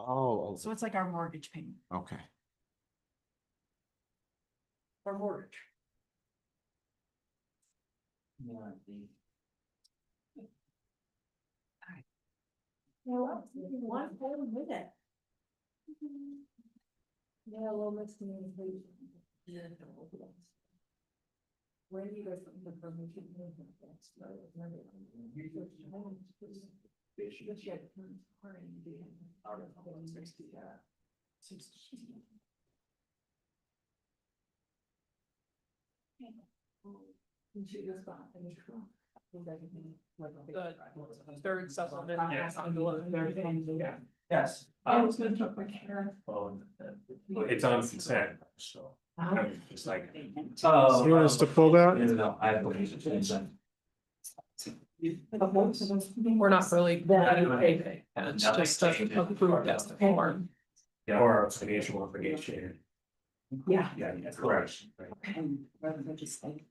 Oh, So it's like our mortgage payment, okay. our mortgage. Well, one whole minute. Yeah, well, miscommunication. Where do you go from the permission? The third supplement. Yeah. Yes. I was gonna talk like Karen. It's on consent, so. It's like. So you want us to pull that? No, I have. Consent. We're not really. It's just approved as the form. Yeah, or financial obligation. Yeah. Yeah, that's correct. Rather than just like,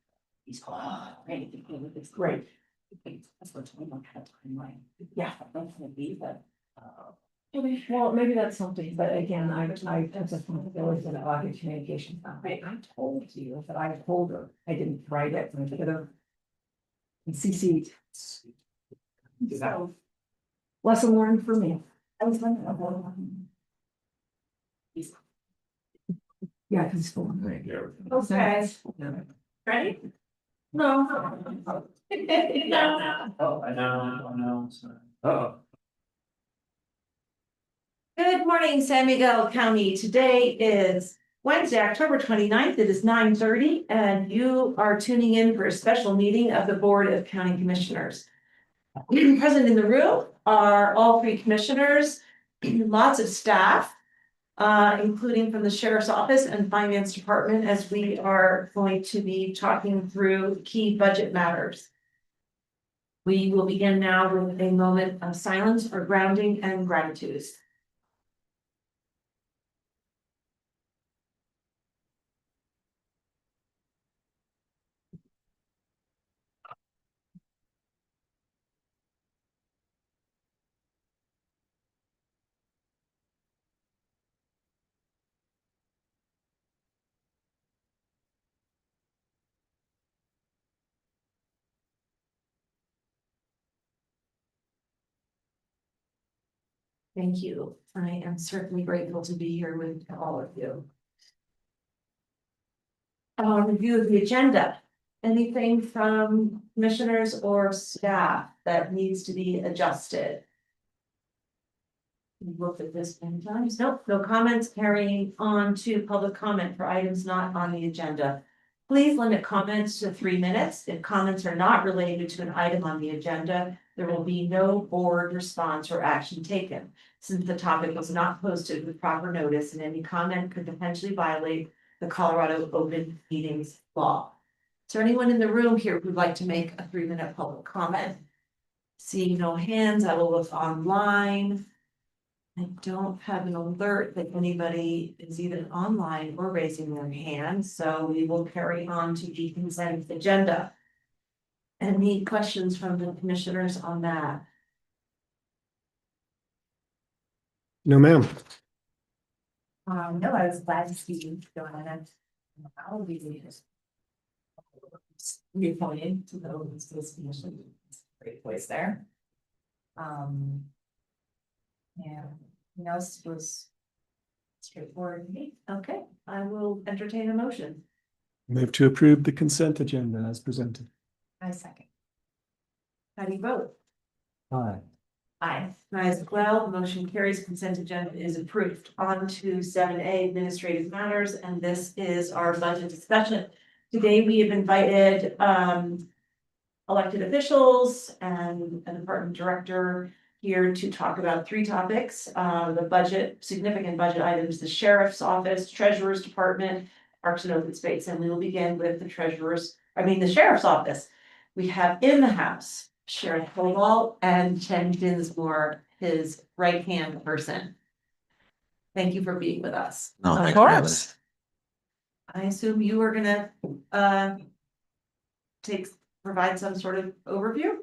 he's called, it's great. That's what I'm not kind of timeline. Yeah, that's gonna be, but. Well, maybe that's something, but again, I have responsibilities in audit communications. I told you that I told her, I didn't write it, and I could have. CC'd. So. Lesson learned for me. I was like, yeah, because. Okay. Ready? No. No. Oh, I know. Oh. Good morning, San Miguel County. Today is Wednesday, October 29th. It is 9:30, and you are tuning in for a special meeting of the Board of County Commissioners. Present in the room are all three commissioners, lots of staff, including from the Sheriff's Office and Finance Department, as we are going to be talking through key budget matters. We will begin now with a moment of silence for grounding and gratitude. Thank you. I am certainly grateful to be here with all of you. Review of the agenda. Anything from commissioners or staff that needs to be adjusted? We've looked at this many times. Nope, no comments. Carrying on to public comment for items not on the agenda. Please limit comments to 3 minutes. If comments are not related to an item on the agenda, there will be no board response or action taken. Since the topic was not posted with proper notice and any comment could potentially violate the Colorado Open Meetings Law. Is there anyone in the room here who'd like to make a 3-minute public comment? Seeing no hands, I will look online. I don't have an alert that anybody is either online or raising their hand, so we will carry on to the consent agenda. Any questions from the commissioners on that? No, ma'am. No, I was glad to see you going on. I'll be reappointed to the Open Space Commission. Great place there. Yeah, else was straightforward to me. Okay, I will entertain a motion. Move to approve the consent agenda as presented. I second. How do you vote? Aye. Aye. Ayes well, the motion carries, consent agenda is approved. On to 7A administrative matters, and this is our budget discussion. Today we have invited elected officials and a department director here to talk about 3 topics. The budget, significant budget items, the sheriff's office, treasurer's department, parks and open space, and we will begin with the the sheriff's office. We have in the house Sheriff Koval and Chen Dinsmore, his right-hand person. Thank you for being with us. No, thanks for having us. I assume you are gonna provide some sort of overview?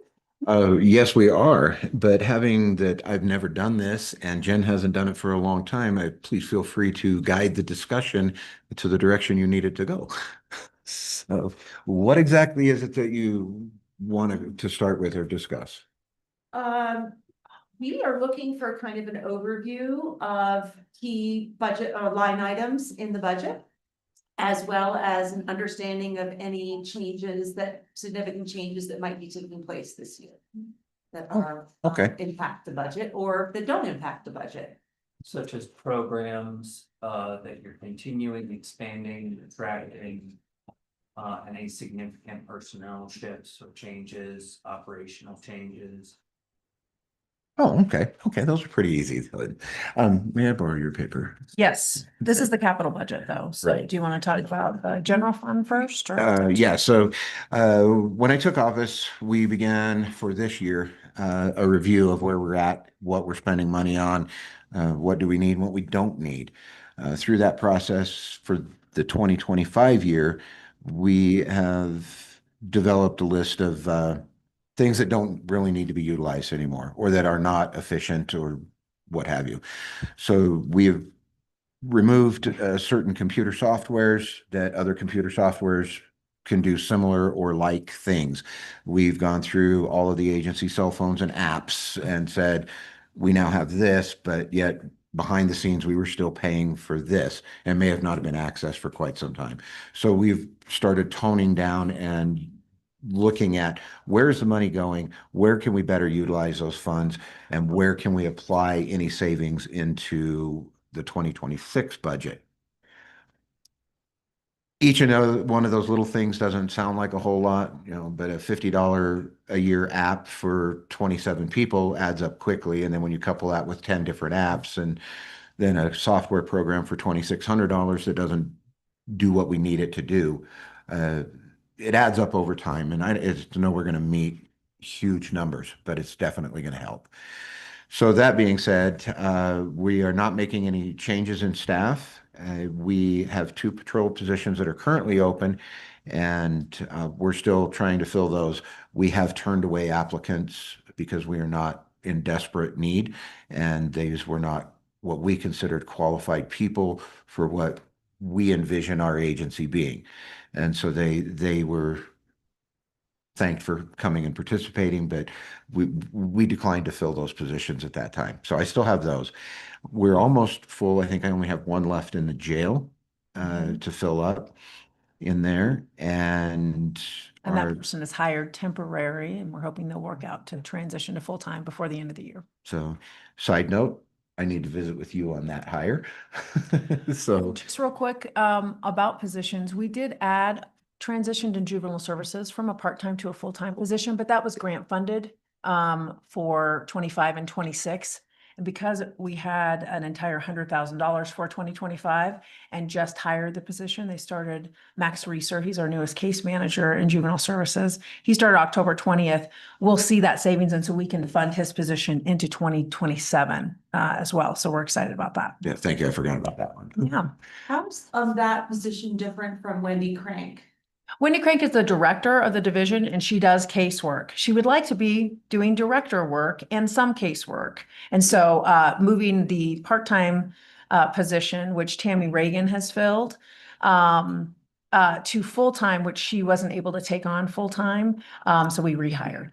Yes, we are, but having that I've never done this and Jen hasn't done it for a long time, please feel free to guide the discussion to the direction you need it to go. So, what exactly is it that you want to start with or discuss? Um, we are looking for kind of an overview of key budget or line items in the budget, as well as an understanding of any significant changes that might be taking place this year. That are impact the budget or that don't impact the budget. Such as programs that you're continuing, expanding, attracting. Any significant personnel shifts or changes, operational changes. Oh, okay. Okay, those are pretty easy. May I borrow your paper? Yes, this is the capital budget though. So Right. do you want to talk about the general fund first? Or? Yeah, so when I took office, we began for this year a review of where we're at, what we're spending money on, what do we need, what we don't need. Through that process for the 2025 year, we have developed a list of things that don't really need to be utilized anymore or that are not efficient or what have you. So we have removed certain computer softwares that other computer softwares can do similar or like things. We've gone through all of the agency cell phones and apps and said, we now have this, but yet behind the scenes, we were still paying for this and may have not been accessed for quite some time. So we've started toning down and looking at where's the money going, where can we better utilize those funds, and where can we apply any savings into the 2026 budget. Each and every one of those little things doesn't sound like a whole lot, but a $50 a year app for 27 people adds up quickly. And then when you couple that with 10 different apps and then a software program for $2,600 that doesn't do what we need it to do, it adds up over time. And it's to know we're going to meet huge numbers, but it's definitely going to help. So that being said, we are not making any changes in staff. We have 2 patrol positions that are currently open, and we're still trying to fill those. We have turned away applicants because we are not in desperate need, and these were not what we considered qualified people for what we envision our agency being. And so they were thanked for coming and participating, but we declined to fill those positions at that time. So I still have those. We're almost full. I think I only have one left in the jail to fill up in there. And that person is hired temporary, and we're hoping they'll work out to transition to full-time before the end of the year. So, side note, I need to visit with you on that hire. So just real quick about positions, we did add transitioned in juvenile services from a part-time to a full-time position, but that was grant funded for 25 and 26. And because we had an entire $100,000 for 2025 and just hired the position, they started Max Reeser. He's our newest case manager in juvenile services. He started October 20th. We'll see that savings, and so we can fund his position into 2027 as well. So we're excited about that. yeah, thank you. I forgot about that one. Yeah. How's that position different from Wendy Crank? Wendy Crank is the director of the division, and she does casework. She would like to be doing director work and some casework. And so moving the part-time position, which Tammy Reagan has filled, to full-time, which she wasn't able to take on full-time. So we rehired.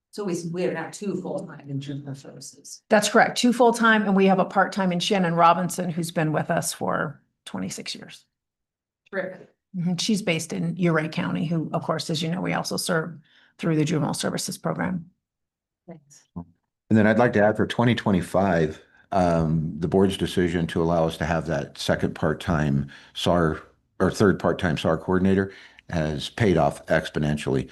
So we have now 2 full-time in juvenile services. That's correct. 2 full-time, and we have a part-time in Shannon Robinson, who's been with us for 26 years. Terrific. She's based in Uray County, who, of course, as you know, we also serve through the juvenile services program. Thanks. And then I'd like to add for 2025, the board's decision to allow us to have that second part-time SAR or third part-time SAR coordinator has paid off exponentially.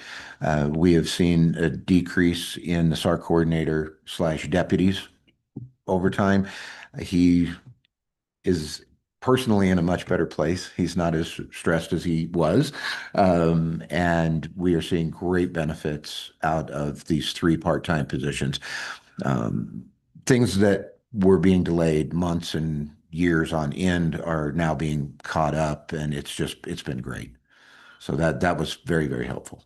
We have seen a decrease in the SAR coordinator / deputies over time. He is personally in a much better place. He's not as stressed as he was. And we are seeing great benefits out of these 3 part-time positions. Things that were being delayed months and years on end are now being caught up, and it's been great. So that was very, very helpful.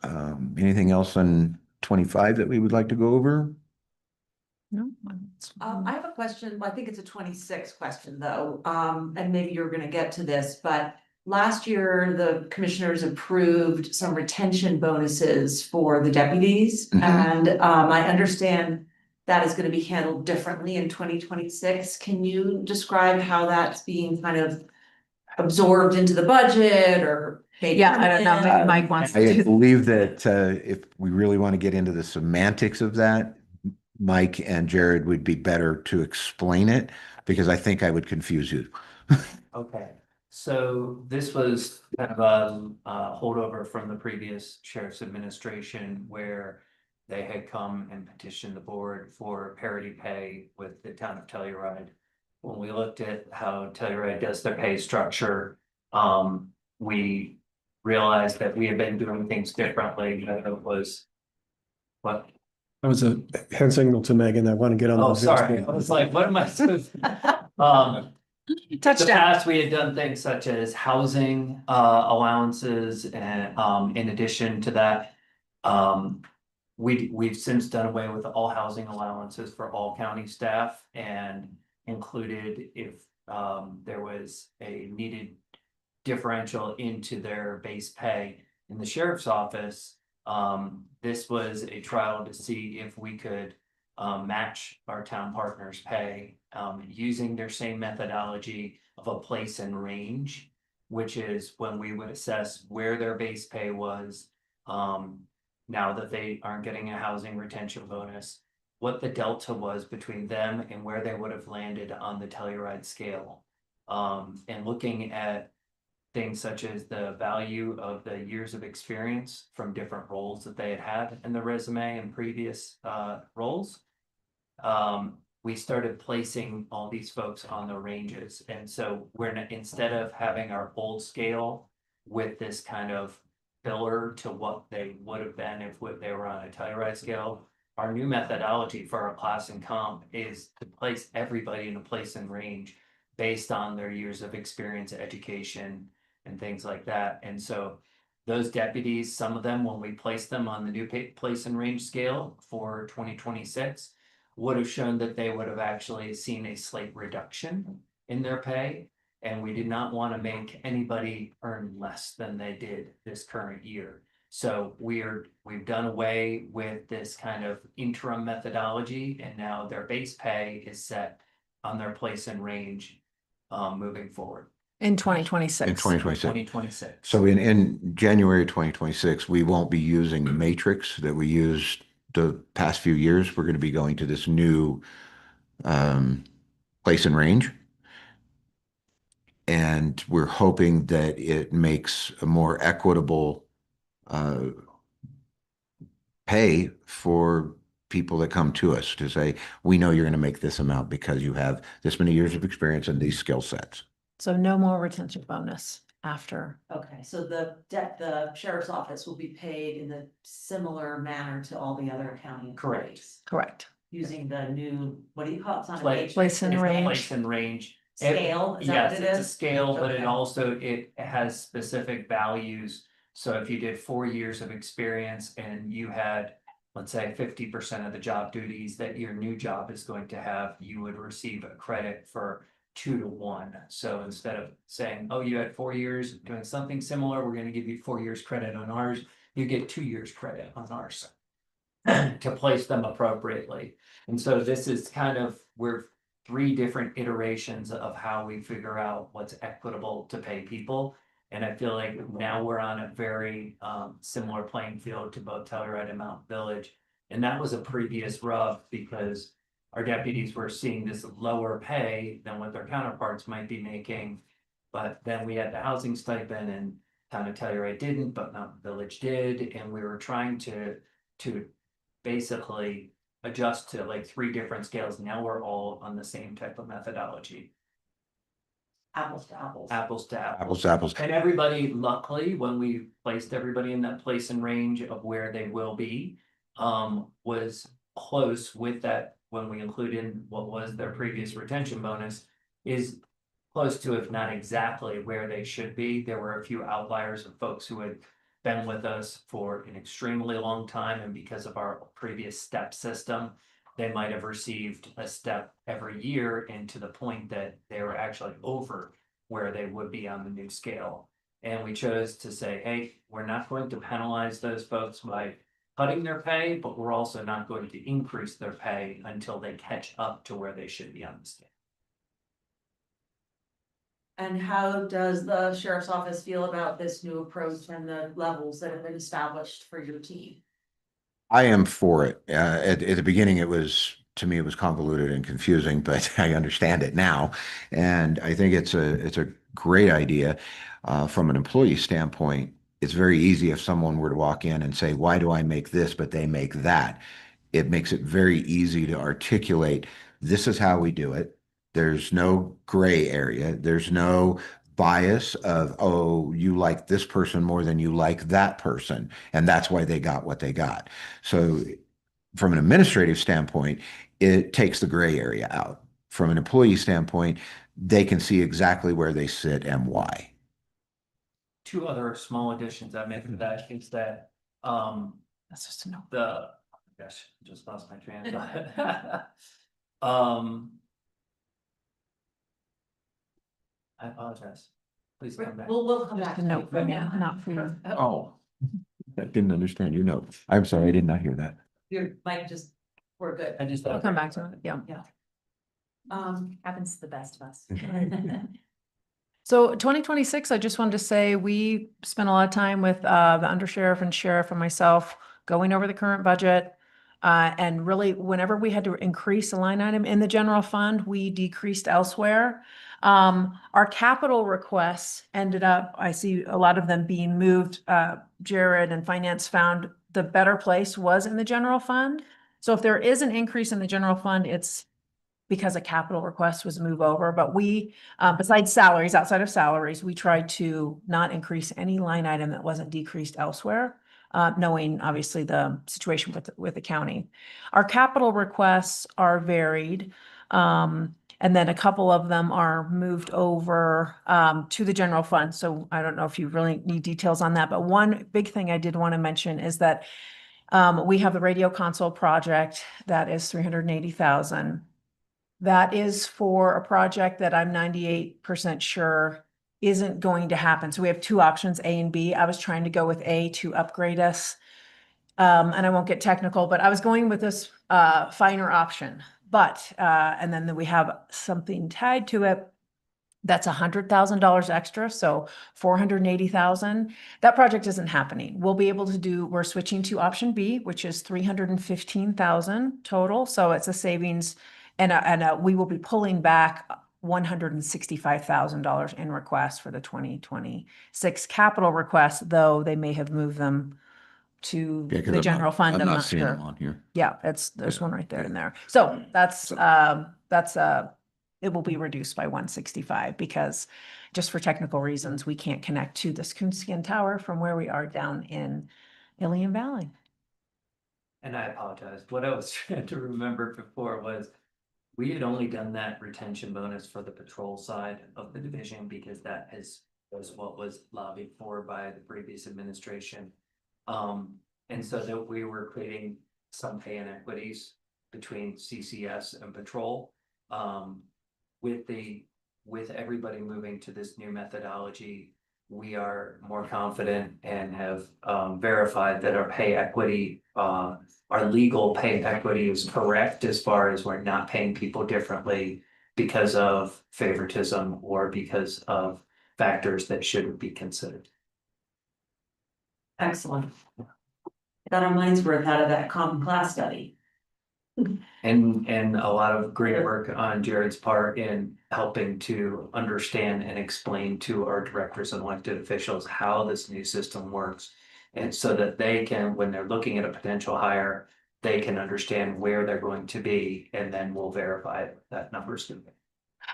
Anything else on 25 that we would like to go over? No. I have a question, well, I think it's a 26 question though, and maybe you're gonna get to this, but last year, the commissioners approved some retention bonuses for the deputies. Mhm. And, I understand that is gonna be handled differently in 2026. Can you describe how that's being kind of absorbed into the budget or? made Yeah, I don't know, maybe permanent? Mike wants I to. believe that if we really want to get into the semantics of that, Mike and Jared would be better to explain it because I think I would confuse you. Okay, so this was kind of a holdover from the previous sheriff's administration where they had come and petitioned the board for parity pay with the town of Telluride. When we looked at how Telluride does their pay structure, we realized that we had been doing things differently. That it was what? That was a hand signal to Megan. I want to get on. Oh, the Zoom sorry. I screen. was like, what am I supposed? The Touchdown. past, we had done things such as housing allowances and in addition to that. We've since done away with all housing allowances for all county staff and included if there was a needed differential into their base pay. In the sheriff's office, this was a trial to see if we could match our town partners' pay using their same methodology of a place and range, which is when we would assess where their base pay was now that they aren't getting a housing retention bonus, what the delta was between them and where they would have landed on the Telluride scale. And looking at things such as the value of the years of experience from different roles that they had had in the resume and previous roles. We started placing all these folks on the ranges. And so instead of having our old scale with this kind of filler to what they would have been if they were on a Telluride scale, our new methodology for our class and comp is to place everybody in a place and range based on their years of experience, education, and things like that. And so those deputies, some of them, when we placed them on the new place and range scale for 2026, would have shown that they would have actually seen a slight reduction in their pay. And we did not want to make anybody earn less than they did this current year. So we've done away with this kind of interim methodology, and now their base pay is set on their place and range moving forward. In 2026. In 2026. 2026. So in January 2026, we won't be using the matrix that we used the past few years. We're going to be going to this new place and range. And we're hoping that it makes a more equitable pay for people that come to us to say, we know you're going to make this amount because you have this many years of experience and these skill sets. So no more retention bonus after. Okay, so the sheriff's office will be paid in a similar manner to all the other county Correct. employees. Correct. Using the new, what do you call it? It's not a Place- matrix, Place and it's a range. Place and range. Scale, is that Yes, what it it's a is? scale, but it Okay. also, it has specific values. So if you did 4 years of experience and you had, let's say, 50% of the job duties that your new job is going to have, you would receive a credit for 2 to 1. So instead of saying, oh, you had 4 years doing something similar, we're gonna give you 4 years credit on ours, you get 2 years credit on ours. To place them appropriately. And so this is kind of, we're 3 different iterations of how we figure out what's equitable to pay people. And I feel like now we're on a very similar playing field to both Telluride and Mountain Village. And that was a previous rub because our deputies were seeing this lower pay than what their counterparts might be making. But then we had the housing stipend and town of Telluride didn't, but Mountain Village did. And we were trying to basically adjust to like 3 different scales. Now we're all on the same type of methodology, Apples to apples. apples to apples. Apples to apples. And everybody, luckily, when we placed everybody in that place and range of where they will be, was close with that when we included what was their previous retention bonus, is close to, if not exactly where they should be. There were a few outliers of folks who had been with us for an extremely long time, and because of our previous step system, they might have received a step every year, and to the point that they were actually over where they would be on the new scale. And we chose to say, hey, we're not going to penalize those folks by cutting their pay, but we're also not going to increase their pay until they catch up to where they should be on the scale. And how does the sheriff's office feel about this new approach and the levels that have been established for your team? I am for it. At the beginning, to me, it was convoluted and confusing, but I understand it now. And I think it's a great idea. From an employee standpoint, it's very easy if someone were to walk in and say, why do I make this, but they make that? It makes it very easy to articulate, this is how we do it. There's no gray area. There's no bias of, oh, you like this person more than you like that person, and that's why they got what they got. So from an administrative standpoint, it takes the gray area out. From an employee standpoint, they can see exactly where they sit and why. Two other small additions I made to that is that, That's just a no. the, gosh, just lost my train of thought. I apologize. Please come back. We'll come Just back. a to note you. from you, not for you. Oh, I didn't understand your note. I'm sorry, I did not hear that. Your mic just, we're good. I just. We'll come back to it, yeah. Happens to the best of us. So 2026, I just wanted to say, we spent a lot of time with the undersheriff and sheriff and myself going over the current budget. And really, whenever we had to increase a line item in the general fund, we decreased elsewhere. Our capital requests ended up, I see a lot of them being moved. Jared and finance found the better place was in the general fund. So if there is an increase in the general fund, it's because a capital request was move over, but we, besides salaries, outside of salaries, we tried to not increase any line item that wasn't decreased elsewhere, knowing obviously the situation with the county. Our capital requests are varied. And then a couple of them are moved over to the general fund. So I don't know if you really need details on that, but one big thing I did want to mention is that we have the radio console project that is 380,000. That is for a project that I'm 98% sure isn't going to happen. So we have two options, A and B. I was trying to go with A to upgrade us. And I won't get technical, but I was going with this finer option. But and then we have something tied to it that's $100,000 extra, so 480,000. That project isn't happening. We'll be able to do, we're switching to option B, which is 315,000 total. So it's a savings, and we will be pulling back $165,000 in requests for the 2026 capital requests, though they may have moved them to Yeah, 'cause the general fund. I'm I'm not not seeing sure. them on here. Yeah, there's Yeah. one right there in there. So that's it will be reduced by 165 because just for technical reasons, we can't connect to this coonskin tower from where we are down in Ilion Valley. And I apologize. What I was trying to remember before was we had only done that retention bonus for the patrol side of the division because that was what was lobbied for by the previous administration. And so that we were creating some pay inequities between CCS and patrol. With everybody moving to this new methodology, we are more confident and have verified that our pay equity, our legal pay equity is correct as far as we're not paying people differently because of favoritism or because of factors that shouldn't be considered. Excellent. Got our money's worth out of that common class study. And a lot of great work on Jared's part in helping to understand and explain to our directors and elected officials how this new system works. And so that they can, when they're looking at a potential hire, they can understand where they're going to be, and then we'll verify that number's good.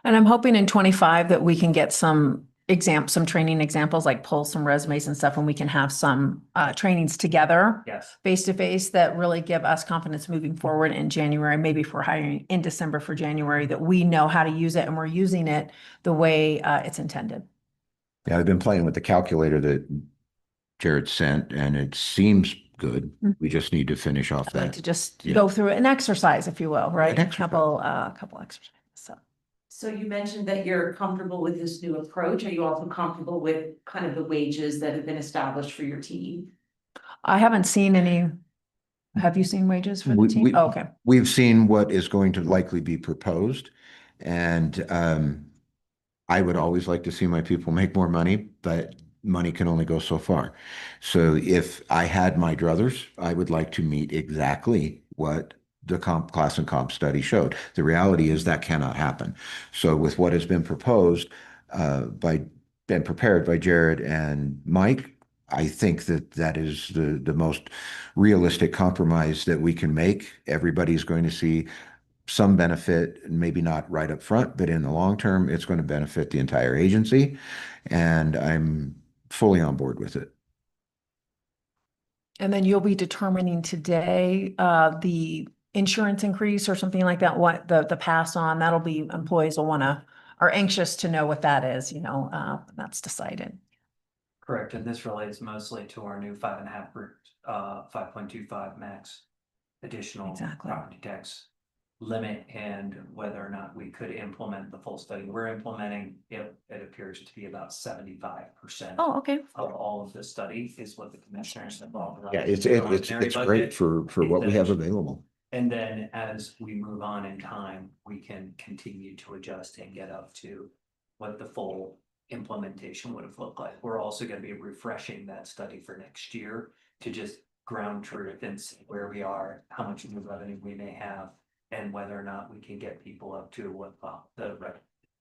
And I'm hoping in 25 that we can get some training examples, like pull some resumes and stuff, and we can have some trainings together. Yes. Face to face that really give us confidence moving forward in January, maybe if we're hiring in December for January, that we know how to use it and we're using it the way it's intended. Yeah, I've been playing with the calculator that Jared sent, and it seems good. Mhm. We just need to finish off I'd like that. to just Yeah. go through an exercise, if you will, right? An exercise. Couple exercises, so. So you mentioned that you're comfortable with this new approach. Are you also comfortable with kind of the wages that have been established for your team? I haven't seen any. Have you seen wages for the We- team? we- Oh, okay. We've seen what is going to likely be proposed, and I would always like to see my people make more money, but money can only go so far. So if I had my druthers, I would like to meet exactly what the class and comp study showed. The reality is that cannot happen. So with what has been proposed been prepared by Jared and Mike, I think that that is the most realistic compromise that we can make. Everybody's going to see some benefit, maybe not right up front, but in the long term, it's going to benefit the entire agency. And I'm fully on board with it. And then you'll be determining today, the insurance increase or something like that, what the pass on, that'll be, employees will wanna, are anxious to know what that is, that's decided. Correct, and this relates mostly to our new 5.25 max additional Exactly. property tax limit, and whether or not we could implement the full study. We're implementing it, it appears to be about 75%. Oh, okay. Of all of the study is what the commissioners have authorized. Yeah, it's in the preliminary great budget. for what we have available. And then as we move on in time, we can continue to adjust and get up to what the full implementation would have looked like. We're also gonna be refreshing that study for next year to just ground truth and see where we are, how much new revenue we may have, and whether or not we can get people up to what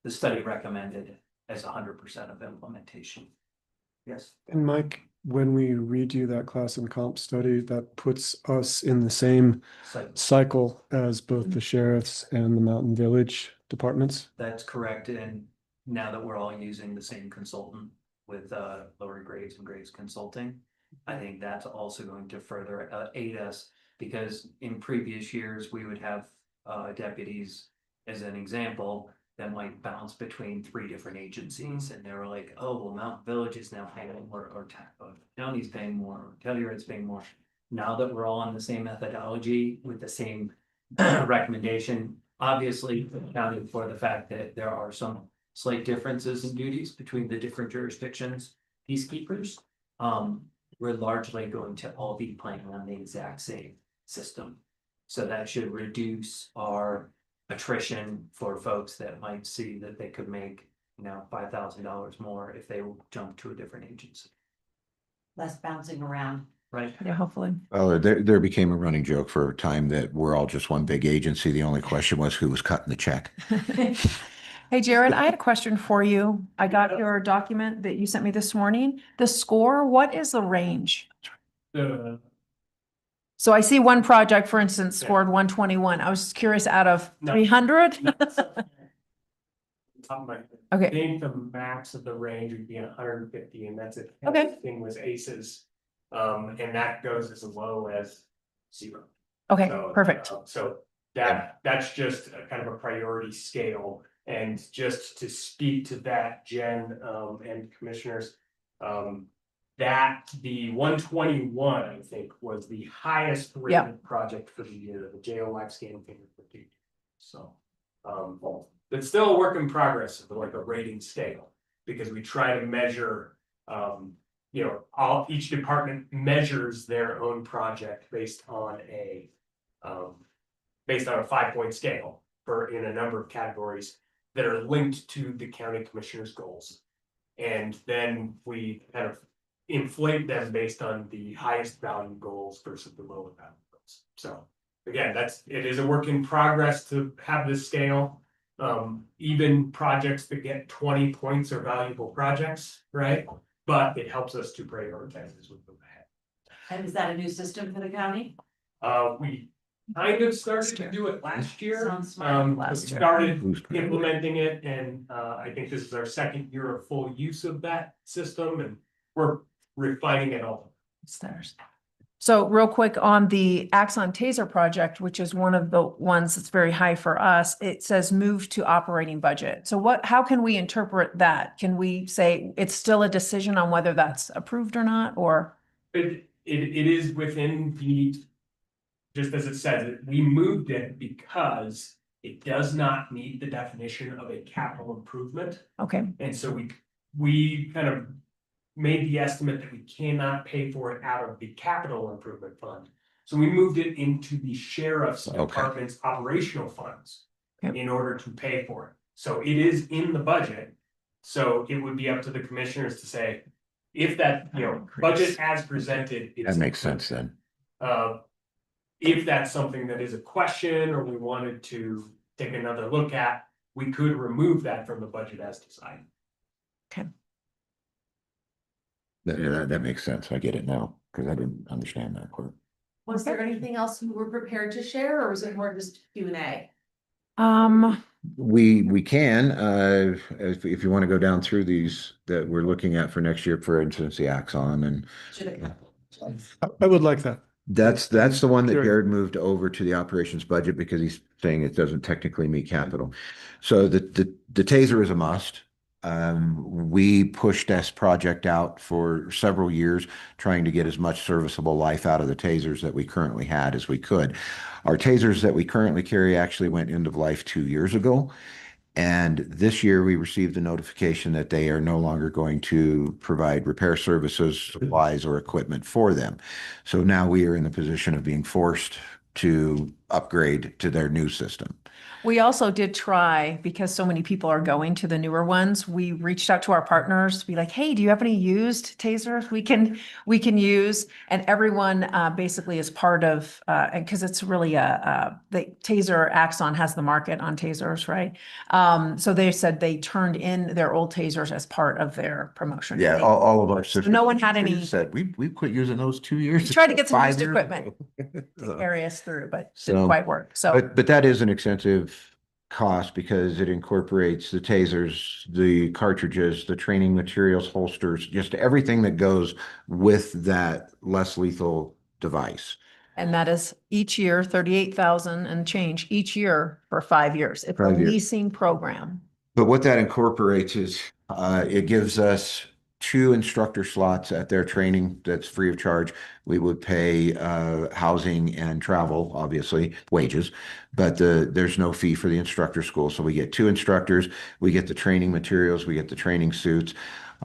the study recommended as 100% of implementation. Yes. And Mike, when we redo that class and comp study, that puts us in the same So cycle as both the sheriff's and the Mountain Village departments. that's correct, and now that we're all using the same consultant with Lower Graves and Graves Consulting, I think that's also going to further aid us, because in previous years, we would have deputies, as an example, that might bounce between 3 different agencies, and they were like, oh, well, Mountain Village is now paying more, or county's paying more, or Tellurid's paying more. Now that we're all on the same methodology with the same recommendation, obviously accounting for the fact that there are some slight differences in duties between the different jurisdictions, peacekeepers, we're largely going to all be playing on the exact same system. So that should reduce our attrition for folks that might see that they could make, $5,000 more if they jump to a different agency, Less bouncing around. right? Yeah, hopefully. Well, there became a running joke for a time that we're all just one big agency. The only question was who was cutting the check. Hey, Jared, I had a question for you. I got your document that you sent me this morning. The score, what is the range? So I see one project, for instance, scored 121. I was just curious, out of No. 300? Top of my head. I Okay, think the max of the range would be 150, and that's it. Okay. Thing was aces, and that goes as low as 0. okay, So, perfect. So that's just a kind of a priority scale, and just to speak to that, Jen, and commissioners. That the 121, I think, was the highest Yeah. rated project for the year, the JO Live Scan fingerprint. So, it's still a work in progress, like a rating scale, because we try to measure, each department measures their own project based on a 5-point scale in a number of categories that are linked to the county commissioner's goals. And then we kind of inflate them based on the highest value goals versus the lower value goals. So again, it is a work in progress to have this scale. Even projects that get 20 points are valuable projects, right? But it helps us to prioritize as we move ahead. And is that a new system for the county? We kind of started to do it last year. Sounds smart. We Last year. started Who's- implementing it, and I think this is our 2nd year of full use of that system, and we're refining it all. It's theirs. So real quick on the Axon Taser project, which is one of the ones that's very high for us, it says move to operating budget. So how can we interpret that? Can we say it's still a decision on whether that's approved or not, or? It is within the, just as it says, we moved it because it does not meet the definition of a capital improvement. Okay, And so we kind of made the estimate that we cannot pay for it out of the capital improvement fund. So we moved it into the sheriff's Okay. department's operational funds Yep. in order to pay for it. So it is in the budget. So it would be up to the commissioners to say, if that, budget as presented. is That makes approved. sense then. If that's something that is a question or we wanted to take another look at, we could remove that from the budget as decided. That makes sense. I get it now, because I didn't understand that part. Was there anything else you were prepared to share, or was it more just Q&A? We can, if you want to go down through these that we're looking at for next year, for instance, the Axon, and I would like that. that's the one that Sure. Jared moved over to the operations budget because he's saying it doesn't technically meet capital. So the taser is a must. We pushed this project out for several years, trying to get as much serviceable life out of the tasers that we currently had as we could. Our tasers that we currently carry actually went end of life 2 years ago. And this year we received a notification that they are no longer going to provide repair services, supplies, or equipment for them. So now we are in the position of being forced to upgrade to their new system. we also did try, because so many people are going to the newer ones, we reached out to our partners to be like, hey, do you have any used tasers we can use? And everyone basically is part of, and because it's really the Taser Axon has the market on tasers, right? So they said they turned in their old tasers as part of their promotion. Yeah, all of our sisters. No one had any- Said, we quit using those 2 years. We tried to get some 5 used years equipment. ago. To carry us through, but So- didn't quite work. So. But that is an extensive cost because it incorporates the tasers, the cartridges, the training materials, holsters, just everything that goes with that less lethal device. And that is each year, 38,000 and change each year for 5 years. It's a 5 years. leasing program. But what that incorporates is it gives us 2 instructor slots at their training that's free of charge. We would pay housing and travel, obviously, wages, but there's no fee for the instructor school. So we get 2 instructors, we get the training materials, we get the training suits.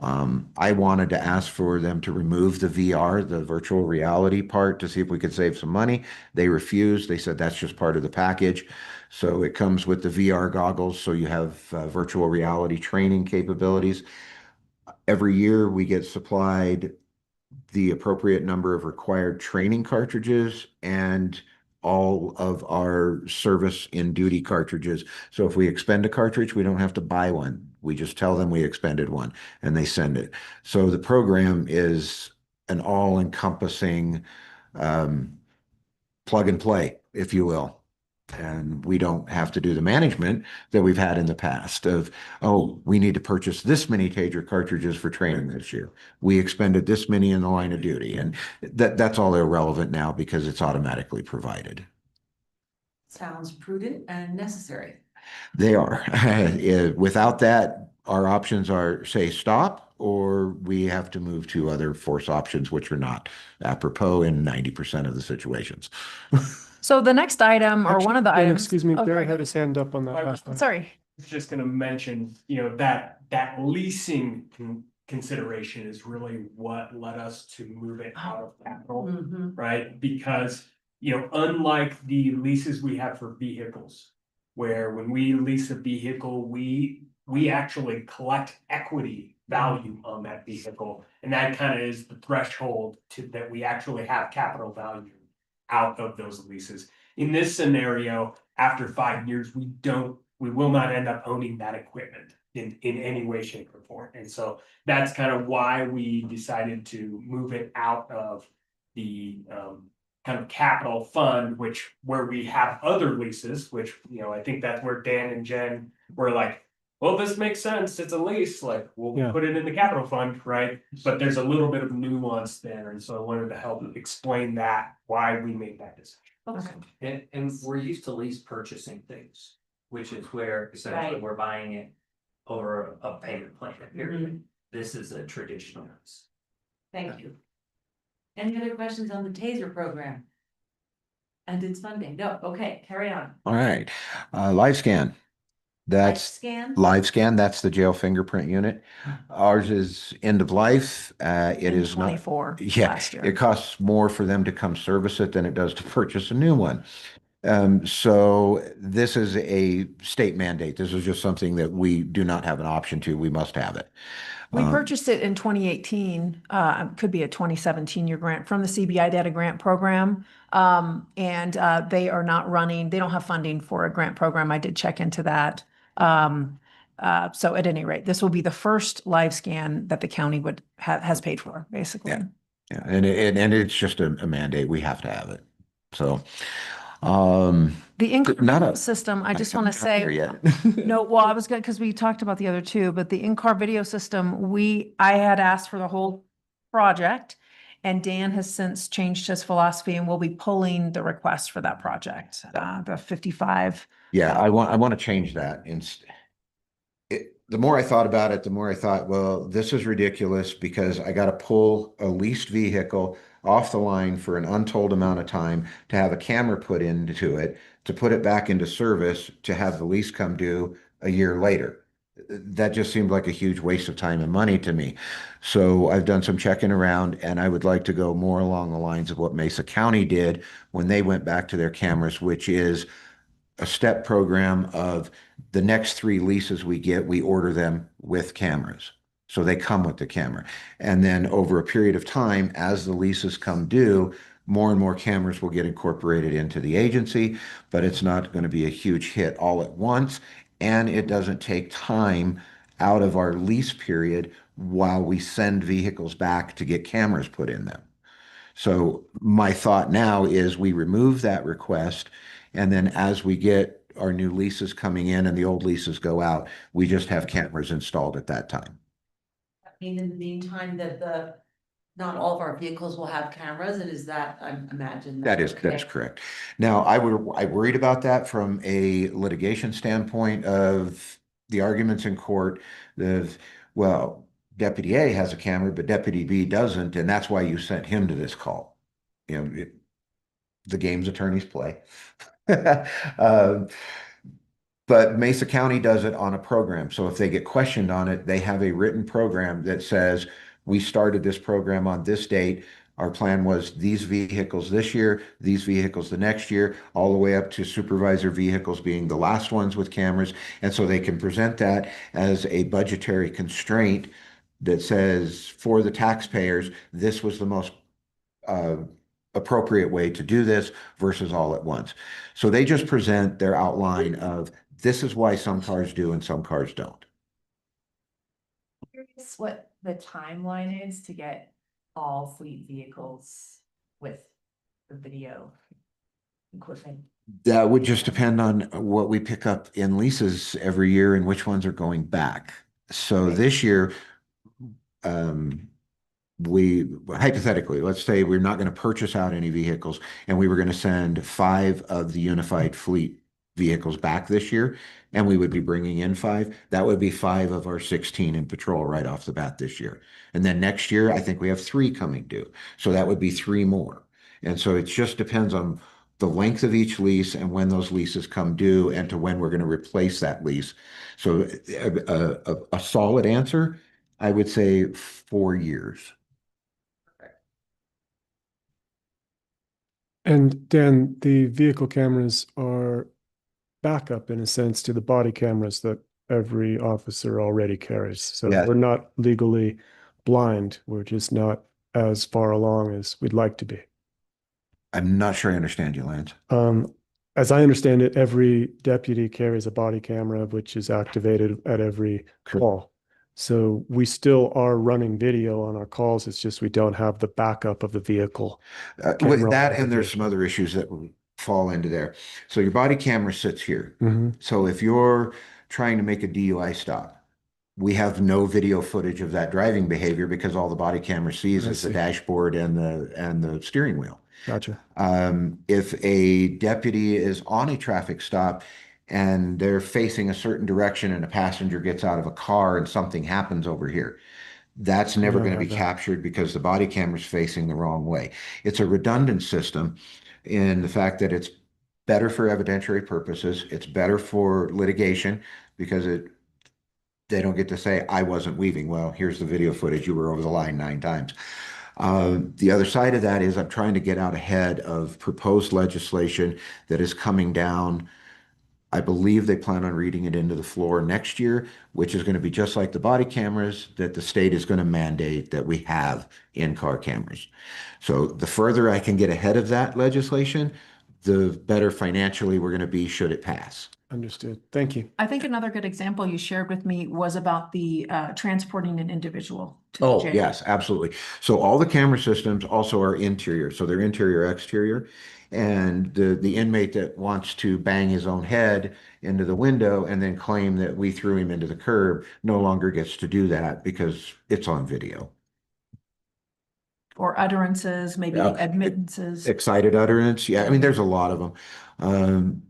I wanted to ask for them to remove the VR, the virtual reality part, to see if we could save some money. They refused. They said that's just part of the package. So it comes with the VR goggles, so you have virtual reality training capabilities. Every year we get supplied the appropriate number of required training cartridges and all of our service in duty cartridges. So if we expend a cartridge, we don't have to buy one. We just tell them we expended one and they send it. So the program is an all-encompassing plug and play, if you will. And we don't have to do the management that we've had in the past of, oh, we need to purchase this many Taser cartridges for training this year. We expended this many in the line of duty. And that's all irrelevant now because it's automatically provided. Sounds prudent and necessary. They are. Without that, our options are say stop, or we have to move to other force options, which are not apropos in 90% of the situations. So the next item, or one of the Actually, items. excuse me, Oh, Barry sorry. had his hand up on that last one. Sorry. I was just gonna mention, that leasing consideration is really what led us to move it out of capital, right? Because, unlike the leases we have for vehicles, where when we lease a vehicle, we actually collect equity value on that vehicle. And that kind of is the threshold that we actually have capital value out of those leases. In this scenario, after 5 years, we will not end up owning that equipment in any way, shape, or form. And so that's kind of why we decided to move it out of the kind of capital fund, where we have other leases, which, I think that's where Dan and Jen were like, well, this makes sense, it's a lease, like, we'll Yeah. put it in the capital fund, right? But there's a little bit of nuance there, and so I wanted to help explain that, why we made that decision. And we're used to lease purchasing things, which is where essentially Right. we're buying it over a payment plan period. This is a traditional lease. Thank you. Any other questions on the TASER program? And its funding? No, okay, carry on. All right, live scan. That's Scan? live scan, that's the jail fingerprint unit. Ours is end of life. It In is not. 24 Yeah, last year. it costs more for them to come service it than it does to purchase a new one. So this is a state mandate. This is just something that we do not have an option to. We must have it. We Um, purchased it in 2018, could be a 2017 year grant from the CBI Data Grant Program. And they are not running, they don't have funding for a grant program. I did check into that. So at any rate, this will be the first live scan that the county would has paid for, basically. Yeah. Yeah, and it's just a mandate. We have to have it. So, The not in-car a- system, I just want to haven't got there say, yet. no, well, I was good because we talked about the other two, but the in-car video system, I had asked for the whole project. And Dan has since changed his philosophy and will be pulling the request for that project, the 55. Yeah, I want to change that. The more I thought about it, the more I thought, well, this is ridiculous because I got to pull a leased vehicle off the line for an untold amount of time to have a camera put into it, to put it back into service, to have the lease come due a year later. That just seemed like a huge waste of time and money to me. So I've done some checking around and I would like to go more along the lines of what Mesa County did when they went back to their cameras, which is a step program of the next 3 leases we get, we order them with cameras. So they come with the camera. And then over a period of time, as the leases come due, more and more cameras will get incorporated into the agency, but it's not going to be a huge hit all at once. And it doesn't take time out of our lease period while we send vehicles back to get cameras put in them. So my thought now is we remove that request, and then as we get our new leases coming in and the old leases go out, we just have cameras installed at that time. I mean, in the meantime, not all of our vehicles will have cameras, and is that, I imagine. That's correct. Now, I worried about that from a litigation standpoint of the arguments in court. Well, Deputy A has a camera, but Deputy B doesn't, and that's why you sent him to this call. The games attorneys play. But Mesa County does it on a program. So if they get questioned on it, they have a written program that says, we started this program on this date. Our plan was these vehicles this year, these vehicles the next year, all the way up to supervisor vehicles being the last ones with cameras. And so they can present that as a budgetary constraint that says for the taxpayers, this was the most appropriate way to do this versus all at once. So they just present their outline of this is why some cars do and some cars don't. Curious what the timeline is to get all fleet vehicles with the video equipment. That would just depend on what we pick up in leases every year and which ones are going back. So this year, we hypothetically, let's say we're not going to purchase out any vehicles and we were going to send 5 of the unified fleet vehicles back this year, and we would be bringing in 5. That would be 5 of our 16 in patrol right off the bat this year. And then next year, I think we have 3 coming due. So that would be 3 more. And so it just depends on the length of each lease and when those leases come due and to when we're going to replace that lease. So a solid answer, I would say 4 years. And Dan, the vehicle cameras are backup in a sense to the body cameras that every officer already carries. So Yeah. we're not legally blind. We're just not as far along as we'd like to be. I'm not sure I understand you, Lance. As I understand it, every deputy carries a body camera, which is activated at every call. So we still are running video on our calls. It's just we don't have the backup of the vehicle. With Camera that, on and the there's some vehicle. other issues that fall into there. So your body camera sits here. Mhm. So if you're trying to make a DUI stop. We have no video footage of that driving behavior because all the body camera sees I is the see. dashboard and the steering wheel. Gotcha. If a deputy is on a traffic stop and they're facing a certain direction and a passenger gets out of a car and something happens over here, that's never don't going to be have that. captured because the body camera's facing the wrong way. It's a redundant system in the fact that it's better for evidentiary purposes. It's better for litigation because they don't get to say, I wasn't weaving. Well, here's the video footage. You were over the line 9 times. The other side of that is I'm trying to get out ahead of proposed legislation that is coming down. I believe they plan on reading it into the floor next year, which is going to be just like the body cameras that the state is going to mandate that we have in-car cameras. So the further I can get ahead of that legislation, the better financially we're going to be should it pass. Understood. Thank you. I think another good example you shared with me was about the transporting an individual to the Oh, jail. yes, absolutely. So all the camera systems also are interior. So they're interior, exterior. And the inmate that wants to bang his own head into the window and then claim that we threw him into the curb no longer gets to do that because it's on video. Or utterances, maybe Yeah. admittances. Excited utterance. Yeah, I mean, there's a lot of them.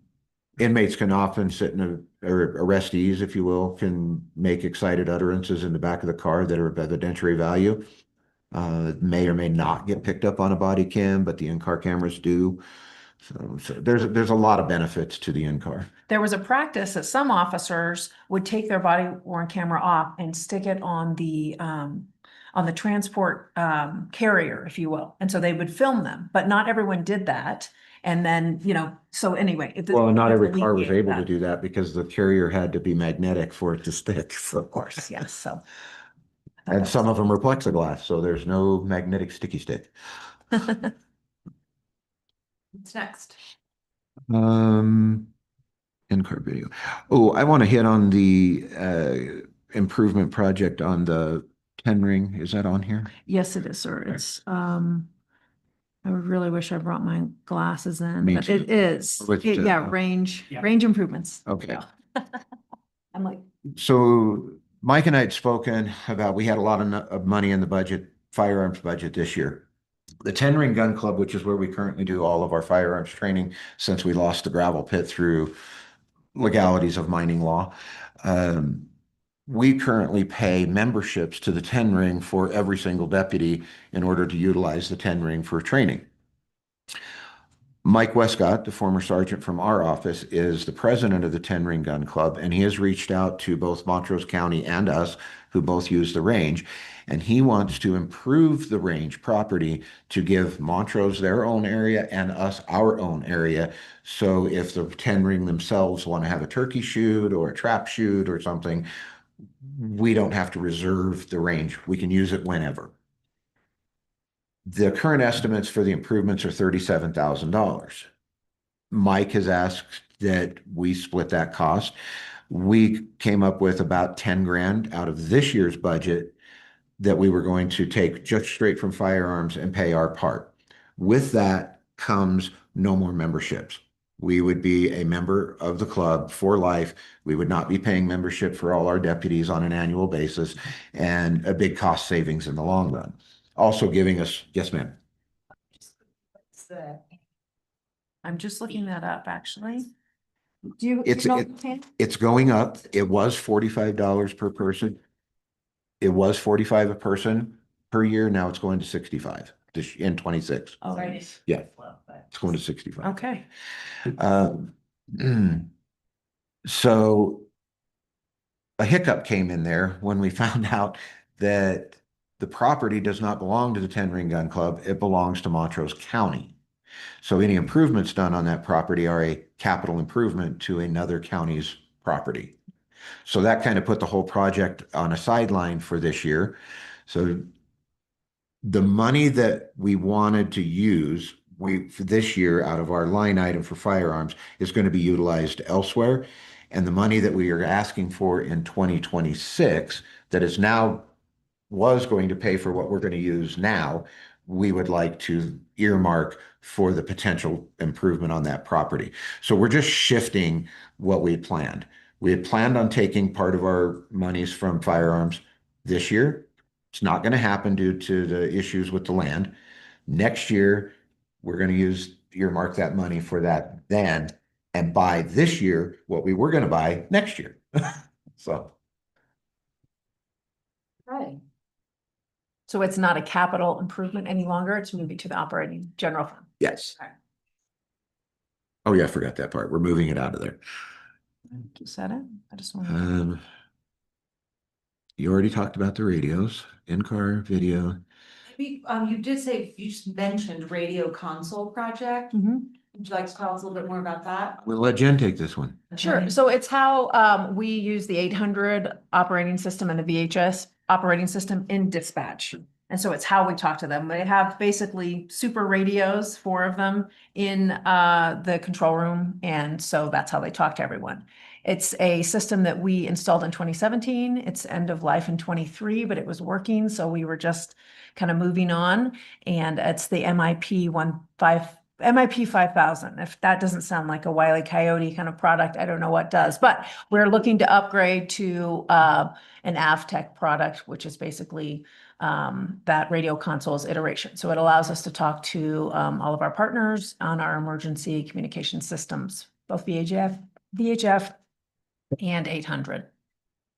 Inmates can often sit in or arrestees, if you will, can make excited utterances in the back of the car that are of evidentiary value. May or may not get picked up on a body cam, but the in-car cameras do. So there's a lot of benefits to the in-car. There was a practice that some officers would take their body worn camera off and stick it on the transport carrier, if you will. And so they would film them, but not everyone did that. And then, so anyway. Well, not every it's car was alleviated able to that. do that because the carrier had to be magnetic for it to stick. So. Of course, yes, so. I thought And that some was- of them are plexiglass, so there's no magnetic sticky stick. What's next? In-car video. Oh, I want to hit on the improvement project on the 10 ring. Is that on here? Yes, it is, sir. It's, I would really wish I brought my glasses in, Me but too. it is, What's yeah, the- range Yeah. improvements. Okay. Yeah. I'm like, So Mike and I had spoken about, we had a lot of money in the budget, firearms budget this year. The 10 Ring Gun Club, which is where we currently do all of our firearms training since we lost the gravel pit through legalities of mining law. We currently pay memberships to the 10 Ring for every single deputy in order to utilize the 10 Ring for training. Mike Westcott, the former sergeant from our office, is the president of the 10 Ring Gun Club, and he has reached out to both Montrose County and us, who both use the range, and he wants to improve the range property to give Montrose their own area and us our own area. So if the 10 Ring themselves want to have a turkey shoot or a trap shoot or something, we don't have to reserve the range. We can use it whenever. The current estimates for the improvements are $37,000. Mike has asked that we split that cost. We came up with about 10 grand out of this year's budget that we were going to take just straight from firearms and pay our part. With that comes no more memberships. We would be a member of the club for life. We would not be paying membership for all our deputies on an annual basis, and a big cost savings in the long run. Also giving us, yes, ma'am. I'm just looking that up, actually. Do you? It's- know it- offhand? It's going up. It was $45 per person. It was 45 a person per year. Now it's going to 65 in 26. Oh, Yeah. It's going to 65. okay. So a hiccup came in there when we found out that the property does not belong to the 10 Ring Gun Club. It belongs to Montrose County. So any improvements done on that property are a capital improvement to another county's property. So that kind of put the whole project on a sideline for this year. So the money that we wanted to use, for this year out of our line item for firearms is going to be utilized elsewhere. And the money that we are asking for in 2026 that is now was going to pay for what we're going to use now, we would like to earmark for the potential improvement on that property. So we're just shifting what we planned. We had planned on taking part of our monies from firearms this year. It's not going to happen due to the issues with the land. Next year, we're going to earmark that money for that then and buy this year what we were going to buy next year. So, Right. So it's not a capital improvement any longer. It's moving to the operating general fund. yes. Okay. Oh yeah, I forgot that part. We're moving it out of there. Is that it? I just want to. You already talked about the radios, in-car video. Maybe, you did say, you just mentioned radio console project. Mhm. Would you like to tell us a little bit more about that? We'll let Jen take this one. Sure. So it's how we use the 800 operating system and the VHS operating system in dispatch. And so it's how we talk to them. They have basically super radios, 4 of them in the control room. And so that's how they talk to everyone. It's a system that we installed in 2017. It's end of life in 23, but it was working. So we were just kind of moving on. And it's the MIP 5000. If that doesn't sound like a Wile E. Coyote kind of product, I don't know what does, but we're looking to upgrade to an Avtech product, which is basically that radio consoles iteration. So it allows us to talk to all of our partners on our emergency communication systems, both VHF and 800.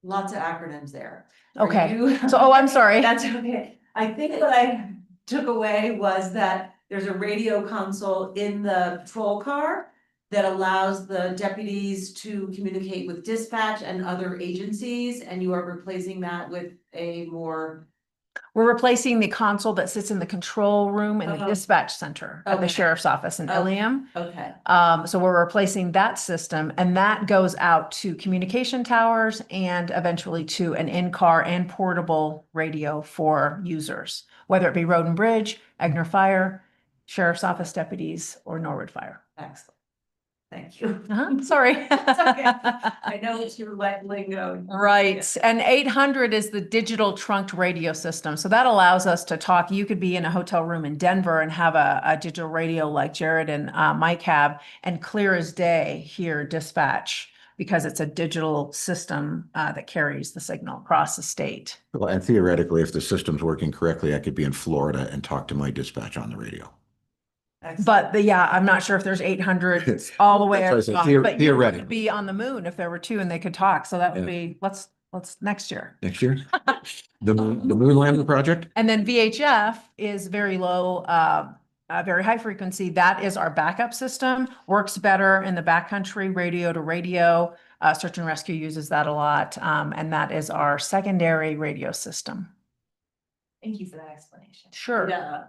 Lots of acronyms there. Okay. Are you- So, I'm sorry. That's okay. I think what I took away was that there's a radio console in the patrol car that allows the deputies to communicate with dispatch and other agencies, and you are replacing that with a more. We're replacing the console that sits in the control room in the Uh-huh. dispatch center at the Okay. sheriff's office in Okay. Ilium. Okay. So we're replacing that system, and that goes out to communication towers and eventually to an in-car and portable radio for users, whether it be Road and Bridge, Egner Fire, Sheriff's Office deputies, or Norwood Fire. Excellent. Thank you. Sorry. It's okay. I know it's your wet lingo. Right. And 800 is the digital trunked radio system. So that allows us to talk. You could be in a hotel room in Denver and have a digital radio like Jared and Mike have, and clear as day hear dispatch because it's a digital system that carries the signal across the state. Well, and theoretically, if the system's working correctly, I could be in Florida and talk to my dispatch on the radio. But I'm not sure if there's 800 all the way. That's why I said across, but you theoretically. could be on the moon if there were 2 and they could talk. So that would Yeah. be, let's next year. Next year? The moon landing project? And then VHF is very low, very high frequency. That is our backup system, works better in the backcountry, radio to radio. Search and rescue uses that a lot. And that is our secondary radio system. Thank you for that explanation. Sure. Yeah.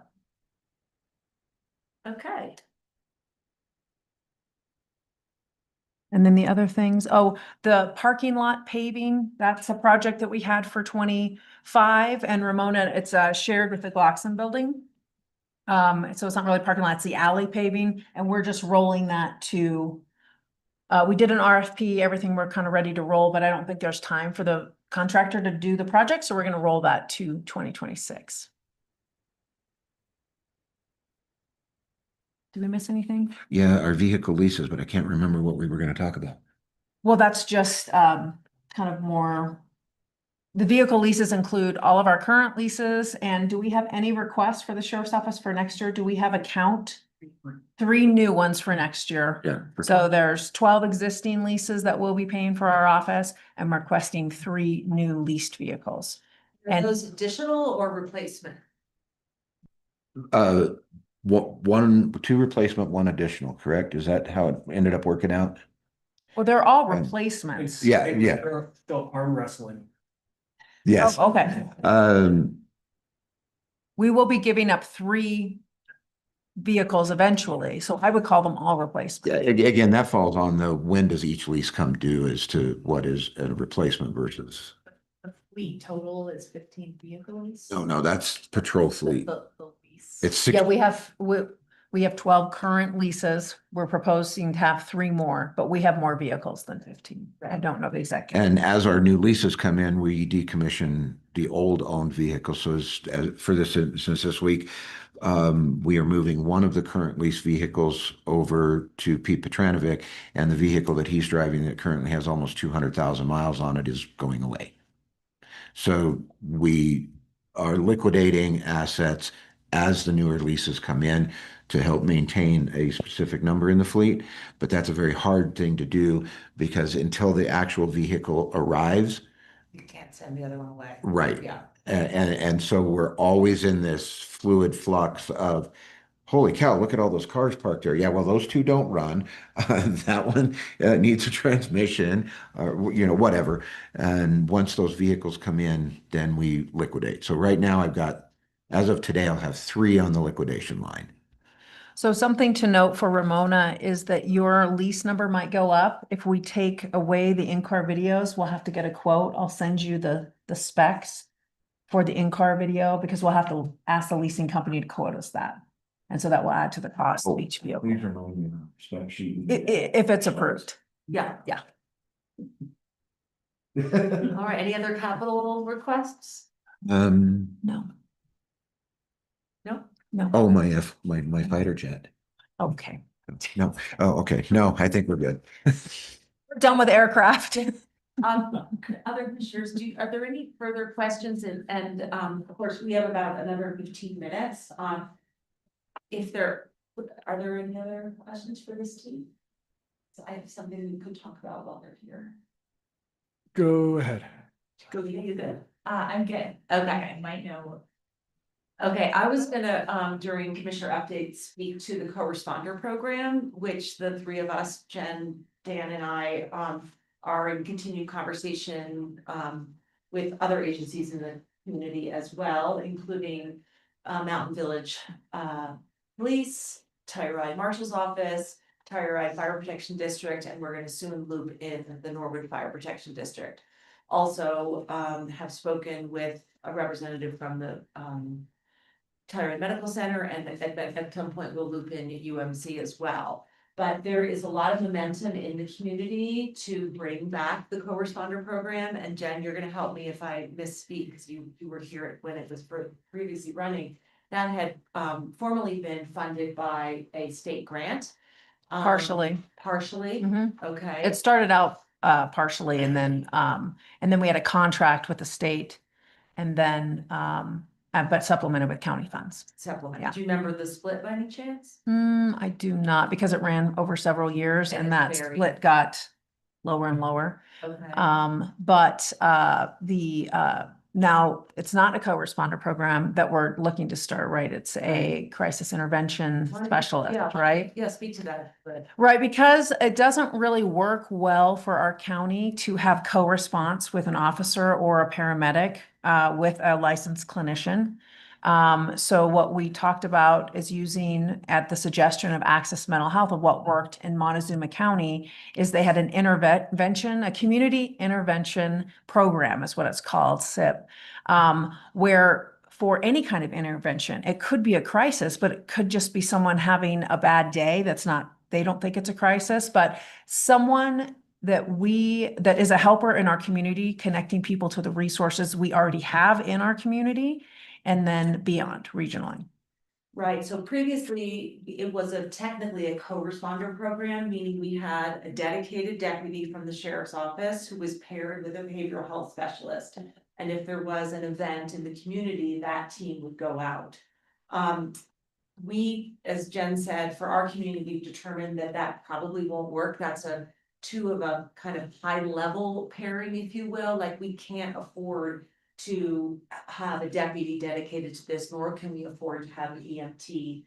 Okay. And then the other things, the parking lot paving, that's a project that we had for 25, and Ramona, it's shared with the Glockson building. So it's not really parking lot, it's the alley paving, and we're just rolling that to, we did an RFP, everything, we're kind of ready to roll, but I don't think there's time for the contractor to do the project, so we're gonna roll that to 2026. Did we miss anything? Yeah, our vehicle leases, but I can't remember what we were going to talk about. Well, that's just kind of more. The vehicle leases include all of our current leases. And do we have any requests for the sheriff's office for next year? Do we have a count? 3 new ones for next year. Yeah. So there's 12 existing leases that we'll be paying for our office, and we're requesting 3 new leased vehicles. Are And- those additional or replacement? Two replacement, 1 additional, correct? Is that how it ended up working out? Well, they're all And- replacements. Yeah, Things yeah. that are Still arm wrestling. Yes. Oh, okay. We will be giving up 3 vehicles eventually, so I would call them all Yeah, replacement. again, that falls on the when does each lease come due as to what is a replacement versus. The fleet total is 15 vehicles. No, that's patrol fleet. The lease. It's 6. Yeah, we have 12 current leases. We're proposing to have 3 more, but we have more vehicles than 15. I don't know the exact. count. And as our new leases come in, we decommission the old owned vehicles. So since this week, We are moving one of the current lease vehicles over to Pete Petranovic, and the vehicle that he's driving that currently has almost 200,000 miles on it is going away. So we are liquidating assets as the newer leases come in to help maintain a specific number in the fleet. But that's a very hard thing to do because until the actual vehicle arrives, You can't send the other one away. right. Yeah. And so we're always in this fluid flux of, holy cow, look at all those cars parked there. Yeah, well, those two don't run. That one needs a transmission, or, you know, whatever. And once those vehicles come in, then we liquidate. So right now I've got, as of today, I'll have 3 on the liquidation line. So something to note for Ramona is that your lease number might go up. If we take away the in-car videos, we'll have to get a quote. I'll send you the specs for the in-car video because we'll have to ask the leasing company to quote us that. And so that will add to the cost of each vehicle. Please remind me of the spec sheet. If it's approved. Yeah. Yeah. All right, any other capital requests? Um, No, No? no. oh, my fighter jet. Okay. No, oh, okay. No, I think we're good. We're done with aircraft. Other commissioners, are there any further questions? And of course, we have about another 15 minutes. If there, are there any other questions for this team? So I have something we could talk about while they're here. Go ahead. Go, you good? I'm good. Okay. I might know. Okay, I was gonna, during commissioner updates, speak to the co-responder program, which the 3 of us, Jen, Dan, and I, are in continued conversation, with other agencies in the community as well, including, Mountain Village, Police, Telluride Marshal's Office, Telluride Fire Protection District, and we're gonna soon loop in the Norwood Fire Protection District. Also, have spoken with a representative from the, Telluride Medical Center, and at some point we'll loop in UMC as well. But there is a lot of momentum in the community to bring back the co-responder program, and Jen, you're gonna help me if I misspeak, because you were here when it was previously running. That had formerly been funded by a state grant. Partially. Partially, Mhm. okay. It started out partially and then we had a contract with the state and then but supplemented with county funds. Supplement. Yeah. Do you remember the split by any chance? I do not because it ran over several years And and it's that varied. split got lower and lower. Okay. But now it's not a co-responder program that we're looking to start, right? It's a crisis intervention Why don't you- specialist, yeah. right? Yeah, speak to that, but. Right, because it doesn't really work well for our county to have co-response with an officer or a paramedic with a licensed clinician. So what we talked about is using, at the suggestion of Access Mental Health, of what worked in Montezuma County, is they had an intervention, a community intervention program is what it's called, CIP, where for any kind of intervention, it could be a crisis, but it could just be someone having a bad day they don't think it's a crisis, but someone that is a helper in our community, connecting people to the resources we already have in our community, and then beyond regionally. Right, so previously, it was technically a co-responder program, meaning we had a dedicated deputy from the sheriff's office who was paired with a behavioral health specialist. And if there was an event in the community, that team would go out. We, as Jen said, for our community, we've determined that that probably won't work. That's two of a kind of high level pairing, if you will, like we can't afford to have a deputy dedicated to this, nor can we afford to have an EMT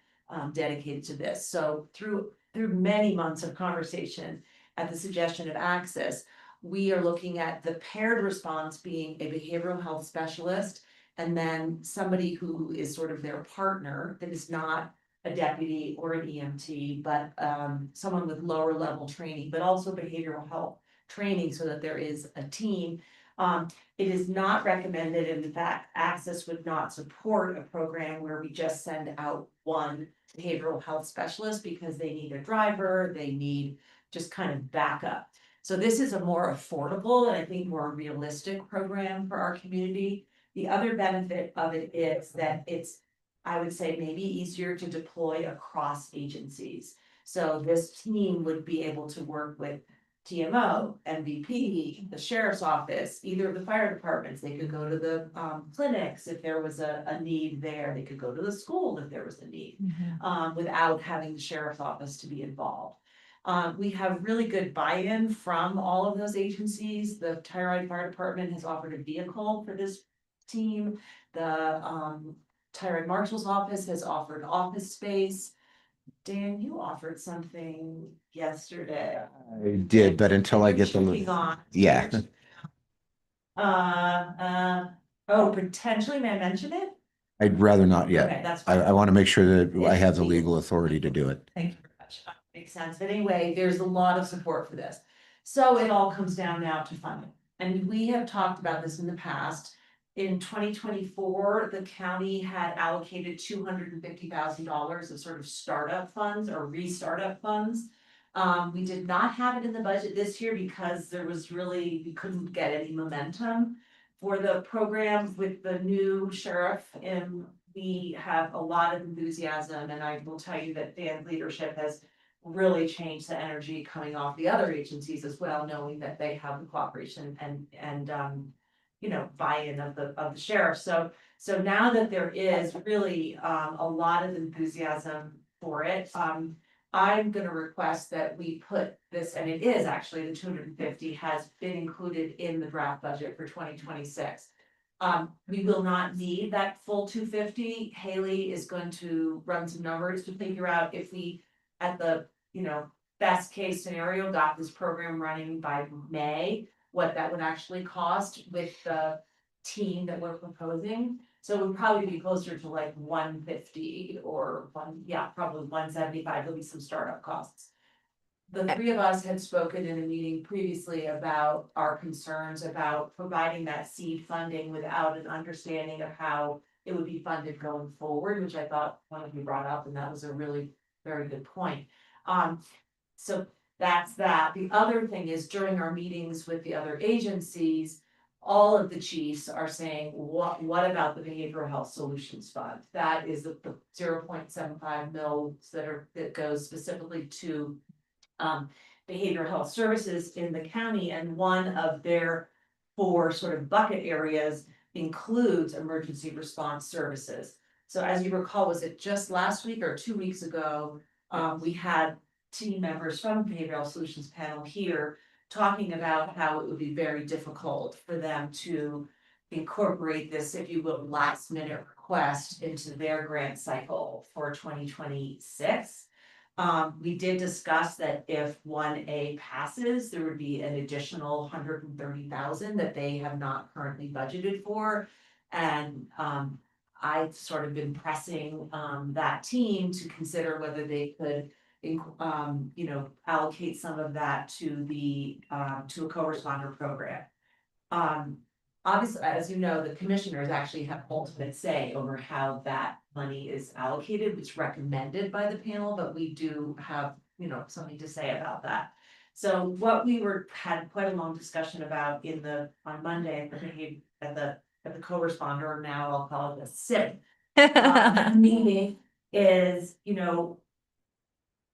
dedicated to this. So through many months of conversation at the suggestion of Access, we are looking at the paired response being a behavioral health specialist and then somebody who is sort of their partner that is not a deputy or an EMT, but someone with lower level training, but also behavioral health training so that there is a team. It is not recommended, and in fact, Access would not support a program where we just send out one behavioral health specialist because they need a driver, they need just kind of backup. So this is a more affordable and I think more realistic program for our community. The other benefit of it is that it's I would say maybe easier to deploy across agencies. So this team would be able to work with TMO, MVP, the sheriff's office, either of the fire departments. They could go to the clinics if there was a need there. They could go to the school if there was a need, without having the sheriff's office to be involved. We have really good buy-in from all of those agencies. The Tyrone Fire Department has offered a vehicle for this team. The Tyrone Marshal's office has offered office space. Dan, you offered something yesterday. I did, but until I You're get the, checking on. yeah, Oh, potentially, may I mention it? I'd rather not Okay, yet. that's I, fine. I want to make sure that I have the It's- legal authority to do it. Thank you very much. Makes sense. But anyway, there's a lot of support for this. So it all comes down now to funding. And we have talked about this in the past. In 2024, the county had allocated $250,000 of sort of startup funds or restartup funds. We did not have it in the budget this year because we couldn't get any momentum for the program with the new sheriff, and we have a lot of enthusiasm, and I will tell you that Dan's leadership has really changed the energy coming off the other agencies as well, knowing that they have the cooperation and buy-in of the sheriff. So now that there is really a lot of enthusiasm for it, I'm gonna request that we put this, and it is actually, the 250 has been included in the draft budget for 2026. We will not need that full 250. Haley is going to run some numbers to figure out if we, at the, best case scenario, got this program running by May, what that would actually cost with the team that we're proposing. So it would probably be closer to like 150 or probably 175. There'll be some startup costs. The three of us had spoken in a meeting previously about our concerns about providing that seed funding without an understanding of how it would be funded going forward, which I thought one of you brought up, and that was a really very good point. So that's that. The other thing is, during our meetings with the other agencies, all of the chiefs are saying, what about the Behavioral Health Solutions Fund? That is the 0.75 mils that goes specifically to behavioral health services in the county, and one of their 4 sort of bucket areas includes emergency response services. So as you recall, was it just last week or 2 weeks ago, we had team members from Behavioral Solutions panel here talking about how it would be very difficult for them to incorporate this, if you will, last minute request into their grant cycle for 2026. We did discuss that if 1A passes, there would be an additional 130,000 that they have not currently budgeted for. And I've sort of been pressing that team to consider whether they could allocate some of that to a co-responder program. Obviously, as you know, the commissioners actually have ultimate say over how that money is allocated, which is recommended by the panel, but we do have, something to say about that. So what we had quite a long discussion about on Monday at the co-responder, now I'll call it the SIP meeting, is,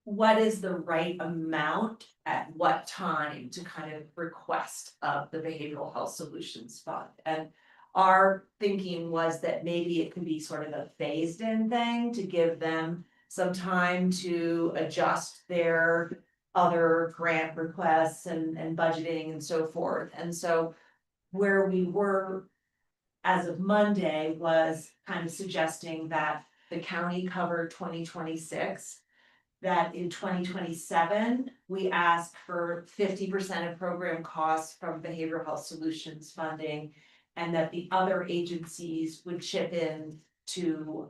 what is the right amount at what time to kind of request of the Behavioral Health Solutions Fund? And our thinking was that maybe it could be sort of a phased in thing to give them some time to adjust their other grant requests and budgeting and so forth. And so where we were as of Monday was kind of suggesting that the county covered 2026. That in 2027, we ask for 50% of program costs from Behavioral Health Solutions funding, and that the other agencies would chip in to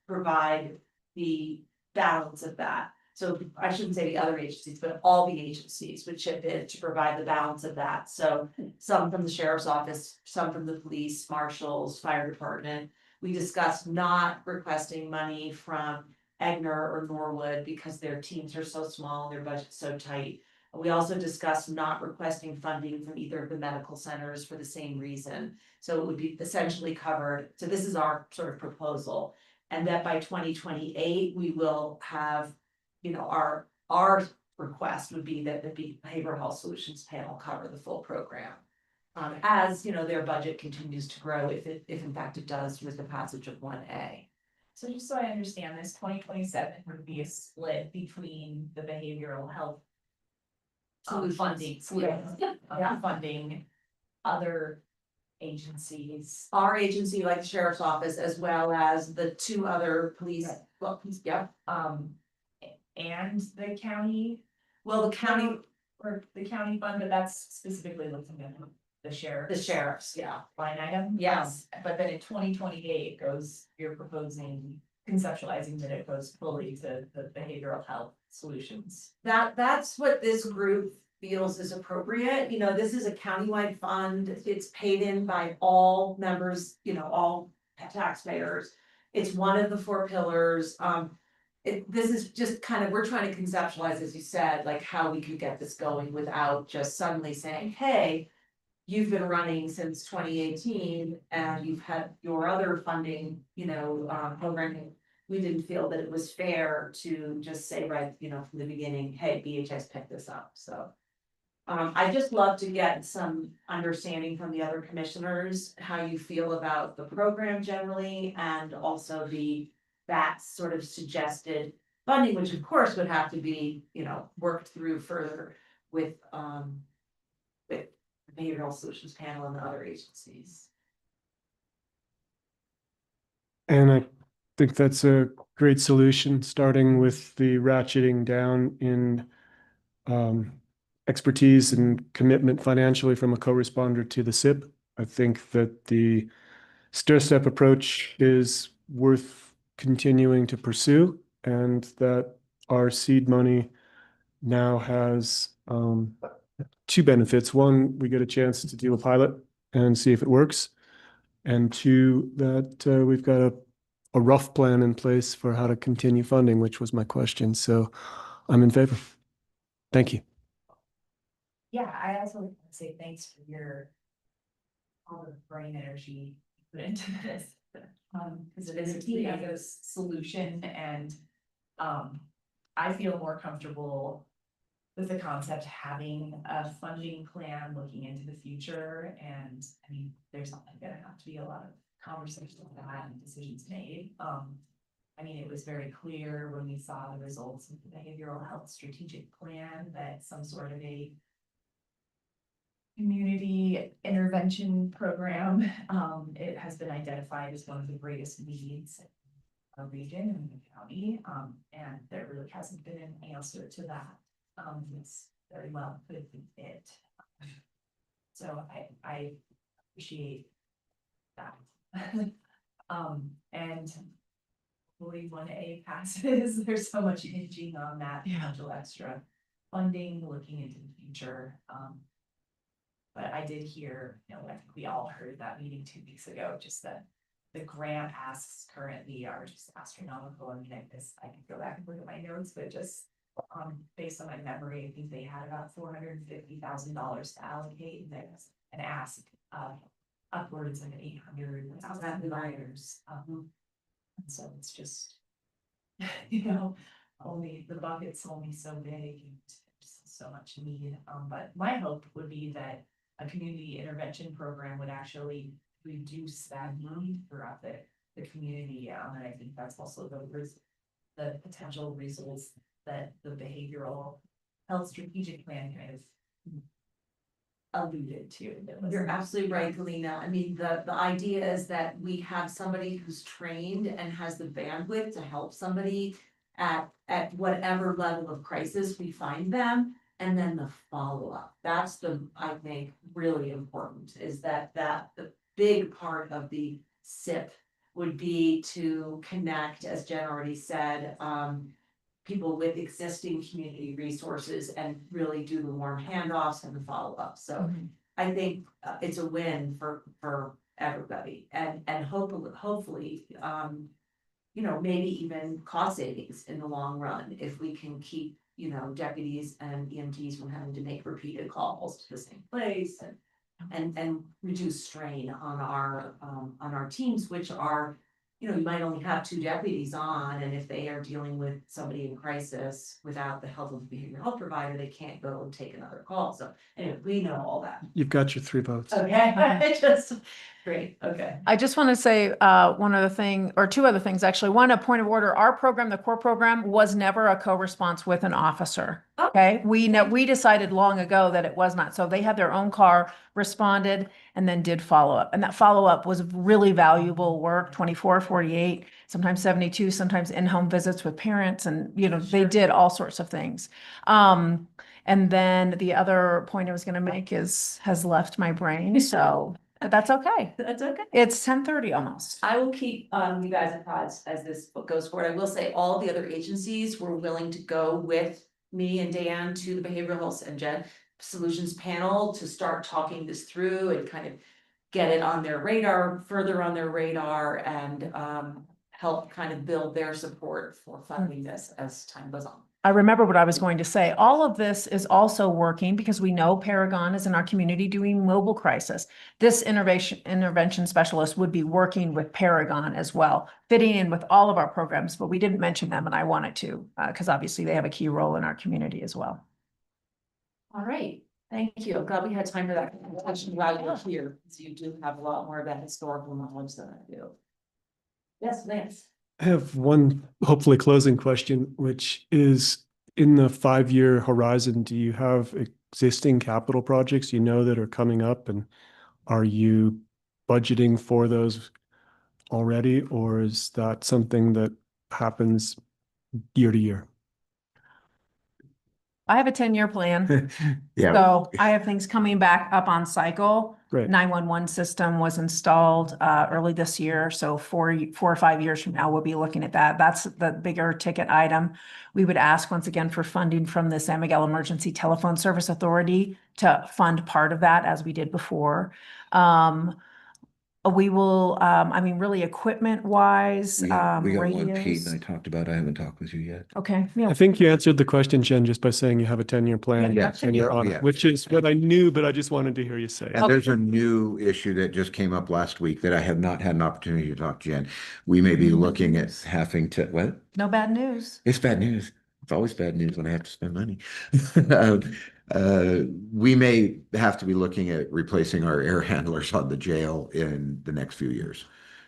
provide the balance of that. So I shouldn't say the other agencies, but all the agencies would chip in to provide the balance of that. So some from the sheriff's office, some from the police, marshals, fire department. We discussed not requesting money from Egner or Norwood because their teams are so small, their budget's so tight. We also discussed not requesting funding from either of the medical centers for the same reason. So it would be essentially covered. So this is our sort of proposal. And that by 2028, we will have, you know, our request would be that the Behavioral Health Solutions Panel cover the full program. As, you know, their budget continues to grow, if in fact it does with the passage of 1A. So just so I understand this, 2027 would be a split between the behavioral health. Solutions. Funding, solutions, Yeah. funding other agencies. Our agency, like the sheriff's office, as well as the two other police, Right. well, yeah, And the county, well, the county, or the county fund, but that's specifically looking at the sheriff. the sheriffs, yeah. Line item. Yes. But then in 2028 goes, you're proposing, conceptualizing that it goes fully to the behavioral health solutions. That's what this group feels is appropriate, you know, this is a countywide fund, it's paid in by all members, you know, all taxpayers. It's one of the four pillars, this is just kind of, we're trying to conceptualize, as you said, like how we could get this going without just suddenly saying, hey. You've been running since 2018 and you've had your other funding, you know, programming. We didn't feel that it was fair to just say right, you know, from the beginning, hey, BHS picked this up, so. I just love to get some understanding from the other commissioners, how you feel about the program generally, and also that sort of suggested funding, which of course would have to be, you know, worked through further with the Behavioral Solutions Panel and the other agencies. And I think that's a great solution, starting with the ratcheting down in expertise and commitment financially from a co-responder to the SIP. I think that the stair-step approach is worth continuing to pursue, and that our seed money now has two benefits. One, we get a chance to do a pilot and see if it works. And two, that we've got a rough plan in place for how to continue funding, which was my question. So I'm in favor. Thank you. Yeah, I also want to say thanks for all the brain energy you put into this. Because it is a creative solution, and I feel more comfortable with the concept having a funding plan looking into the future. And I mean, there's gonna have to be a lot of conversation with that and decisions made. I mean, it was very clear when we saw the results of the behavioral health strategic plan that some sort of a community intervention program, it has been identified as one of the greatest needs in our region and the county, and there really hasn't been an answer to that. It's very well could be it. So I appreciate that. And hopefully 1A passes. There's so much hinging on that potential extra funding looking into the future. But I did hear, you know, I think we all heard that meeting 2 weeks ago, just that the grant asks currently are just astronomical. I mean, I can go back and look at my notes, but just based on my memory, I think they had about $450,000 to allocate, and there's an ask upwards of $800,000. And so it's just, you know, only the bucket's only so big and just so much need. But my hope would be that a community intervention program would actually reduce that need throughout the community. And I think that's also the potential results that the behavioral health strategic plan kind of alluded to. You're absolutely right, Galina. I mean, the idea is that we have somebody who's trained and has the bandwidth to help somebody at whatever level of crisis we find them. And then the follow-up, that's I think, really important, is that the big part of the SIP would be to connect, as Jen already said, people with existing community resources and really do the warm handoffs and the follow-up. So I think it's a win for everybody, and hopefully, you know, maybe even cost savings in the long run if we can keep, you know, deputies and EMTs from having to make repeated calls to the same place and reduce strain on our teams, which are, you know, you might only have 2 deputies on, and if they are dealing with somebody in crisis without the help of a behavioral health provider, they can't go and take another call. So anyway, we know all that. You've got your 3 votes. Okay, just, great, okay. I just want to say, one other thing, or 2 other things, actually. One, a point of order. Our program, the core program, was never a co-response with an officer. Oh. Okay, we decided long ago that it was not. So they had their own car, responded, and then did follow-up. And that follow-up was really valuable work, 24, 48, sometimes 72, sometimes in-home visits with parents, and, you know, they Sure. did all sorts of things. And then the other point I was gonna make has left my brain, so, but that's okay. That's okay. It's 10:30 almost. I will keep you guys apprised as this book goes forward. I will say all the other agencies were willing to go with me and Dan to the Behavioral Health and Gen Solutions panel to start talking this through and kind of get it on their radar, further on their radar, and help kind of build their support for funding this as time goes on. I remember what I was going to say. All of this is also working because we know Paragon is in our community doing mobile crisis. This intervention specialist would be working with Paragon as well, fitting in with all of our programs, but we didn't mention them, and I wanted to, because obviously they have a key role in our community as well. All right, thank you. I'm glad we had time for that discussion while you're here, because you do have a lot more of that historical knowledge than I do. Yes, Lance. I have one hopefully closing question, which is in the 5-year horizon, do you have existing capital projects you know that are coming up, and are you budgeting for those already, or is that something that happens year to year? I have a 10-year plan. Yeah, So I have things coming back up on cycle. Great. 911 system was installed early this year. So 4 or 5 years from now, we'll be looking at that. That's the bigger ticket item. We would ask once again for funding from the San Miguel Emergency Telephone Service Authority to fund part of that, as we did before. We will, I mean, really equipment wise, we got one Pete radios. and I talked about. I haven't talked with you yet. Okay, yeah. I think you answered the question, Jen, just by saying you have a 10-year plan Yeah. and you're on Yeah. it, which is what I knew, but I just wanted to hear you say it. And there's a new issue that just came up last week that I have not had an opportunity to talk to Jen. We may be looking at having to, what? No bad news. It's bad news. It's always bad news when I have to spend money. We may have to be looking at replacing our air handlers on the jail in the next few years.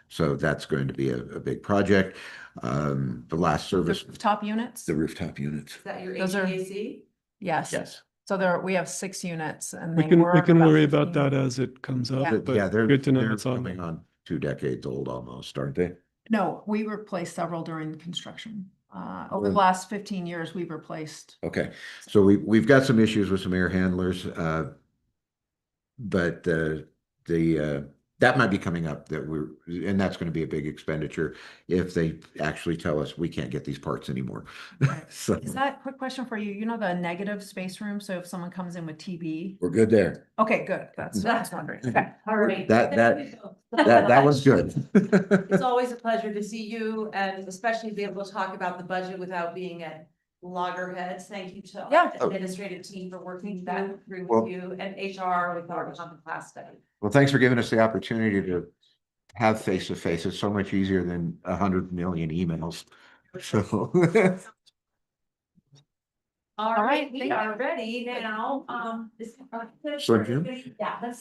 So that's going to be a big project. The last service, Top units? the rooftop units. Is that your Those are- HVAC? Yes. Yes. So we have 6 units and We they can work worry about 15. that as it comes Yeah. up, Yeah, but they're good to know they're it's on coming there. on 2 decades old almost, aren't they? No, we replaced several during construction. Over the Well- last 15 years, we've replaced. Okay, so we've got some issues with some air handlers, but that might be coming up and that's going to be a big expenditure if they actually tell us we can't get these parts anymore. So Is that, quick question for you, you know the negative space room? So if someone comes in with TB? we're good there. Okay, good. That's what I was wondering. Okay. All right. That was good. It's always a pleasure to see you and especially be able to talk about the budget without being at loggerheads. Thank you to Yeah. the administrative team for working that through Well- with you and HR with our class study. Well, thanks for giving us the opportunity to have face-to-face. It's so much easier than 100 million emails. So. All right, right, we thank are ready now. Sure, Jim. Yeah,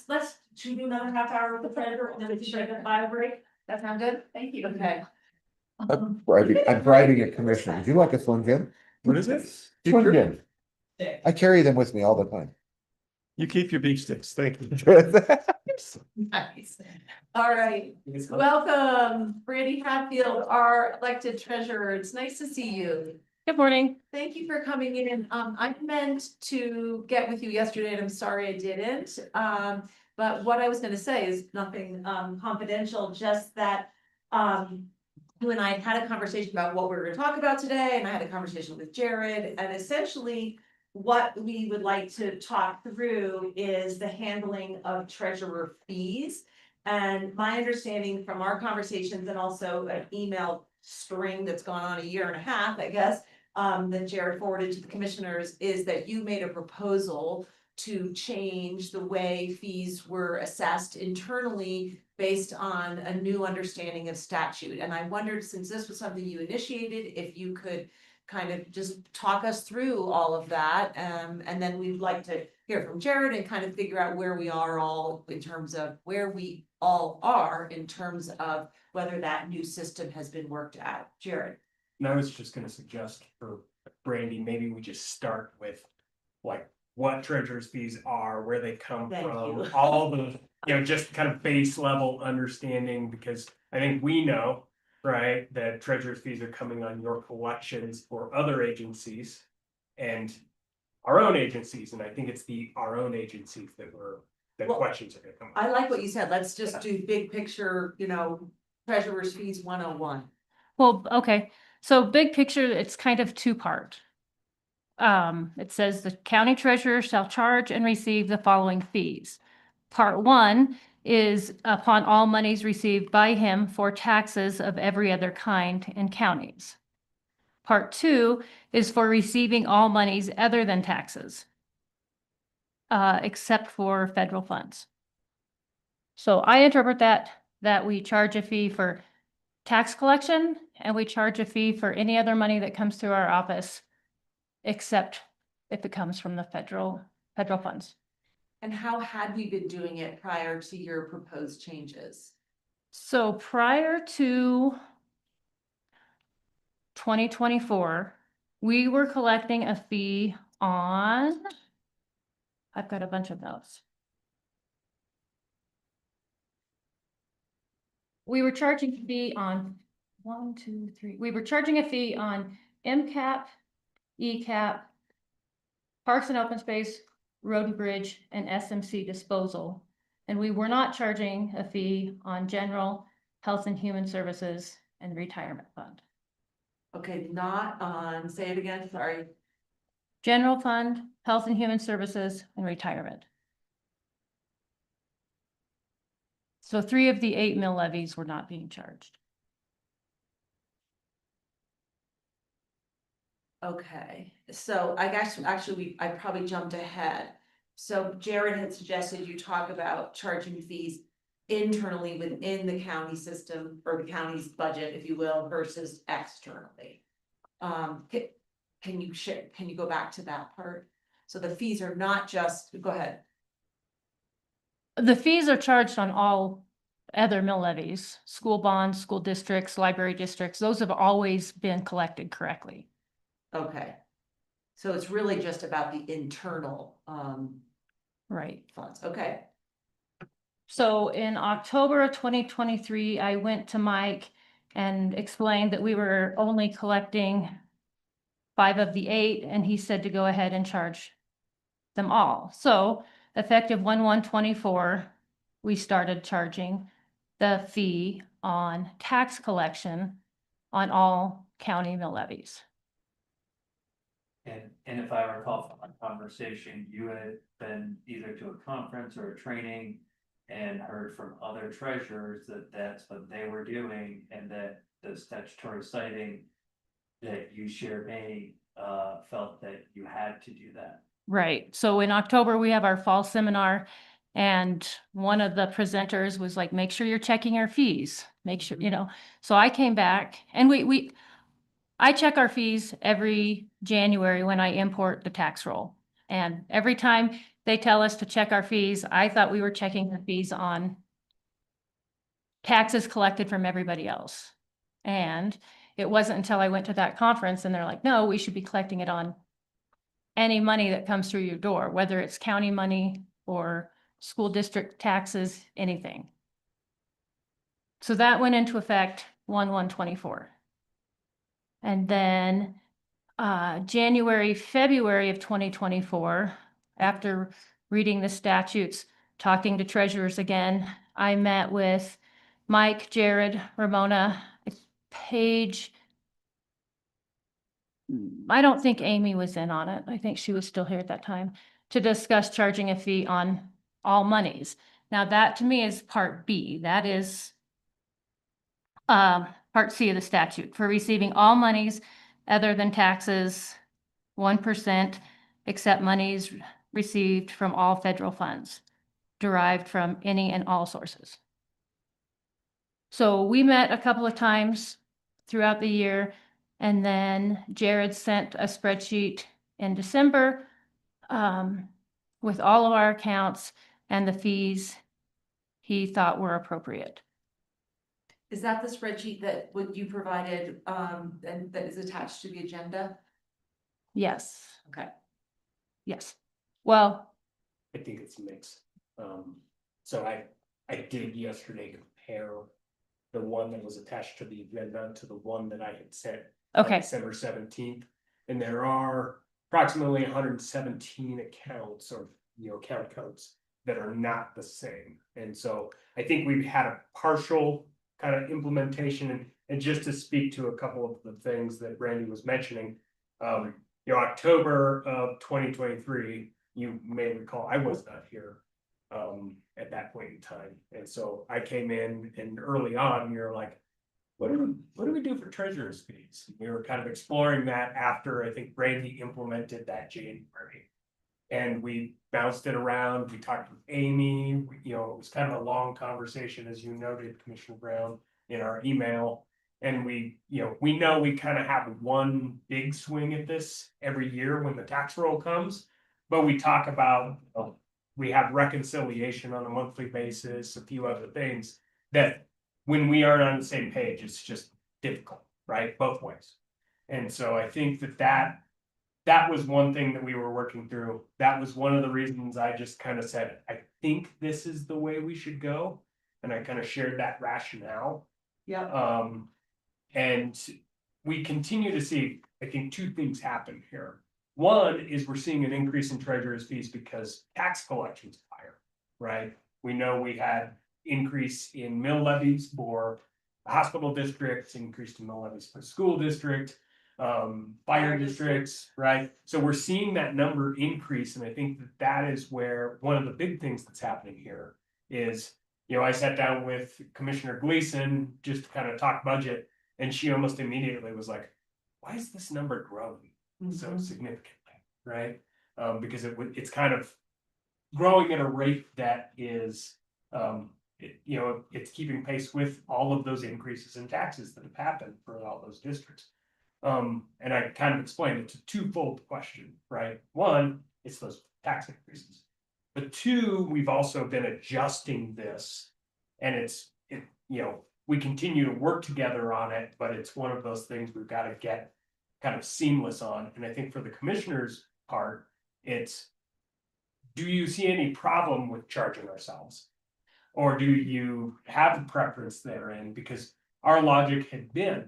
should we do another half hour with the predator and then we can take a 5 break? That sound good? Thank you. Okay. I'm bribing a commissioner. Would you like a Slim Jim? What is it? Slim Jim. I carry them with me all the time. You keep your beef sticks. Thank you. Nice. All right, welcome, Brandy Hatfield, our elected treasurer. It's nice to see you. Good morning. Thank you for coming in. I meant to get with you yesterday and I'm sorry I didn't. But what I was gonna say is nothing confidential, just that you and I had a conversation about what we were gonna talk about today, and I had a conversation with Jared, and essentially what we would like to talk through is the handling of treasurer fees. And my understanding from our conversations and also an email string that's gone on 1.5 years, I guess, that Jared forwarded to the commissioners is that you made a proposal to change the way fees were assessed internally based on a new understanding of statute. And I wondered, since this was something you initiated, if you could kind of just talk us through all of that. And then we'd like to hear from Jared and kind of figure out where we are all in terms of where we all are in terms of whether that new system has been worked out. Jared. And I was just gonna suggest for Brandy, maybe we just start with like what treasurer's fees are, where they come Thank from, you. all the, just kind of base level understanding, because I think we know, right, that treasurer's fees are coming on your collections for other agencies and our own agencies, and I think it's our own agencies that the Well, questions are gonna come. I like what you said. Let's just do big picture, treasurer's fees 101. Well, okay, so big picture, it's kind of two-part. It says the county treasurer shall charge and receive the following fees. Part one is upon all monies received by him for taxes of every other kind in counties. Part two is for receiving all monies other than taxes, except for federal funds. So I interpret that we charge a fee for tax collection and we charge a fee for any other money that comes through our office, except if it comes from the federal funds. And how had we been doing it prior to your proposed changes? So prior to 2024, we were collecting a fee on, I've got a bunch of those. We were charging a fee on we were charging a fee on MCAP, ECAP, Parks and Open Space, Road and Bridge, and SMC disposal. And we were not charging a fee on general, health and human services, and retirement fund. Okay, not on, say it again, sorry. General fund, health and human services, and retirement. So 3 of the 8 mill levies were not being charged. Okay, so I guess actually I probably jumped ahead. So Jared had suggested you talk about charging fees internally within the county system or the county's budget, if you will, versus externally. Can you go back to that part? So the fees are not just, go ahead. The fees are charged on all other mill levies, school bonds, school districts, library districts. Those have always been collected correctly. Okay. So it's really just about the internal Right. funds. Okay. So in October of 2023, I went to Mike and explained that we were only collecting 5 of the 8, and he said to go ahead and charge them all. So effective 1/1/24, we started charging the fee on tax collection on all county mill levies. And if I recall from our conversation, you had been either to a conference or a training and heard from other treasurers that that's what they were doing and that the statutory citing that you shared felt that you had to do that. Right. So in October, we have our fall seminar, and one of the presenters was like, make sure you're checking your fees, make sure, so I came back and I check our fees every January when I import the tax roll. And every time they tell us to check our fees, I thought we were checking the fees on taxes collected from everybody else. And it wasn't until I went to that conference and they're like, no, we should be collecting it on any money that comes through your door, whether it's county money or school district taxes, anything. So that went into effect 1/1/24. And then January, February of 2024, after reading the statutes, talking to treasurers again, I met with Mike, Jared, Ramona, Paige. I don't think Amy was in on it. I think she was still here at that time to discuss charging a fee on all monies. Now that to me is part B. That is part C of the statute for receiving all monies other than taxes, 1%, except monies received from all federal funds derived from any and all sources. So we met a couple of times throughout the year, and then Jared sent a spreadsheet in December with all of our accounts and the fees he thought were appropriate. Is that the spreadsheet that what you provided, and that is attached to the agenda? Yes, Okay. yes. Well, I think it's mixed. So I did yesterday compare the one that was attached to the agenda to the one that I had sent on okay, December 17th. And there are approximately 117 accounts or, account codes that are not the same. And so I think we've had a partial kind of implementation, and just to speak to a couple of the things that Randy was mentioning, October of 2023, you may recall, I was not here at that point in time. And so I came in, and early on, we were like, what do we do for treasurer's fees? We were kind of exploring that after I think Randy implemented that January. And we bounced it around. We talked with Amy, it was kind of a long conversation, as you noted, Commissioner Brown, in our email. And we know we kind of have one big swing at this every year when the tax roll comes. But we talk about, we have reconciliation on a monthly basis, a few other things that when we aren't on the same page, it's just difficult, right? Both ways. And so I think that was one thing that we were working through. That was one of the reasons I just kind of said, I think this is the way we should go. And I kind of shared that rationale. Yeah. And we continue to see, I think, two things happen here. One is we're seeing an increase in treasurer's fees because tax collection's higher, right? We know we had increase in mill levies for the hospital districts, increased in mill levies for school district, fire districts, right? So we're seeing that number increase, and I think that is where one of the big things that's happening here is, I sat down with Commissioner Gleason just to kind of talk budget, and she almost immediately was like, why is this number growing so significantly, right? Because it's kind of growing at a rate that is, it's keeping pace with all of those increases in taxes that have happened for all those districts. And I kind of explained it's a twofold question, right? One, it's those tax increases. But two, we've also been adjusting this, and we continue to work together on it, but it's one of those things we've got to get kind of seamless on. And I think for the commissioner's part, it's, do you see any problem with charging ourselves? Or do you have a preference therein? Because our logic had been,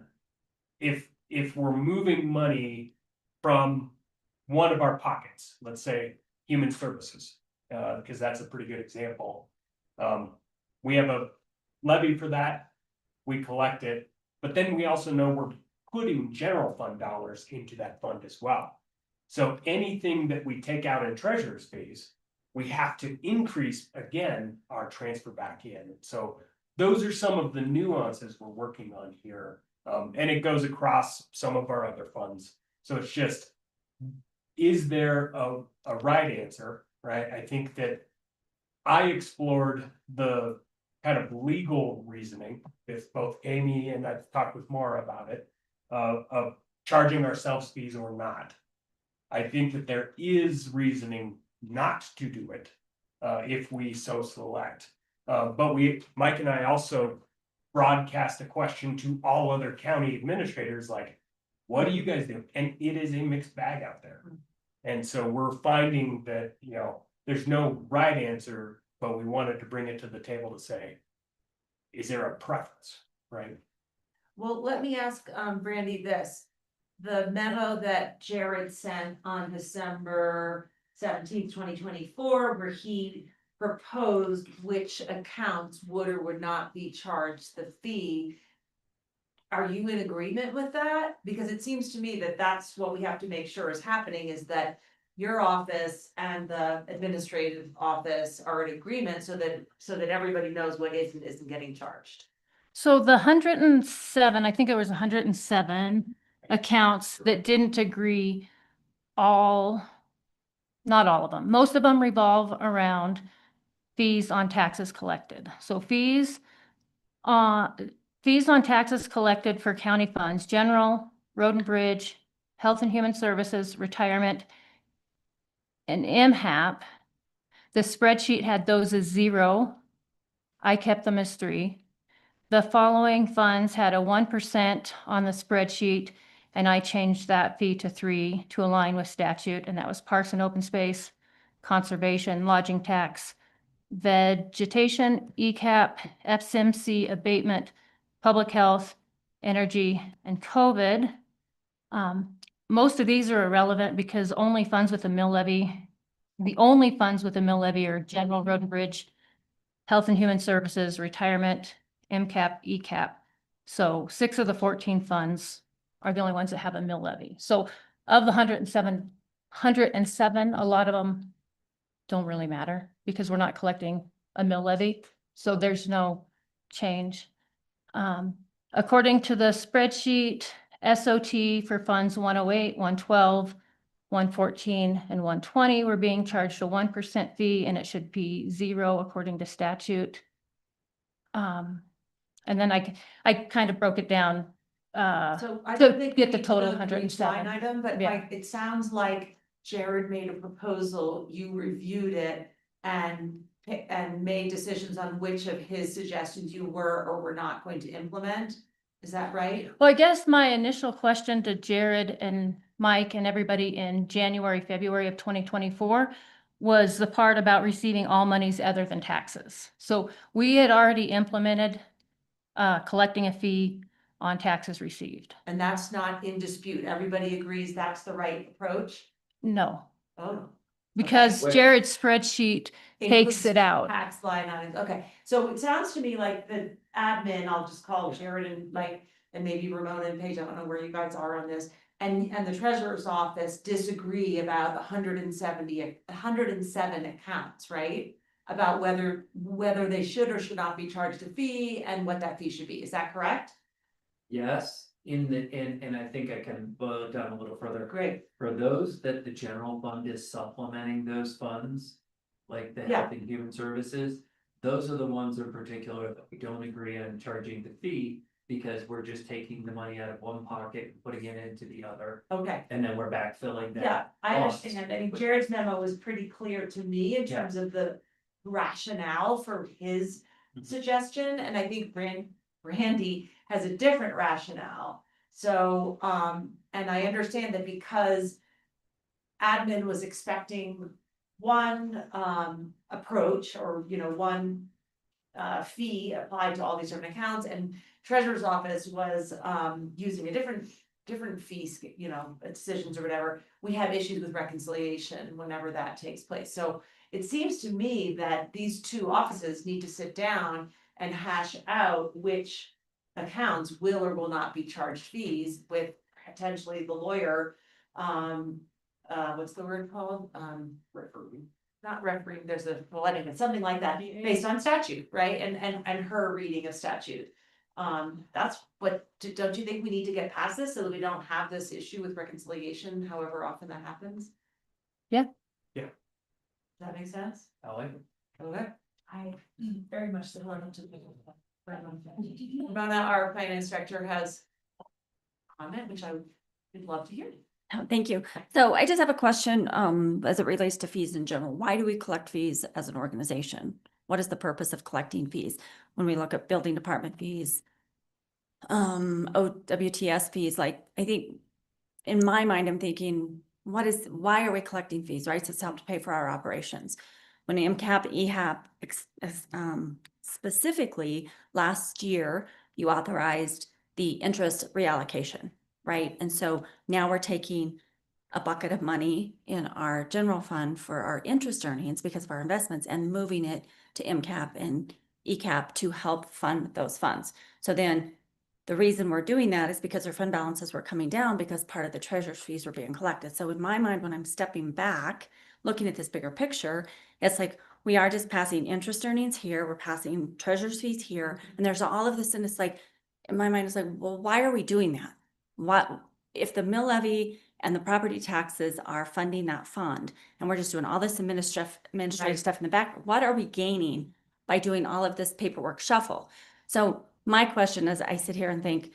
if we're moving money from one of our pockets, let's say human services, because that's a pretty good example. We have a levy for that, we collect it, but then we also know we're putting general fund dollars into that fund as well. So anything that we take out in treasurer's fees, we have to increase again our transfer back in. So those are some of the nuances we're working on here. And it goes across some of our other funds. So it's just, is there a right answer, right? I think that I explored the kind of legal reasoning with both Amy, and I've talked with Maura about it, of charging ourselves fees or not. I think that there is reasoning not to do it if we so select. But Mike and I also broadcast a question to all other county administrators, like, what do you guys do? And it is a mixed bag out there. And so we're finding that, there's no right answer, but we wanted to bring it to the table to say, is there a preference, right? Well, let me ask, Brandy this. The memo that Jared sent on December 17th, 2024, where he proposed which accounts would or would not be charged the fee. Are you in agreement with that? Because it seems to me that that's what we have to make sure is happening, is that your office and the administrative office are in agreement so that everybody knows what is and isn't getting charged. so the 107, I think it was 107 accounts that didn't agree, not all of them. Most of them revolve around fees on taxes collected. So fees Fees on taxes collected for county funds, general, road and bridge, health and human services, retirement, and MHAP. The spreadsheet had those as 0. I kept them as 3. The following funds had a 1% on the spreadsheet, and I changed that fee to 3 to align with statute, and that was parks and open space, conservation, lodging tax, vegetation, ECAP, FCMC abatement, public health, energy, and COVID. Most of these are irrelevant because only funds with a mill levy, the only funds with a mill levy are general, road and bridge, health and human services, retirement, MCAP, ECAP. So 6 of the 14 funds are the only ones that have a mill levy. So of the 107, a lot of them don't really matter because we're not collecting a mill levy. So there's no change. According to the spreadsheet, SOT for funds 108, 112, 114, and 120 were being charged a 1% fee, and it should be 0 according to statute. And then I kind of broke it down. So I to don't think get we the need total to go through each 107. line item, but Yeah. like, it sounds like Jared made a proposal, you reviewed it and made decisions on which of his suggestions you were or were not going to implement. Is that right? Well, I guess my initial question to Jared and Mike and everybody in January, February of 2024 was the part about receiving all monies other than taxes. So we had already implemented collecting a fee on taxes received. And that's not in dispute. Everybody agrees that's the right approach? No, Oh. because Okay. Jared's spreadsheet takes Includes it out. Tax line items, okay, so it sounds to me like the admin, I'll just call Jared and Mike, and maybe Ramona and Paige, I don't know where you guys are on this. And the treasurer's office disagree about 107 accounts, right? About whether they should or should not be charged a fee and what that fee should be, is that correct? Yes, and I think I can boil it down a little further. Great, For those that the general fund is supplementing those funds, like the Yeah. health and human services, those are the ones in particular that we don't agree on charging the fee. Because we're just taking the money out of one pocket and putting it into the other, okay. and then we're backfilling that. Yeah, I cost. understand. I think Jared's memo was pretty clear to me in Yeah. terms of the rationale for his Mhm. suggestion, and I think Randy has a different rationale. So, and I understand that because admin was expecting one, approach or, one fee applied to all these different accounts, and treasurer's office was using a different fees, decisions or whatever. We have issues with reconciliation whenever that takes place. So it seems to me that these two offices need to sit down and hash out which accounts will or will not be charged fees with potentially the lawyer. What's the word called? Refereeing. Not refereeing, there's a letting, it's something like that, based on statute, right? And her reading of statute. That's what, don't you think we need to get past this so that we don't have this issue with reconciliation, however often that happens? Yeah. Yeah. Does that make sense? I like it. Okay. I very much so want to. Ramona, our finance director, has comment, which I would love to hear. Oh, thank you. So I just have a question, as it relates to fees in general. Why do we collect fees as an organization? What is the purpose of collecting fees? When we look at building department fees, OWTS fees, like, I think in my mind, I'm thinking, why are we collecting fees, right? So it's helped to pay for our operations. When MCAP, EHAP, specifically last year, you authorized the interest reallocation, right? And so now we're taking a bucket of money in our general fund for our interest earnings because of our investments and moving it to MCAP and ECAP to help fund those funds. So then the reason we're doing that is because our fund balances were coming down because part of the treasurer's fees were being collected. So in my mind, when I'm stepping back, looking at this bigger picture, it's like we are just passing interest earnings here, we're passing treasurer's fees here, and there's all of this, and it's like, in my mind, it's like, well, why are we doing that? What if the mill levy and the property taxes are funding that fund, and we're just doing all this administrative Right. stuff in the back? What are we gaining by doing all of this paperwork shuffle? So my question is, I sit here and think,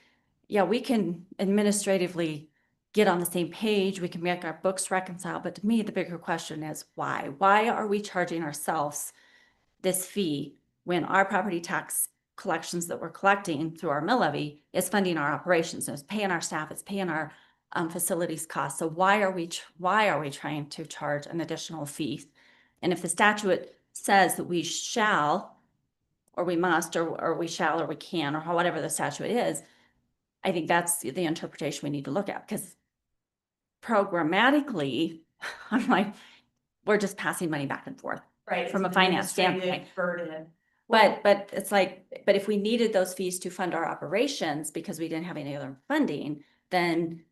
yeah, we can administratively get on the same page, we can make our books reconcile, but to me, the bigger question is why? Why are we charging ourselves this fee when our property tax collections that we're collecting through our mill levy is funding our operations, and it's paying our staff, it's paying our facilities costs. So why are we trying to charge an additional fee? And if the statute says that we shall, or we must, or we shall, or we can, or whatever the statute is, I think that's the interpretation we need to look at, because programmatically, I'm like, we're just passing money back and forth. Right. From it's a an finance administrative standpoint. Burden. But it's like, but if we needed those fees to fund our operations because we didn't have any other funding, then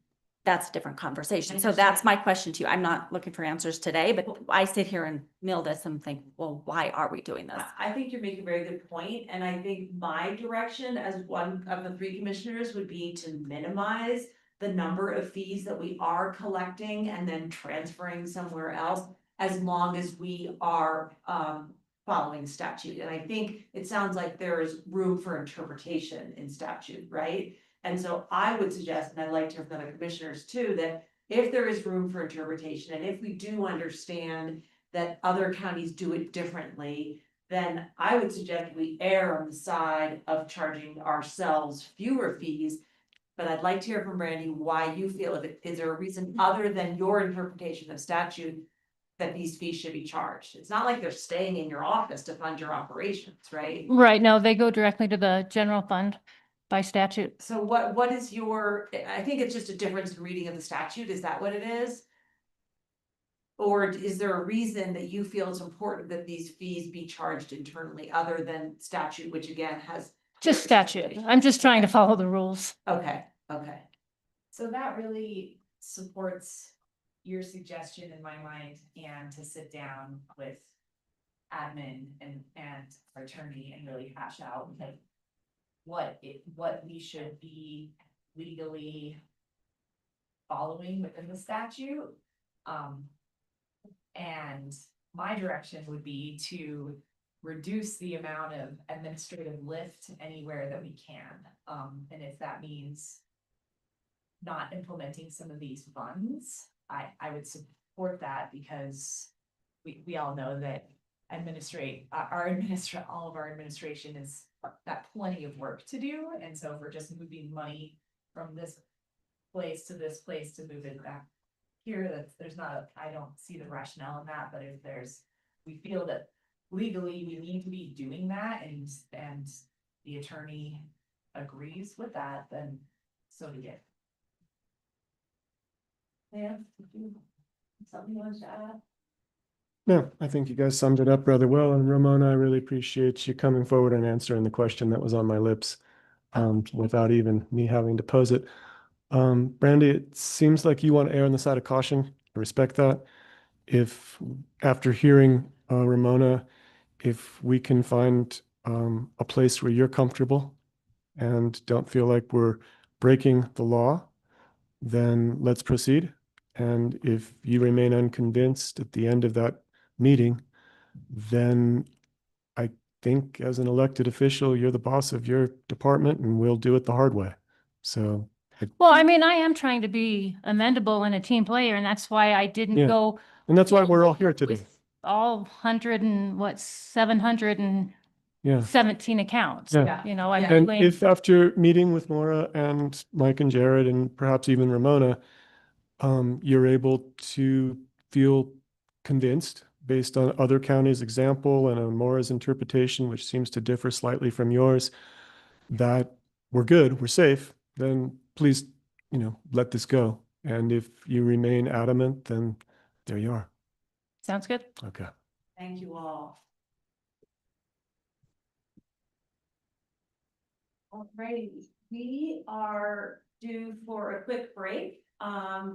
that's a different conversation. So that's my question to you. I'm not looking for answers today, but I sit here and mill this and think, well, why are we doing this? I think you're making a very good point, and I think my direction as one of the three commissioners would be to minimize the number of fees that we are collecting and then transferring somewhere else, as long as we are following statute. And I think it sounds like there is room for interpretation in statute, right? And so I would suggest, and I'd like to hear from the commissioners too, that if there is room for interpretation, and if we do understand that other counties do it differently, then I would suggest we err on the side of charging ourselves fewer fees. But I'd like to hear from Brandy why you feel, is there a reason other than your interpretation of statute that these fees should be charged? It's not like they're staying in your office to fund your operations, right? Right, no, they go directly to the general fund by statute. So what is your, I think it's just a difference in reading of the statute, is that what it is? Or is there a reason that you feel it's important that these fees be charged internally other than statute, which again has? Just statute. I'm just trying to follow the rules. Okay, okay. So that really supports your suggestion in my mind, and to sit down with admin and our attorney and really hash out like what we should be legally following within the statute. And my direction would be to reduce the amount of administrative lift anywhere that we can. And if that means not implementing some of these funds, I would support that, because we all know that all of our administration is got plenty of work to do. And so if we're just moving money from this place to move it back here, I don't see the rationale in that. But if we feel that legally we need to be doing that, and the attorney agrees with that, then so be it. Yeah, something you want to add? No, I think you guys summed it up rather well. And Ramona, I really appreciate you coming forward and answering the question that was on my lips, without even me having to pose it. Brandy, it seems like you want to err on the side of caution. I respect that. If after hearing Ramona, if we can find a place where you're comfortable and don't feel like we're breaking the law, then let's proceed. And if you remain unconvinced at the end of that meeting, then I think as an elected official, you're the boss of your department, and we'll do it the hard way. So Well, I mean, I am trying to be amendable and a team player, and that's why I didn't Yeah. go and that's why we're all here today. with all 717 Yeah. accounts. Yeah. You know, I'm Yeah. And doing, if after meeting with Maura and Mike and Jared and perhaps even Ramona, you're able to feel convinced based on other counties' example and on Maura's interpretation, which seems to differ slightly from yours, that we're good, we're safe, then please, let this go. And if you remain adamant, then there you are. sounds good. Okay. Thank you all. Alrighty, we are due for a quick break,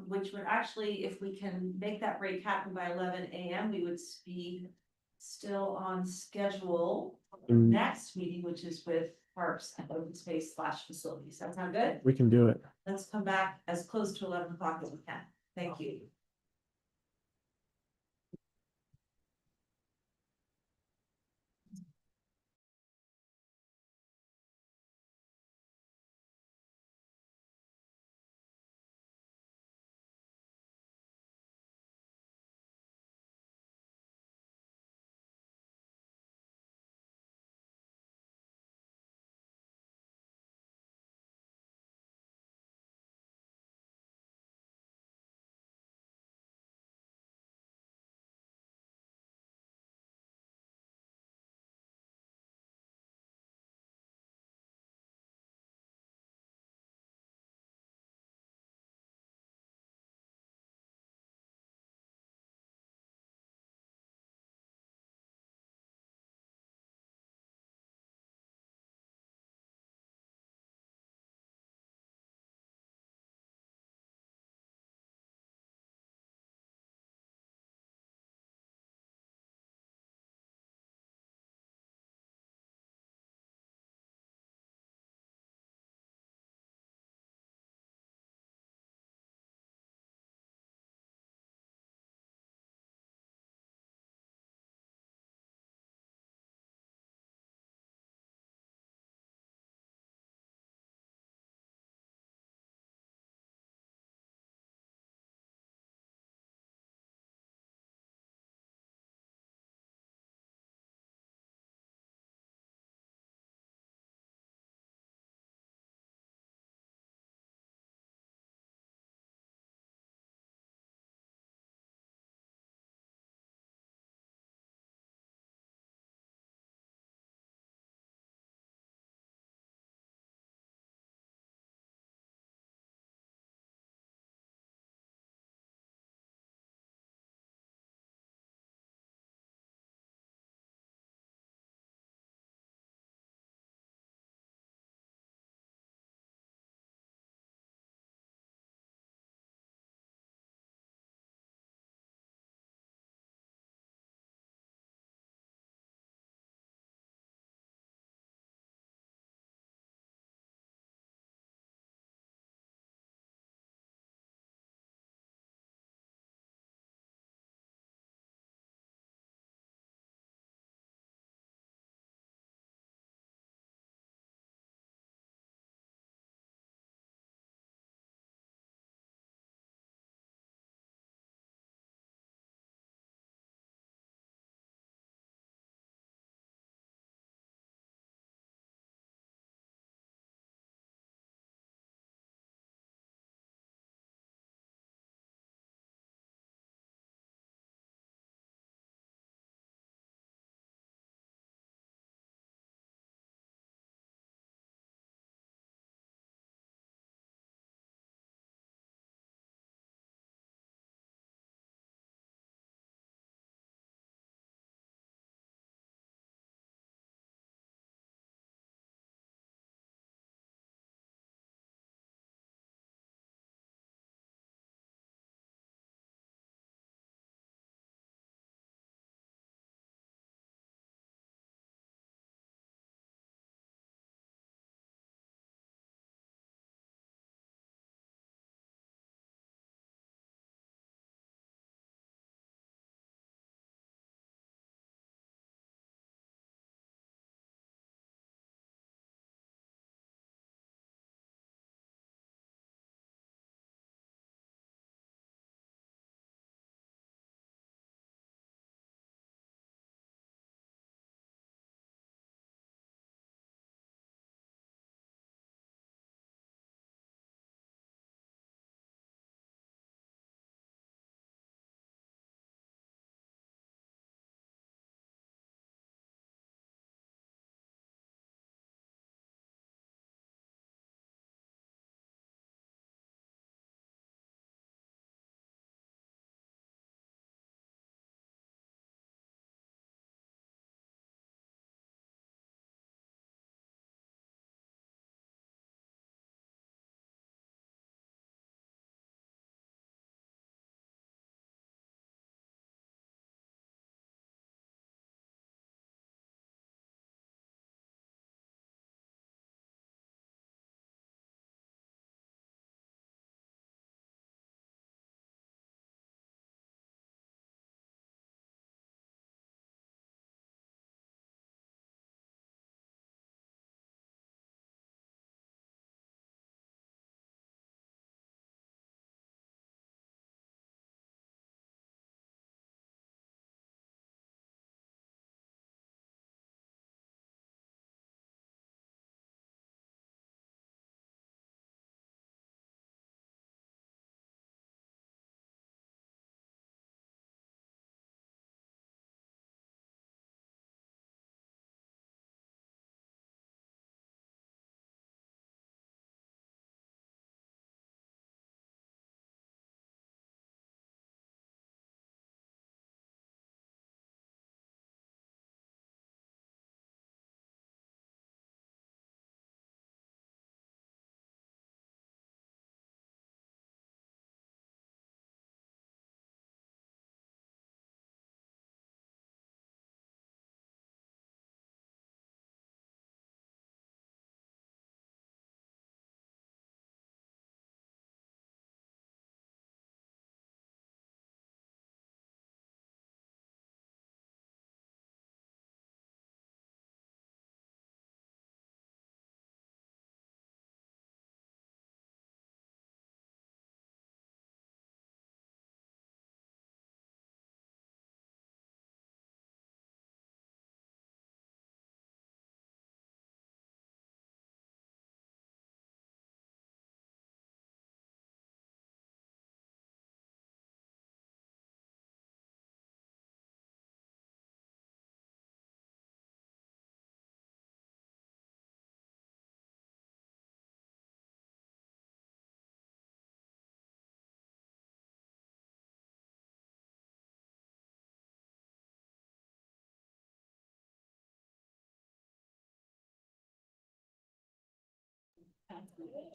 which would actually, if we can make that break happen by 11 a.m., we would be still on schedule for the next meeting, which is with Parks and Open Space / Facilities. That sound good? We can do it. Let's come back as close to 11 o'clock as we can. Thank you.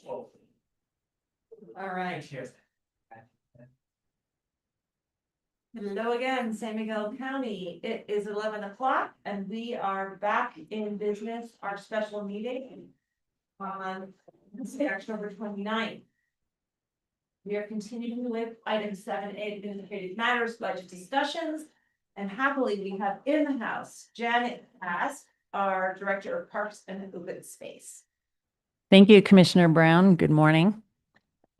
All right. Hello again, San Miguel County. It is 11 o'clock and we are back in business, our special meeting on Wednesday, October 29th. We are continuing with item 7A, administrative matters, budget discussions. And happily, we have in the house Janet Ask, our Director of Parks and Open Space. Thank you, Commissioner Brown. Good morning.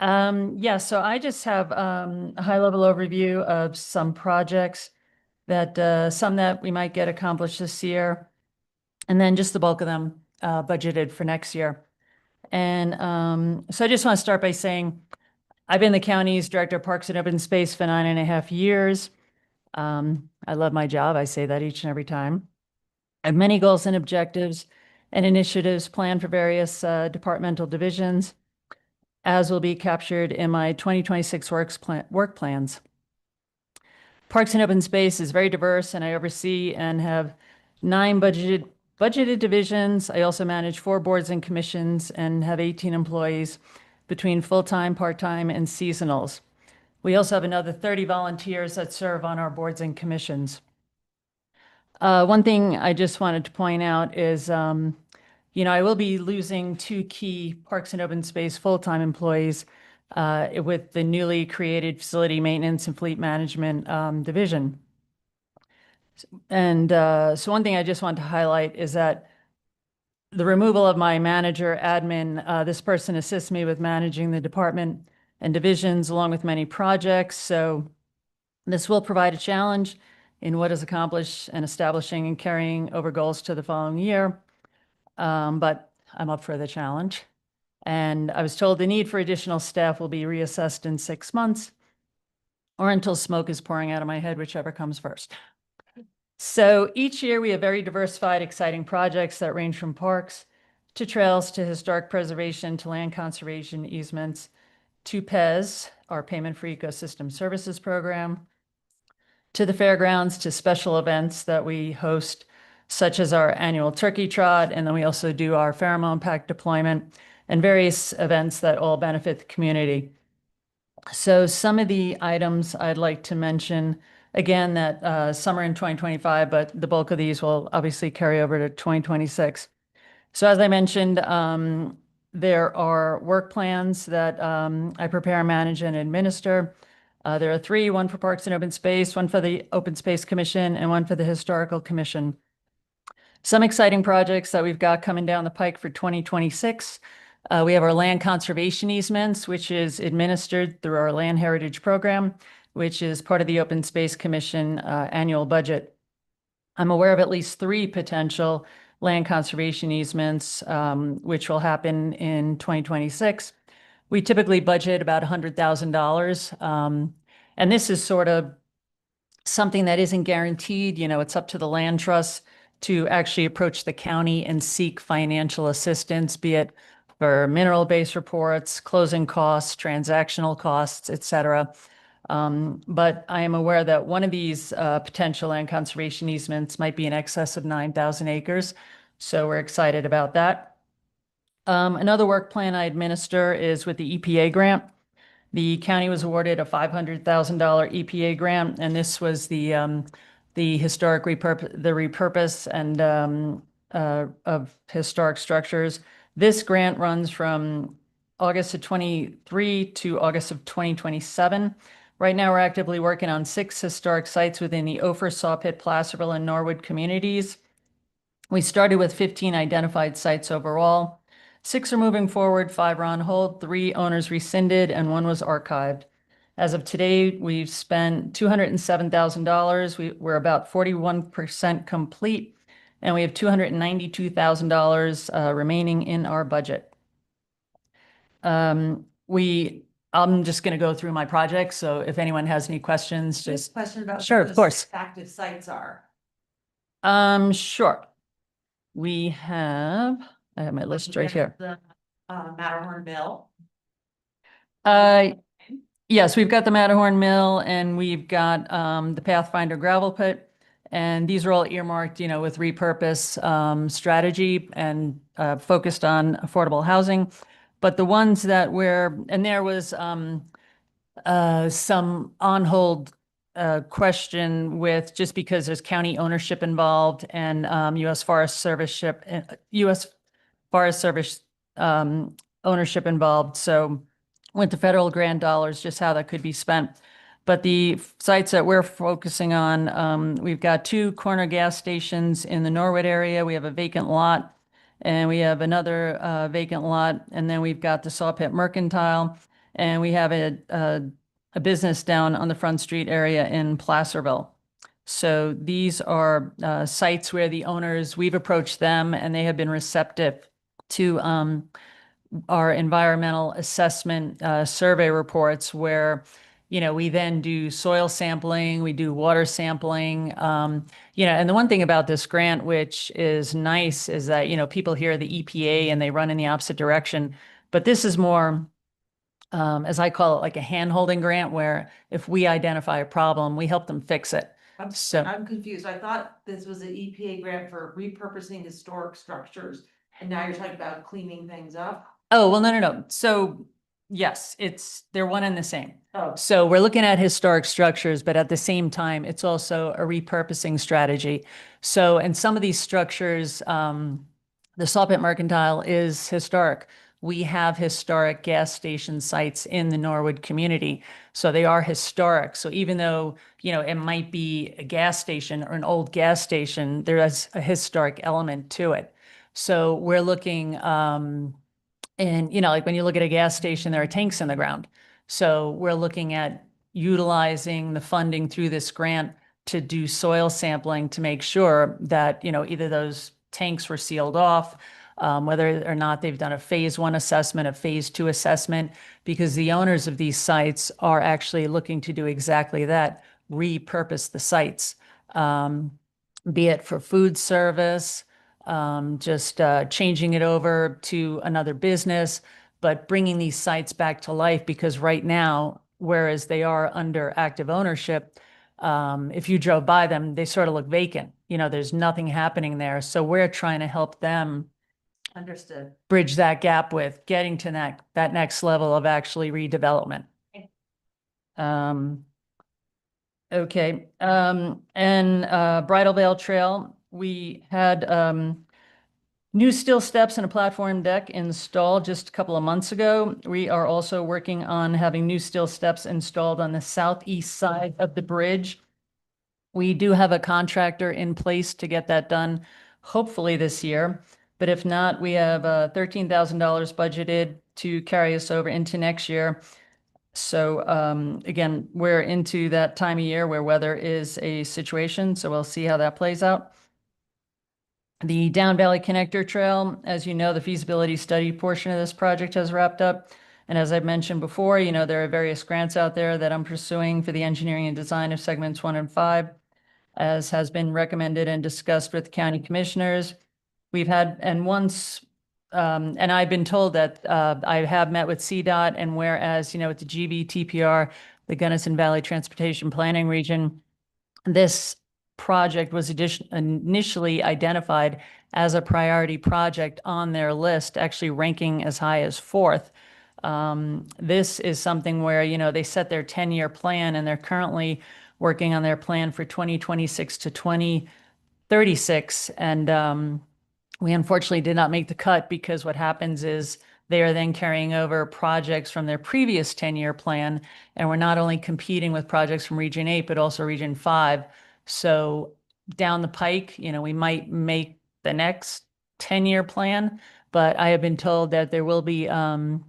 So I just have a high-level overview of some projects that some that we might get accomplished this year, and then just the bulk of them budgeted for next year. And so I just want to start by saying I've been the county's Director of Parks and Open Space for 9.5 years. I love my job. I say that each and every time. I have many goals and objectives and initiatives planned for various departmental divisions, as will be captured in my 2026 work plans. Parks and Open Space is very diverse, and I oversee and have 9 budgeted divisions. I also manage 4 boards and commissions and have 18 employees between full-time, part-time, and seasonals. We also have another 30 volunteers that serve on our boards and commissions. One thing I just wanted to point out is, I will be losing 2 key Parks and Open Space full-time employees with the newly created Facility Maintenance and Fleet Management division. And so one thing I just want to highlight is that the removal of my manager admin, this person assists me with managing the department and divisions along with many projects. So this will provide a challenge in what is accomplished and establishing and carrying over goals to the following year. But I'm up for the challenge. And I was told the need for additional staff will be reassessed in 6 months or until smoke is pouring out of my head, whichever comes first. So each year we have very diversified, exciting projects that range from parks to trails to historic preservation to land conservation easements to PES, our Payment for Ecosystem Services program, to the fairgrounds, to special events that we host, such as our annual turkey trot, and then we also do our pheromone pack deployment and various events that all benefit the community. So some of the items I'd like to mention, again, that some are in 2025, but the bulk of these will obviously carry over to 2026. So as I mentioned, there are work plans that I prepare, manage, and administer. There are 3, one for Parks and Open Space, one for the Open Space Commission, and one for the Historical Commission. Some exciting projects that we've got coming down the pike for 2026. We have our land conservation easements, which is administered through our Land Heritage Program, which is part of the Open Space Commission annual budget. I'm aware of at least 3 potential land conservation easements, which will happen in 2026. We typically budget about $100,000. And this is sort of something that isn't guaranteed. It's up to the land trust to actually approach the county and seek financial assistance, be it for mineral-based reports, closing costs, transactional costs, et cetera. But I am aware that one of these potential land conservation easements might be in excess of 9,000 acres. So we're excited about that. Another work plan I administer is with the EPA grant. The county was awarded a $500,000 EPA grant, and this was the historic repurpose and of historic structures. This grant runs from August of 23 to August of 2027. Right now, we're actively working on 6 historic sites within the Ophir, Sawpit, Placerville, and Norwood communities. We started with 15 identified sites overall. 6 are moving forward, 5 are on hold, 3 owners rescinded, and 1 was archived. As of today, we've spent $207,000. We're about 41% complete, and we have $292,000 remaining in our budget. I'm just going to go through my projects, so if anyone has any questions, just Question about Sure, what of course. those active sites are. Sure. We have, I have my list right here. The Matterhorn Mill. Yes, we've got the Matterhorn Mill and we've got the Pathfinder gravel pit. And these are all earmarked, with repurpose strategy and focused on affordable housing. But the ones that were, and there was some on hold question with, just because there's county ownership involved and U.S. Forest Service U.S. Forest Service ownership involved. So went to federal grant dollars, just how that could be spent. But the sites that we're focusing on, we've got 2 corner gas stations in the Norwood area. We have a vacant lot, and we have another vacant lot, and then we've got the Saw Pit Mercantile, and we have a business down on the Front Street area in Placerville. So these are sites where the owners, we've approached them, and they have been receptive to our environmental assessment survey reports, where we then do soil sampling, we do water sampling. And the one thing about this grant, which is nice, is that, people hear the EPA and they run in the opposite direction. But this is more, as I call it, like a hand-holding grant, where if we identify a problem, we help them fix it. So I'm confused. I thought this was an EPA grant for repurposing historic structures, and now you're talking about cleaning things up? Oh, well, no. So yes, they're one and the same. Oh. So we're looking at historic structures, but at the same time, it's also a repurposing strategy. So in some of these structures, the Saw Pit Mercantile is historic. We have historic gas station sites in the Norwood community. So they are historic. So even though, it might be a gas station or an old gas station, there is a historic element to it. So we're looking, and, like when you look at a gas station, there are tanks in the ground. So we're looking at utilizing the funding through this grant to do soil sampling to make sure that, either those tanks were sealed off, whether or not they've done a phase 1 assessment, a phase 2 assessment, because the owners of these sites are actually looking to do exactly that, repurpose the sites, be it for food service, just changing it over to another business, but bringing these sites back to life, because right now, whereas they are under active ownership, if you drove by them, they sort of look vacant. There's nothing happening there. So we're trying to help them Understood. bridge that gap with getting to that next level of actually redevelopment. Okay. And Bridal Veil Trail, we had new steel steps and a platform deck installed just a couple of months ago. We are also working on having new steel steps installed on the southeast side of the bridge. We do have a contractor in place to get that done, hopefully this year. But if not, we have $13,000 budgeted to carry us over into next year. So again, we're into that time of year where weather is a situation, so we'll see how that plays out. The Down Valley Connector Trail, as you know, the feasibility study portion of this project has wrapped up. And as I've mentioned before, there are various grants out there that I'm pursuing for the engineering and design of segments 1 and 5, as has been recommended and discussed with county commissioners. We've had, and once, and I've been told that I have met with CDOT, and whereas, with the GVTPR, the Gunnison Valley Transportation Planning Region, this project was initially identified as a priority project on their list, actually ranking as high as 4th. This is something where, they set their 10-year plan, and they're currently working on their plan for 2026 to 2036. And we unfortunately did not make the cut, because what happens is they are then carrying over projects from their previous 10-year plan. And we're not only competing with projects from Region 8, but also Region 5. So down the pike, we might make the next 10-year plan, but I have been told that there will be some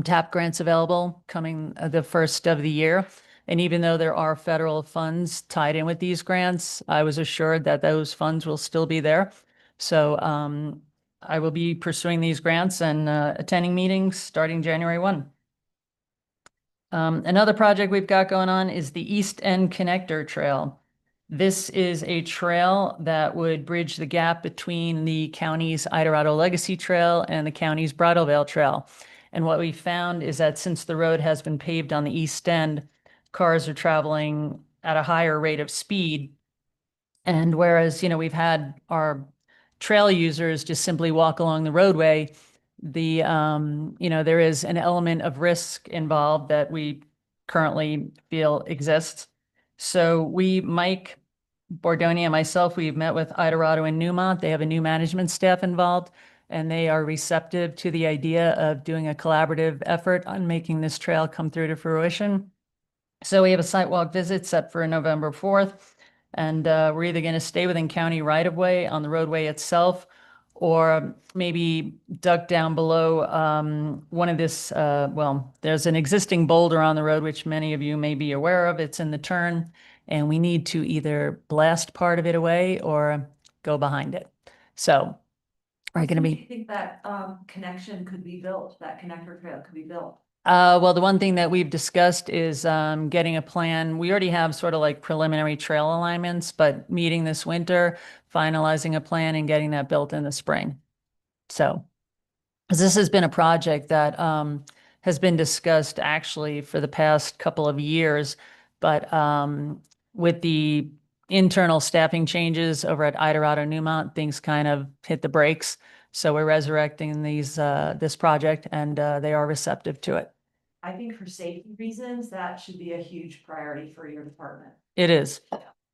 TAP grants available coming the first of the year. And even though there are federal funds tied in with these grants, I was assured that those funds will still be there. So I will be pursuing these grants and attending meetings starting January 1. Another project we've got going on is the East End Connector Trail. This is a trail that would bridge the gap between the county's Idorado Legacy Trail and the county's Bridal Veil Trail. And what we found is that since the road has been paved on the east end, cars are traveling at a higher rate of speed. And whereas, we've had our trail users just simply walk along the roadway, there is an element of risk involved that we currently feel exists. So Mike Bordoni and myself, we've met with Idorado and Newmont. They have a new management staff involved, and they are receptive to the idea of doing a collaborative effort on making this trail come through to fruition. So we have a sidewalk visit set for November 4th, and we're either going to stay within county right-of-way on the roadway itself, or maybe duck down below one of this, there's an existing boulder on the road, which many of you may be aware of. It's in the turn, and we need to either blast part of it away or go behind it. So we're going to Do you be, think that connection could be built, that connector trail could be built? well, the one thing that we've discussed is getting a plan. We already have sort of like preliminary trail alignments, but meeting this winter, finalizing a plan and getting that built in the spring. So, 'cause this has been a project that has been discussed actually for the past couple of years, but with the internal staffing changes over at Idorado Newmont, things kind of hit the brakes. So we're resurrecting this project, and they are receptive to it. I think for safety reasons, that should be a huge priority for your department. It is.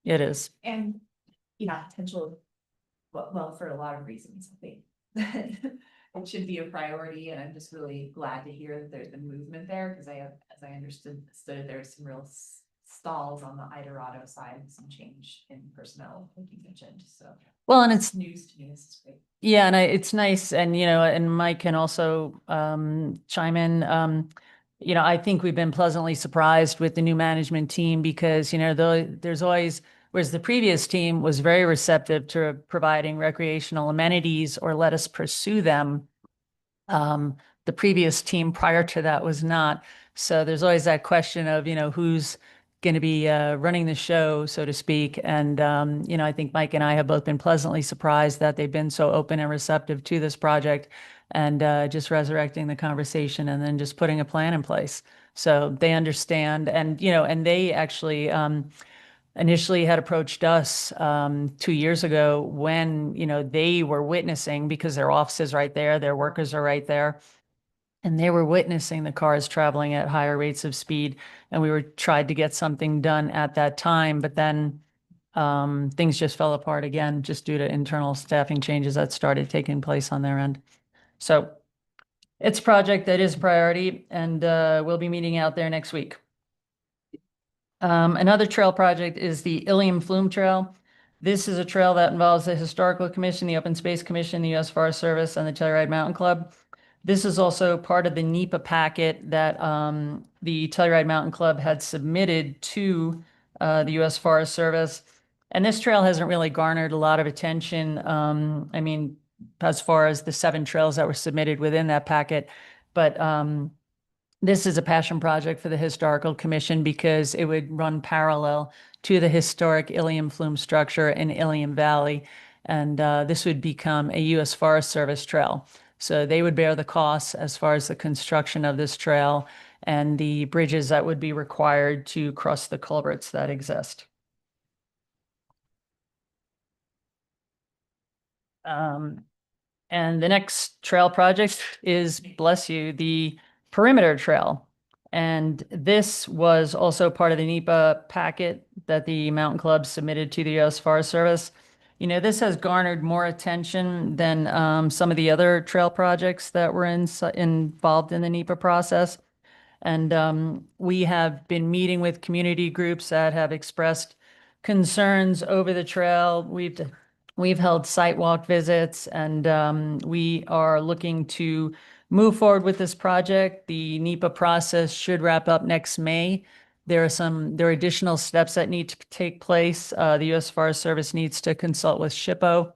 It is. And, potential, well, for a lot of reasons, I think. It should be a priority, and I'm just really glad to hear that there's been movement there, because as I understood, there's some real stalls on the Idorado side, some change in personnel, like you mentioned, so. Well, and it's News to me, this is great. Yeah, and it's nice, and and Mike can also chime in. I think we've been pleasantly surprised with the new management team because there's always, whereas the previous team was very receptive to providing recreational amenities or let us pursue them. The previous team prior to that was not. So there's always that question of who's going to be running the show, so to speak. And, I think Mike and I have both been pleasantly surprised that they've been so open and receptive to this project and just resurrecting the conversation and then just putting a plan in place. So they understand. And, and they actually initially had approached us 2 years ago when, they were witnessing, because their office is right there, their workers are right there. And they were witnessing the cars traveling at higher rates of speed. And we tried to get something done at that time, but then things just fell apart again, just due to internal staffing changes that started taking place on their end. So it's a project that is a priority, and we'll be meeting out there next week. Another trail project is the Ilium Flume Trail. This is a trail that involves the Historical Commission, the Open Space Commission, the U.S. Forest Service, and the Telluride Mountain Club. This is also part of the NEPA packet that the Telluride Mountain Club had submitted to the U.S. Forest Service. And this trail hasn't really garnered a lot of attention. As far as the 7 trails that were submitted within that packet. But this is a passion project for the Historical Commission because it would run parallel to the historic Ilium Flume structure in Ilium Valley. And this would become a U.S. Forest Service trail. So they would bear the costs as far as the construction of this trail and the bridges that would be required to cross the culverts that exist. And the next trail project is, bless you, the Perimeter Trail. And this was also part of the NEPA packet that the Mountain Club submitted to the U.S. Forest Service. This has garnered more attention than some of the other trail projects that were involved in the NEPA process. And we have been meeting with community groups that have expressed concerns over the trail. We've held site walk visits, and we are looking to move forward with this project. The NEPA process should wrap up next May. There are additional steps that need to take place. The U.S. Forest Service needs to consult with SHPO,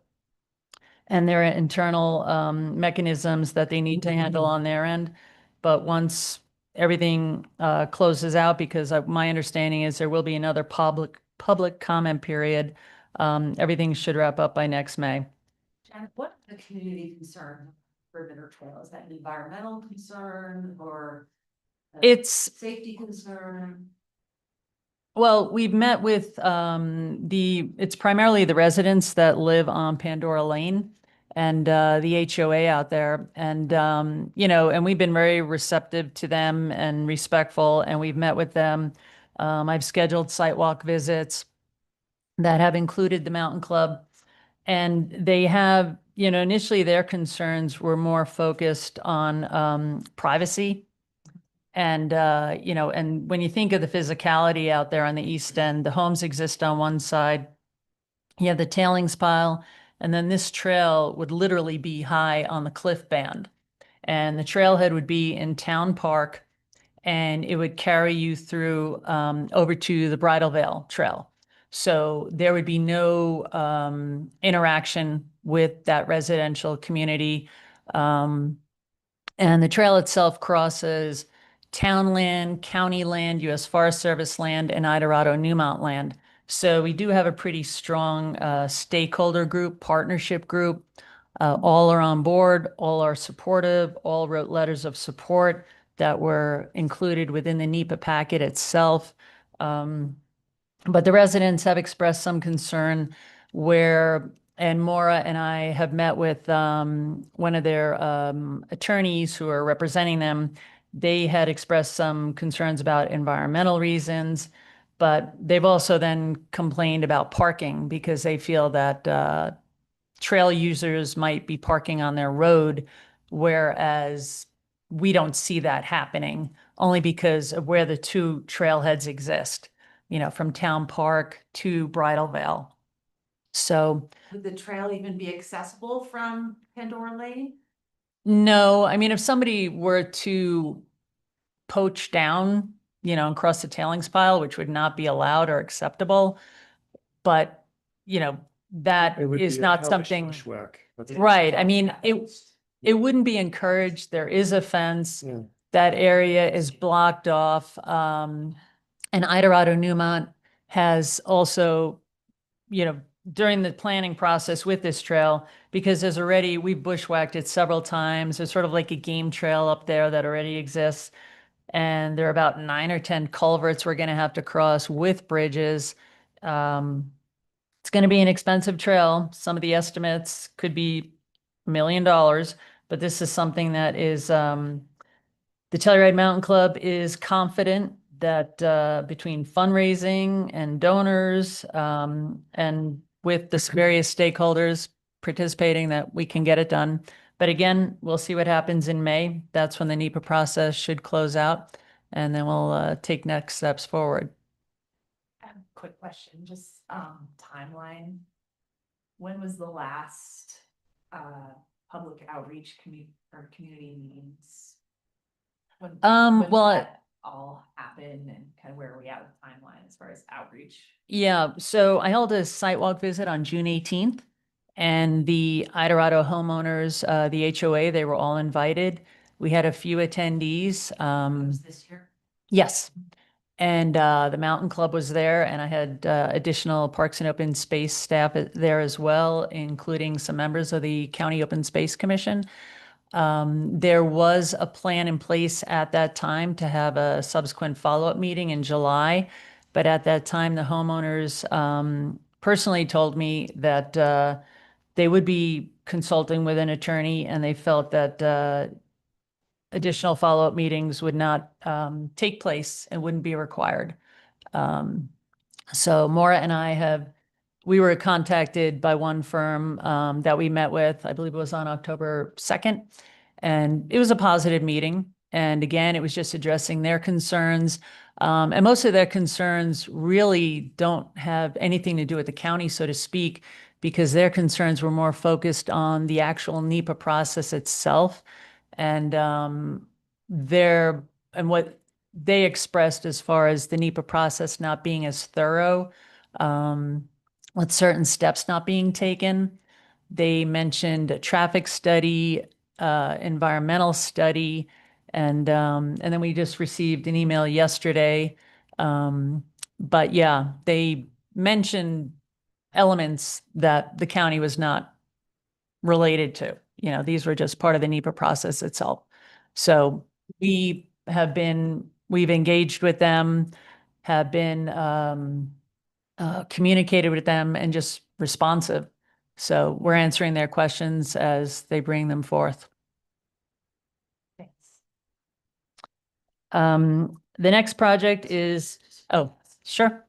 and there are internal mechanisms that they need to handle on their end. But once everything closes out, because my understanding is there will be another public comment period, everything should wrap up by next May. Janet, what is the community concern for Perimeter Trail? Is that an environmental concern or It's safety concern? Well, we've met with it's primarily the residents that live on Pandora Lane. and the HOA out there. And, and we've been very receptive to them and respectful, and we've met with them. I've scheduled sidewalk visits that have included the Mountain Club. And they have, initially their concerns were more focused on privacy. And, and when you think of the physicality out there on the east end, the homes exist on one side. You have the tailings pile, and then this trail would literally be high on the cliff band. And the trailhead would be in Town Park, and it would carry you through over to the Bridal Veil Trail. So there would be no interaction with that residential community. And the trail itself crosses town land, county land, U.S. Forest Service land, and Idorado Newmont land. So we do have a pretty strong stakeholder group, partnership group. All are on board, all are supportive, all wrote letters of support that were included within the NEPA packet itself. But the residents have expressed some concern and Maura and I have met with one of their attorneys who are representing them. They had expressed some concerns about environmental reasons, but they've also then complained about parking because they feel that trail users might be parking on their road, whereas we don't see that happening, only because of where the two trailheads exist, from Town Park to Bridal Veil. So Would the trail even be accessible from Pandora Lane? no, I mean, if somebody were to poach down, and cross the tailings pile, which would not be allowed or acceptable, but, that It would is be a not hellish something, bushwhack. That's- right? I mean, it wouldn't be encouraged. There is a fence. Yeah. That area is blocked off. And Idorado Newmont has also, during the planning process with this trail, because we've bushwhacked it several times. There's sort of like a game trail up there that already exists. And there are about 9 or 10 culverts we're going to have to cross with bridges. It's going to be an expensive trail. Some of the estimates could be $1 million, but this is something that is, the Telluride Mountain Club is confident that between fundraising and donors and with the various stakeholders participating, that we can get it done. But again, we'll see what happens in May. That's when the NEPA process should close out, and then we'll take next steps forward. Quick question, just timeline. When was the last public outreach community meetings? When did Well, that all happen, and kind of where are we at with timeline as far as outreach? yeah, so I held a site visit on June 18th, and the Idorado homeowners, the HOA, they were all invited. We had a few attendees. Was this year? Yes. And the Mountain Club was there, and I had additional Parks and Open Space staff there as well, including some members of the County Open Space Commission. There was a plan in place at that time to have a subsequent follow-up meeting in July, but at that time, the homeowners personally told me that they would be consulting with an attorney, and they felt that additional follow-up meetings would not take place and wouldn't be required. So Maura and we were contacted by one firm that we met with, I believe it was on October 2nd, and it was a positive meeting. And again, it was just addressing their concerns. And most of their concerns really don't have anything to do with the county, so to speak, because their concerns were more focused on the actual NEPA process itself. And what they expressed as far as the NEPA process not being as thorough, with certain steps not being taken. They mentioned a traffic study, environmental study, and then we just received an email yesterday. But yeah, they mentioned elements that the county was not related to. These were just part of the NEPA process itself. So we've engaged with them, have been communicated with them, and just responsive. So we're answering their questions as they bring them forth. Thanks. The next project is, oh, sure.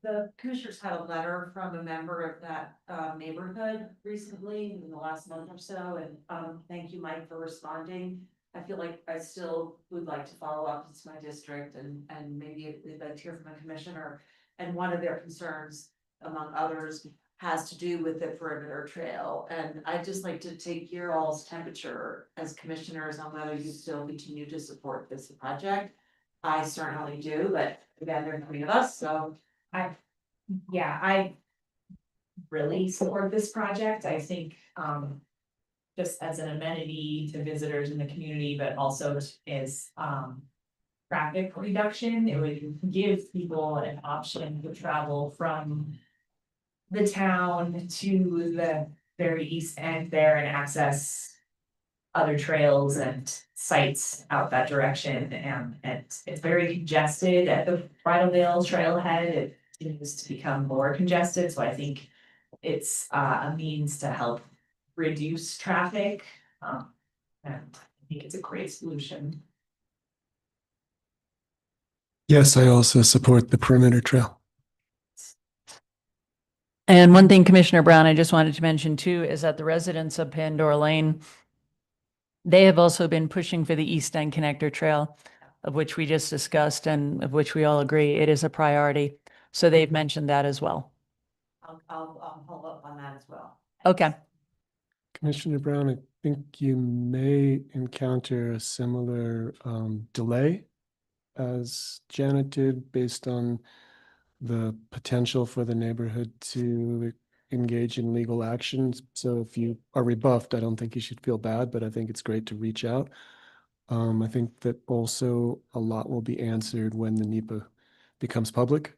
The commissioners had a letter from a member of that neighborhood recently in the last month or so, and thank you, Mike, for responding. I feel like I still would like to follow up. It's my district and maybe I'd like to hear from a commissioner. And one of their concerns, among others, has to do with the perimeter trail. And I'd just like to take your all's temperature as commissioners on whether you still continue to support this project. I certainly do, but again, there are 3 of us, so. I really support this project. I think, just as an amenity to visitors in the community, but also as, traffic reduction, it would give people an option to travel from the town to the very east end there and access other trails and sites out that direction, and it's very congested at the Bridal Veil trailhead. It continues to become more congested, so I think it's a means to help reduce traffic. And I think it's a great solution. Yes, I also support the perimeter trail. And one thing, Commissioner Brown, I just wanted to mention too, is that the residents of Pandora Lane, they have also been pushing for the East End Connector Trail, of which we just discussed and of which we all agree it is a priority. So they've mentioned that as well. I'll follow up on that as well. Okay. Commissioner Brown, I think you may encounter a similar delay as Janet did based on the potential for the neighborhood to engage in legal actions. So if you are rebuffed, I don't think you should feel bad, but I think it's great to reach out. I think that also a lot will be answered when the NEPA becomes public,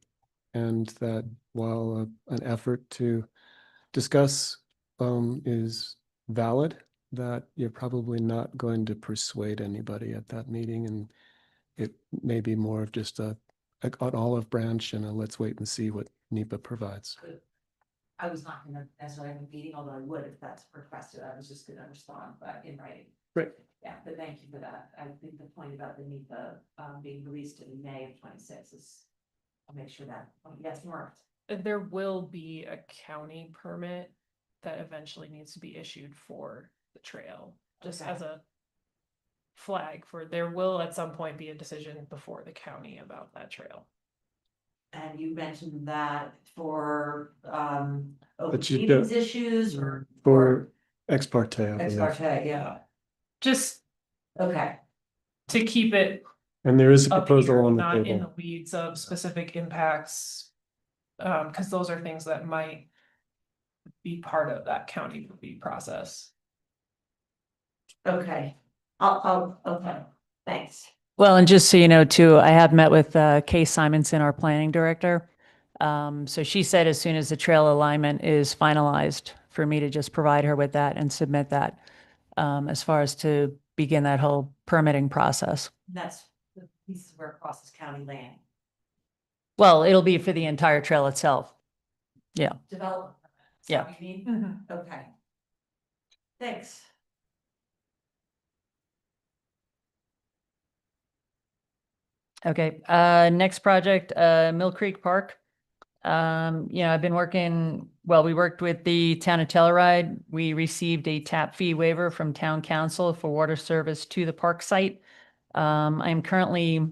and that while an effort to discuss is valid, that you're probably not going to persuade anybody at that meeting, and it may be more of just an olive branch and a let's wait and see what NEPA provides. I was not gonna necessarily have a meeting, although I would if that's requested. I was just gonna respond, but in writing. Great. Yeah, but thank you for that. I think the point about the NEPA being released in May of 26 is, I'll make sure that, yes, Nora. There will be a county permit that eventually needs to be issued for the trail, just Okay. as a flag for, there will at some point be a decision before the county about that trail. And you mentioned that for open But you meetings don't- issues or For ex parte, I ex believe. parte, yeah, Just okay. to keep it And there is a up proposal here, on the not in the table. weeds of specific impacts. Cause those are things that might be part of that county review process. Okay, okay, thanks. Well, and just so you know too, I have met with Kay Simonson, our planning director. So she said as soon as the trail alignment is finalized, for me to just provide her with that and submit that as far as to begin that whole permitting process. That's the pieces where it crosses county land. Well, it'll be for the entire trail itself. Development. Is that Yeah. what you mean? Okay. Thanks. Okay, next project, Mill Creek Park. I've been working, we worked with the town of Telluride. We received a tap fee waiver from town council for water service to the park site. I'm currently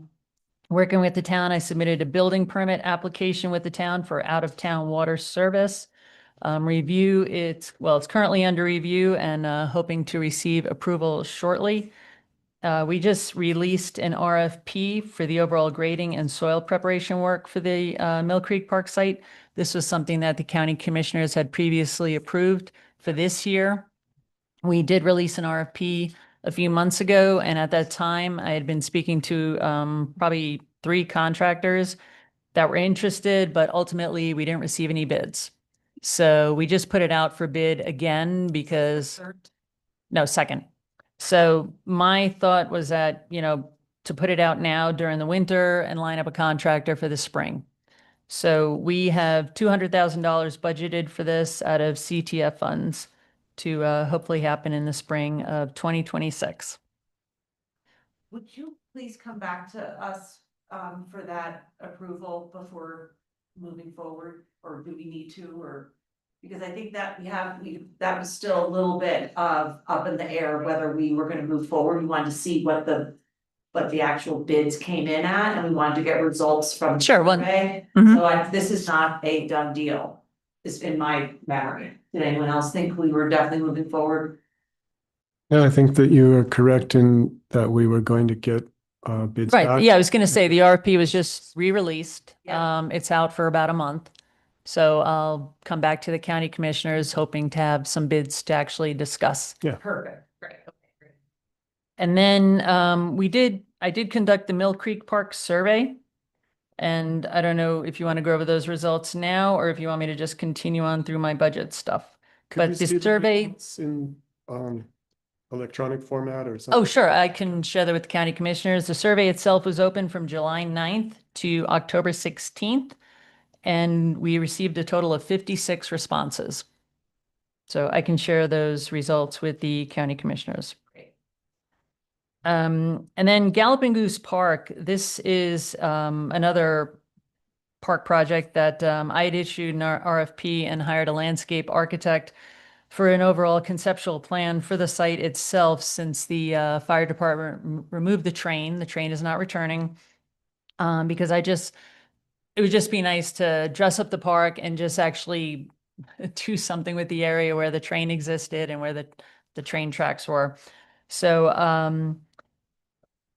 working with the town. I submitted a building permit application with the town for out-of-town water service. It's currently under review and hoping to receive approval shortly. We just released an RFP for the overall grading and soil preparation work for the Mill Creek Park site. This was something that the county commissioners had previously approved for this year. We did release an RFP a few months ago, and at that time, I had been speaking to probably 3 contractors that were interested, but ultimately we didn't receive any bids. So we just put it out for bid again because, no, second. So my thought was that, to put it out now during the winter and line up a contractor for the spring. So we have $200,000 budgeted for this out of CTF funds to hopefully happen in the spring of 2026. Would you please come back to us for that approval before moving forward, or do we need to, or? Because I think that that was still a little bit of up in the air whether we were gonna move forward. We wanted to see what the actual bids came in at, and we wanted to get results from. the Sure, well- survey. Mhm. So this is not a done deal, is in my memory. Did anyone else think we were definitely moving forward? Yeah, I think that you are correct in that we were going to get bids Right, back. yeah, I was gonna say the RFP was just re-released. Yeah. It's out for about a month. So I'll come back to the county commissioners hoping to have some bids to actually discuss. Perfect, great, okay, great. And then I did conduct the Mill Creek Park survey. And I don't know if you want to go over those results now, or if you want me to just continue on through my budget stuff. Could But we the see the survey, results in electronic format or something? oh, sure, I can share that with the county commissioners. The survey itself was open from July 9th to October 16th. And we received a total of 56 responses. So I can share those results with the county commissioners. Great. And then Galloping Goose Park, this is another park project that I had issued an RFP and hired a landscape architect for an overall conceptual plan for the site itself, since the fire department removed the train. The train is not returning because it would just be nice to dress up the park and just actually do something with the area where the train existed and where the train tracks were. So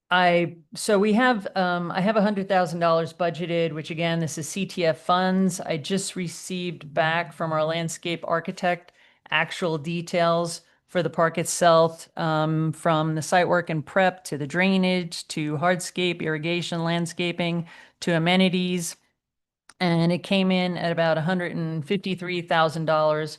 I have $100,000 budgeted, which again, this is CTF funds. I just received back from our landscape architect actual details for the park itself, from the site work and prep to the drainage to hardscape, irrigation, landscaping to amenities. And it came in at about $153,000.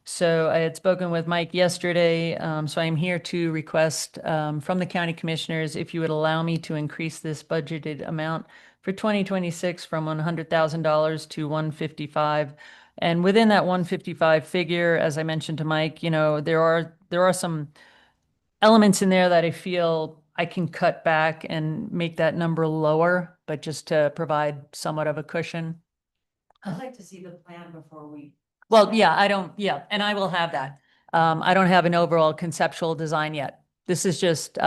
So I had spoken with Mike yesterday, so I'm here to request from the county commissioners if you would allow me to increase this budgeted amount for 2026 from $100,000 to $155,000. And within that $155,000 figure, as I mentioned to Mike, there are some elements in there that I feel I can cut back and make that number lower, but just to provide somewhat of a cushion. I'd like to see the plan before we. Well, yeah, and I will have that. I don't have an overall conceptual design yet. This is just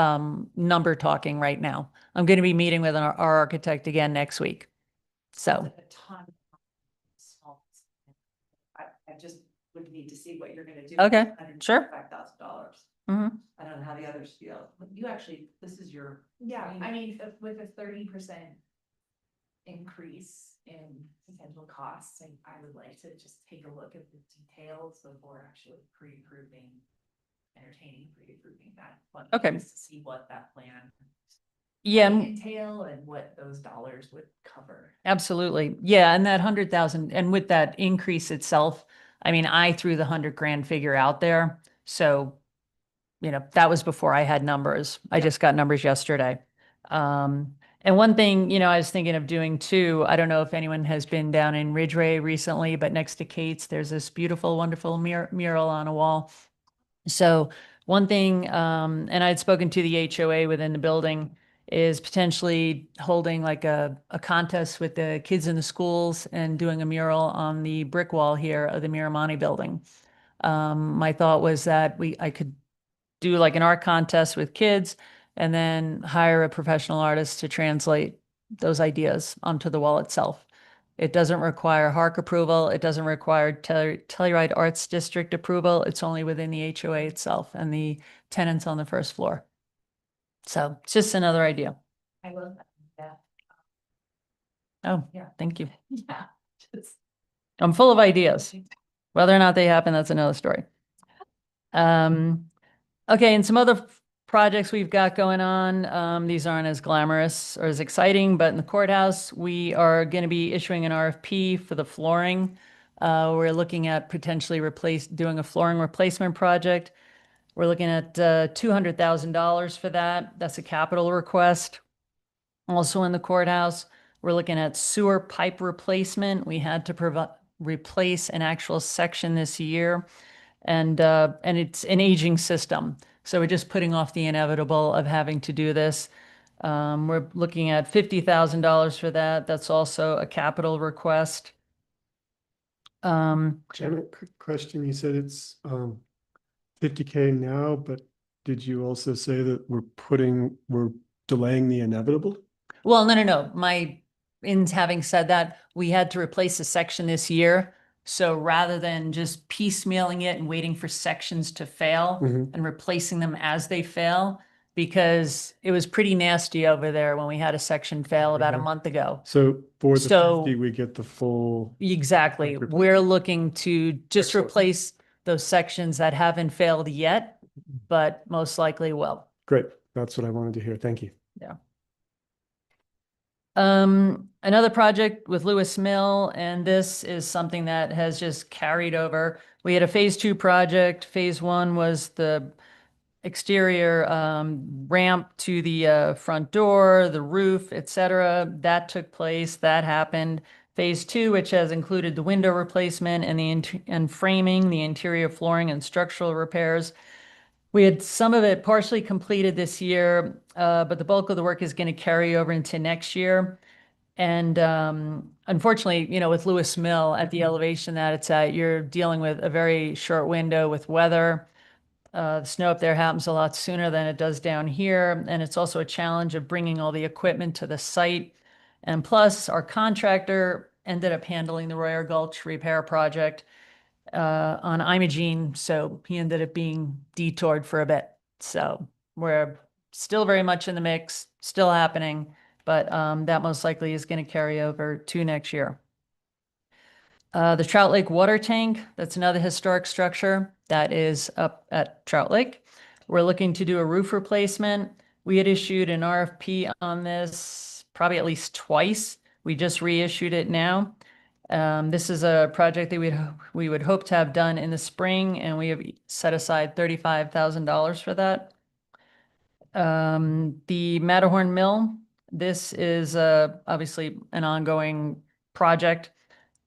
number talking right now. I'm going to be meeting with our architect again next week. So, A ton of small. I just would need to see what you're gonna do. Okay, sure. $5,000. mhm. I don't know how the others feel. You actually, this is your. Yeah, I mean, with a 30% increase in potential costs, I would like to just take a look at the details before actually entertaining pre-approving that. one, Okay. just to see what that plan Yeah, might entail and what those dollars would cover. absolutely. Yeah, and that 100,000, and with that increase itself, I mean, I threw the 100,000 figure out there. So, that was before I had numbers. I just got numbers yesterday. And one thing, I was thinking of doing too, I don't know if anyone has been down in Ridgeway recently, but next to Kate's, there's this beautiful, wonderful mural on a wall. So one thing, and I'd spoken to the HOA within the building, is potentially holding like a contest with the kids in the schools and doing a mural on the brick wall here of the Miramani building. My thought was that I could do like an art contest with kids and then hire a professional artist to translate those ideas onto the wall itself. It doesn't require HARC approval. It doesn't require Telluride Arts District approval. It's only within the HOA itself and the tenants on the first floor. So it's just another idea. I love that. Oh, Yeah. thank you. Yeah. Just. I'm full of ideas. Whether or not they happen, that's another story. Okay, and some other projects we've got going on. These aren't as glamorous or as exciting, but in the courthouse, we are going to be issuing an RFP for the flooring. We're looking at potentially doing a flooring replacement project. We're looking at $200,000 for that. That's a capital request. Also in the courthouse, We're looking at sewer pipe replacement. We had to replace an actual section this year. And it's an aging system. So we're just putting off the inevitable of having to do this. We're looking at $50,000 for that. That's also a capital request. Janet, quick question. You said it's 50K now, but did you also say that we're delaying the inevitable? Well, no. In having said that, we had to replace a section this year. So rather than just piecemealing it and waiting for sections to fail Mhm. and replacing them as they fail, because it was pretty nasty over there when we had a section fail about a Mhm. month ago. So for the So- 50, we get the full. Exactly. Like We're looking to just Excellent. replace those sections that haven't failed yet, but most likely will. Great. That's what I wanted to hear. Thank you. Another project with Lewis Mill, and this is something that has just carried over. We had a phase 2 project. Phase 1 was the exterior ramp to the front door, the roof, etc. That took place. That happened. Phase 2, which has included the window replacement and and framing, the interior flooring and structural repairs. We had some of it partially completed this year, but the bulk of the work is going to carry over into next year. And unfortunately, with Lewis Mill at the elevation that it's at, you're dealing with a very short window with weather. The snow up there happens a lot sooner than it does down here. And it's also a challenge of bringing all the equipment to the site. And plus, our contractor ended up handling the Royer Gulch repair project on Imogene. So he ended up being detoured for a bit. So we're still very much in the mix, still happening, but that most likely is going to carry over to next year. The Trout Lake water tank, that's another historic structure that is up at Trout Lake. We're looking to do a roof replacement. We had issued an RFP on this probably at least twice. We just reissued it now. This is a project that we would hope to have done in the spring, and we have set aside $35,000 for that. The Matterhorn Mill, this is obviously an ongoing project.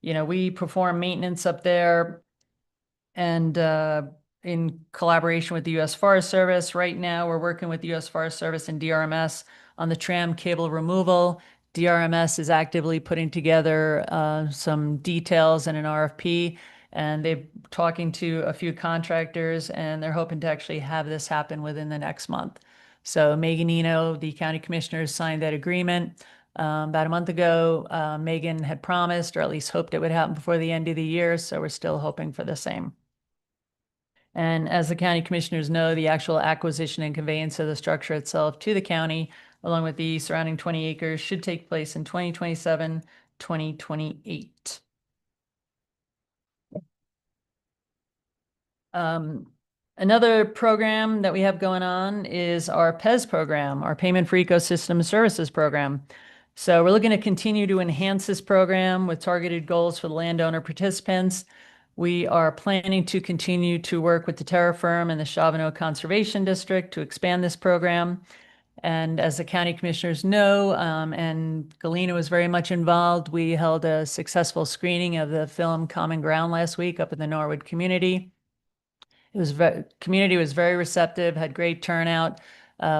We perform maintenance up there, and in collaboration with the U.S. Forest Service. Right now, we're working with the U.S. Forest Service and DRMS on the tram cable removal. DRMS is actively putting together some details and an RFP, and they're talking to a few contractors, and they're hoping to actually have this happen within the next month. So Megan Eno, the county commissioners, signed that agreement about a month ago. Megan had promised, or at least hoped it would happen before the end of the year, so we're still hoping for the same. And as the county commissioners know, the actual acquisition and conveyance of the structure itself to the county, along with the surrounding 20 acres, should take place in 2027, 2028. Another program that we have going on is our PES program, our Payment for Ecosystem Services program. So we're looking to continue to enhance this program with targeted goals for the landowner participants. We are planning to continue to work with the Terra Firm and the Chavano Conservation District to expand this program. And as the county commissioners know, and Galena was very much involved, we held a successful screening of the film Common Ground last week up in the Norwood community. Community was very receptive, had great turnout.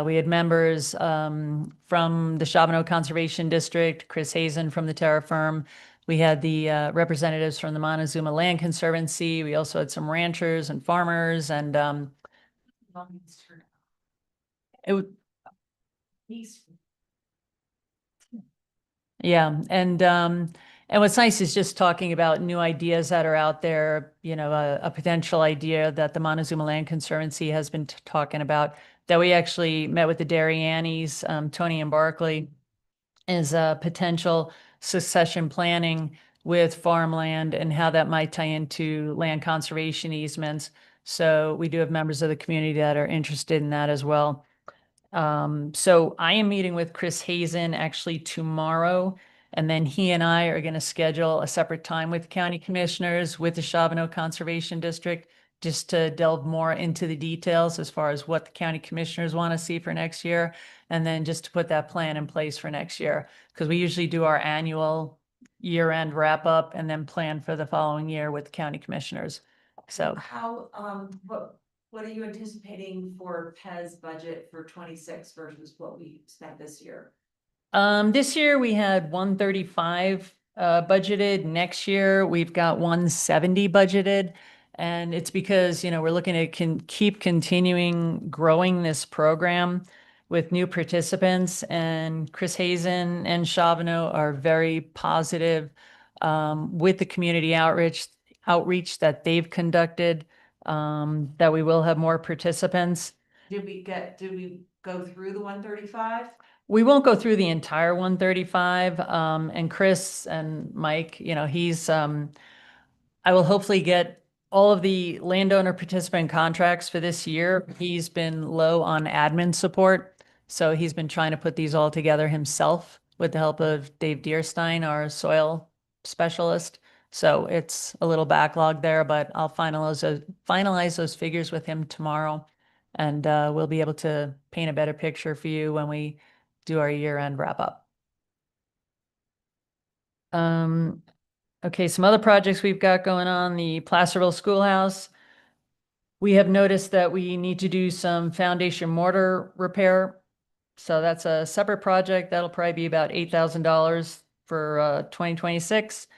We had members from the Chavano Conservation District, Chris Hazen from the Terra Firm. We had the representatives from the Montezuma Land Conservancy. We also had some ranchers and farmers, and it was, yeah, and what's nice is just talking about new ideas that are out there. A potential idea that the Montezuma Land Conservancy has been talking about, that we actually met with the Darienis, Tony and Barkley, is potential succession planning with farmland and how that might tie into land conservation easements. So we do have members of the community that are interested in that as well. So I am meeting with Chris Hazen actually tomorrow, and then he and I are going to schedule a separate time with county commissioners, with the Chavano Conservation District, just to delve more into the details as far as what the county commissioners want to see for next year. And then just to put that plan in place for next year, because we usually do our annual year-end wrap-up and then plan for the following year with the county commissioners. So How, what are you anticipating for PEZ budget for 26 versus what we spent this year? this year we had 135 budgeted. Next year we've got 170 budgeted. And it's because, we're looking to keep continuing growing this program with new participants, and Chris Hazen and Chavano are very positive with the community outreach that they've conducted, that we will have more participants. Did we go through the 135? We won't go through the entire 135. And Chris and Mike, he's, I will hopefully get all of the landowner participant contracts for this year. He's been low on admin support, so he's been trying to put these all together himself with the help of Dave Deerstein, our soil specialist. So it's a little backlog there, but I'll finalize those figures with him tomorrow, and we'll be able to paint a better picture for you when we do our year-end wrap-up. Okay, some other projects we've got going on, the Placerville Schoolhouse. We have noticed that we need to do some foundation mortar repair. So that's a separate project. That'll probably be about $8,000 for 2026.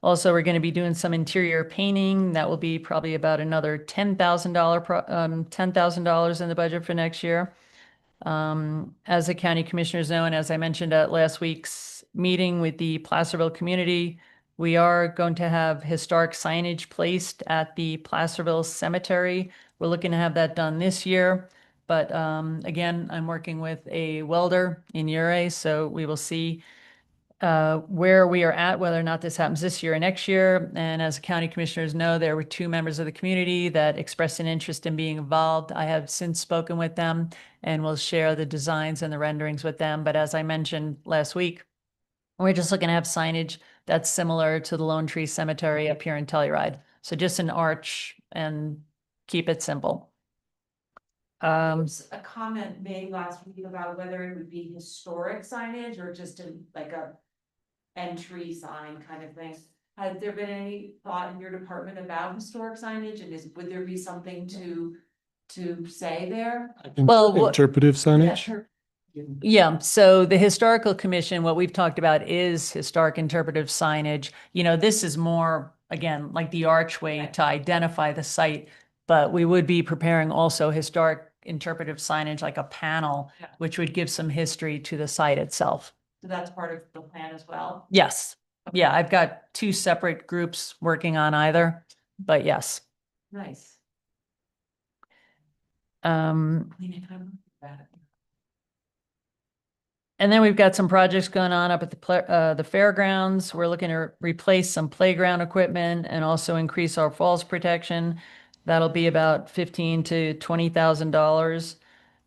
Also, we're going to be doing some interior painting. That will be probably about another $10,000 in the budget for next year. As the county commissioners know, and as I mentioned at last week's meeting with the Placerville community, we are going to have historic signage placed at the Placerville Cemetery. We're looking to have that done this year. But again, I'm working with a welder in Ure, so we will see where we are at, whether or not this happens this year or next year. And as the county commissioners know, there were 2 members of the community that expressed an interest in being involved. I have since spoken with them and will share the designs and the renderings with them. But as I mentioned last week, we're just looking to have signage that's similar to the Lone Tree Cemetery up here in Telluride. So just an arch and keep it simple. There was a comment made last week about whether it would be historic signage or just like a entry sign kind of thing. Has there been any thought in your department about historic signage, and would there be something to say there? Well, Interpretive signage? Yeah, so the Historical Commission, what we've talked about is historic interpretive signage. This is more, again, like the archway to identify the site, but we would be preparing also historic interpretive signage like a panel, which would give some history to the site itself. So that's part of the plan as well? Yes. Yeah, I've got 2 separate groups working on either, but yes. Nice. And then we've got some projects going on up at the fairgrounds. We're looking to replace some playground equipment and also increase our falls protection. That'll be about $15,000 to $20,000.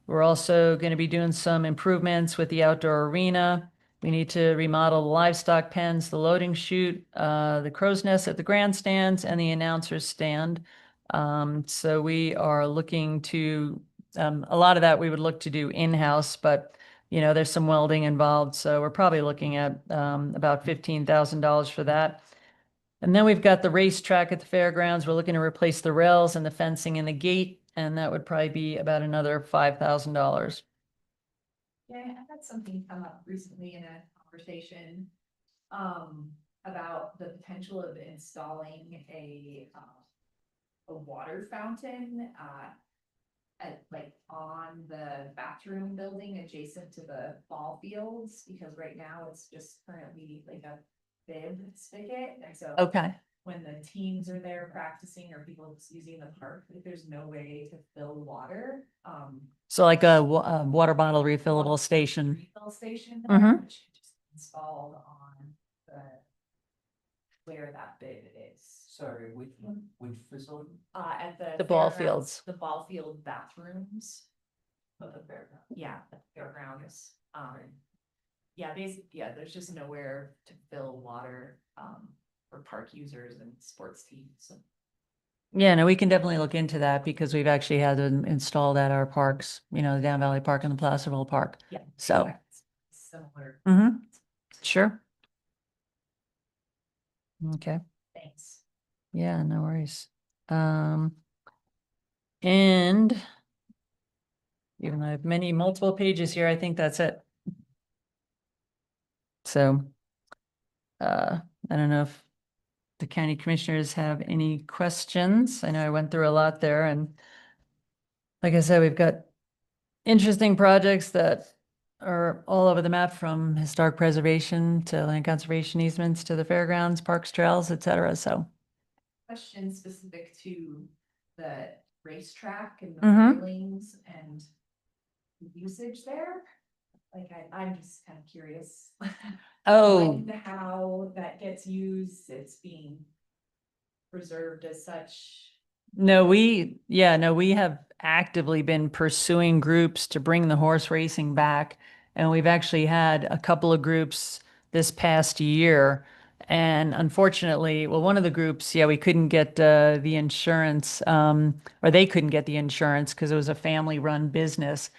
We're also going to be doing some improvements with the outdoor arena. We need to remodel the livestock pens, the loading chute, the crow's nest at the grandstands, and the announcer's stand. So we are looking to, a lot of that we would look to do in-house, but there's some welding involved. So we're probably looking at about $15,000 for that. And then we've got the racetrack at the fairgrounds. We're looking to replace the rails and the fencing and the gate, and that would probably be about another $5,000. Yeah, I had something come up recently in a conversation about the potential of installing a water fountain on the bathroom building adjacent to the ball fields, because right now it's just currently like a bib spigot, and so Okay. when the teams are there practicing or people just using the park, there's no way to fill water. So like a water bottle refillable station. Refill station, Mhm. which you just installed on where that bib is. Sorry, which facility? At the. The ball fairgrounds, fields. The ball field bathrooms. Of the fairground. Yeah, at the fairgrounds. Yeah, basically, there's just nowhere to fill water, for park users and sports teams. Yeah, no, we can definitely look into that because we've actually had them installed at our parks, you know, the Down Valley Park and the Placerville Park. Yeah. So, Similar. sure. Okay. Thanks. Yeah, no worries. And even though I have multiple pages here, I think that's it. So, I don't know if the county commissioners have any questions. I know I went through a lot there, and like I said, we've got interesting projects that are all over the map, from historic preservation to land conservation easements to the fairgrounds, parks, trails, et cetera. So, Question specific to the racetrack and the Mhm. railings and usage there? Like, I'm just kind of curious. oh, When, how that gets used, it's being preserved as such. no, we have actively been pursuing groups to bring the horse racing back. And we've actually had a couple of groups this past year. And unfortunately, well, one of the groups, we couldn't get the insurance, or they couldn't get the insurance because it was a family-run business.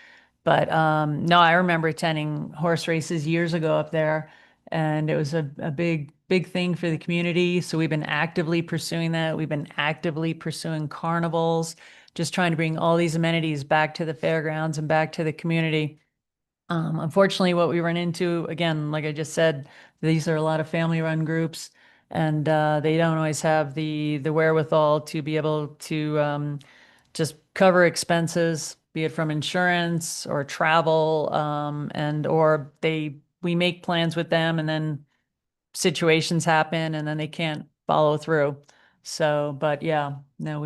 But no, I remember attending horse races years ago up there, and it was a big, big thing for the community. So we've been actively pursuing that. We've been actively pursuing carnivals, just trying to bring all these amenities back to the fairgrounds and back to the community. Unfortunately, what we run into, again, like I just said, these are a lot of family-run groups, and they don't always have the wherewithal to be able to just cover expenses, be it from insurance or travel, and or we make plans with them, and then situations happen, and then they can't follow through. So, but yeah, no,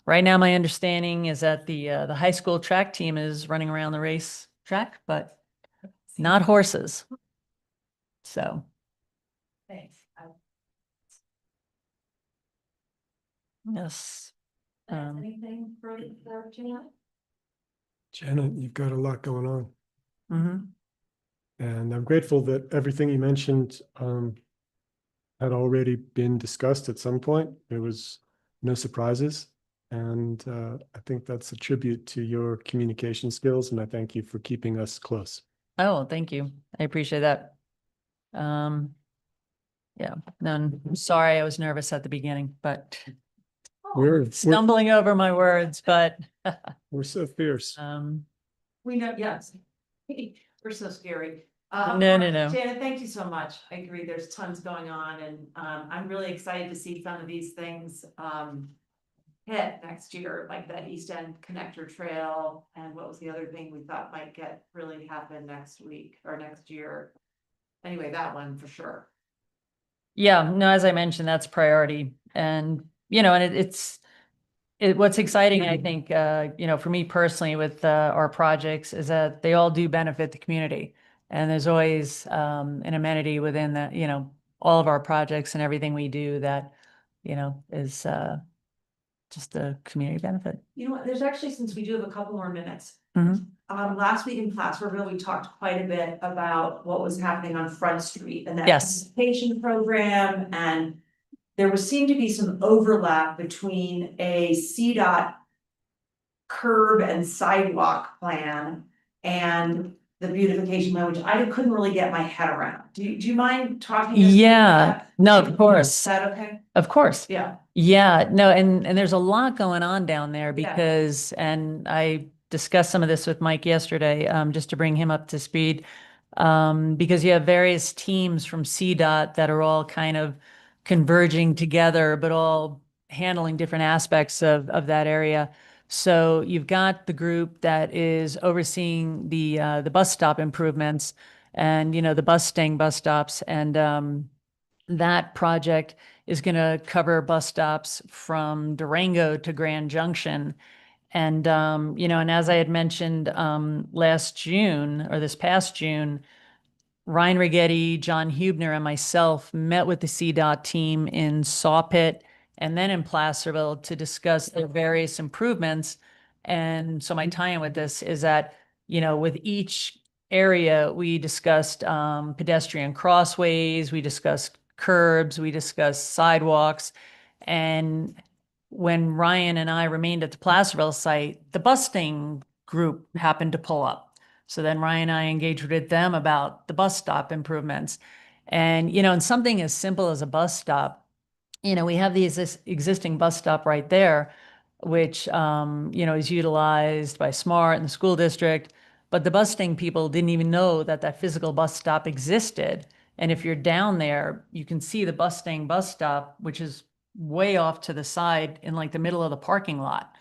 right now my understanding is that the high school track team is running around the race track, but not horses. So, Thanks. yes. Anything for Janet? Janet, you've got a lot going on. Mhm. And I'm grateful that everything you mentioned had already been discussed at some point. There was no surprises. And I think that's a tribute to your communication skills. And I thank you for keeping us close. Oh, thank you. I appreciate that. Yeah, no, I'm sorry, I was nervous at the beginning, but We're stumbling over my words, but so fierce. We know, yes. We're so scary. No. Janet, thank you so much. I agree. There's tons going on, and I'm really excited to see some of these things hit next year, like that East End Connector Trail, and what was the other thing we thought might really happen next week or next year? Anyway, that one for sure. Yeah, no, as I mentioned, that's priority. And, and what's exciting, I think, for me personally with our projects is that they all do benefit the community. And there's always an amenity within that, all of our projects and everything we do that, is just a community benefit. You know what, there's actually, since we do have a couple more minutes. Mhm. Last week in Placerville, we talked quite a bit about what was happening on Front Street and that Yes. participation program, and there seemed to be some overlap between a CDOT curb and sidewalk plan and the beautification plan, which I couldn't really get my head around. Do you mind talking? us through Yeah, that? no, of Is course. that okay? Of course. Yeah. Yeah, no, and there's a lot going on down there Yeah. because, and I discussed some of this with Mike yesterday, just to bring him up to speed. Because you have various teams from CDOT that are all kind of converging together, but all handling different aspects of that area. So you've got the group that is overseeing the bus stop improvements and, the bus stops, and that project is going to cover bus stops from Durango to Grand Junction. And, and as I had mentioned last June or this past June, Ryan Rigetti, John Hubner, and myself met with the CDOT team in Sawpit and then in Placerville to discuss the various improvements. And so my tie-in with this is that, with each area, we discussed pedestrian crossways, we discussed curbs, we discussed sidewalks, and when Ryan and I remained at the Placerville site, the busting group happened to pull up. So then Ryan and I engaged with them about the bus stop improvements. And, and something as simple as a bus stop, we have the existing bus stop right there, which, is utilized by SMART and the school district. But the busting people didn't even know that that physical bus stop existed. And if you're down there, you can see the busting bus stop, which is way off to the side in like the middle of the parking lot.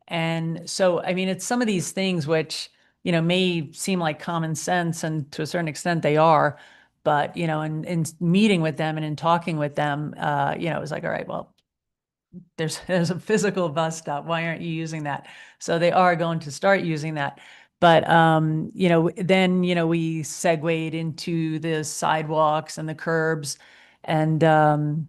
And so, I mean, it's some of these things which, may seem like common sense, and to a certain extent they are. But, in meeting with them and in talking with them, it was like, all right, well, there's a physical bus stop. Why aren't you using that? So they are going to start using that. But, then, we segued into the sidewalks and the curbs, and, and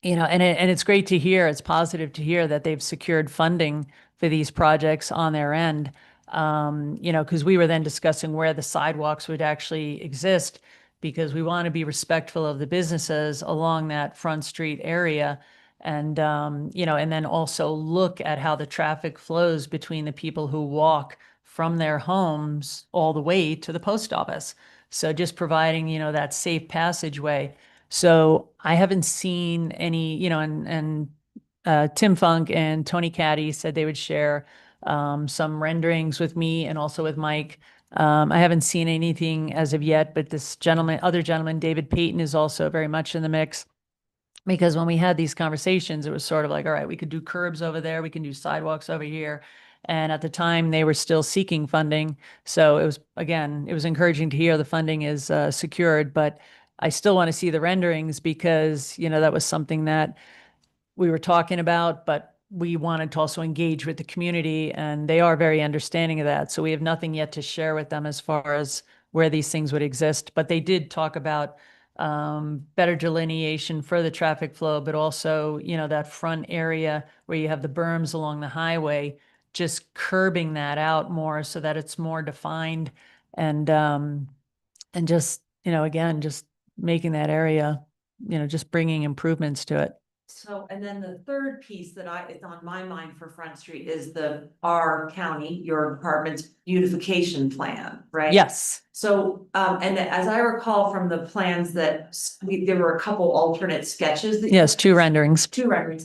it's great to hear, it's positive to hear that they've secured funding for these projects on their end. Because we were then discussing where the sidewalks would actually exist, because we want to be respectful of the businesses along that Front Street area. And, and then also look at how the traffic flows between the people who walk from their homes all the way to the post office. So just providing, that safe passageway. So I haven't seen any, and Tim Funk and Tony Caddy said they would share some renderings with me and also with Mike. I haven't seen anything as of yet, but this other gentleman, David Payton, is also very much in the mix. Because when we had these conversations, it was sort of like, all right, we could do curbs over there, we can do sidewalks over here. And at the time, they were still seeking funding. So it was encouraging to hear the funding is secured, but I still want to see the renderings, because, that was something that we were talking about, but we wanted to also engage with the community, and they are very understanding of that. So we have nothing yet to share with them as far as where these things would exist. But they did talk about better delineation for the traffic flow, but also, that front area where you have the berms along the highway, just curbing that out more so that it's more defined, and just, again, just making that area, just bringing improvements to it. So, and then the third piece that is on my mind for Front Street is our county, your department's beautification plan, right? Yes. So, and as I recall from the plans that there were a couple alternate sketches. Yes, two renderings.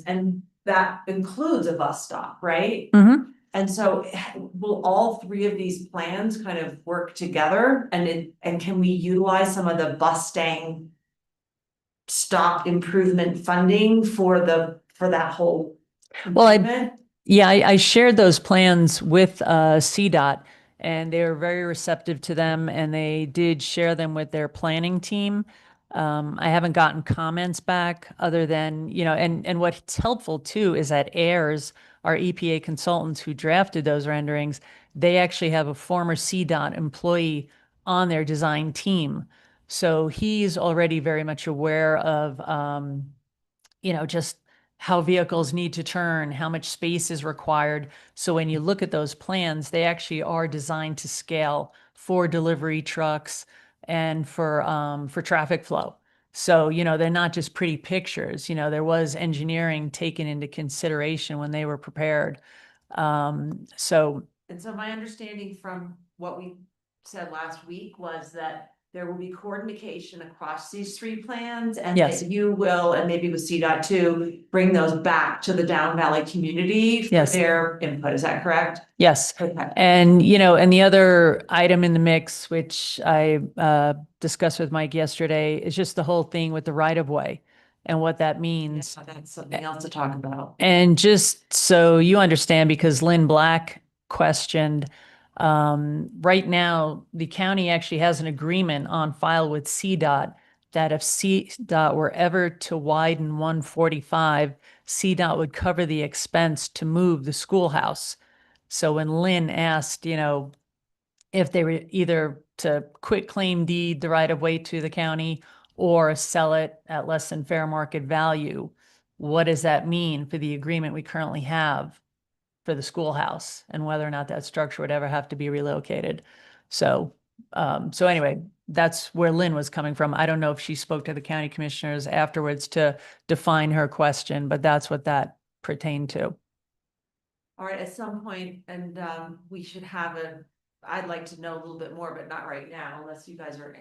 And that includes a bus stop, right? Mm-hmm. And so will all three of these plans kind of work together, and can we utilize some of the Bustang stop improvement funding for that whole? Well, I shared those plans with CDOT, and they were very receptive to them, and they did share them with their planning team. I haven't gotten comments back other than, and what's helpful too is that AIRS, our EPA consultants who drafted those renderings, they actually have a former CDOT employee on their design team. So he's already very much aware of, just how vehicles need to turn, how much space is required. So when you look at those plans, they actually are designed to scale for delivery trucks and for traffic flow. So, they're not just pretty pictures, there was engineering taken into consideration when they were prepared. And so my understanding from what we said last week was that there will be coordination across these three plans, and Yes. that you will, and maybe with CDOT too, bring those back to the Down Valley community for Yes. their input. Is that correct? Yes. Okay. And, and the other item in the mix, which I discussed with Mike yesterday, is just the whole thing with the right of way and what that means. Yeah, that's something else to talk about. And just so you understand, because Lynn Black questioned, right now, the county actually has an agreement on file with CDOT that if CDOT were ever to widen 145, CDOT would cover the expense to move the schoolhouse. So when Lynn asked, if they were either to quit claim deed the right of way to the county or sell it at less than fair market value, what does that mean for the agreement we currently have for the schoolhouse, and whether or not that structure would ever have to be relocated? So, so anyway, that's where Lynn was coming from. I don't know if she spoke to the county commissioners afterwards to define her question, but that's what that pertain to. All right, at some point, and we should have I'd like to know a little bit more, but not right now, unless you guys are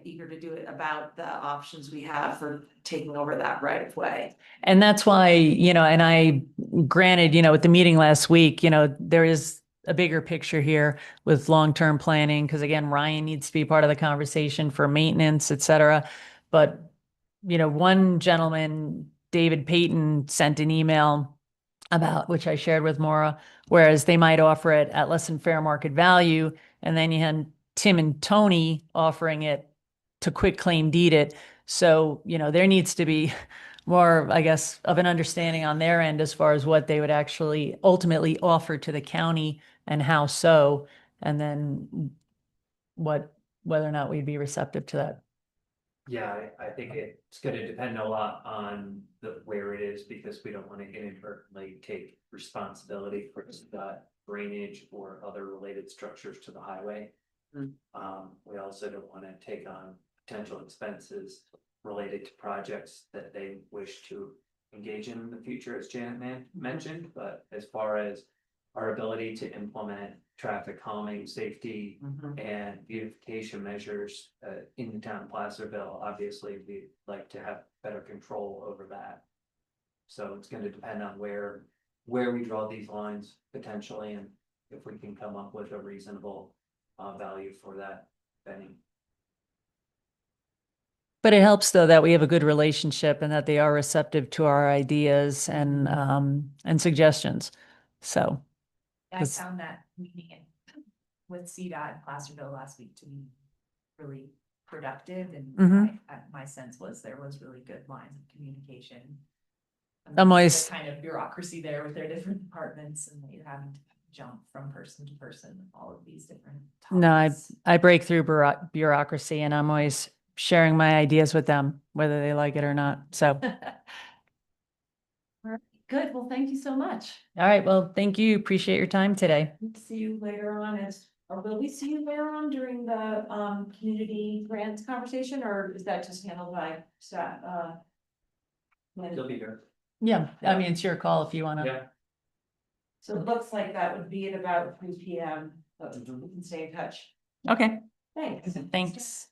eager to do it, about the options we have for taking over that right of way. And that's why, and I granted, at the meeting last week, there is a bigger picture here with long-term planning, because again, Ryan needs to be part of the conversation for maintenance, et cetera. But, one gentleman, David Payton, sent an email about, which I shared with Maura, whereas they might offer it at less than fair market value. And then you had Tim and Tony offering it to quit claim deed it. So, there needs to be more, I guess, of an understanding on their end as far as what they would actually ultimately offer to the county and how so, and then whether or not we'd be receptive to that. Yeah, I think it's gonna depend a lot on where it is, because we don't want to inadvertently take responsibility for drainage or other related structures to the highway. We also don't want to take on potential expenses related to projects that they wish to engage in the future, as Janet mentioned, but as far as our ability to implement traffic calming, safety, and beautification measures in the town of Placerville, obviously, we'd like to have better control over that. So it's going to depend on where we draw these lines potentially, and if we can come up with a reasonable value for that spending. But it helps though that we have a good relationship and that they are receptive to our ideas and suggestions. So. I 'Cause- found that meeting with CDOT in Placerville last week to be really productive, and my sense was there was really good lines of communication. I'm always- The kind of bureaucracy there with their different departments, and that you're having to jump from person to person, all of these different No, topics. I break through bureaucracy, and I'm always sharing my ideas with them, whether they like it or not. So, All right, good, well, thank you so much. all right. Well, thank you. Appreciate your time today. See you later on or will we see you later on during the community grants conversation, or is that just handled by staff? They'll be here. Yeah. I mean, it's your call if you want to. Yeah. So it looks like that would be at about 3 p.m., but we can stay in touch. Okay. Thanks. Thanks.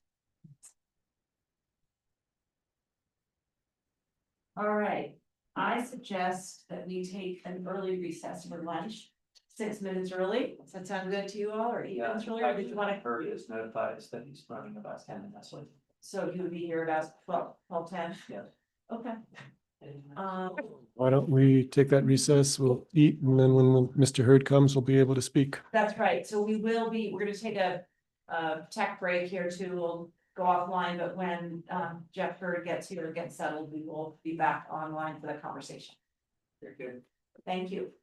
All right, I suggest that we take an early recess for lunch, 6 minutes early. Does that sound good to you all, or 8 minutes early, or did you want to? Bird is notified us that he's running about 10 minutes late. So you would be here about 12:10? Yeah. Okay. Why don't we take that recess? We'll eat, and then when Mr. Hurd comes, we'll be able to speak. That's right, so we're gonna take a tech break here too, we'll go offline, but when Jeff Hurd gets here and gets settled, we will be back online for the conversation. Very good. Thank you.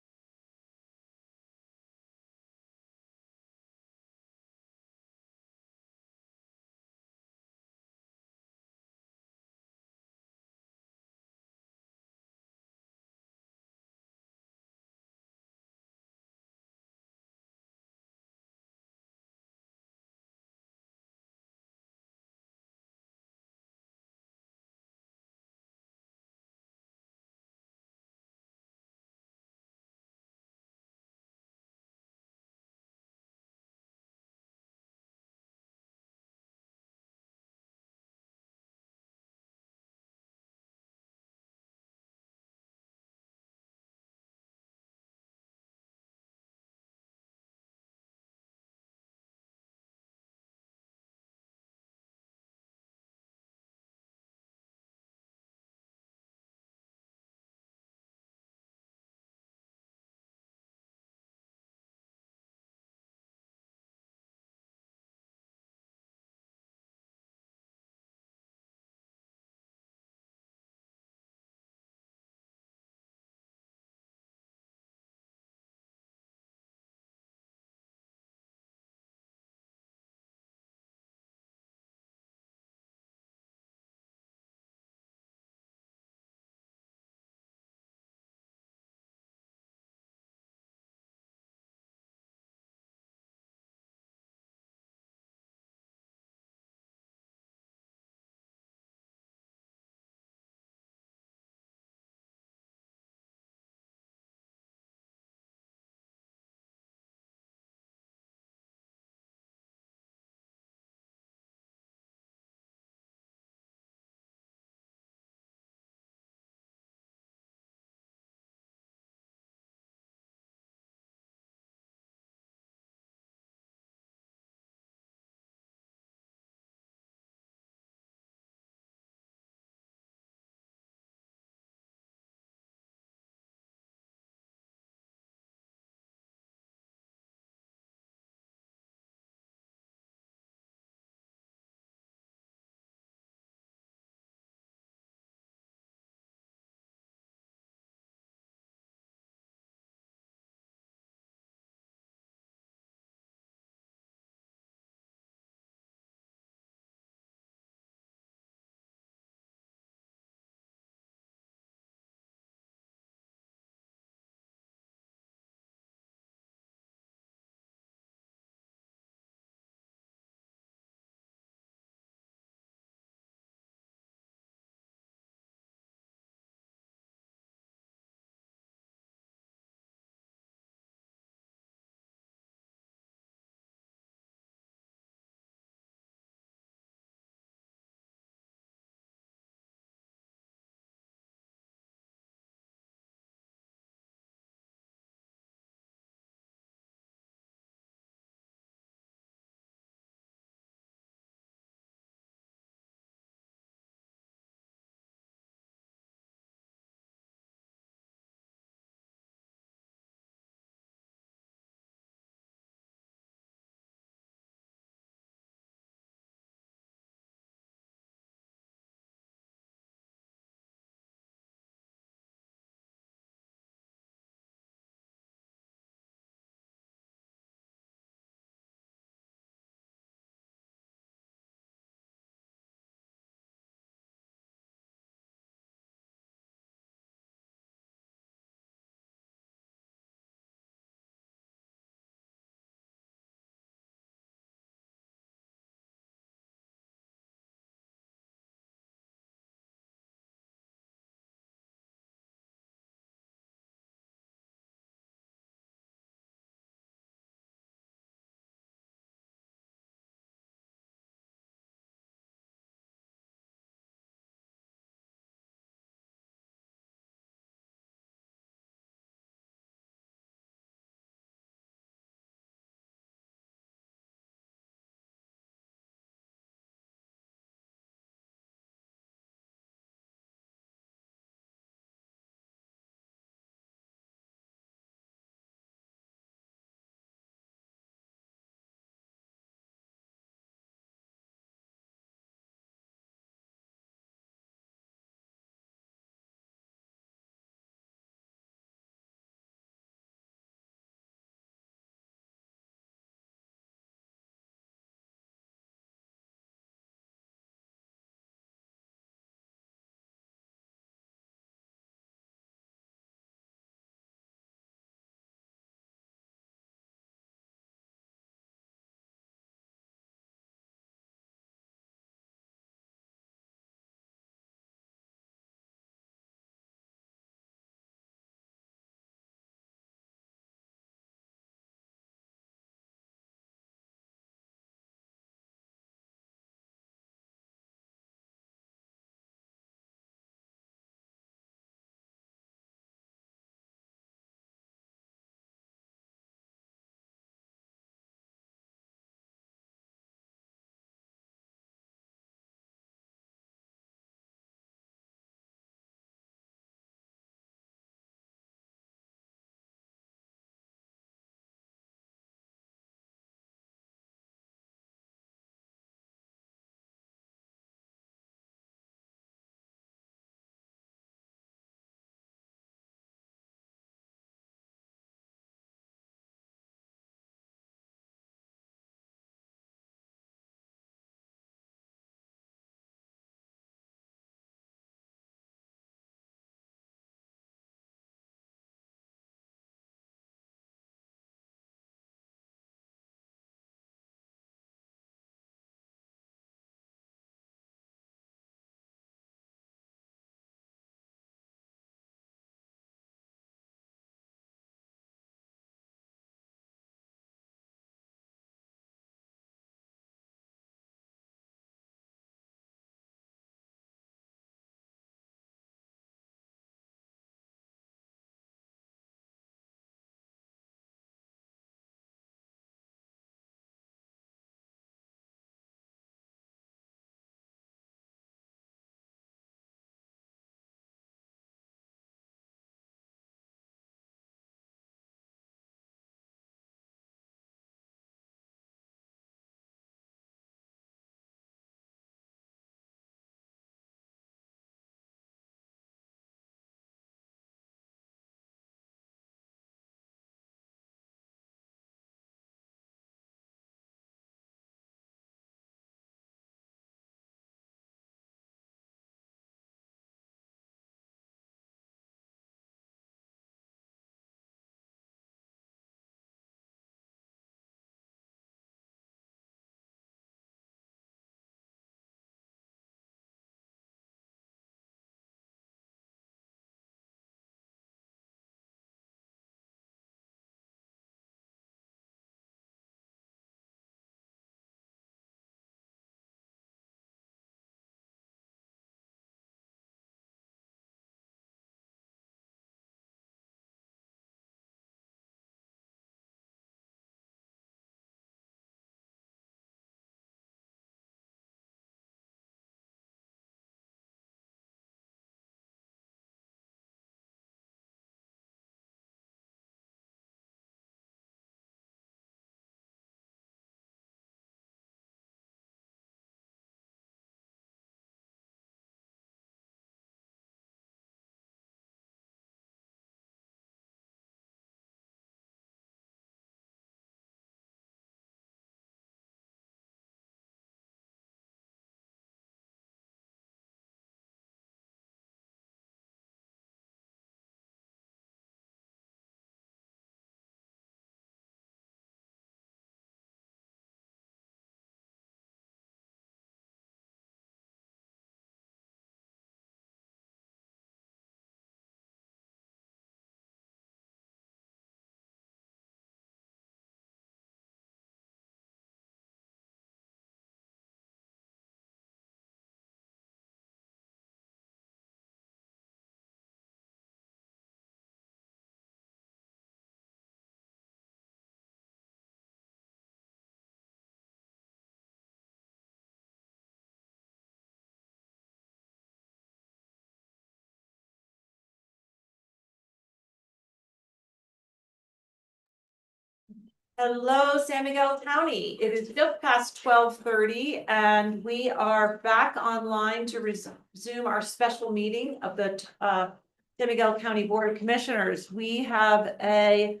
Hello, San Miguel County. It is just past 12:30 and we are back online to resume our special meeting of the San Miguel County Board of Commissioners. We have a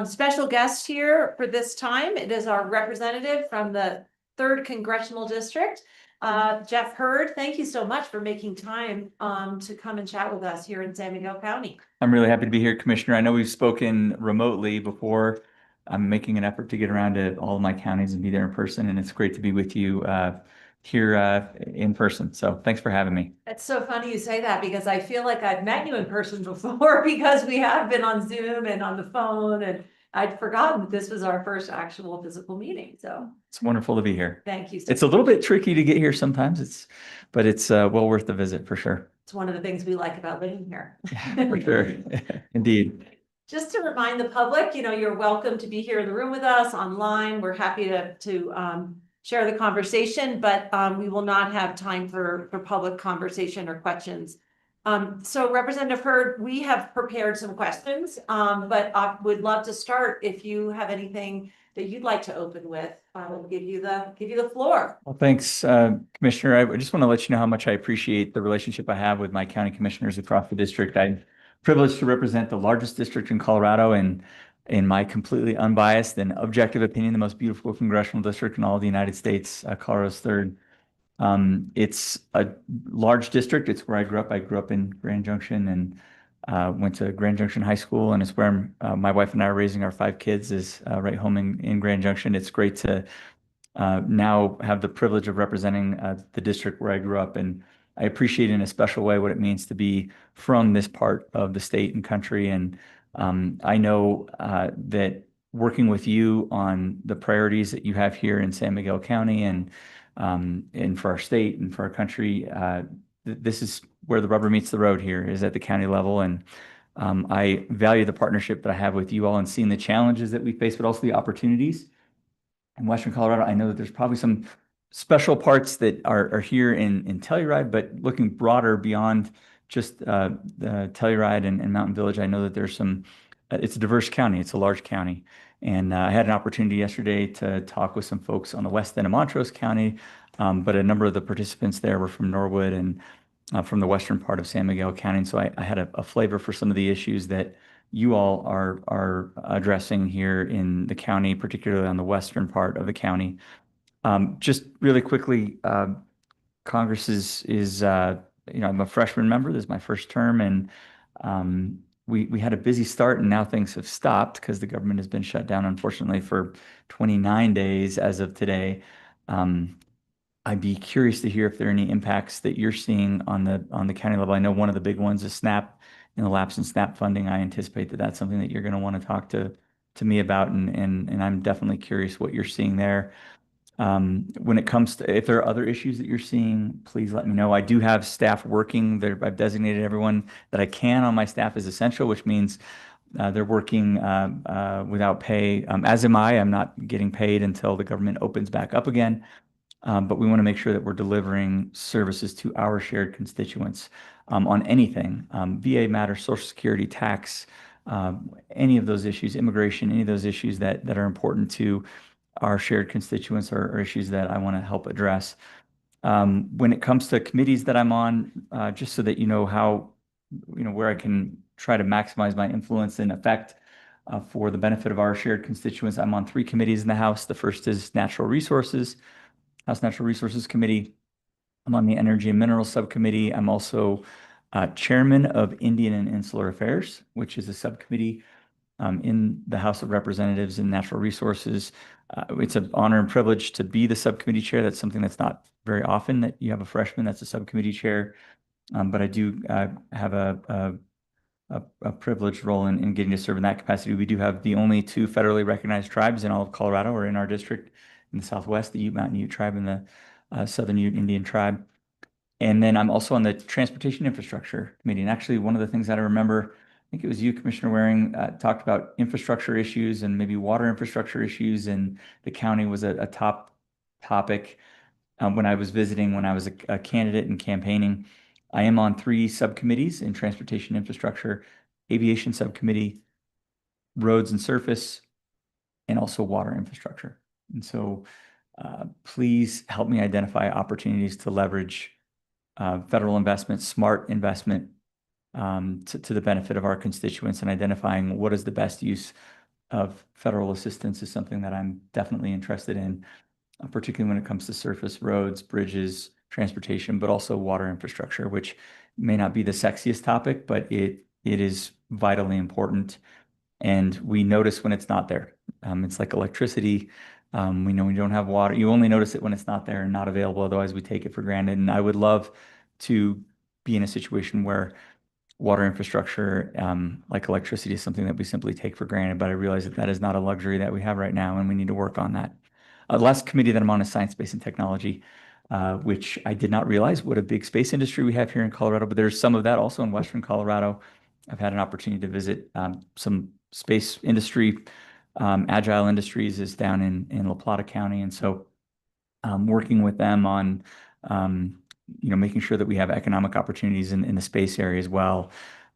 special guest here for this time. It is our representative from the 3rd Congressional District, Jeff Hurd. Thank you so much for making time to come and chat with us here in San Miguel County. I'm really happy to be here, Commissioner. I know we've spoken remotely before. I'm making an effort to get around to all of my counties and be there in person, and it's great to be with you here in person. So thanks for having me. It's so funny you say that because I feel like I've met you in person before because we have been on Zoom and on the phone, and I'd forgotten that this was our first actual physical meeting. So It's wonderful to be here. thank you. It's a little bit tricky to get here sometimes, but it's well worth the visit for sure. It's one of the things we like about living here. For sure. Indeed. Just to remind the public, you're welcome to be here in the room with us, online. We're happy to share the conversation, but we will not have time for public conversation or questions. So Representative Hurd, we have prepared some questions, but I would love to start if you have anything that you'd like to open with. I will give you the floor. Well, thanks, Commissioner. I just want to let you know how much I appreciate the relationship I have with my county commissioners across the district. I'm privileged to represent the largest district in Colorado, and in my completely unbiased and objective opinion, the most beautiful congressional district in all of the United States, Colorado's 3rd. It's a large district. It's where I grew up. I grew up in Grand Junction and went to Grand Junction High School, and it's where my wife and I are raising our 5 kids, is right home in Grand Junction. It's great to now have the privilege of representing the district where I grew up, and I appreciate in a special way what it means to be from this part of the state and country. And I know that working with you on the priorities that you have here in San Miguel County and for our state and for our country, this is where the rubber meets the road here, is at the county level. And I value the partnership that I have with you all and seeing the challenges that we face, but also the opportunities. In Western Colorado, I know that there's probably some special parts that are here in Telluride, but looking broader beyond just the Telluride and Mountain Village, I know that there's it's a diverse county. It's a large county. And I had an opportunity yesterday to talk with some folks on the west end of Montrose County, but a number of the participants there were from Norwood and from the western part of San Miguel County. And so I had a flavor for some of the issues that you all are addressing here in the county, particularly on the western part of the county. Just really quickly, Congress is I'm a freshman member. This is my first term, and we had a busy start, and now things have stopped because the government has been shut down, unfortunately, for 29 days as of today. I'd be curious to hear if there are any impacts that you're seeing on the county level. I know one of the big ones is SNAP, and the lapse in SNAP funding. I anticipate that that's something that you're going to want to talk to me about, and I'm definitely curious what you're seeing there. When it comes to, if there are other issues that you're seeing, please let me know. I do have staff working there. I've designated everyone that I can on my staff as essential, which means they're working without pay, as am I. I'm not getting paid until the government opens back up again. But we want to make sure that we're delivering services to our shared constituents on anything, VA matters, Social Security, tax, any of those issues, immigration, any of those issues that are important to our shared constituents are issues that I want to help address. When it comes to committees that I'm on, just so that you know how, where I can try to maximize my influence and effect for the benefit of our shared constituents, I'm on 3 committees in the House. The first is Natural Resources, House Natural Resources Committee. I'm on the Energy and Minerals Subcommittee. I'm also chairman of Indian and Insular Affairs, which is a subcommittee in the House of Representatives in Natural Resources. It's an honor and privilege to be the subcommittee chair. That's something that's not very often that you have a freshman that's a subcommittee chair. But I do have a privileged role in getting to serve in that capacity. We do have the only 2 federally recognized tribes in all of Colorado, or in our district in the Southwest, the Ute Mountain Ute Tribe and the Southern Ute Indian Tribe. And then I'm also on the Transportation Infrastructure Committee. And actually, one of the things that I remember, I think it was you, Commissioner Waring, talked about infrastructure issues and maybe water infrastructure issues, and the county was a top topic when I was visiting, when I was a candidate and campaigning. I am on 3 subcommittees in Transportation Infrastructure, Aviation Subcommittee, Roads and Surface, and also water infrastructure. And so please help me identify opportunities to leverage federal investment, smart investment, to the benefit of our constituents, and identifying what is the best use of federal assistance is something that I'm definitely interested in, particularly when it comes to surface roads, bridges, transportation, but also water infrastructure, which may not be the sexiest topic, but it is vitally important. And we notice when it's not there. It's like electricity. We know we don't have water. You only notice it when it's not there and not available. Otherwise, we take it for granted. And I would love to be in a situation where water infrastructure, like electricity, is something that we simply take for granted. But I realize that that is not a luxury that we have right now, and we need to work on that. The last committee that I'm on is Science, Space, and Technology, which I did not realize what a big space industry we have here in Colorado, but there's some of that also in Western Colorado. I've had an opportunity to visit some space industry. Agile Industries is down in La Plata County. And so working with them on, making sure that we have economic opportunities in the space area as well.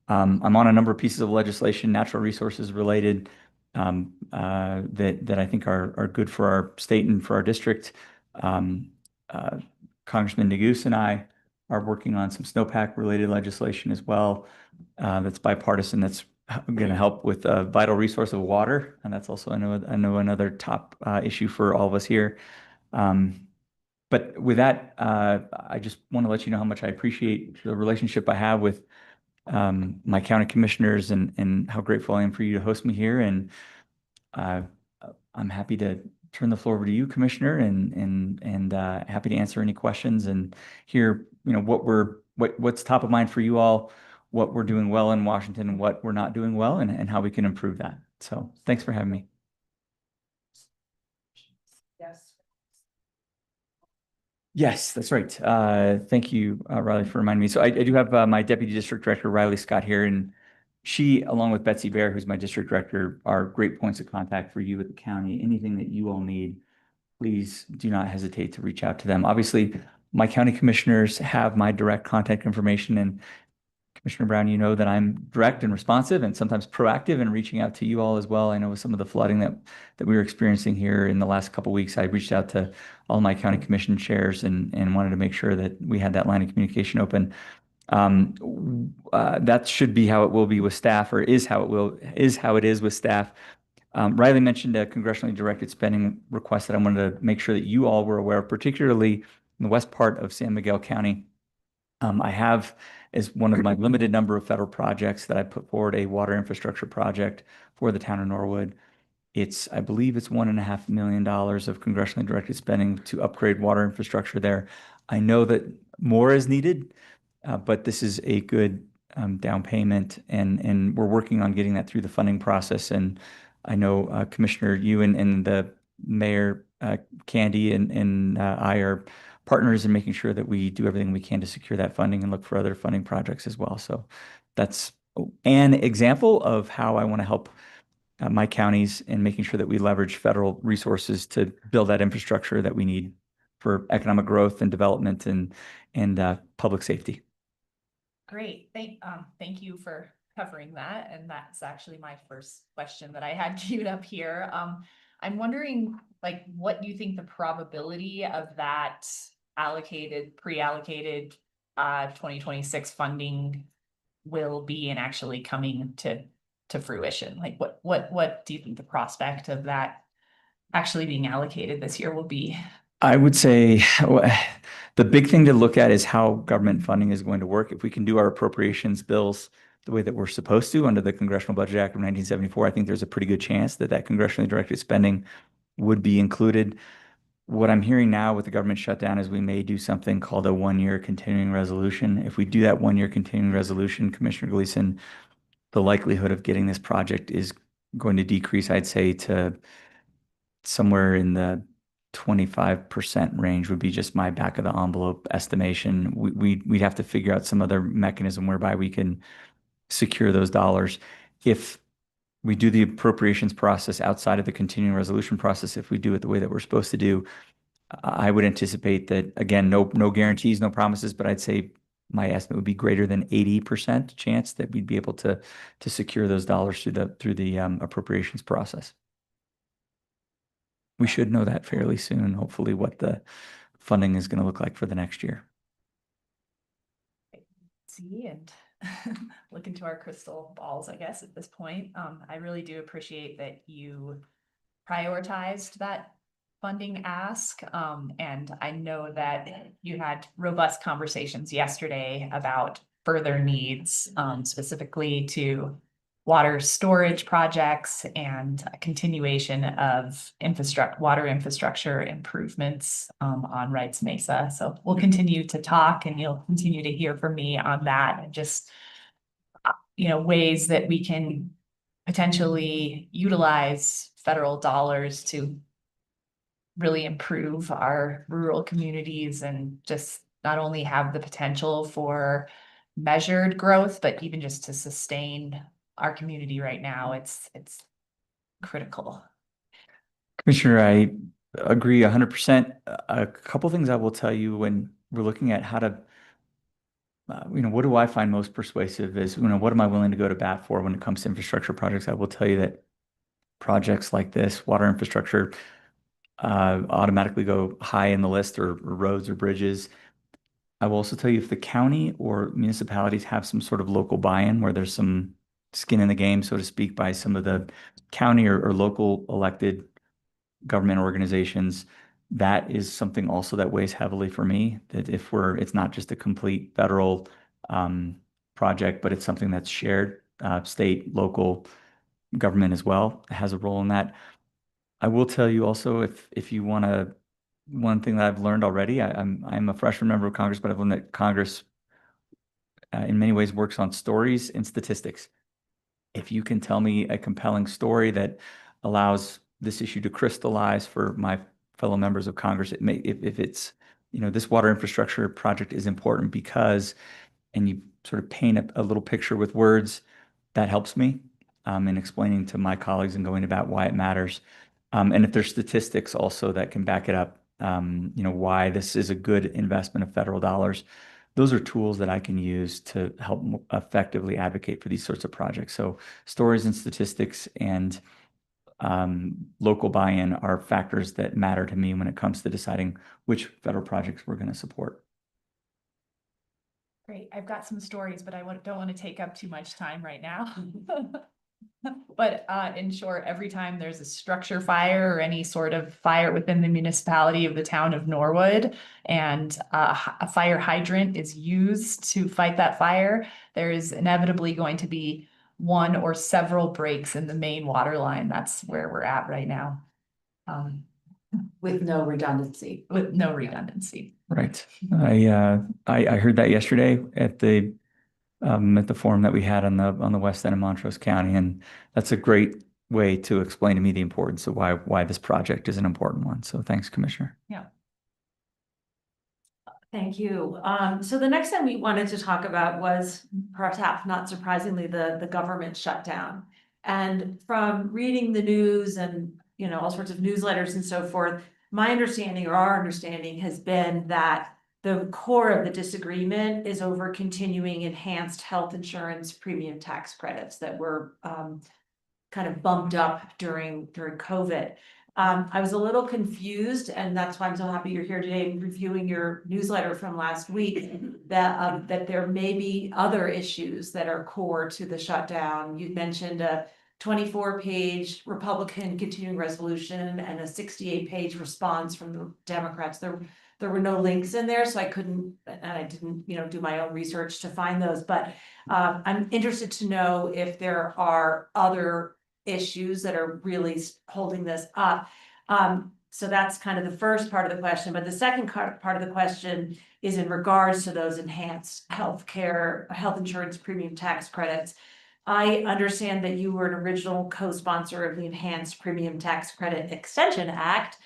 I'm on a number of pieces of legislation, natural resources related, that I think are good for our state and for our district. Congressman Neguse and I are working on some snowpack related legislation as well. That's bipartisan. That's going to help with a vital resource of water, and that's also I know another top issue for all of us here. But with that, I just want to let you know how much I appreciate the relationship I have with my county commissioners, and how grateful I am for you to host me here. And I'm happy to turn the floor over to you, Commissioner, and happy to answer any questions and hear what's top of mind for you all, what we're doing well in Washington, and what we're not doing well, and how we can improve that. So thanks for having me. Yes. Yes, that's right. Thank you, Riley, for reminding me. So I do have my Deputy District Director, Riley Scott, here, and she, along with Betsy Bear, who's my District Director, are great points of contact for you at the county. Anything that you all need, please do not hesitate to reach out to them. Obviously, my county commissioners have my direct contact information, and Commissioner Brown, you know that I'm direct and responsive and sometimes proactive in reaching out to you all as well. I know with some of the flooding that we were experiencing here in the last couple of weeks, I reached out to all my county commission chairs and wanted to make sure that we had that line of communication open. That should be how it will be with staff, or is how it is with staff. Riley mentioned a congressionally directed spending request that I wanted to make sure that you all were aware of, particularly in the west part of San Miguel County. I have, as one of my limited number of federal projects that I put forward, a water infrastructure project for the town of Norwood. I believe it's $1.5 million of congressionally directed spending to upgrade water infrastructure there. I know that more is needed, but this is a good down payment, and we're working on getting that through the funding process. And I know Commissioner, you and the Mayor Candy and I are partners in making sure that we do everything we can to secure that funding and look for other funding projects as well. So that's an example of how I want to help my counties in making sure that we leverage federal resources to build that infrastructure that we need for economic growth and development and public safety. Great. Thank you for covering that. And that's actually my first question that I had queued up here. I'm wondering, what do you think the probability of that pre-allocated 2026 funding will be in actually coming to fruition? What do you think the prospect of that actually being allocated this year will be? I would say the big thing to look at is how government funding is going to work. If we can do our appropriations bills the way that we're supposed to under the Congressional Budget Act of 1974, I think there's a pretty good chance that congressionally directed spending would be included. What I'm hearing now with the government shutdown is we may do something called a one-year continuing resolution. If we do that one-year continuing resolution, Commissioner Gleason, the likelihood of getting this project is going to decrease, I'd say, to somewhere in the 25% range would be just my back of the envelope estimation. We'd have to figure out some other mechanism whereby we can secure those dollars. If we do the appropriations process outside of the continuing resolution process, if we do it the way that we're supposed to do, I would anticipate that, again, no guarantees, no promises, but I'd say my estimate would be greater than 80% chance that we'd be able to secure those dollars through the appropriations process. we should know that fairly soon, hopefully what the funding is going to look like for the next year. See and look into our crystal balls, I guess, at this point. I really do appreciate that you prioritized that funding ask. And I know that you had robust conversations yesterday about further needs, specifically to water storage projects and a continuation of water infrastructure improvements on Wrights Mesa. So we'll continue to talk and you'll continue to hear from me on that and just, ways that we can potentially utilize federal dollars to really improve our rural communities and just not only have the potential for measured growth, but even just to sustain our community right now. It's critical. Commissioner, I agree 100%. A couple things I will tell you when we're looking at how to, what do I find most persuasive is, what am I willing to go to bat for when it comes to infrastructure projects? I will tell you that projects like this, water infrastructure, automatically go high in the list, or roads or bridges. I will also tell you, if the county or municipalities have some sort of local buy-in where there's some skin in the game, so to speak, by some of the county or local elected government organizations, that is something also that weighs heavily for me, that it's not just a complete federal project, but it's something that's shared, state, local government as well has a role in that. I will tell you also, if you want to, one thing that I've learned already, I'm a freshman member of Congress, but I've learned that Congress in many ways works on stories and statistics. If you can tell me a compelling story that allows this issue to crystallize for my fellow members of Congress, if it's, this water infrastructure project is important because, and you sort of paint a little picture with words, that helps me in explaining to my colleagues and going about why it matters. And if there's statistics also that can back it up, why this is a good investment of federal dollars, those are tools that I can use to help effectively advocate for these sorts of projects. So stories and statistics and local buy-in are factors that matter to me when it comes to deciding which federal projects we're going to support. Great. I've got some stories, but I don't want to take up too much time right now. But in short, every time there's a structure fire or any sort of fire within the municipality of the town of Norwood, and a fire hydrant is used to fight that fire, there is inevitably going to be one or several breaks in the main water line. That's where we're at right now. With no redundancy. With no redundancy. Right. I heard that yesterday at the forum that we had on the west end of Montrose County, and that's a great way to explain to me the importance of why this project is an important one. So thanks, Commissioner. Yeah. Thank you. So the next thing we wanted to talk about was, perhaps not surprisingly, the government shutdown. And from reading the news and, all sorts of newsletters and so forth, my understanding, or our understanding, has been that the core of the disagreement is over continuing enhanced health insurance premium tax credits that were kind of bumped up during COVID. I was a little confused, and that's why I'm so happy you're here today reviewing your newsletter from last week, that there may be other issues that are core to the shutdown. You mentioned a 24-page Republican continuing resolution and a 68-page response from the Democrats. There were no links in there, so I couldn't, and I didn't, do my own research to find those. But I'm interested to know if there are other issues that are really holding this up. So that's kind of the first part of the question. But the second part of the question is in regards to those enhanced health insurance premium tax credits. I understand that you were an original co-sponsor of the Enhanced Premium Tax Credit Extension Act,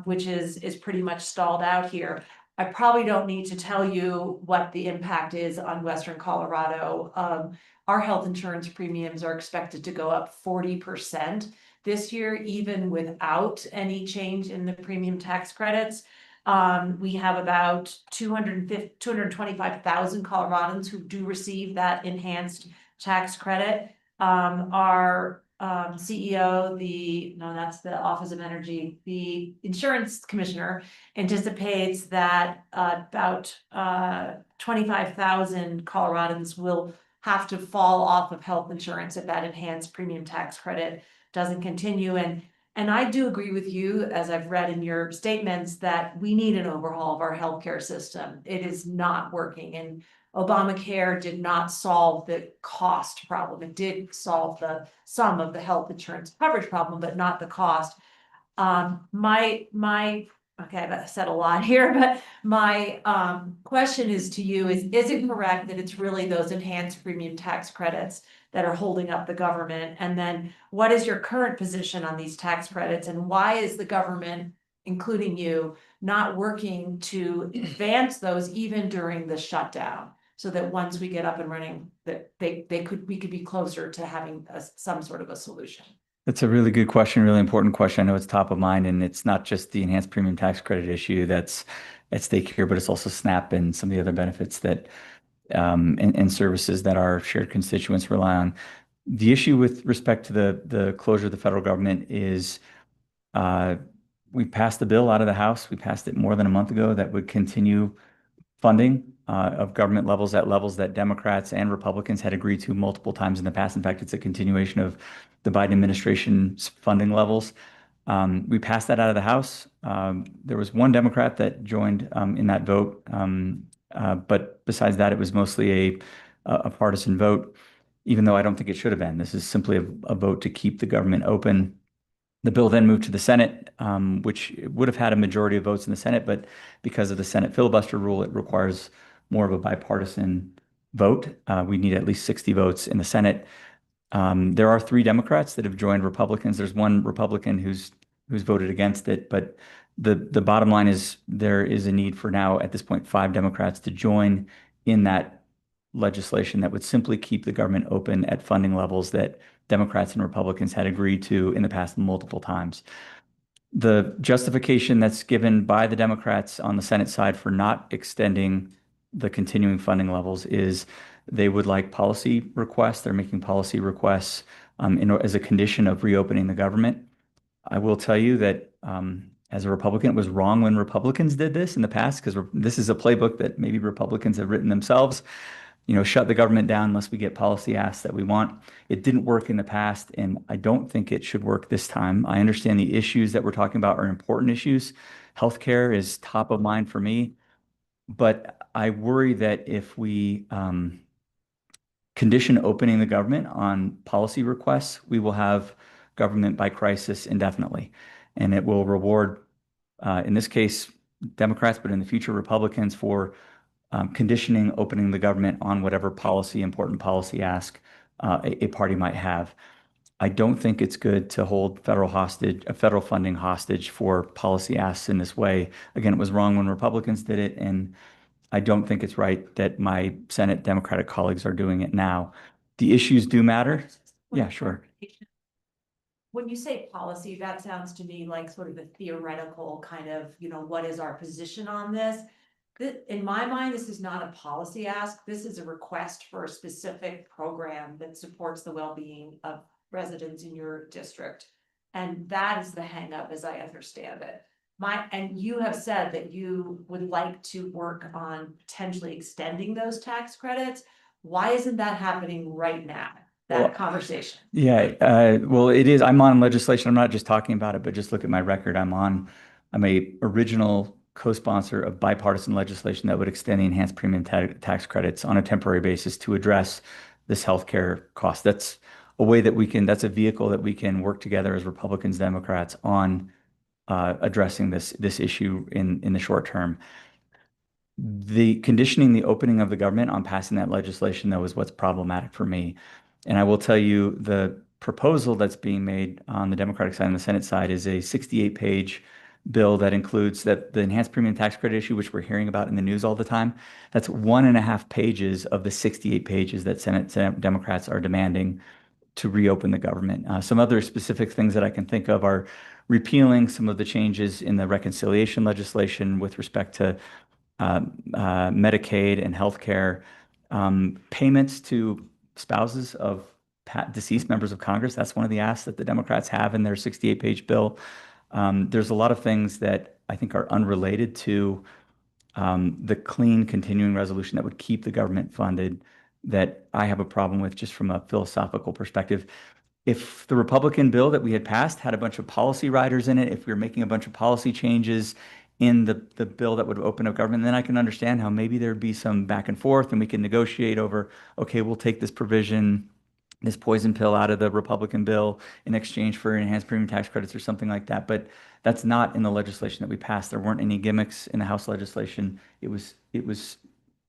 which is pretty much stalled out here. I probably don't need to tell you what the impact is on Western Colorado. Our health insurance premiums are expected to go up 40% this year, even without any change in the premium tax credits. We have about 225,000 Coloradans who do receive that enhanced tax credit. Our CEO, that's the Office of Energy, the insurance commissioner anticipates that about 25,000 Coloradans will have to fall off of health insurance if that enhanced premium tax credit doesn't continue. And I do agree with you, as I've read in your statements, that we need an overhaul of our healthcare system. It is not working, and Obamacare did not solve the cost problem. It did solve the sum of the health insurance coverage problem, but not the cost. Okay, I've said a lot here, but my question is to you is it correct that it's really those enhanced premium tax credits that are holding up the government? And then what is your current position on these tax credits, and why is the government, including you, not working to advance those even during the shutdown? So that once we get up and running, that we could be closer to having some sort of a solution. That's a really good question, really important question. I know it's top of mind, and it's not just the enhanced premium tax credit issue that's at stake here, but it's also SNAP and some of the other benefits that and services that our shared constituents rely on. The issue with respect to the closure of the federal government is we passed the bill out of the House. We passed it more than a month ago that would continue funding of government levels at levels that Democrats and Republicans had agreed to multiple times in the past. In fact, it's a continuation of the Biden administration's funding levels. We passed that out of the House. There was one Democrat that joined in that vote, but besides that, it was mostly a partisan vote, even though I don't think it should have been. This is simply a vote to keep the government open. The bill then moved to the Senate, which would have had a majority of votes in the Senate, but because of the Senate filibuster rule, it requires more of a bipartisan vote. We need at least 60 votes in the Senate. There are 3 Democrats that have joined Republicans. There's one Republican who's voted against it, but the bottom line is there is a need for now, at this point, 5 Democrats to join in that legislation that would simply keep the government open at funding levels that Democrats and Republicans had agreed to in the past multiple times. The justification that's given by the Democrats on the Senate side for not extending the continuing funding levels is they would like policy requests. They're making policy requests as a condition of reopening the government. I will tell you that as a Republican, it was wrong when Republicans did this in the past, because this is a playbook that maybe Republicans have written themselves. Shut the government down unless we get policy asks that we want. It didn't work in the past, and I don't think it should work this time. I understand the issues that we're talking about are important issues. Healthcare is top of mind for me, but I worry that if we condition opening the government on policy requests, we will have government by crisis indefinitely, and it will reward, in this case, Democrats, but in the future, Republicans for conditioning opening the government on whatever important policy ask a party might have. I don't think it's good to hold federal funding hostage for policy asks in this way. Again, it was wrong when Republicans did it, and I don't think it's right that my Senate Democratic colleagues are doing it now. The issues do matter. Yeah, sure. When you say policy, that sounds to me like sort of a theoretical kind of, what is our position on this? In my mind, this is not a policy ask. This is a request for a specific program that supports the well-being of residents in your district. And that is the hang-up as I understand it. And you have said that you would like to work on potentially extending those tax credits. Why isn't that happening right now? That conversation. Yeah, well, it is. I'm on legislation. I'm not just talking about it, but just look at my record. I'm a original co-sponsor of bipartisan legislation that would extend the enhanced premium tax credits on a temporary basis to address this healthcare cost. That's a way that that's a vehicle that we can work together as Republicans, Democrats on addressing this issue in the short term. The conditioning the opening of the government on passing that legislation, though, is what's problematic for me. And I will tell you, the proposal that's being made on the Democratic side and the Senate side is a 68-page bill that includes the enhanced premium tax credit issue, which we're hearing about in the news all the time. That's 1.5 pages of the 68 pages that Senate Democrats are demanding to reopen the government. Some other specific things that I can think of are repealing some of the changes in the reconciliation legislation with respect to Medicaid and healthcare, payments to spouses of deceased members of Congress. That's one of the asks that the Democrats have in their 68-page bill. There's a lot of things that I think are unrelated to the clean continuing resolution that would keep the government funded that I have a problem with just from a philosophical perspective. If the Republican bill that we had passed had a bunch of policy riders in it, if we were making a bunch of policy changes in the bill that would open up government, then I can understand how maybe there'd be some back and forth and we can negotiate over, okay, we'll take this provision, this poison pill out of the Republican bill in exchange for enhanced premium tax credits or something like that. But that's not in the legislation that we passed. There weren't any gimmicks in the House legislation. It was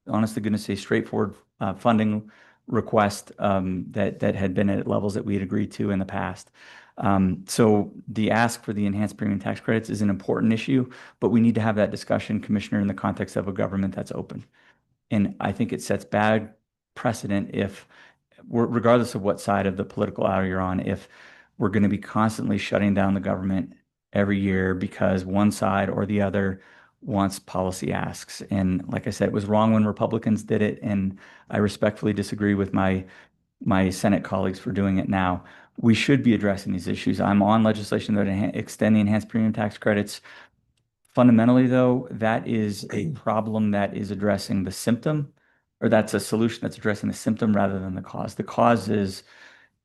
honest to goodness, a straightforward funding request that had been at levels that we had agreed to in the past. So the ask for the enhanced premium tax credits is an important issue, but we need to have that discussion, Commissioner, in the context of a government that's open. And I think it sets bad precedent if, regardless of what side of the political aisle you're on, if we're going to be constantly shutting down the government every year because one side or the other wants policy asks. And like I said, it was wrong when Republicans did it, and I respectfully disagree with my Senate colleagues for doing it now. We should be addressing these issues. I'm on legislation that extend the enhanced premium tax credits. Fundamentally, though, that is a problem that is addressing the symptom, or that's a solution that's addressing the symptom rather than the cause. The cause is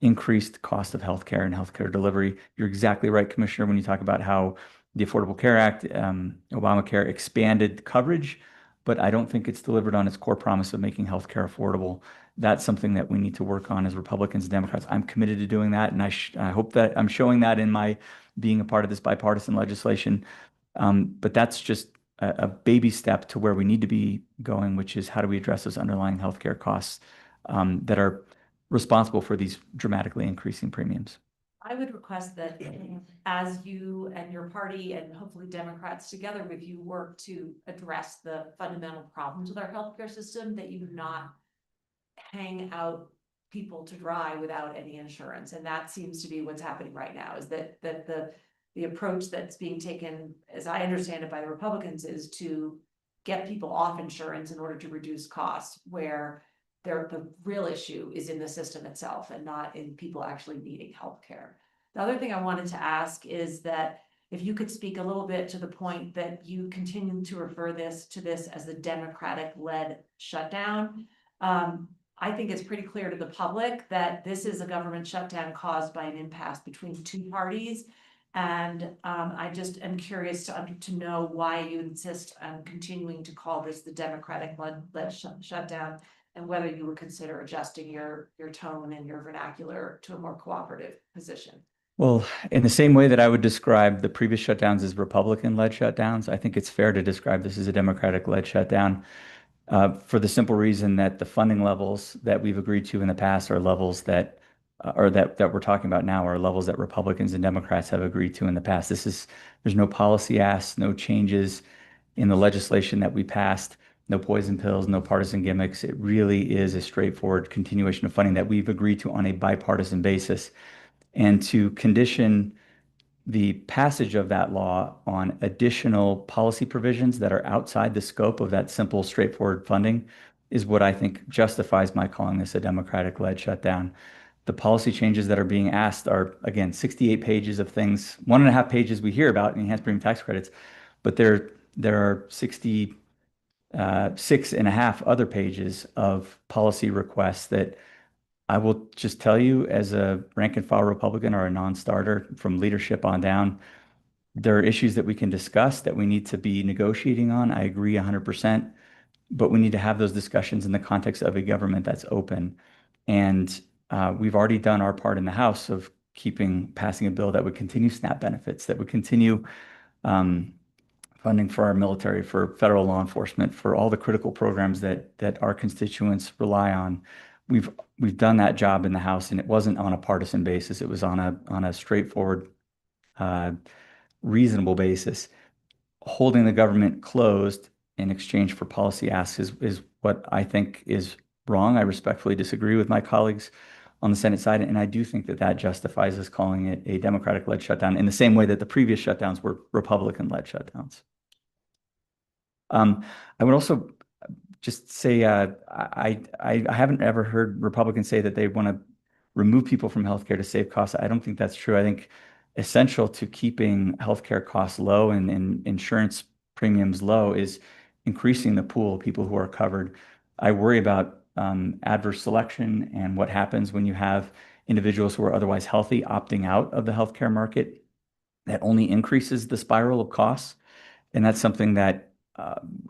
increased cost of healthcare and healthcare delivery. You're exactly right, Commissioner, when you talk about how the Affordable Care Act, Obamacare expanded coverage, but I don't think it's delivered on its core promise of making healthcare affordable. That's something that we need to work on as Republicans and Democrats. I'm committed to doing that, and I hope that I'm showing that in my being a part of this bipartisan legislation. But that's just a baby step to where we need to be going, which is how do we address those underlying healthcare costs that are responsible for these dramatically increasing premiums. I would request that as you and your party and hopefully Democrats together with you work to address the fundamental problems with our healthcare system, that you not hang out people to dry without any insurance. And that seems to be what's happening right now, is that the approach that's being taken, as I understand it by the Republicans, is to get people off insurance in order to reduce costs, where the real issue is in the system itself and not in people actually needing healthcare. The other thing I wanted to ask is that if you could speak a little bit to the point that you continue to refer to this as the Democratic-led shutdown. I think it's pretty clear to the public that this is a government shutdown caused by an impasse between two parties. And I just am curious to know why you insist on continuing to call this the Democratic-led shutdown, and whether you would consider adjusting your tone and your vernacular to a more cooperative position. Well, in the same way that I would describe the previous shutdowns as Republican-led shutdowns, I think it's fair to describe this as a Democratic-led shutdown for the simple reason that the funding levels that we've agreed to in the past are levels that we're talking about now are levels that Republicans and Democrats have agreed to in the past. There's no policy asks, no changes in the legislation that we passed. No poison pills, no partisan gimmicks. It really is a straightforward continuation of funding that we've agreed to on a bipartisan basis. And to condition the passage of that law on additional policy provisions that are outside the scope of that simple, straightforward funding is what I think justifies my calling this a Democratic-led shutdown. The policy changes that are being asked are, again, 68 pages of things, 1.5 pages we hear about in enhanced premium tax credits, but there are 6.5 other pages of policy requests that I will just tell you, as a rank and file Republican or a non-starter from leadership on down, there are issues that we can discuss that we need to be negotiating on. I agree 100%, but we need to have those discussions in the context of a government that's open. And we've already done our part in the House of passing a bill that would continue SNAP benefits, that would continue funding for our military, for federal law enforcement, for all the critical programs that our constituents rely on. We've done that job in the House, and it wasn't on a partisan basis. It was on a straightforward, reasonable basis. Holding the government closed in exchange for policy asks is what I think is wrong. I respectfully disagree with my colleagues on the Senate side, and I do think that justifies us calling it a Democratic-led shutdown in the same way that the previous shutdowns were Republican-led shutdowns. I would also just say I haven't ever heard Republicans say that they want to remove people from healthcare to save costs. I don't think that's true. I think essential to keeping healthcare costs low and insurance premiums low is increasing the pool of people who are covered. I worry about adverse selection and what happens when you have individuals who are otherwise healthy opting out of the healthcare market. That only increases the spiral of costs. And that's something that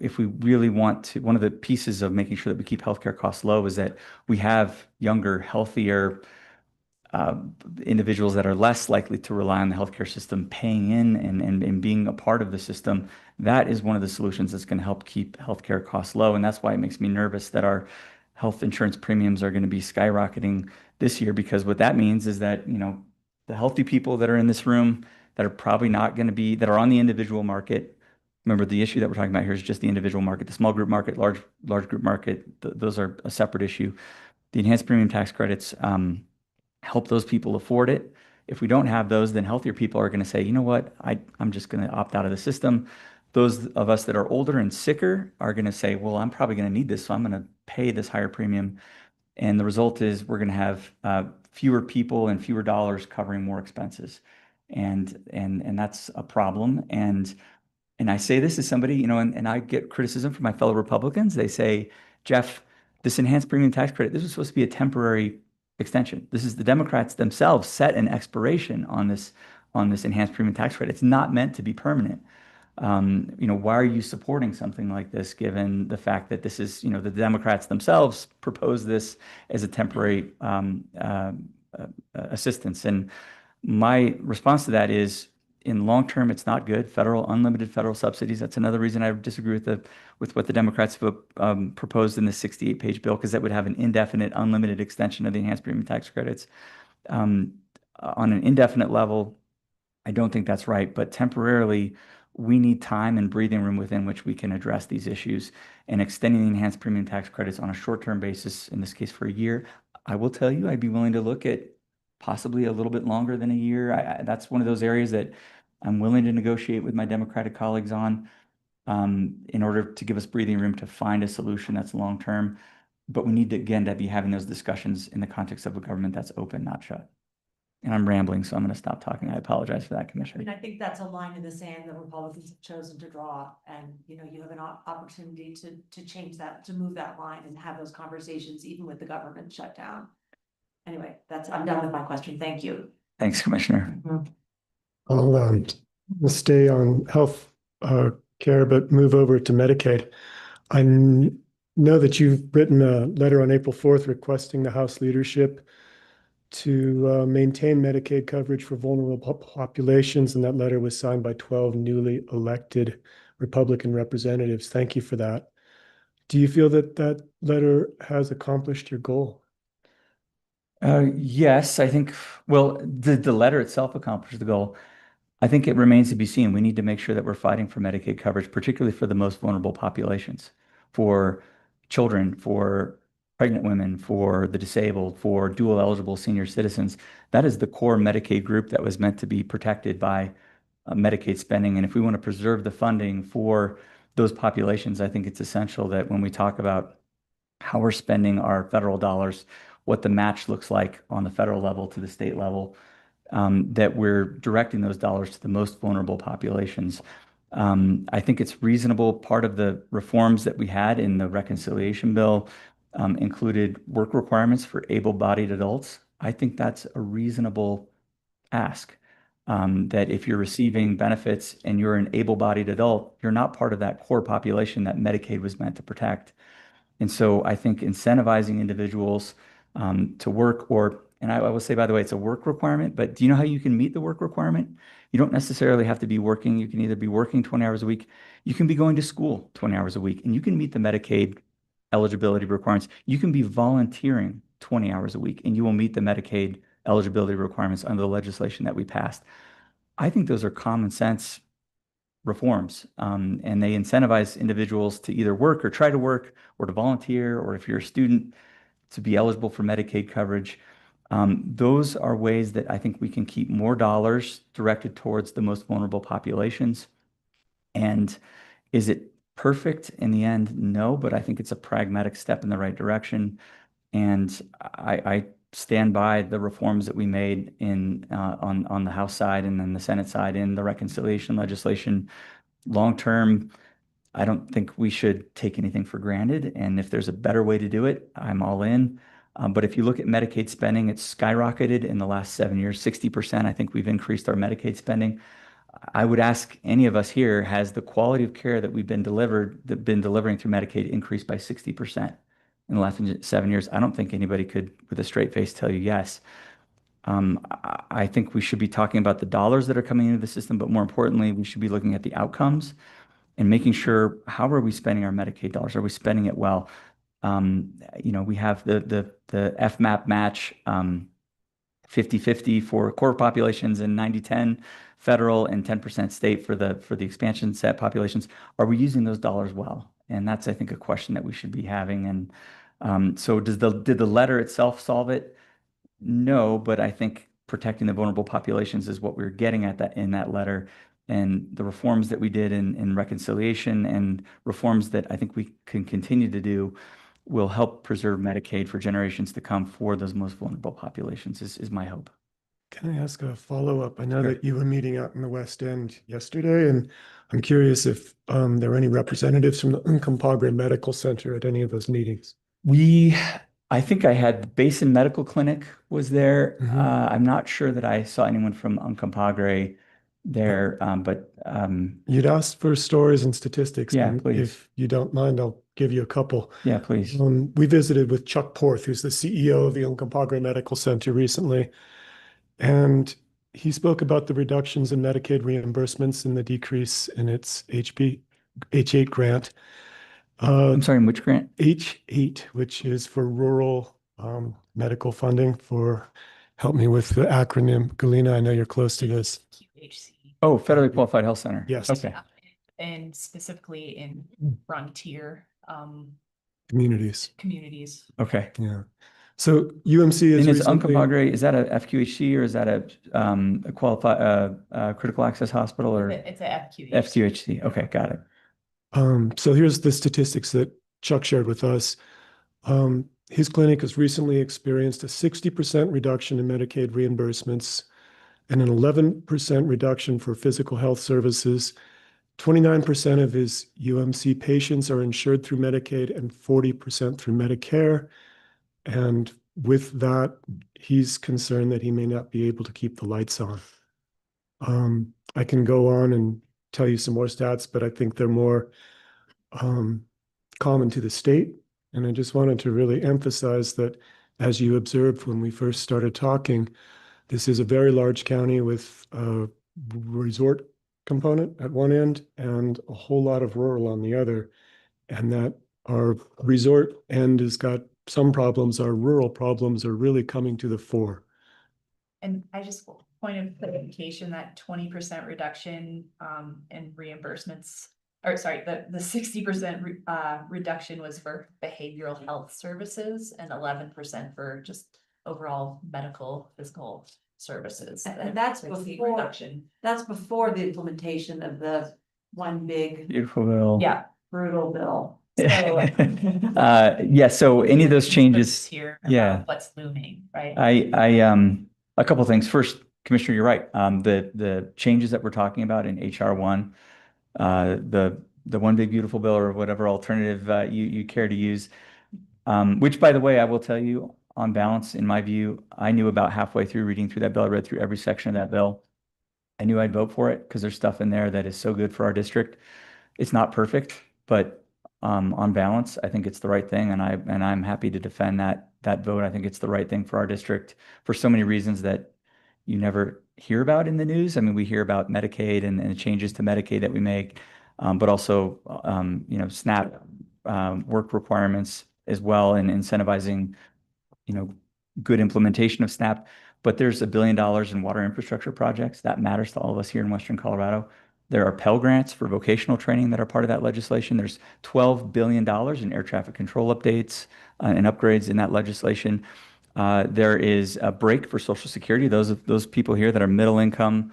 if we really want to, one of the pieces of making sure that we keep healthcare costs low is that we have younger, healthier individuals that are less likely to rely on the healthcare system paying in and being a part of the system. That is one of the solutions that's going to help keep healthcare costs low. And that's why it makes me nervous that our health insurance premiums are going to be skyrocketing this year, because what that means is that, you know, the healthy people that are in this room that are probably not going to be, that are on the individual market. Remember, the issue that we're talking about here is just the individual market. The small group market, large group market, those are a separate issue. The enhanced premium tax credits help those people afford it. If we don't have those, then healthier people are going to say, you know what, I'm just going to opt out of the system. Those of us that are older and sicker are going to say, well, I'm probably going to need this, so I'm going to pay this higher premium. And the result is we're going to have fewer people and fewer dollars covering more expenses. And that's a problem. And I say this as somebody, you know, and I get criticism from my fellow Republicans. They say, Jeff, this enhanced premium tax credit, this was supposed to be a temporary extension. This is the Democrats themselves set an expiration on this enhanced premium tax credit. It's not meant to be permanent. You know, why are you supporting something like this, given the fact that this is, you know, the Democrats themselves proposed this as a temporary assistance? And my response to that is, in long term, it's not good. Unlimited federal subsidies. That's another reason I disagree with what the Democrats have proposed in this 68-page bill, because that would have an indefinite, unlimited extension of the enhanced premium tax credits. On an indefinite level, I don't think that's right. But temporarily, we need time and breathing room within which we can address these issues. And extending the enhanced premium tax credits on a short-term basis, in this case for a year, I will tell you, I'd be willing to look at possibly a little bit longer than a year. That's one of those areas that I'm willing to negotiate with my Democratic colleagues on, in order to give us breathing room to find a solution that's long-term. But we need to, again, to be having those discussions in the context of a government that's open, not shut. And I'm rambling, so I'm going to stop talking. I apologize for that, I Commissioner. mean, I think that's a line in the sand that Republicans have chosen to draw, and, you know, you have an opportunity to change that, to move that line and have those conversations, even with the government shut down. Anyway, I'm done with my question. Thank you. Thanks, Commissioner. I'll stay on health care, but move over to Medicaid. I know that you've written a letter on April 4th requesting the House leadership to maintain Medicaid coverage for vulnerable populations, and that letter was signed by 12 newly elected Republican representatives. Thank you for that. Do you feel that that letter has accomplished your goal? Yes, I think, well, the letter itself accomplished the goal. I think it remains to be seen. We need to make sure that we're fighting for Medicaid coverage, particularly for the most vulnerable populations, for children, for pregnant women, for the disabled, for dual eligible senior citizens. That is the core Medicaid group that was meant to be protected by Medicaid spending. And if we want to preserve the funding for those populations, I think it's essential that when we talk about how we're spending our federal dollars, what the match looks like on the federal level to the state level, that we're directing those dollars to the most vulnerable populations. I think it's reasonable. Part of the reforms that we had in the reconciliation bill included work requirements for able-bodied adults. I think that's a reasonable ask. That if you're receiving benefits and you're an able-bodied adult, you're not part of that core population that Medicaid was meant to protect. And so I think incentivizing individuals to work, and I will say, by the way, it's a work requirement, but do you know how you can meet the work requirement? You don't necessarily have to be working. You can either be working 20 hours a week. You can be going to school 20 hours a week, and you can meet the Medicaid eligibility requirements. You can be volunteering 20 hours a week, and you will meet the Medicaid eligibility requirements under the legislation that we passed. I think those are common sense reforms, and they incentivize individuals to either work or try to work or to volunteer, or if you're a student, to be eligible for Medicaid coverage. Those are ways that I think we can keep more dollars directed towards the most vulnerable populations. And is it perfect in the end? No, but I think it's a pragmatic step in the right direction. And I stand by the reforms that we made in, on the House side and then the Senate side in the reconciliation legislation. Long-term, I don't think we should take anything for granted. And if there's a better way to do it, I'm all in. But if you look at Medicaid spending, it's skyrocketed in the last 7 years, 60%. I think we've increased our Medicaid spending. I would ask any of us here, has the quality of care that we've been delivering through Medicaid increased by 60% in the last 7 years? I don't think anybody could, with a straight face, tell you yes. I think we should be talking about the dollars that are coming into the system, but more importantly, we should be looking at the outcomes and making sure, how are we spending our Medicaid dollars? Are we spending it well? We have the FMAP match, 50-50 for core populations and 90-10 federal and 10% state for the expansion set populations. Are we using those dollars well? And that's, I think, a question that we should be having. And so did the letter itself solve it? No, but I think protecting the vulnerable populations is what we're getting at in that letter. And the reforms that we did in reconciliation and reforms that I think we can continue to do will help preserve Medicaid for generations to come for those most vulnerable populations is my hope. Can I ask a follow-up? I know Sure. that you were meeting out in the West End yesterday, and I'm curious if there are any representatives from the Uncompahgre Medical Center at any of those meetings. I think I had Basin Medical Clinic was there. Mhm. I'm not sure that I saw anyone from Uncompahgre there, but You'd asked for stories and statistics. Yeah, and please. If you don't mind, I'll give you a couple. yeah, please. We visited with Chuck Porth, who's the CEO of the Uncompahgre Medical Center recently, and he spoke about the reductions in Medicaid reimbursements and the decrease in its H8 grant. I'm sorry, in which grant? H8, which is for rural medical funding for, help me with the acronym, Galena, I know you're close to this. QHC. Oh, Federally Qualified Health Center. Yes. Okay. And specifically in frontier Communities. communities. Okay. Yeah. So UMC is And is recently, Uncompahgre, is that a FQHC or is that a qualified critical access hospital or It's a FQHC. FQHC? Okay, got it. so here's the statistics that Chuck shared with us. His clinic has recently experienced a 60% reduction in Medicaid reimbursements and an 11% reduction for physical health services. 29% of his UMC patients are insured through Medicaid and 40% through Medicare. And with that, he's concerned that he may not be able to keep the lights on. I can go on and tell you some more stats, but I think they're more common to the state. And I just wanted to really emphasize that, as you observed when we first started talking, this is a very large county with a resort component at one end and a whole lot of rural on the other. And that our resort end has got some problems, our rural problems are really coming to the fore. And I just point of clarification, that 20% reduction in reimbursements, or sorry, the 60% reduction was for behavioral health services and 11% for just overall medical physical services. And that's the before- reduction. That's before the implementation of the one big Beautiful bill. Yeah. brutal bill. Yeah, so any of those changes, Here. yeah. About what's looming, right? A couple things. First, Commissioner, you're right. The changes that we're talking about in HR 1, the one big beautiful bill or whatever alternative you care to use, which, by the way, I will tell you, on balance, in my view, I knew about halfway through reading through that bill, I read through every section of that bill. I knew I'd vote for it because there's stuff in there that is so good for our district. It's not perfect, but on balance, I think it's the right thing, and I'm happy to defend that vote. I think it's the right thing for our district for so many reasons that you never hear about in the news. I mean, we hear about Medicaid and the changes to Medicaid that we make, but also SNAP work requirements as well, and incentivizing good implementation of SNAP. But there's $1 billion in water infrastructure projects that matters to all of us here in Western Colorado. There are Pell Grants for vocational training that are part of that legislation. There's $12 billion in air traffic control updates and upgrades in that legislation. There is a break for Social Security. Those people here that are middle income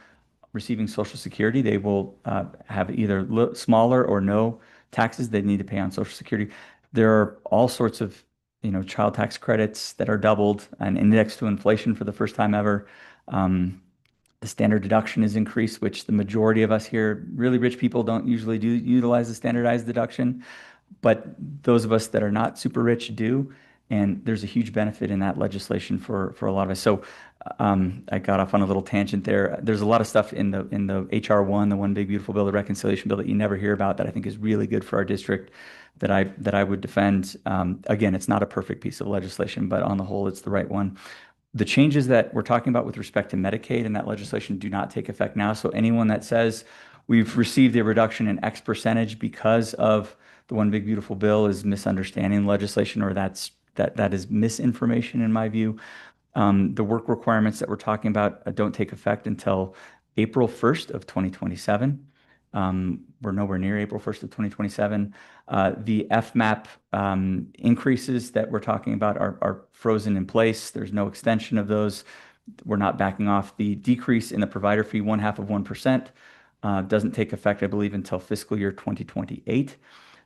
receiving Social Security, they will have either smaller or no taxes they need to pay on Social Security. There are all sorts of child tax credits that are doubled and indexed to inflation for the first time ever. The standard deduction is increased, which the majority of us here, really rich people, don't usually utilize the standardized deduction, but those of us that are not super rich do. And there's a huge benefit in that legislation for a lot of us. So I got off on a little tangent there. There's a lot of stuff in the HR1, the One Big Beautiful Bill, the reconciliation bill that you never hear about that I think is really good for our district that I would defend. Again, it's not a perfect piece of legislation, but on the whole, it's the right one. The changes that we're talking about with respect to Medicaid and that legislation do not take effect now. So anyone that says we've received a reduction in X percentage because of the One Big Beautiful Bill is misunderstanding legislation, or that is misinformation in my view. The work requirements that we're talking about don't take effect until April 1st of 2027. We're nowhere near April 1st of 2027. The FMAP increases that we're talking about are frozen in place. There's no extension of those. We're not backing off. The decrease in the provider fee, 0.5%, doesn't take effect, I believe, until fiscal year 2028.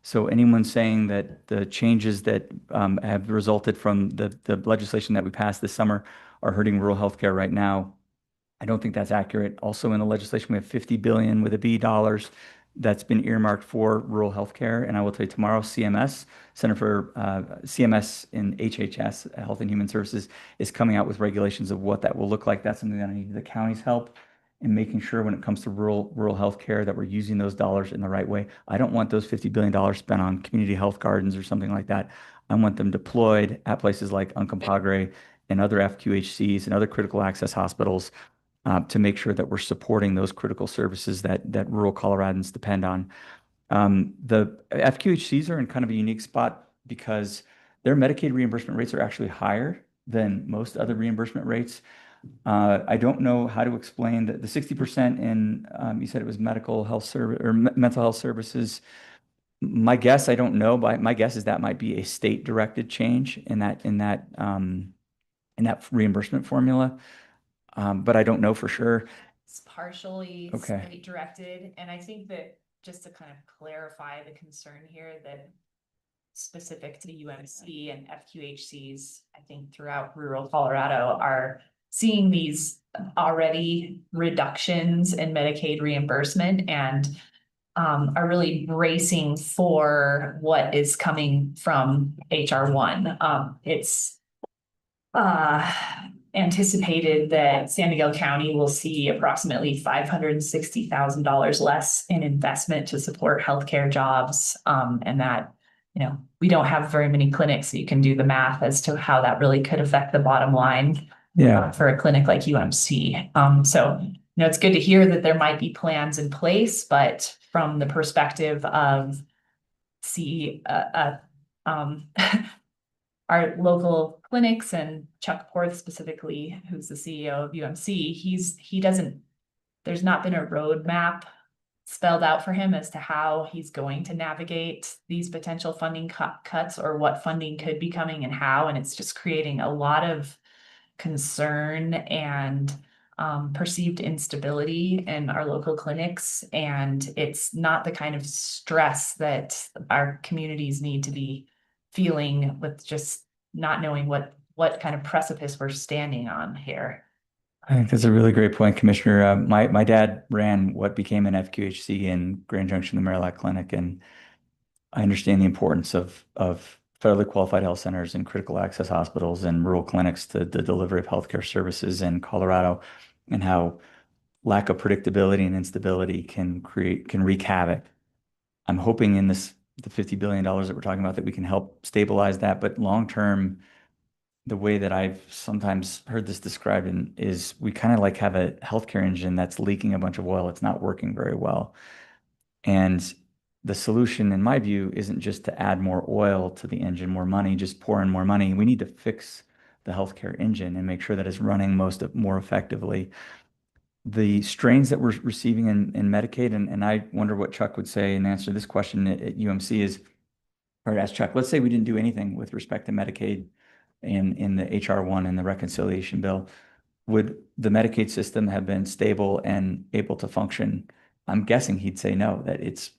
So anyone saying that the changes that have resulted from the legislation that we passed this summer are hurting rural healthcare right now, I don't think that's accurate. Also in the legislation, we have $50 billion with a B dollars that's been earmarked for rural healthcare. And I will tell you tomorrow, CMS, Center for CMS and HHS, Health and Human Services, is coming out with regulations of what that will look like. That's something that I need the county's help in making sure when it comes to rural healthcare that we're using those dollars in the right way. I don't want those $50 billion spent on community health gardens or something like that. I want them deployed at places like Uncompahgre and other FQHCs and other critical access hospitals to make sure that we're supporting those critical services that rural Coloradans depend on. The FQHCs are in kind of a unique spot because their Medicaid reimbursement rates are actually higher than most other reimbursement rates. I don't know how to explain the 60% in, you said it was mental health services. My guess, I don't know, but my guess is that might be a state directed change in that reimbursement formula. But I don't know for sure. It's partially Okay. state directed, and I think that just to kind of clarify the concern here that specific to UMC and FQHCs, I think throughout rural Colorado are seeing these already reductions in Medicaid reimbursement and are really bracing for what is coming from HR1. It's anticipated that San Miguel County will see approximately $560,000 less in investment to support healthcare jobs. And that, we don't have very many clinics, so you can do the math as to how that really could affect the bottom line for a clinic like UMC. So, it's good to hear that there might be plans in place, but from the perspective of our local clinics and Chuck Porth specifically, who's the CEO of UMC, there's not been a roadmap spelled out for him as to how he's going to navigate these potential funding cuts or what funding could be coming and how, and it's just creating a lot of concern and perceived instability in our local clinics. And it's not the kind of stress that our communities need to be feeling with just not knowing what kind of precipice we're standing on here. I think that's a really great point, Commissioner. My dad ran what became an FQHC in Grand Junction, the Marillac Clinic, and I understand the importance of federally qualified health centers and critical access hospitals and rural clinics to the delivery of healthcare services in Colorado, and how lack of predictability and instability can wreak havoc. I'm hoping in the $50 billion that we're talking about that we can help stabilize that, but long term, the way that I've sometimes heard this described is we kind of like have a healthcare engine that's leaking a bunch of oil. It's not working very well. And the solution, in my view, isn't just to add more oil to the engine, more money, just pour in more money. We need to fix the healthcare engine and make sure that it's running more effectively. The strains that we're receiving in Medicaid, and I wonder what Chuck would say in answer to this question at UMC is, or ask Chuck, let's say we didn't do anything with respect to Medicaid in the HR1 and the reconciliation bill. Would the Medicaid system have been stable and able to function? I'm guessing he'd say no, that it's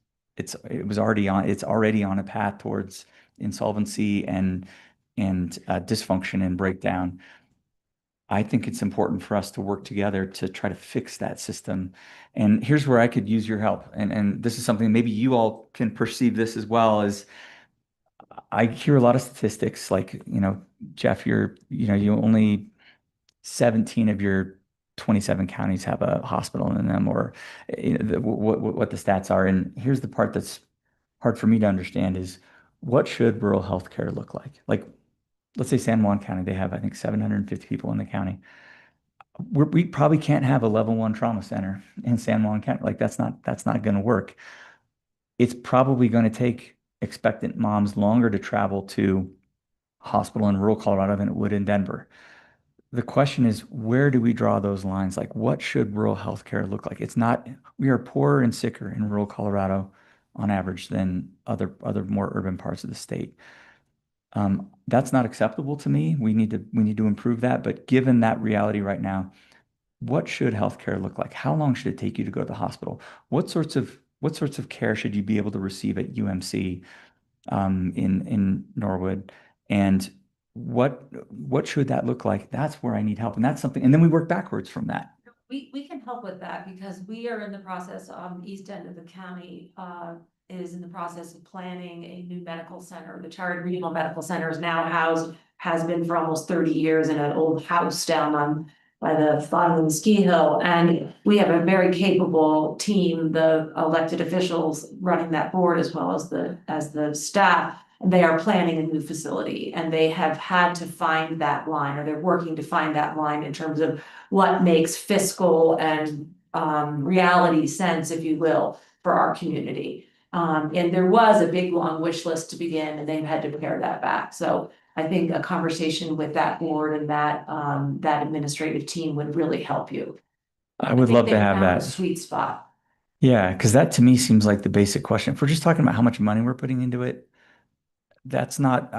already on a path towards insolvency, and and dysfunction and breakdown. I think it's important for us to work together to try to fix that system. And here's where I could use your help. And this is something maybe you all can perceive this as well. As I hear a lot of statistics like, you know, Jeff, you only 17 of your 27 counties have a hospital in them, or you know, what the stats are. And here's the part that's hard for me to understand is what should rural healthcare look like? Like, let's say San Juan County, they have, I think, 750 people in the county. We probably can't have a level 1 trauma center in San Juan County. Like that's not going to work. It's probably going to take expectant moms longer to travel to hospital in rural Colorado than it would in Denver. The question is, where do we draw those lines? Like, what should rural healthcare look like? It's not, we are poorer and sicker in rural Colorado on average than other more urban parts of the state. That's not acceptable to me. We need to improve that. But given that reality right now, what should healthcare look like? How long should it take you to go to the hospital? What sorts of care should you be able to receive at UMC in Norwood? And what should that look like? That's where I need help. And that's something, and then we work backwards from that. We can help with that because we are in the process, east end of the county, is in the process of planning a new medical center. The Tarrant Regional Medical Center is now has been for almost 30 years in an old house down by the bottom of the ski hill. And we have a very capable team, the elected officials running that board as well as the staff. They are planning a new facility and they have had to find that line, or they're working to find that line in terms of what makes fiscal and reality sense, if you will, for our community. And there was a big long wish list to begin and they've had to pare that back. So I think a conversation with that board and that administrative team would really help you. I would love to have that sweet spot. Yeah, because that to me seems like the basic question. If we're just talking about how much money we're putting into it, that's not,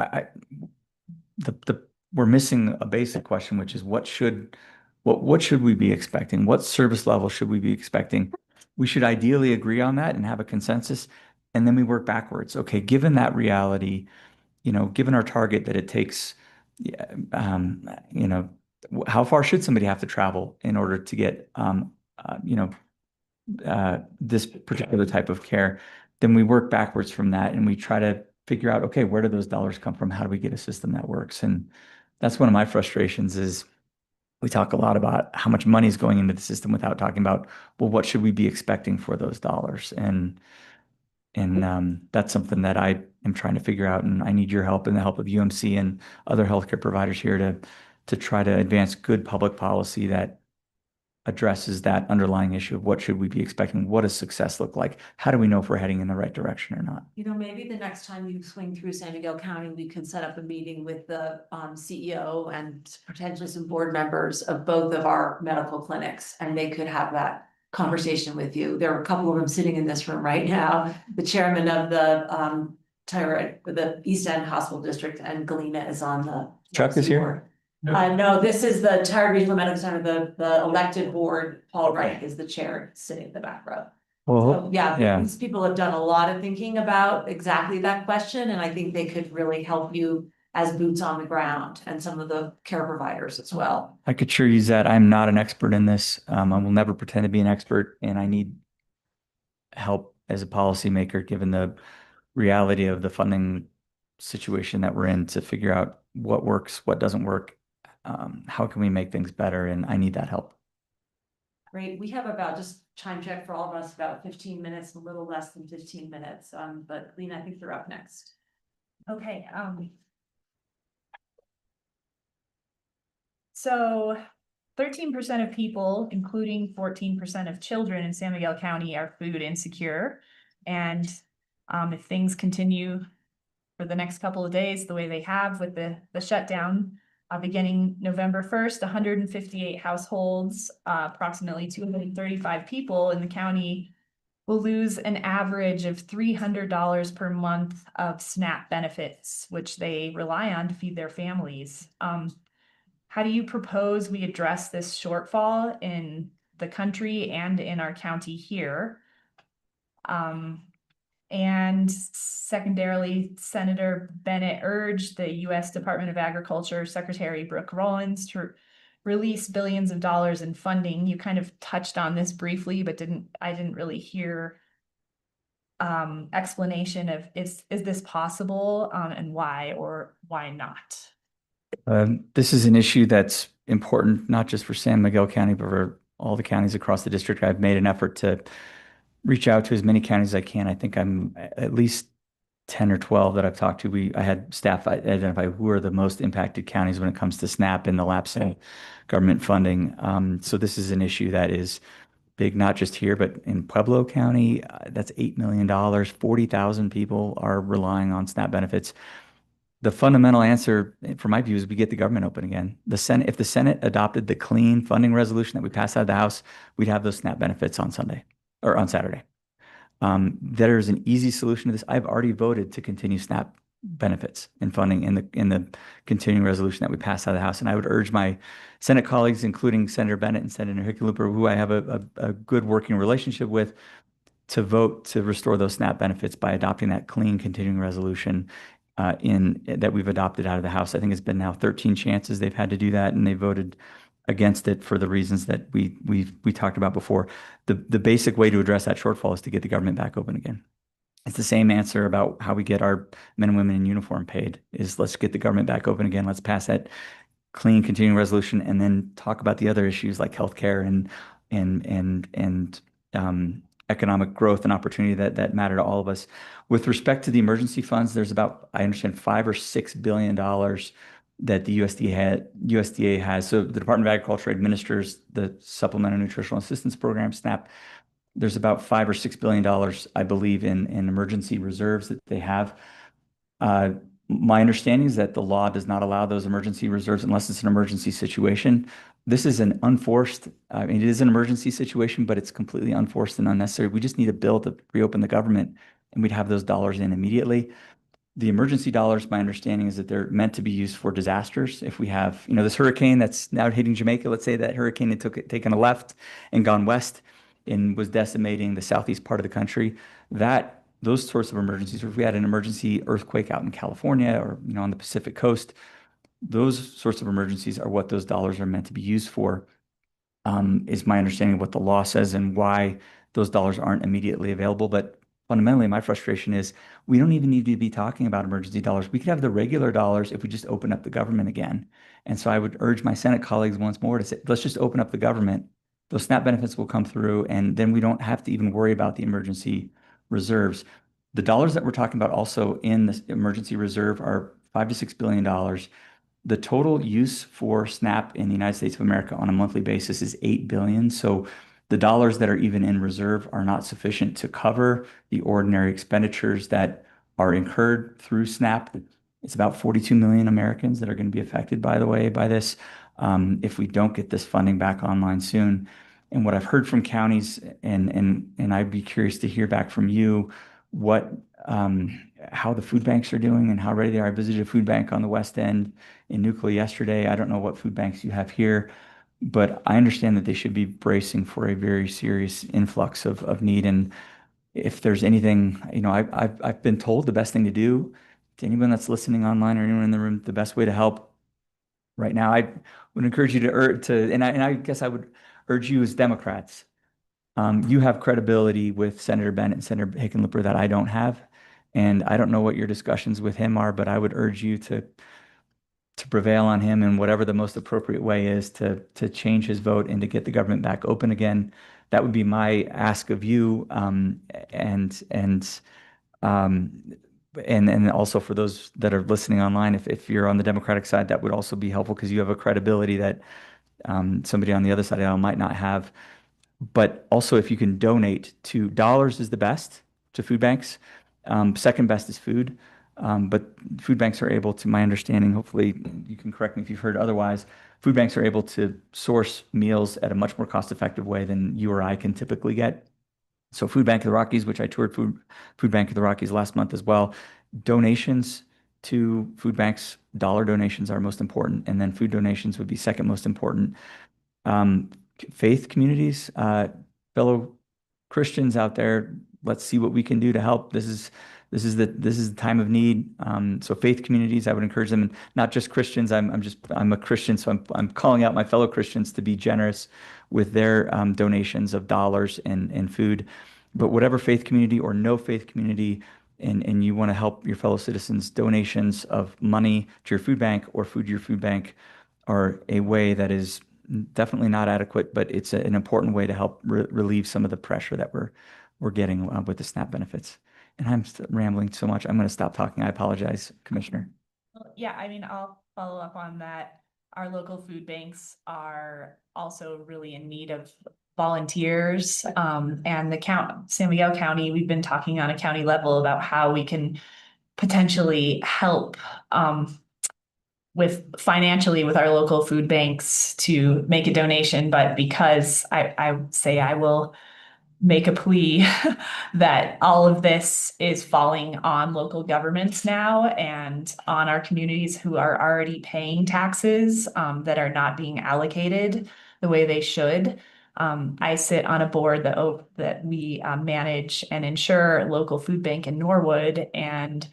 we're missing a basic question, which is what should we be expecting? What service level should we be expecting? We should ideally agree on that and have a consensus, and then we work backwards. Okay, given that reality, you know, given our target that it takes, you know, how far should somebody have to travel in order to get, you know, this particular type of care? Then we work backwards from that and we try to figure out, okay, where do those dollars come from? How do we get a system that works? And that's one of my frustrations is we talk a lot about how much money is going into the system without talking about, well, what should we be expecting for those dollars? And that's something that I am trying to figure out. And I need your help and the help of UMC and other healthcare providers here to try to advance good public policy that addresses that underlying issue of what should we be expecting? What does success look like? How do we know if we're heading in the right direction or not? You know, maybe the next time you swing through San Miguel County, we can set up a meeting with the CEO and potentially some board members of both of our medical clinics, and they could have that conversation with you. There are a couple of them sitting in this room right now. The chairman of the East End Hospital District, and Galena is on the Chuck is here. board. No, this is the Tarrant Regional Medical Center, the elected board. Paul Wright is the chair, sitting in the back row. So, yeah, these people have done a lot of thinking about exactly that question, and I think they could really help you as boots on the ground and some of the care providers as well. I could sure use that. I'm not an expert in this. I will never pretend to be an expert, and I need help as a policymaker, given the reality of the funding situation that we're in, to figure out what works, what doesn't work. How can we make things better? And I need that help. Great. We have about, just time check for all of us, about 15 minutes, a little less than 15 minutes. But Lena, I think you're up next. Okay, so 13% of people, including 14% of children in San Miguel County, are food insecure. And if things continue for the next couple of days the way they have with the shutdown, beginning November 1st, 158 households, approximately 235 people in the county will lose an average of $300 per month of SNAP benefits, which they rely on to feed their families. How do you propose we address this shortfall in the country and in our county here? And secondarily, Senator Bennett urged the US Department of Agriculture Secretary Brooke Rollins to release billions of dollars in funding. You kind of touched on this briefly, but I didn't really hear explanation of is this possible, and why or why not? This is an issue that's important, not just for San Miguel County, but for all the counties across the district. I've made an effort to reach out to as many counties as I can. I think I'm at least 10 or 12 that I've talked to. I had staff identify who are the most impacted counties when it comes to SNAP and the lapse in government funding. So this is an issue that is big, not just here, but in Pueblo County. That's $8 million. 40,000 people are relying on SNAP benefits. The fundamental answer, from my view, is we get the government open again. If the Senate adopted the clean funding resolution that we passed out of the House, we'd have those SNAP benefits on Sunday or on Saturday. There's an easy solution to this. I've already voted to continue SNAP benefits and funding in the continuing resolution that we passed out of the House. And I would urge my Senate colleagues, including Senator Bennett and Senator Hickenlooper, who I have a good working relationship with, to vote to restore those SNAP benefits by adopting that clean continuing resolution that we've adopted out of the House. I think it's been now 13 chances they've had to do that, and they voted against it for the reasons that we talked about before. The basic way to address that shortfall is to get the government back open again. It's the same answer about how we get our men and women in uniform paid, is let's get the government back open again. Let's pass that clean continuing resolution and then talk about the other issues like healthcare and economic growth and opportunity that matter to all of us. With respect to the emergency funds, there's about, I understand, $5 or $6 billion that the USDA has. So the Department of Agriculture administers the Supplemental Nutritional Assistance Program, SNAP. There's about $5 or $6 billion, I believe, in emergency reserves that they have. My understanding is that the law does not allow those emergency reserves unless it's an emergency situation. This is an unforced, I mean, it is an emergency situation, but it's completely unforced and unnecessary. We just need a bill to reopen the government, and we'd have those dollars in immediately. The emergency dollars, my understanding is that they're meant to be used for disasters. If we have, this hurricane that's now hitting Jamaica, let's say that hurricane had taken a left and gone west and was decimating the southeast part of the country, those sorts of emergencies, or if we had an emergency earthquake out in California or, on the Pacific coast, those sorts of emergencies are what those dollars are meant to be used for, is my understanding of what the law says and why those dollars aren't immediately available. But fundamentally, my frustration is we don't even need to be talking about emergency dollars. We could have the regular dollars if we just open up the government again. And so I would urge my Senate colleagues once more to say, let's just open up the government. Those SNAP benefits will come through, and then we don't have to even worry about the emergency reserves. The dollars that we're talking about also in the emergency reserve are $5 to $6 billion. The total use for SNAP in the United States of America on a monthly basis is $8 billion. So the dollars that are even in reserve are not sufficient to cover the ordinary expenditures that are incurred through SNAP. It's about 42 million Americans that are going to be affected, by the way, by this, if we don't get this funding back online soon. And what I've heard from counties, and I'd be curious to hear back from you, how the food banks are doing and how ready they are. I visited a food bank on the West End in Nuclear yesterday. I don't know what food banks you have here, but I understand that they should be bracing for a very serious influx of need. And if there's anything, I've been told the best thing to do to anyone that's listening online or anyone in the room, the best way to help right now, I would encourage you and I guess I would urge you as Democrats. You have credibility with Senator Bennett and Senator Hickenlooper that I don't have. And I don't know what your discussions with him are, but I would urge you to prevail on him in whatever the most appropriate way is to change his vote and to get the government back open again. That would be my ask of you. And also for those that are listening online, if you're on the Democratic side, that would also be helpful because you have a credibility that somebody on the other side of the aisle might not have. But also, if you can donate to dollars is the best to food banks. Second best is food. But food banks are able to, my understanding, hopefully you can correct me if you've heard otherwise, food banks are able to source meals at a much more cost-effective way than you or I can typically get. So Food Bank of the Rockies, which I toured Food Bank of the Rockies last month as well, donations to food banks, dollar donations are most important, and then food donations would be second most important. Faith communities, fellow Christians out there, let's see what we can do to help. This is the time of need. So faith communities, I would encourage them, and not just Christians. I'm a Christian, so I'm calling out my fellow Christians to be generous with their donations of dollars and food. But whatever faith community or no faith community, and you want to help your fellow citizens, donations of money to your food bank or food to your food bank are a way that is definitely not adequate, but it's an important way to help relieve some of the pressure that we're getting with the SNAP benefits. And I'm rambling so much. I'm going to stop talking. I apologize, Commissioner. Well, yeah, I mean, I'll follow up on that. Our local food banks are also really in need of volunteers. And San Miguel County, we've been talking on a county level about how we can potentially help with financially with our local food banks to make a donation. But because I say I will make a plea that all of this is falling on local governments now and on our communities who are already paying taxes that are not being allocated the way they should. I sit on a board that we manage and insure a local food bank in Norwood, and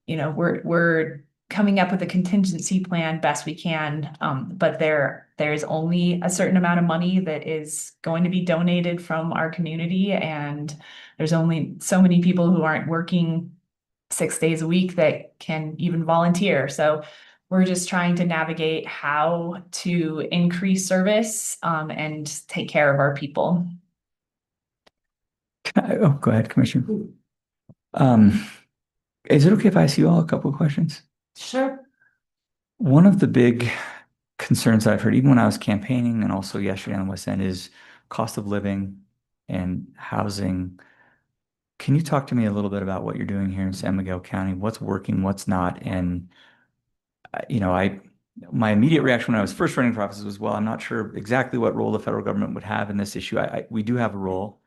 we're coming up with a contingency plan best we can, but there's only a certain amount of money that is going to be donated from our community, and there's only so many people who aren't working 6 days a week that can even volunteer. So we're just trying to navigate how to increase service and take care of our people. Go ahead, Commissioner. Is it okay if I ask you all a couple of questions? Sure. One of the big concerns I've heard, even when I was campaigning and also yesterday on the West End, is cost of living and housing. Can you talk to me a little bit about what you're doing here in San Miguel County? What's working, what's not? And, my immediate reaction when I was first running for office was, well, I'm not sure exactly what role the federal government would have in this issue. We do have a role.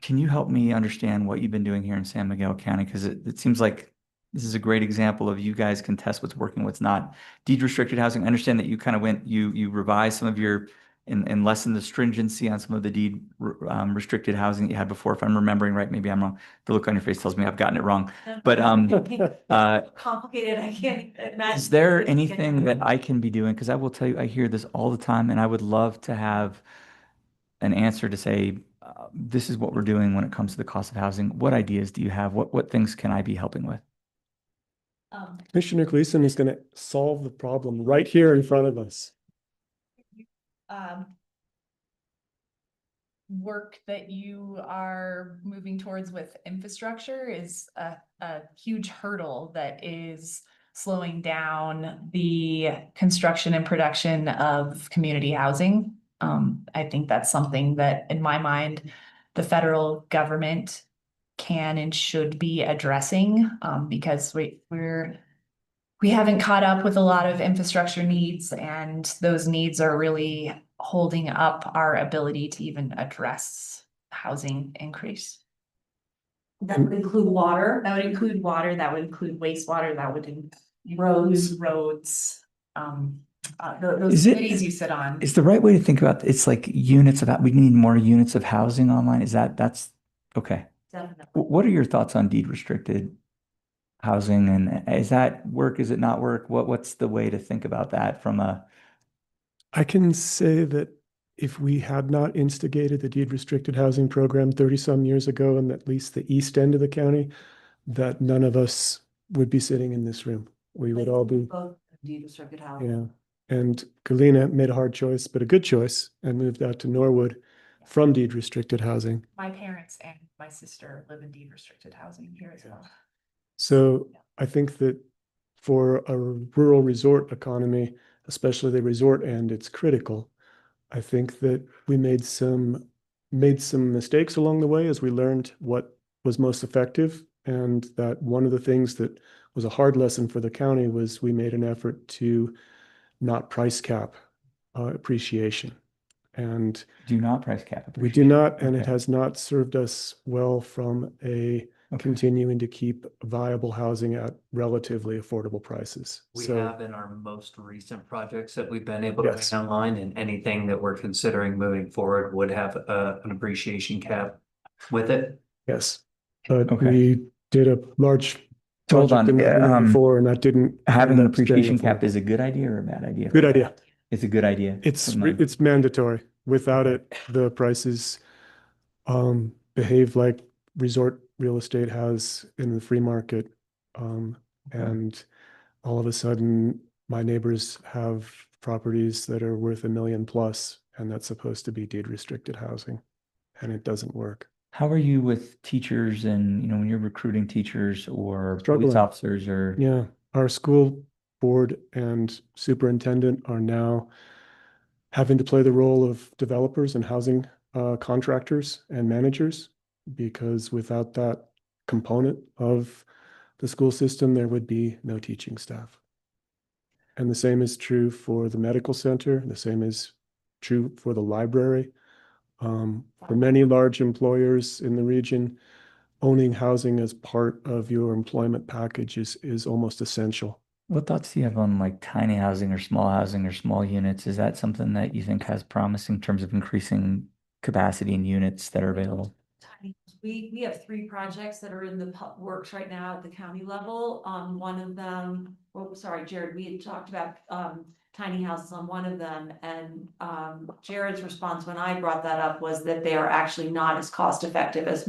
Can you help me understand what you've been doing here in San Miguel County? Because it seems like this is a great example of you guys can test what's working, what's not. Deed restricted housing, I understand that you kind of you revised some of your and lessened the stringency on some of the deed restricted housing that you had before. If I'm remembering right, maybe I'm wrong. The look on your face tells me I've gotten it wrong. But Complicated, I can't imagine. is there anything that I can be doing? Because I will tell you, I hear this all the time, and I would love to have an answer to say, this is what we're doing when it comes to the cost of housing. What ideas do you have? What things can I be helping with? Commissioner Gleason is going to solve the problem right here in front of us. Work that you are moving towards with infrastructure is a huge hurdle that is slowing down the construction and production of community housing. I think that's something that, in my mind, the federal government can and should be addressing, because we haven't caught up with a lot of infrastructure needs, and those needs are really holding up our ability to even address housing increase. That would include water. That would include water, that would include wastewater, that would include roads, those committees you sit on. Is the right way to think about it's like units of we need more units of housing online? That's okay. Definitely. What are your thoughts on deed restricted housing, and is that work? Is it not work? What's the way to think about that from a? I can say that if we had not instigated the deed restricted housing program 30 some years ago in at least the east end of the county, that none of us would be sitting in this room. We would all be. Both deed restricted housing. Yeah. And Galena made a hard choice, but a good choice, and moved out to Norwood from deed restricted housing. My parents and my sister live in deed restricted housing here as well. So I think that for a rural resort economy, especially the resort end, it's critical. I think that we made some mistakes along the way as we learned what was most effective, and that one of the things that was a hard lesson for the county was we made an effort to not price cap appreciation. And do not price cap appreciation. We do not, and Okay. it has not served us well from a continuing to keep viable housing at relatively affordable prices. We So have in our most recent projects that we've been able to Yes. bring online, and anything that we're considering moving forward would have an appreciation cap with it. Yes, but Okay. we did a large So hold project on, in that area before, and that didn't. having end an up staying appreciation afloat. cap is a good idea or a bad idea? Good idea. It's a good idea. It's mandatory. Without it, the prices behave like resort real estate has in the free market. And all of a sudden, my neighbors have properties that are worth $1 million plus, and that's supposed to be deed restricted housing, and it doesn't work. How are you with teachers and, you know, when you're recruiting teachers or police Struggling. officers or? Yeah, our school board and superintendent are now having to play the role of developers and housing contractors and managers, because without that component of the school system, there would be no teaching staff. And the same is true for the medical center. The same is true for the library. For many large employers in the region, owning housing as part of your employment package is almost essential. What thoughts do you have on like tiny housing or small units? Is that something that you think has promise in terms of increasing capacity in units that are available? We have 3 projects that are in the works right now at the county level. One of them, sorry, Jared, we had talked about tiny houses on one of them, and Jared's response when I brought that up was that they are actually not as cost effective as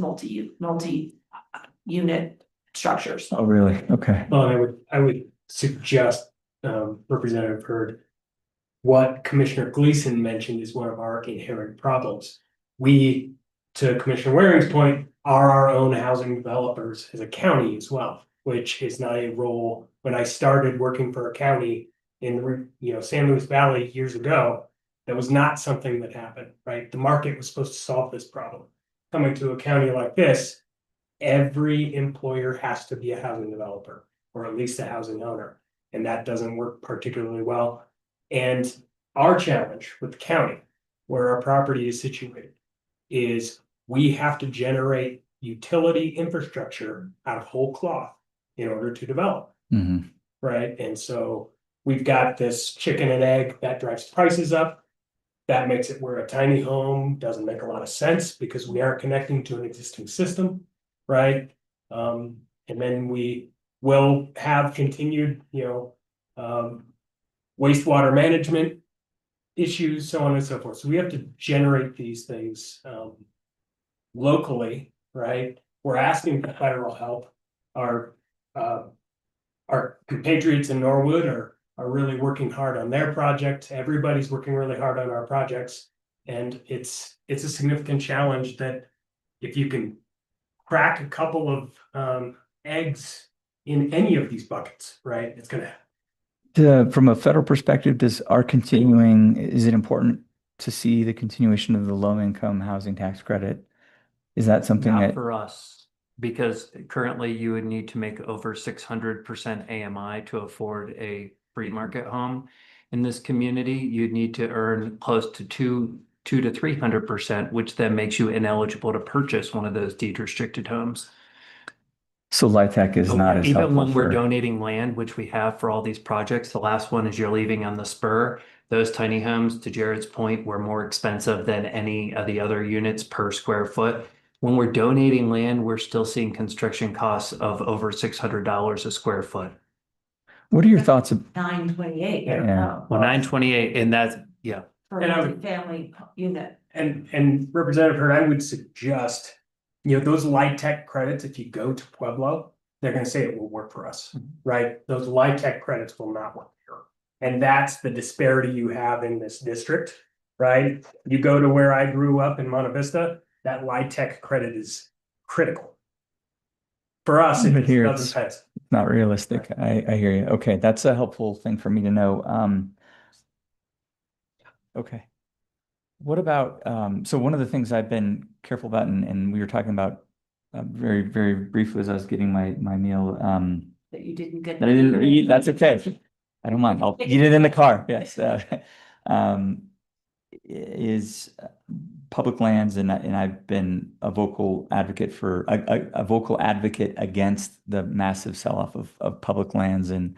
multi-unit structures. Oh, really? Okay. Well, I would suggest, Representative Hurd, what Commissioner Gleason mentioned is one of our inherent problems. We, to Commissioner Waring's point, are our own housing developers as a county as well, which is not a role. When I started working for a county in, San Luis Valley years ago, that was not something that happened, right? The market was supposed to solve this problem. Coming to a county like this, every employer has to be a housing developer, or at least a housing owner, and that doesn't work particularly well. And our challenge with the county, where our property is situated, is we have to generate utility infrastructure out of whole cloth in order to develop. Mhm. Right? And so we've got this chicken and egg that drives prices up. That makes it where a tiny home doesn't make a lot of sense because we aren't connecting to an existing system, right? And then we will have continued, wastewater management issues, so on and so forth. So we have to generate these things locally, right? We're asking for federal help. Our compatriots in Norwood are really working hard on their project. Everybody's working really hard on our projects. And it's a significant challenge that if you can crack a couple of eggs in any of these buckets, right, it's gonna happen. From a federal perspective, is it important to see the continuation of the low income housing tax credit? Is that something Not that? for us, because currently you would need to make over 600% AMI to afford a free market home. In this community, you'd need to earn close to 200 to 300%, which then makes you ineligible to purchase one of those deed restricted homes. So LIHTC is not as Even helpful when we're for. donating land, which we have for all these projects, the last one is you're leaving on the spur. Those tiny homes, to Jared's point, were more expensive than any of the other units per square foot. When we're donating land, we're still seeing construction costs of over $600 a square foot. What are your thoughts? 928. Yeah. Well, 928, and that's, yeah. For And I a would- family unit. And Representative Hurd, I would suggest, those LIHTC credits, if you go to Pueblo, they're gonna say it will work for us, right? Those LIHTC credits will not work here. And that's the disparity you have in this district, right? You go to where I grew up in Monte Vista, that LIHTC credit is critical. For us, it But just here doesn't it's pass. not realistic. I hear you. Okay, that's a helpful thing for me to know. Okay. What about, so one of the things I've been careful about, and we were talking about very, very briefly as I was getting my meal, That you didn't get. that I didn't eat, that's okay. I don't mind. I'll eat it in the car. Yes. Is public lands, and I've been a vocal advocate for a vocal advocate against the massive sell-off of public lands, and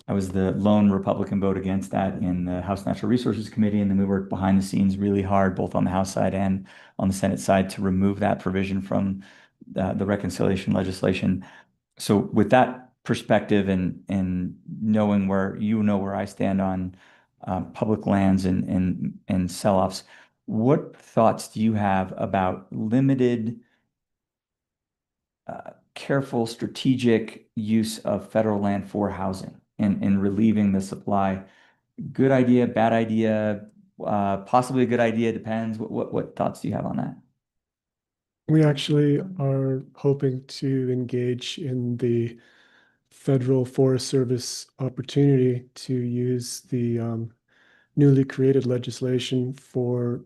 I was the lone Republican vote against that in the House Natural Resources Committee, and then we worked behind the scenes really hard, both on the House side and on the Senate side, to remove that provision from the reconciliation legislation. So with that perspective and knowing where you know where I stand on public lands and sell-offs, what thoughts do you have about limited, careful, strategic use of federal land for housing and relieving the supply? Good idea, bad idea, possibly a good idea, depends. What thoughts do you have on that? We actually are hoping to engage in the Federal Forest Service opportunity to use the newly created legislation for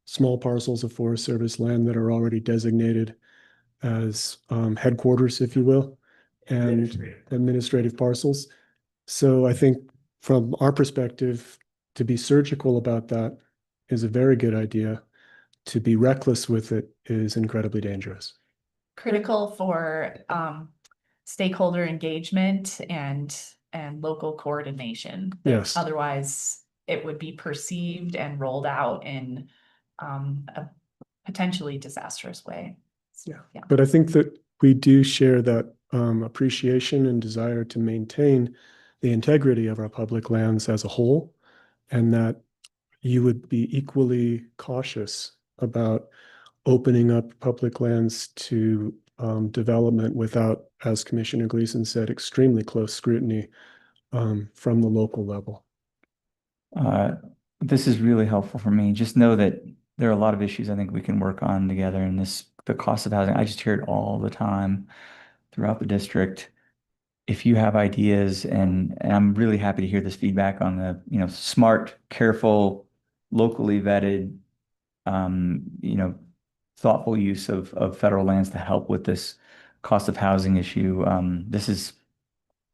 small parcels of Forest Service land that are already designated as headquarters, if you will, and administrative parcels. So I think from our perspective, to be surgical about that is a very good idea. To be reckless with it is incredibly dangerous. Critical for stakeholder engagement and local coordination. Yes. Otherwise, it would be perceived and rolled out in a potentially disastrous way. Yeah. Yeah. But I think that we do share that appreciation and desire to maintain the integrity of our public lands as a whole, and that you would be equally cautious about opening up public lands to development without, as Commissioner Gleason said, extremely close scrutiny from the local level. This is really helpful for me. Just know that there are a lot of issues I think we can work on together, and the cost of housing, I just hear it all the time throughout the district. If you have ideas, and I'm really happy to hear this feedback on the, smart, careful, locally vetted, thoughtful use of federal lands to help with this cost of housing issue. This is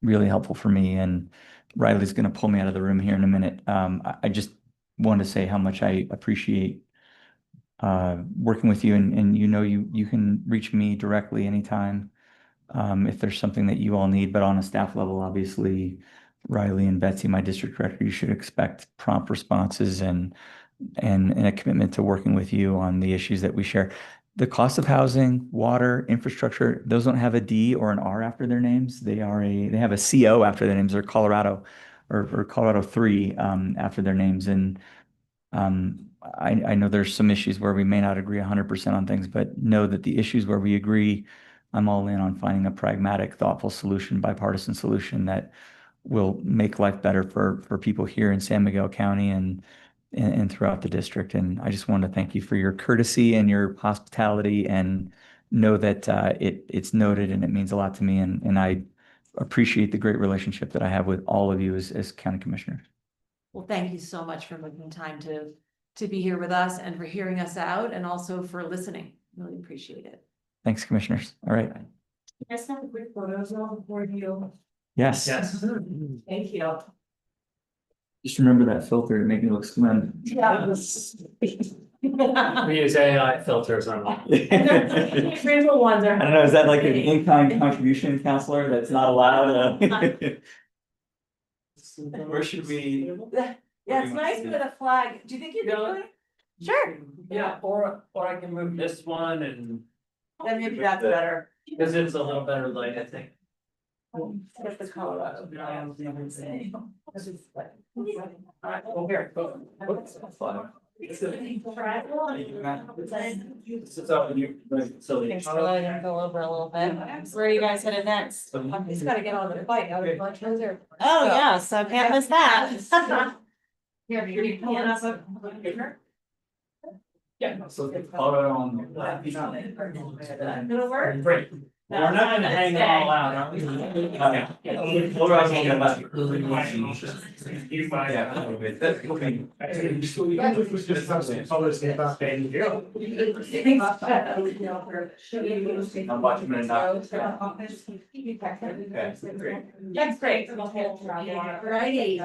really helpful for me, and Riley's going to pull me out of the room here in a minute. I just wanted to say how much I appreciate working with you, and you can reach me directly anytime if there's something that you all need. But on a staff level, obviously, Riley and Betsy, my district director, you should expect prompt responses and a commitment to working with you on the issues that we share. The cost of housing, water, infrastructure, those don't have a D or an R after their names. They have a CO after their names. They're Colorado or Colorado 3 after their names. And I know there's some issues where we may not agree 100% on things, but know that the issues where we agree, I'm all in on finding a pragmatic, thoughtful solution, bipartisan solution that will make life better for people here in San Miguel County and throughout the district. And I just wanted to thank you for your courtesy and your hospitality, and know that it's noted and it means a lot to me. And I appreciate the great relationship that I have with all of you as county commissioners. Well, thank you so much for making time to be here with us and for hearing us out, and also for listening. Really appreciate it. Thanks, commissioners. All right. Just have a quick photo as well before you. Yes. Thank you. Just remember that filter to make me look slim. Yeah. We use AI filters on. Rainbow ones I are. don't know, is that like an in-kind contribution, counselor, that's not allowed? Where should we? Yeah, it's nice with a flag. Do you think you can do it? Sure. Yeah, or I can move this one and, Then maybe that's better. because it's a little better light, I think. Get the Colorado. Alright, well, here, go. Whoops, fine. Thanks for letting So go over a little bit. Where are you guys headed next? He's gotta get on the flight out of lunch reserve. Oh, yeah, so can't miss that. Here, you're pulling us up. yeah, so Colorado on the left. It'll work. Great. We're not gonna hang them all out, are we? Yeah. We're all talking about. I'm watching it now. That's great. Alrighty.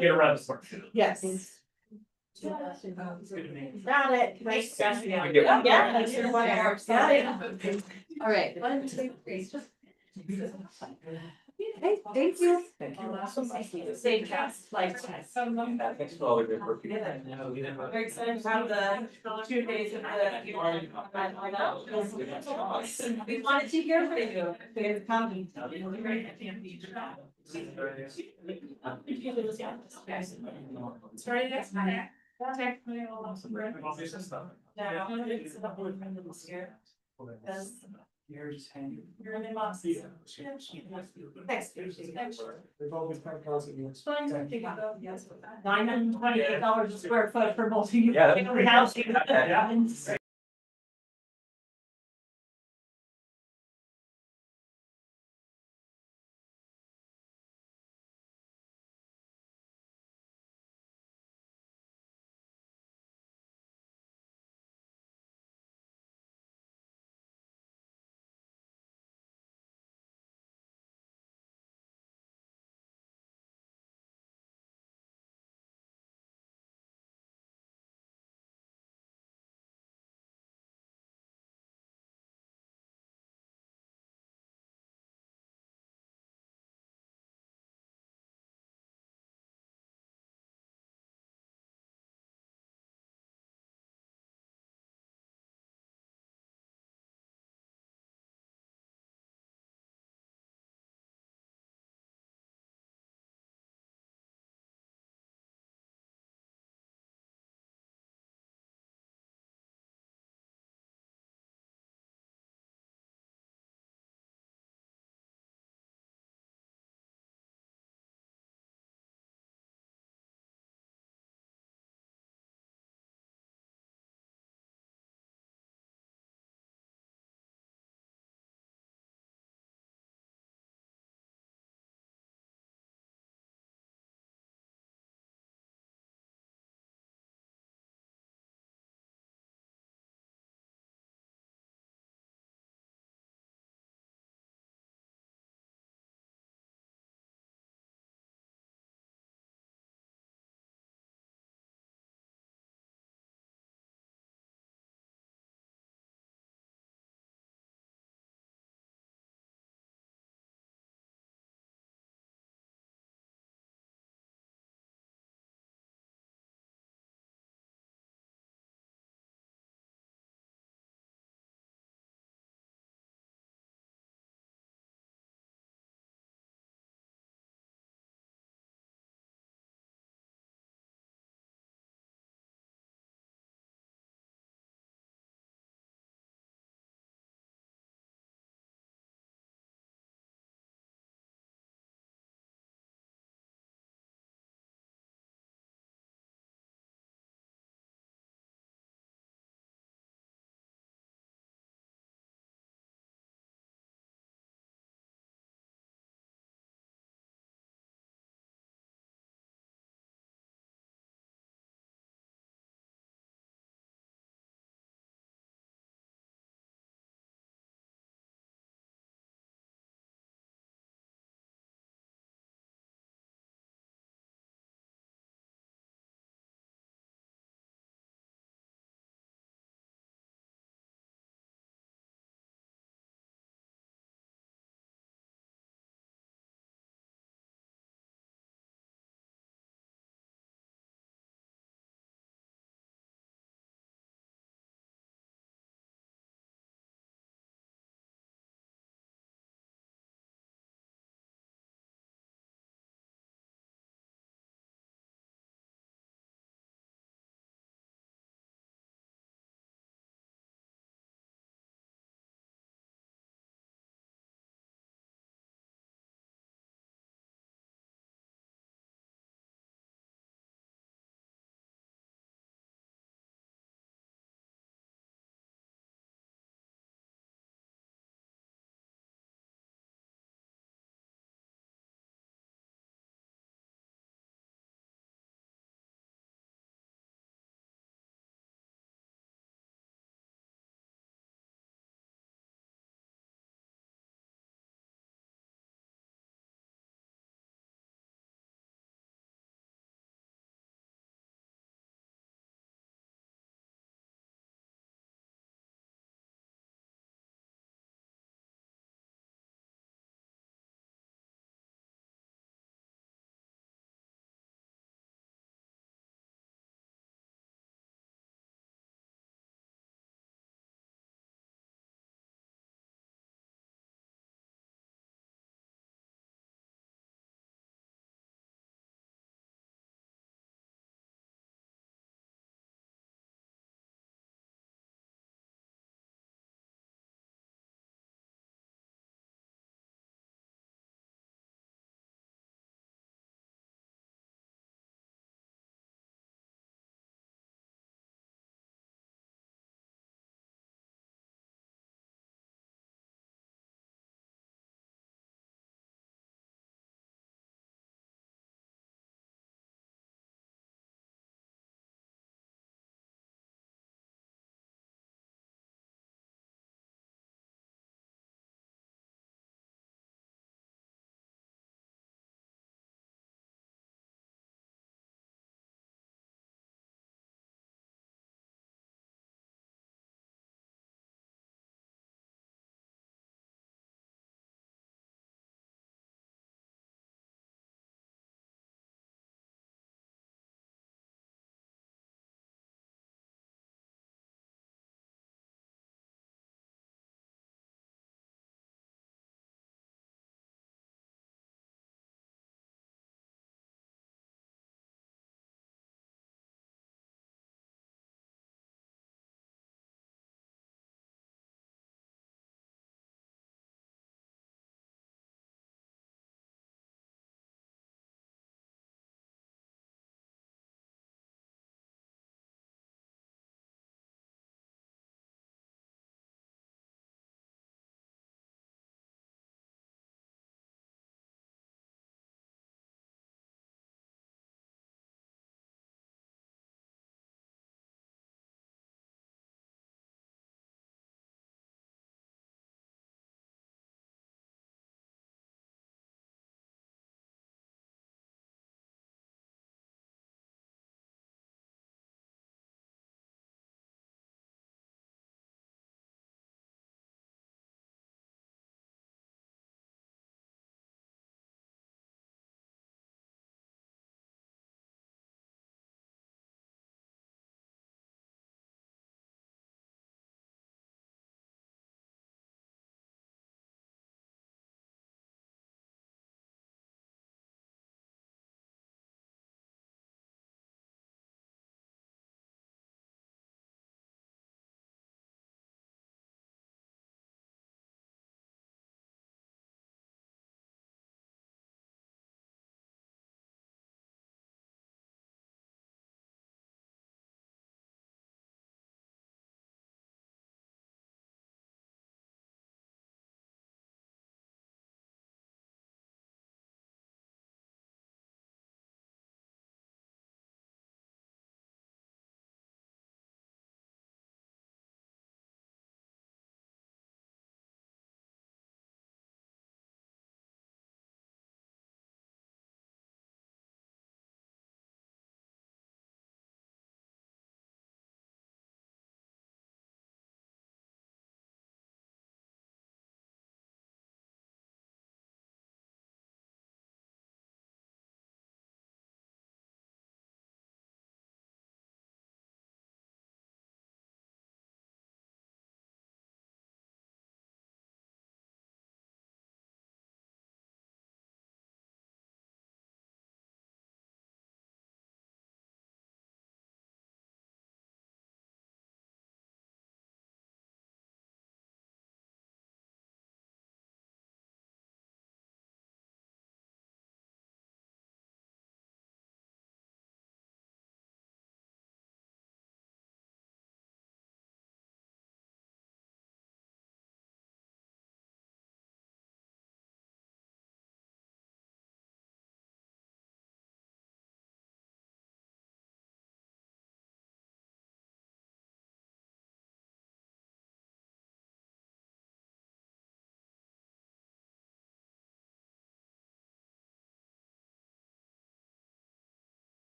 Get around the sport. Yes. Got it. Nice. Yeah. Got it. All right, 1, 2, 3. Hey, thank you. Same cast, likewise. Thanks for all the good work. Very excited to have the 2 days of the. We wanted to hear from you. It's coming. Starting next time. You're in the box. Next. 928 a square foot for multi. Yeah. Housing.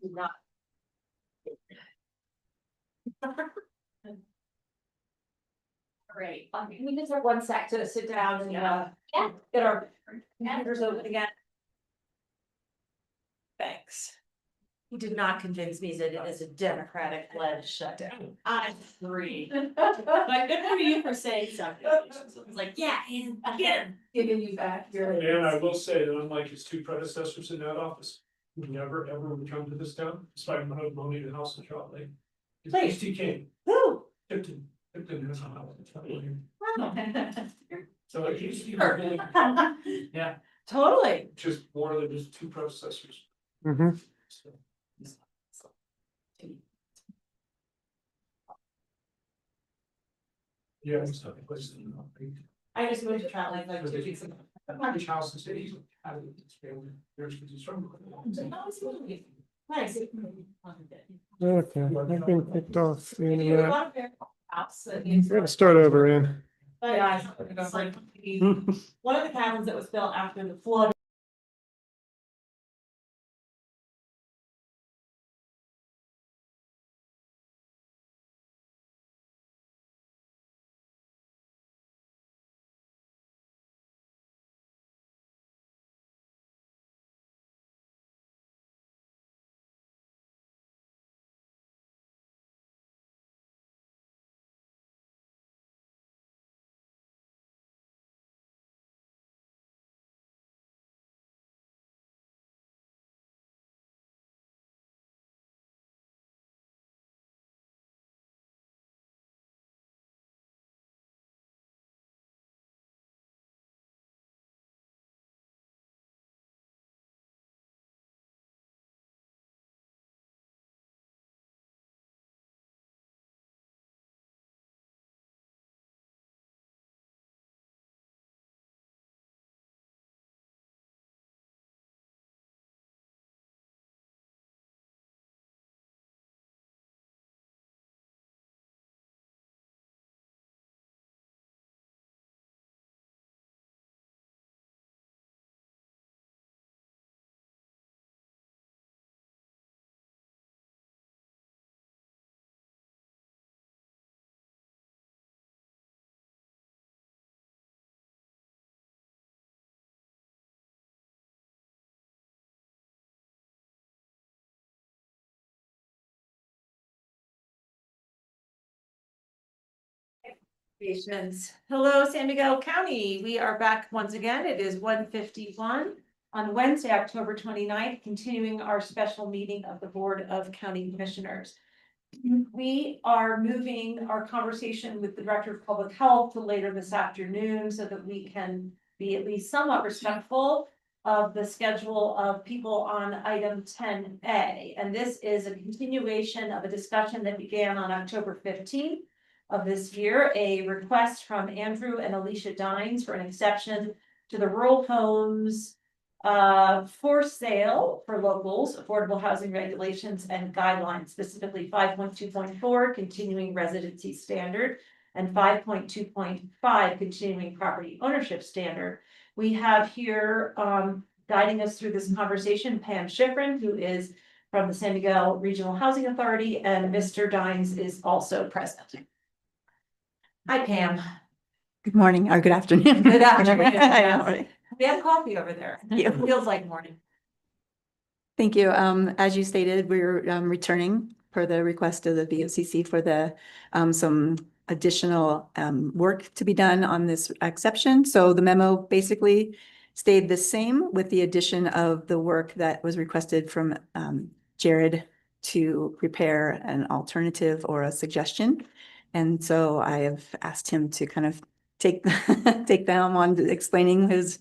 Not. Great, we just have 1 sec to sit down and, get our computers open again. Thanks. He did not convince me that it is a democratic-led shutdown. I agree. But good for you for saying something. It's like, yeah, and again. Giving you back your. And I will say that unlike his two predecessors in that office, who never ever would come to this town, despite my husband owning the house in Charlotte Lake. At least he came, Woo. Tipton has a house in Charlotte Lake. Wow. So he's Yeah, totally. just more than his two predecessors. Mhm. So, yeah, he's not a place. I just moved to Trout Lake like 2 weeks ago. His house is, he's had it, his family, there's his from. Nice. Okay, I've been kicked off the internet. House. We're gonna start over in. But guys, it's like one of the cabins that was built after the flood. Patients. Hello, San Miguel County. We are back once again. It is 1:51 on Wednesday, October 29th, continuing our special meeting of the Board of County Commissioners. We are moving our conversation with the Director of Public Health to later this afternoon so that we can be at least somewhat respectful of the schedule of people on item 10A. And this is a continuation of a discussion that began on October 15th. Of this year, a request from Andrew and Alicia Dines for an exception to the rural homes for sale for locals, affordable housing regulations and guidelines, specifically 5.2.4 continuing residency standard and 5.2.5 continuing property ownership standard. We have here guiding us through this conversation, Pam Schifrin, who is from the San Miguel Regional Housing Authority, and Mr. Dines is also present. Hi, Pam. Good morning or good afternoon. Good afternoon. I know, right? We have coffee over there. Yeah. It feels like morning. Thank you. As you stated, we're returning per the request of the VOCC for the some additional work to be done on this exception. So the memo basically stayed the same with the addition of the work that was requested from Jared to prepare an alternative or a suggestion. And so I have asked him to kind of take take them on explaining his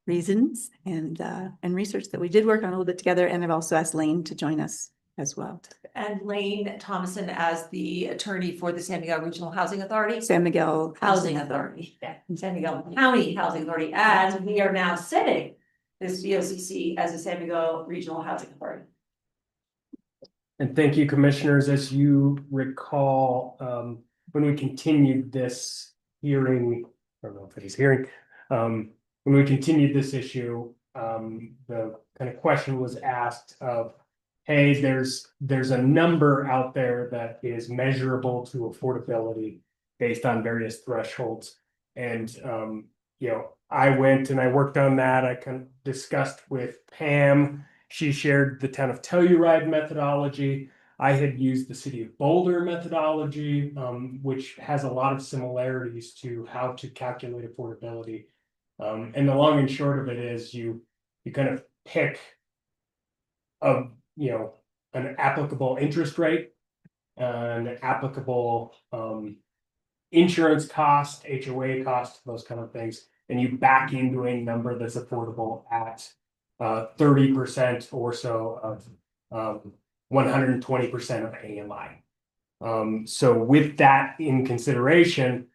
reasons and research that we did work on a little bit together. And I've also asked Lane to join us as well. And Lane Thomason as the attorney for the San Miguel Regional Housing Authority. San Miguel Housing Authority, San Miguel County Housing Authority, and we are now sitting this VOCC as a San Miguel Regional Housing Authority. And thank you, commissioners. As you recall, when we continued this hearing, I don't know if it is hearing, when we continued this issue, the kind of question was asked of, hey, there's a number out there that is measurable to affordability based on various thresholds. And, you know, I went and I worked on that. I kind of discussed with Pam. She shared the town of Telluride methodology. I had used the city of Boulder methodology, which has a lot of similarities to how to calculate affordability. And the long and short of it is you kind of pick an applicable interest rate, an applicable insurance cost, HOA cost, those kind of things, and you back into a number that's affordable at 30% or so of 120% of AMI. So with that in consideration,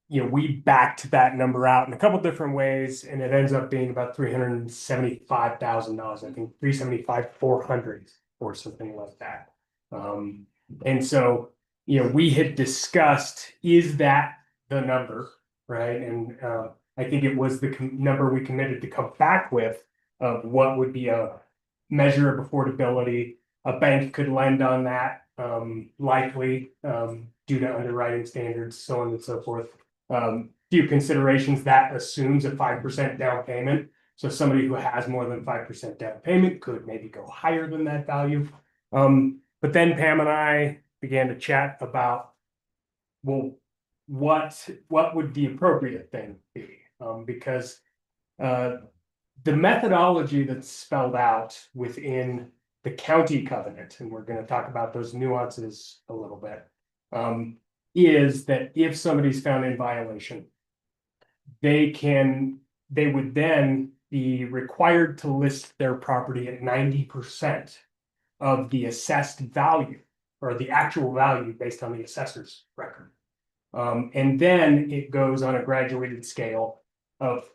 we backed that number out in a couple different ways, and it ends up being about $375,000. I think 375,400 or something like that. And so, we had discussed, is that the number, right? And I think it was the number we committed to come back with of what would be a measure of affordability. A bank could lend on that, likely due to underwriting standards, so on and so forth. Few considerations that assumes a 5% down payment. So somebody who has more than 5% down payment could maybe go higher than that value. But then Pam and I began to chat about, well, what would the appropriate thing be? Because the methodology that's spelled out within the county covenant, and we're going to talk about those nuances a little bit, is that if somebody's found in violation, they would then be required to list their property at 90% of the assessed value or the actual value based on the assessor's record. And then it goes on a graduated scale of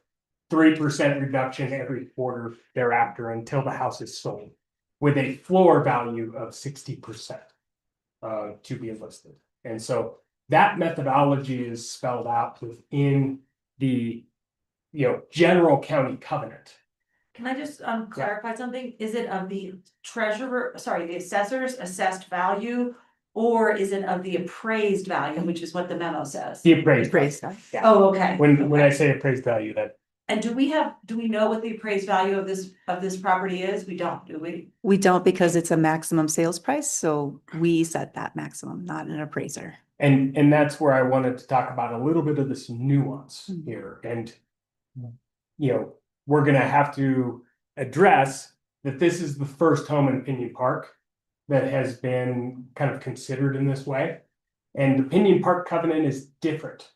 3% reduction every quarter thereafter until the house is sold, with a floor value of 60% to be listed. And so that methodology is spelled out within the general county covenant. Can I just clarify something? Is it of the the assessor's assessed value, or is it of the appraised value, which is what the memo says? The appraised value. Yeah. Oh, okay. When I say appraised value, that. And do we know what the appraised value of this property is? We don't, do we? We don't, because it's a maximum sales price, so we set that maximum, not an appraiser. And that's where I wanted to talk about a little bit of this nuance here. And, we're going to have to address that this is the first home in Pinion Park that has been kind of considered in this way. And the Pinion Park covenant is different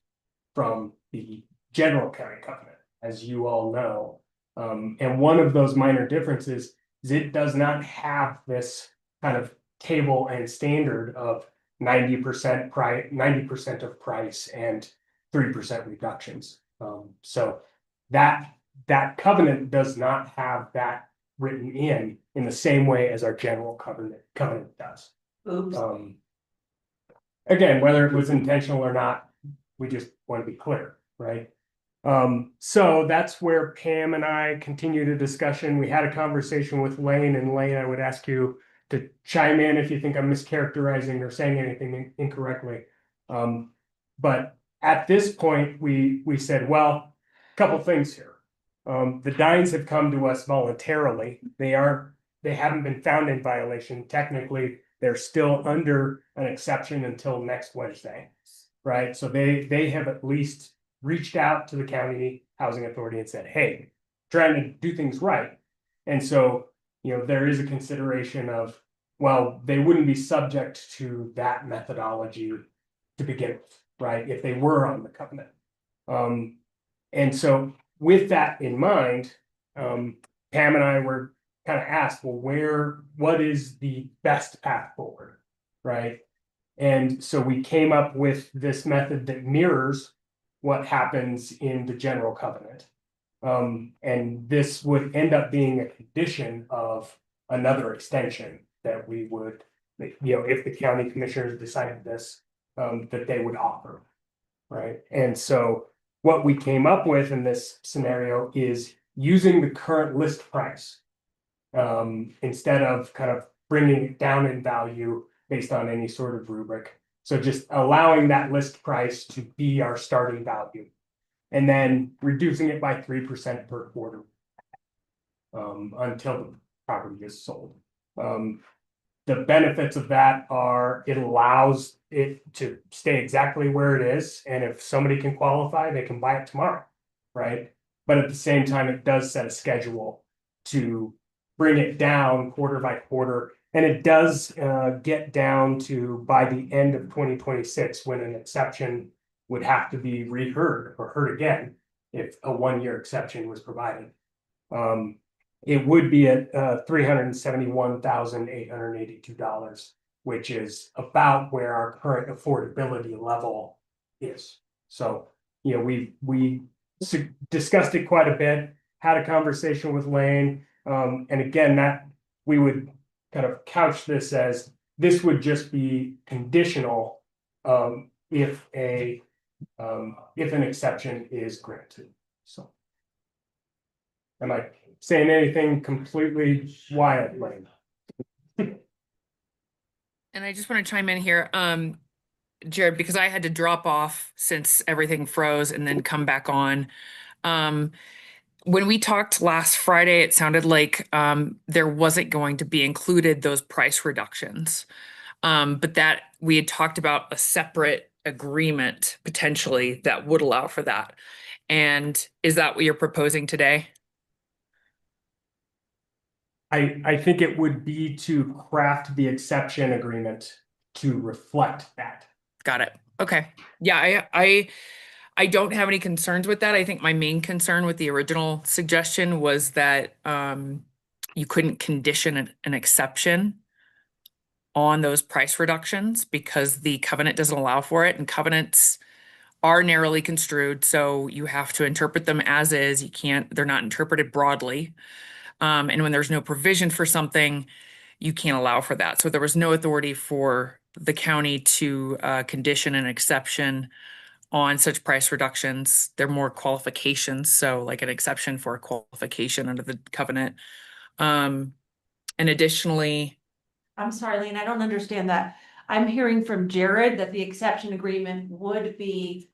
from the general county covenant, as you all know. And one of those minor differences is it does not have this kind of table and standard of 90% price, 90% of price and 3% reductions. So that covenant does not have that written in the same way as our general covenant does. Oops. Again, whether it was intentional or not, we just want to be clear, right? So that's where Pam and I continued a discussion. We had a conversation with Lane, and Lane, I would ask you to chime in if you think I'm mischaracterizing or saying anything incorrectly. But at this point, we said, well, a couple things here. The Dines have come to us voluntarily. They haven't been found in violation. Technically, they're still under an exception until next Wednesday, right? So they have at least reached out to the county housing authority and said, hey, trying to do things right. And so, there is a consideration of, well, they wouldn't be subject to that methodology to begin with, right? If they were on the covenant. And so with that in mind, Pam and I were kind of asked, well, what is the best path forward, right? And so we came up with this method that mirrors what happens in the general covenant. And this would end up being a condition of another extension that we would, if the county commissioners decided this, that they would offer, right? And so what we came up with in this scenario is using the current list price. Instead of kind of bringing it down in value based on any sort of rubric. So just allowing that list price to be our starting value. And then reducing it by 3% per quarter. Until the property is sold. The benefits of that are it allows it to stay exactly where it is. And if somebody can qualify, they can buy it tomorrow, right? But at the same time, it does set a schedule to bring it down quarter by quarter. And it does get down to by the end of 2026, when an exception would have to be reheard or heard again if a 1-year exception was provided. It would be at $371,882, which is about where our current affordability level is. So, you know, we discussed it quite a bit, had a conversation with Lane. And again, that we would kind of couch this as this would just be conditional if an exception is granted. So, am I saying anything completely wild, Lane? And I just want to chime in here, Jared, because I had to drop off since everything froze and then come back on. When we talked last Friday, it sounded like there wasn't going to be included those price reductions, but that we had talked about a separate agreement potentially that would allow for that. And is that what you're proposing today? I think it would be to craft the exception agreement to reflect that. Got it. Okay. Yeah, I don't have any concerns with that. I think my main concern with the original suggestion was that you couldn't condition an exception on those price reductions because the covenant doesn't allow for it, and covenants are narrowly construed, so you have to interpret them as is. You can't, they're not interpreted broadly. And when there's no provision for something, you can't allow for that. So there was no authority for the county to condition an exception on such price reductions. They're more qualifications, so like an exception for a qualification under the covenant. And additionally, I'm sorry, Lane, I don't understand that. I'm hearing from Jared that the exception agreement would be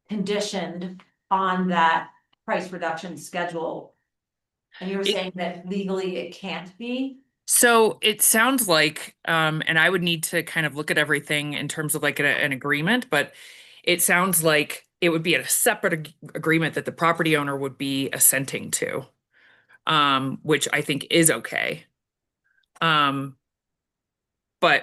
conditioned on that price reduction schedule. And you were saying that legally it can't be? so it sounds like, and I would need to kind of look at everything in terms of like an agreement, but it sounds like it would be a separate agreement that the property owner would be assenting to, which I think is okay. But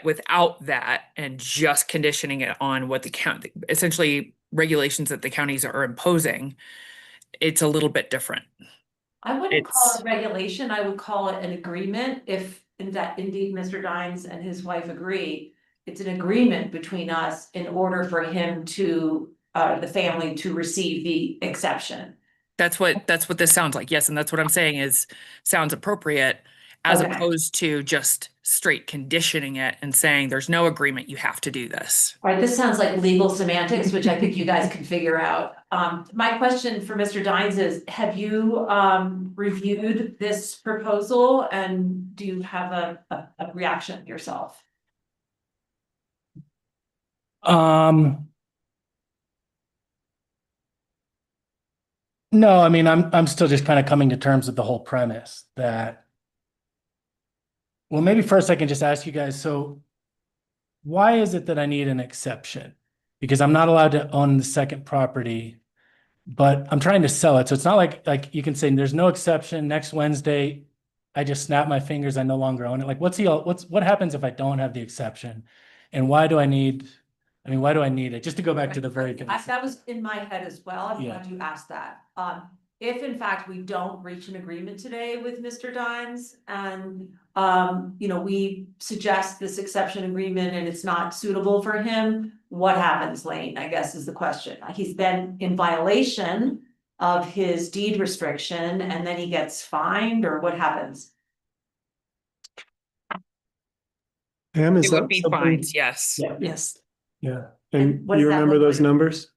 without that and just conditioning it on what the county, essentially regulations that the counties are imposing, it's a little bit different. I wouldn't call it regulation, I would call it an agreement, if indeed Mr. Dines and his wife agree. It's an agreement between us in order for him to, the family to receive the exception. That's what this sounds like, yes, and that's what I'm saying is, sounds appropriate, as Okay. opposed to just straight conditioning it and saying there's no agreement, you have to do this. All right, this sounds like legal semantics, which I think you guys can figure out. My question for Mr. Dines is, have you reviewed this proposal and do you have a reaction yourself? No, I mean, I'm still just kind of coming to terms with the whole premise that, well, maybe first I can just ask you guys, so why is it that I need an exception? Because I'm not allowed to own the second property, but I'm trying to sell it. So it's not like you can say there's no exception. Next Wednesday, I just snap my fingers, I no longer own it. Like what happens if I don't have the exception? And why do I need it? Just to go back to the very beginning. That was in my head as well. I'm Yeah. glad you asked that. If in fact we don't reach an agreement today with Mr. Dines and, we suggest this exception agreement and it's not suitable for him, what happens, Lane, I guess is the question. He's then in violation of his deed restriction and then he gets fined, or what happens? Pam, is It that would be something? fines, yes. Yes. Yeah. And And what you does that remember look those like? numbers?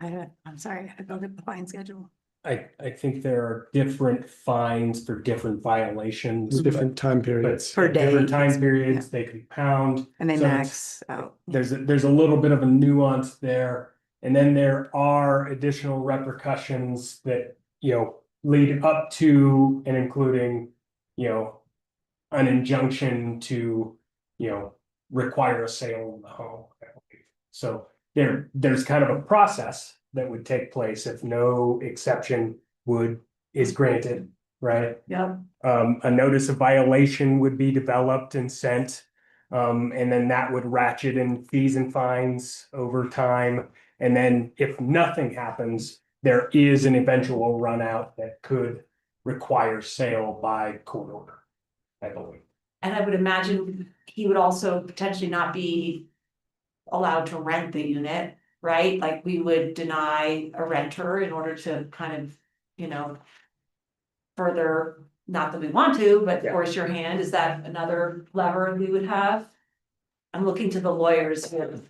I'm sorry, I don't have the fine schedule. I think there are different fines for different violations. Different time periods. Per day. Different time periods, they can pound. And they So it's- max out. There's a little bit of a nuance there. And then there are additional repercussions that, lead up to and including, an injunction to, require a sale of the home. So there's kind of a process that would take place if no exception is granted, right? Yep. A notice of violation would be developed and sent. And then that would ratchet in fees and fines over time. And then if nothing happens, there is an eventual run out that could require sale by court order, I believe. And I would imagine he would also potentially not be allowed to rent the unit, right? Like we would deny a renter in order to kind of, further, not that we want to, but force your hand. Is that another lever we would have? I'm looking to the lawyers here.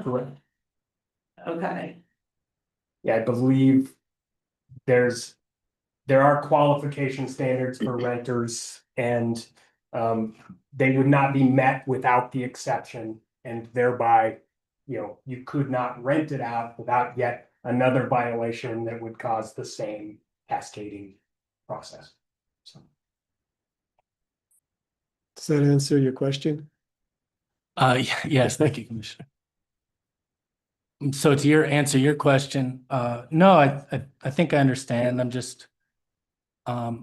Correct. Okay. Yeah, I believe there are qualification standards for renters and they would not be met without the exception and thereby, you could not rent it out without yet another violation that would cause the same cascading process. So. Does that answer your question? Yes, thank you, Commissioner. So to answer your question, no, I think I understand. I'm just, I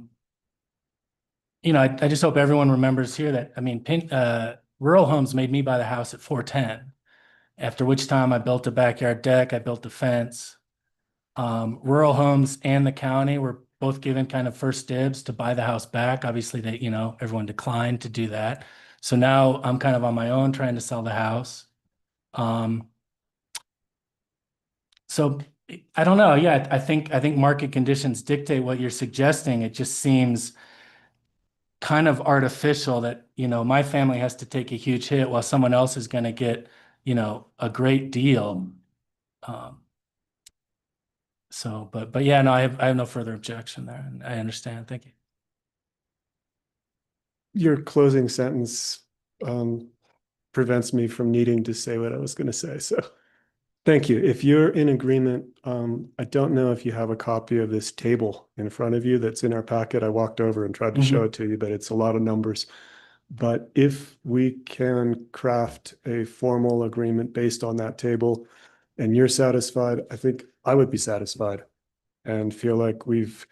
just hope everyone remembers here that, Rural Homes made me buy the house at 410. After which time I built a backyard deck, I built a fence. Rural Homes and the county were both given kind of first dibs to buy the house back. Obviously they, everyone declined to do that. So now I'm kind of on my own trying to sell the house. So I don't know. Yeah, I think market conditions dictate what you're suggesting. It just seems kind of artificial that, my family has to take a huge hit while someone else is going to get, a great deal. But yeah, no, I have no further objection there. And I understand. Thank you. Your closing sentence prevents me from needing to say what I was going to say. So thank you. If you're in agreement, I don't know if you have a copy of this table in front of you that's in our packet. I walked over and tried to show it to you, but it's a lot of numbers. But if we can craft a formal agreement based on that table and you're satisfied, I think I would be satisfied and feel like we've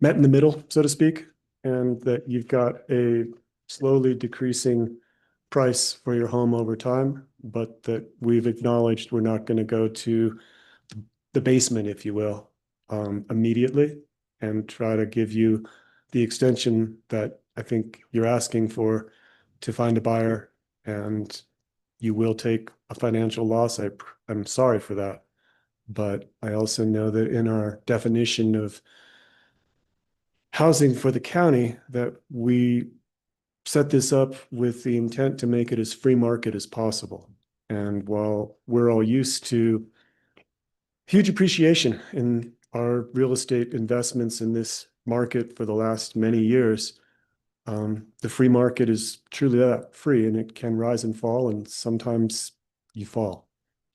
met in the middle, so to speak, and that you've got a slowly decreasing price for your home over time, but that we've acknowledged we're not going to go to the basement, if you will, immediately and try to give you the extension that I think you're asking for to find a buyer, and you will take a financial loss. I'm sorry for that. But I also know that in our definition of housing for the county, that we set this up with the intent to make it as free market as possible. And while we're all used to huge appreciation in our real estate investments in this market for the last many years, the free market is truly that free, and it can rise and fall, and sometimes you fall.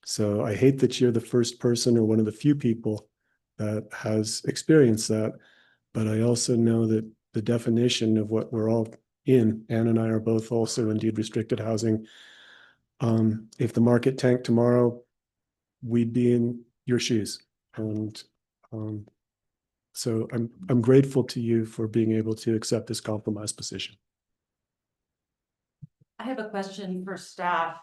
So I hate that you're the first person or one of the few people that has experienced that. But I also know that the definition of what we're all in, Ann and I are both also in deed restricted housing. If the market tanked tomorrow, we'd be in your shoes. And so I'm grateful to you for being able to accept this compromise position. I have a question for staff.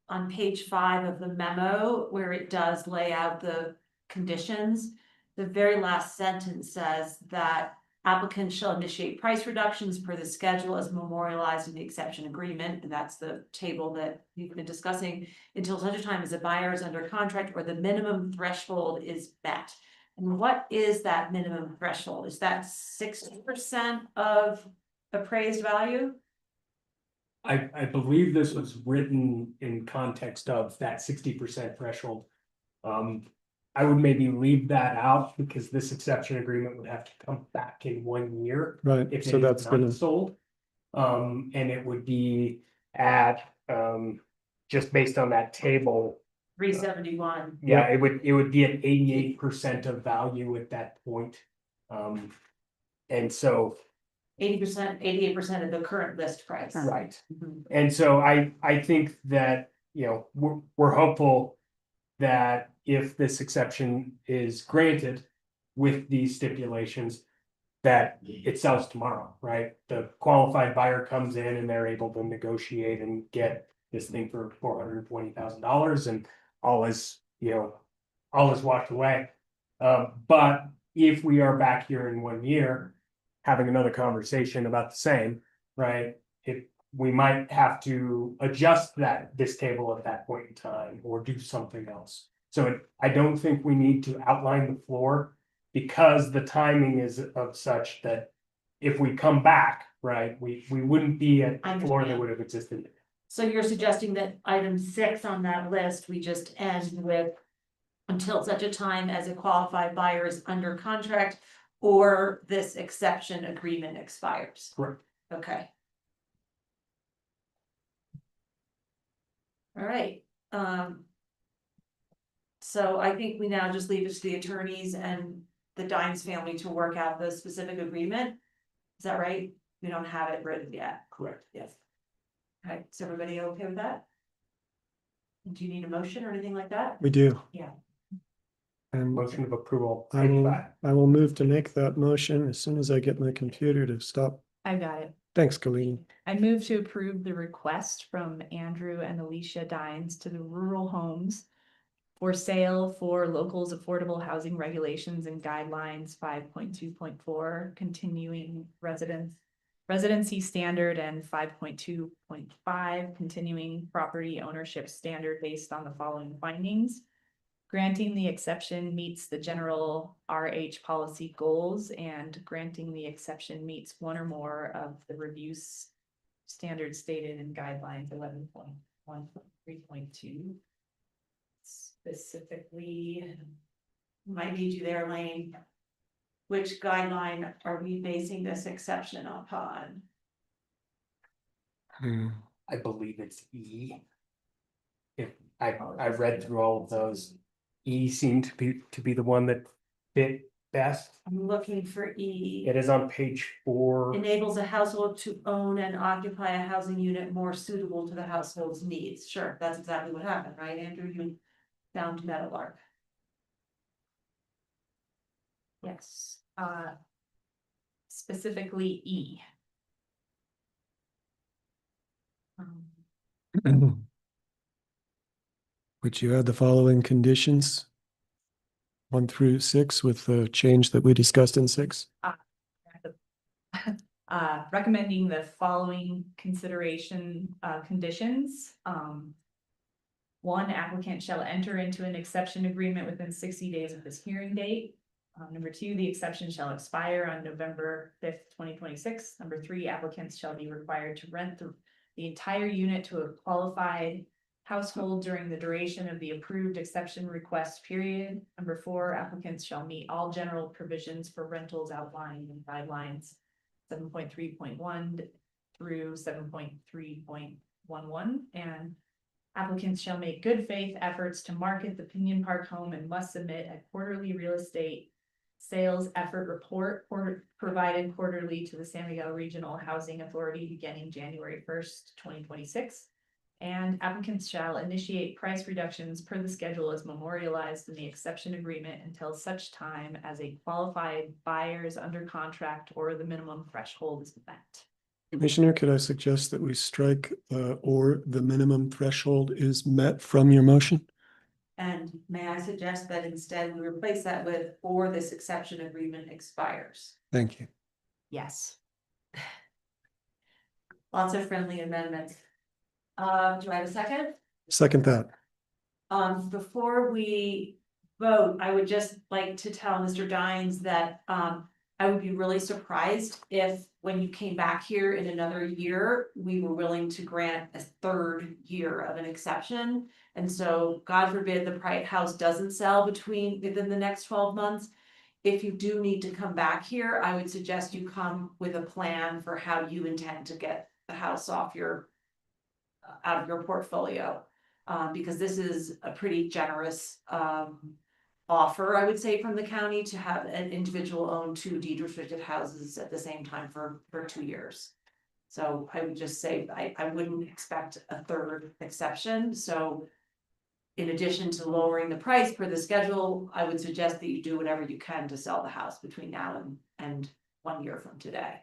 On page 5 of the memo, where it does lay out the conditions, the very last sentence says that applicants shall initiate price reductions per the schedule as memorialized in the exception agreement, and that's the table that we've been discussing, until such a time as a buyer is under contract or the minimum threshold is met. And what is that minimum threshold? Is that 60% of appraised value? I believe this was written in context of that 60% threshold. I would maybe leave that out because this exception agreement would have to come back in 1 year. Right, If so it that's is gonna, not sold. And it would be at, just based on that table. 371. Yeah, it would be at 88% of value at that point. And so, 80%, 88% of the current list price. right. Mhm. And so I think that, you know, we're hopeful that if this exception is granted with these stipulations, that it sells tomorrow, right? The qualified buyer comes in and they're able to negotiate and get this thing for $420,000 and all is, you know, all is washed away. But if we are back here in 1 year, having another conversation about the same, right? We might have to adjust this table at that point in time or do something else. So I don't think we need to outline the floor because the timing is of such that if we come back, right, we wouldn't be at I the floor that understand. would have existed. So you're suggesting that item 6 on that list, we just end with until such a time as a qualified buyer is under contract or this exception agreement expires. Correct. Okay. All right, so I think we now just leave it to the attorneys and the Dines family to work out the specific agreement. Is that right? We don't have it written yet. Correct. Yes. Okay, is everybody okay with that? Do you need a motion or anything like that? we do. Yeah. And Motion of approval. I will move to make that motion as soon as I get my computer to stop. I got it. Thanks, Colleen. I move to approve the request from Andrew and Alicia Dines to the Rural Homes for sale for locals affordable housing regulations and guidelines 5.2.4, continuing residency standard, and 5.2.5, continuing property ownership standard based on the following findings. Granting the exception meets the general RH policy goals, and granting the exception meets one or more of the reviews standards stated in guidelines 11.1.3.2. Specifically, Might need you there, Lane. Which guideline are we basing this exception upon? I believe it's E. If I've read through all of those, E seemed to be the one that fit best. I'm looking for E. It is on page 4. Enables a household to own and occupy a housing unit more suitable to the household's needs. Sure, that's exactly what happened, right, Andrew? You found Meadowlark. yes, specifically E. Would you add the following conditions? 1 through 6 with the change that we discussed in 6? Recommending the following consideration, conditions. 1, applicant shall enter into an exception agreement within 60 days of this hearing date. Number 2, the exception shall expire on November 5th, 2026. Number 3, applicants shall be required to rent the entire unit to a qualified household during the duration of the approved exception request period. Number 4, applicants shall meet all general provisions for rentals outlined in guidelines 7.3.1 through 7.3.11, and applicants shall make good faith efforts to market the Pinion Park home and must submit a quarterly real estate sales effort report provided quarterly to the San Miguel Regional Housing Authority beginning January 1st, 2026. And applicants shall initiate price reductions per the schedule as memorialized in the exception agreement until such time as a qualified buyer is under contract or the minimum threshold is met. Commissioner, could I suggest that we strike or the minimum threshold is met from your motion? And may I suggest that instead we replace that with or this exception agreement expires? Thank you. Yes. Lots of friendly amendments. Do I have a second? Second that. Before we vote, I would just like to tell Mr. Dines that I would be really surprised if, when you came back here in another year, we were willing to grant a third year of an exception. And so, God forbid, the Pride House doesn't sell within the next 12 months. If you do need to come back here, I would suggest you come with a plan for how you intend to get the house out of your portfolio. Because this is a pretty generous, offer, I would say, from the county to have an individual own 2 deed restricted houses at the same time for 2 years. So I would just say, I wouldn't expect a third exception, so. In addition to lowering the price per the schedule, I would suggest that you do whatever you can to sell the house between now and 1 year from today.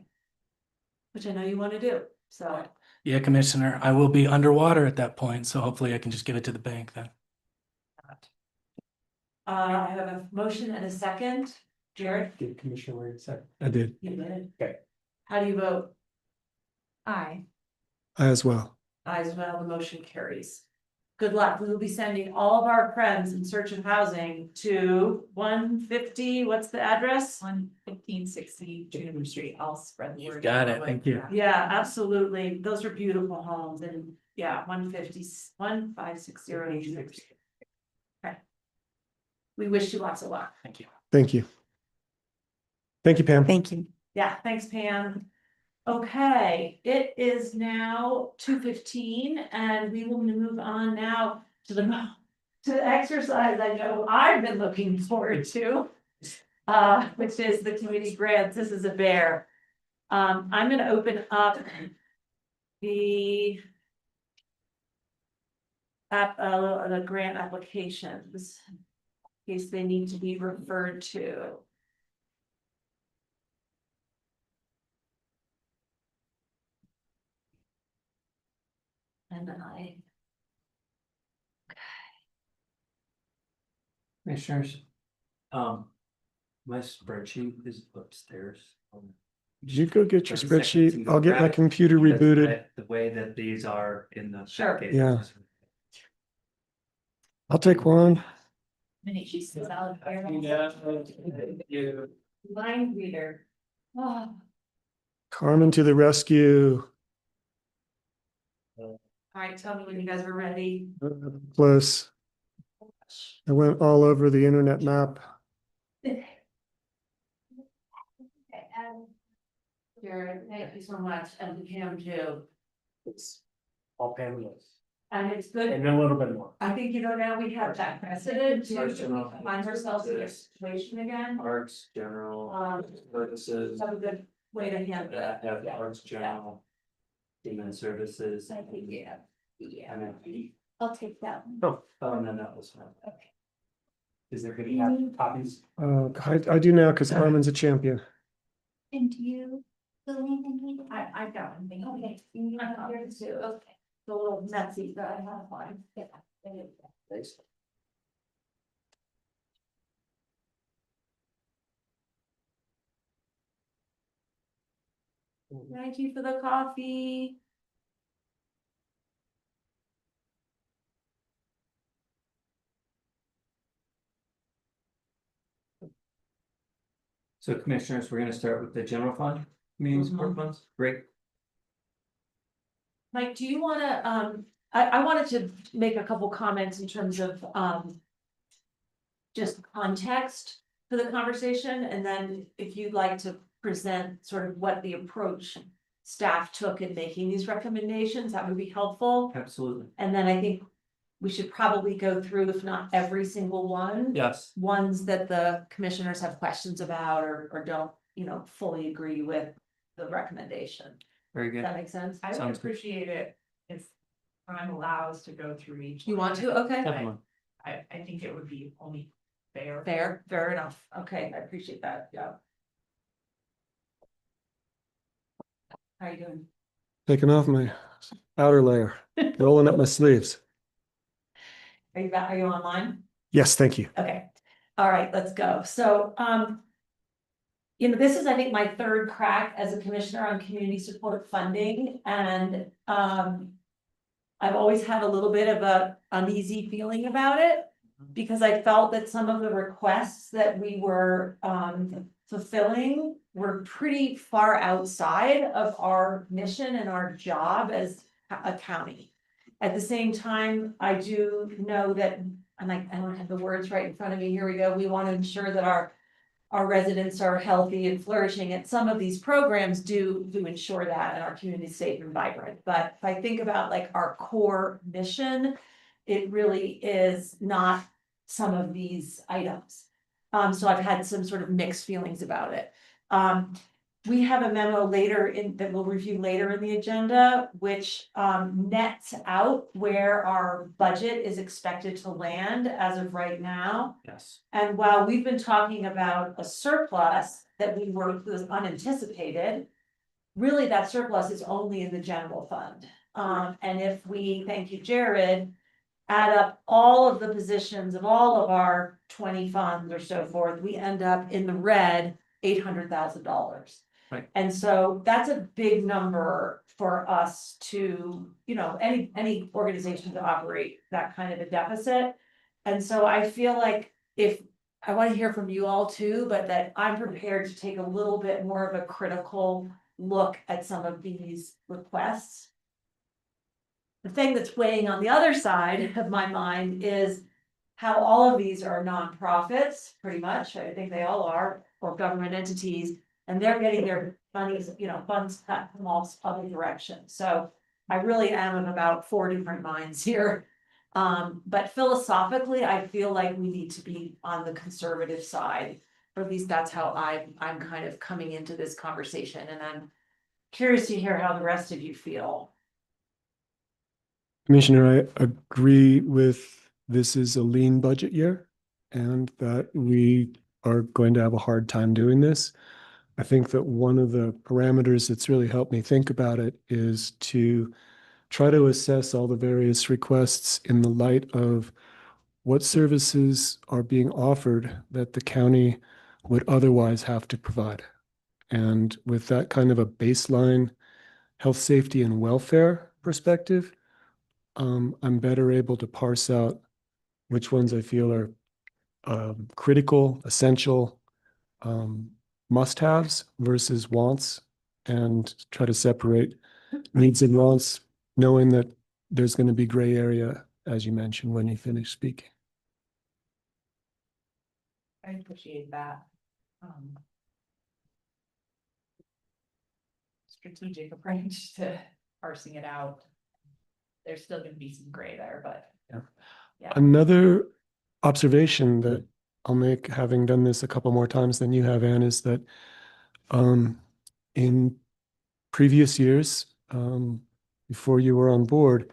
Which I know you want to do, so. Yeah, Commissioner, I will be underwater at that point, so hopefully I can just give it to the bank then. I have a motion and a second. Jared? Give Commissioner Wade a second. I did. You did. Okay. How do you vote? Aye. I as well. Aye as well, the motion carries. Good luck. We will be sending all of our friends in search of housing to 150, what's the address? 1560 Juniper Street. I'll spread the word. Got it. Thank you. Yeah, absolutely. Those are beautiful homes and yeah, 150, 1560. Okay. We wish you lots of luck. Thank you. Thank you. Thank you, Pam. Thank you. Yeah, thanks, Pam. Okay, it is now 2:15 and we will move on now to the exercise I know I've been looking forward to. Which is the community grants. This is a bear. I'm gonna open up the grant applications in case they need to be referred to. And I. Commissioners, my spreadsheet is upstairs. Did you go get your 30 seconds spreadsheet? and go I'll get grab my it, computer because rebooted. The way that these are in the. Sure. packet. Yeah. I'll take one. She's salad. Mind reader. Oh, Carmen to the rescue. all right, tell me when you guys are ready. Close. I went all over the internet map. Jared, thank you so much, and Pam too. It's all panelists. And it's good, And then a little bit more. I think, now we have that precedent to find ourselves in this situation again. Arts, general, Um, services, Have a good way to handle that. have arts, general, human services. I think, yeah. And then, I'll take that one. oh, and then that was one. Okay. Is there gonna have copies? I do now because Carmen's a champion. And do you? I got one, thank you. Okay. You have yours too. Okay. The little messy, but I have one. Yeah. Thanks. Thank you for the coffee. So commissioners, we're gonna start with the general fund, meeting support funds, great. Mike, do you wanna, I wanted to make a couple comments in terms of, just context for the conversation, and then if you'd like to present sort of what the approach staff took in making these recommendations, that would be helpful. Absolutely. And then I think we should probably go through, if not every single one. Yes. Ones that the commissioners have questions about or don't, fully agree with the recommendation. Very Does good. that make sense? I would Sounds good. appreciate it if time allows to go through each. You one. want to? Okay. Definitely. I think it would be only fair. Fair enough. Okay, I appreciate that, yeah. How are you doing? Taking off my outer layer, rolling up my sleeves. Are you back? Are you online? Yes, thank you. Okay, all right, let's go. So, this is, I think, my third crack as a commissioner on community support funding, and I've always had a little bit of a uneasy feeling about it, because I felt that some of the requests that we were fulfilling we're pretty far outside of our mission and our job as a county. At the same time, I do know that, and I don't have the words right in front of me, here we go, we want to ensure that our residents are healthy and flourishing, and some of these programs do ensure that, and our community is safe and vibrant. But if I think about like our core mission, it really is not some of these items. So I've had some sort of mixed feelings about it. We have a memo that we'll review later in the agenda, which nets out where our budget is expected to land as of right now. Yes. And while we've been talking about a surplus that was unanticipated, really that surplus is only in the general fund. And if we, thank you, Jared, add up all of the positions of all of our 20 funds or so forth, we end up in the red $800,000. Right. And so that's a big number for us to, any organization to operate that kind of a deficit. And so I feel like I want to hear from you all too, but that I'm prepared to take a little bit more of a critical look at some of these requests. The thing that's weighing on the other side of my mind is how all of these are nonprofits, pretty much. I think they all are, or government entities, and they're getting their monies, funds cut from all other directions. So I really am in about 4 different minds here. But philosophically, I feel like we need to be on the conservative side, or at least that's how I'm kind of coming into this conversation, and I'm curious to hear how the rest of you feel. Commissioner, I agree with this is a lean budget year and that we are going to have a hard time doing this. I think that one of the parameters that's really helped me think about it is to try to assess all the various requests in the light of what services are being offered that the county would otherwise have to provide. And with that kind of a baseline health, safety, and welfare perspective, I'm better able to parse out which ones I feel are critical, essential, must-haves versus wants, and try to separate needs and wants, knowing that there's going to be gray area, as you mentioned, when you finish speaking. I appreciate that. Strategic approach to parsing it out. There's still gonna be some gray there, but. Yeah. Another observation that I'll make, having done this a couple more times than you have, Ann, is that in previous years, before you were on board,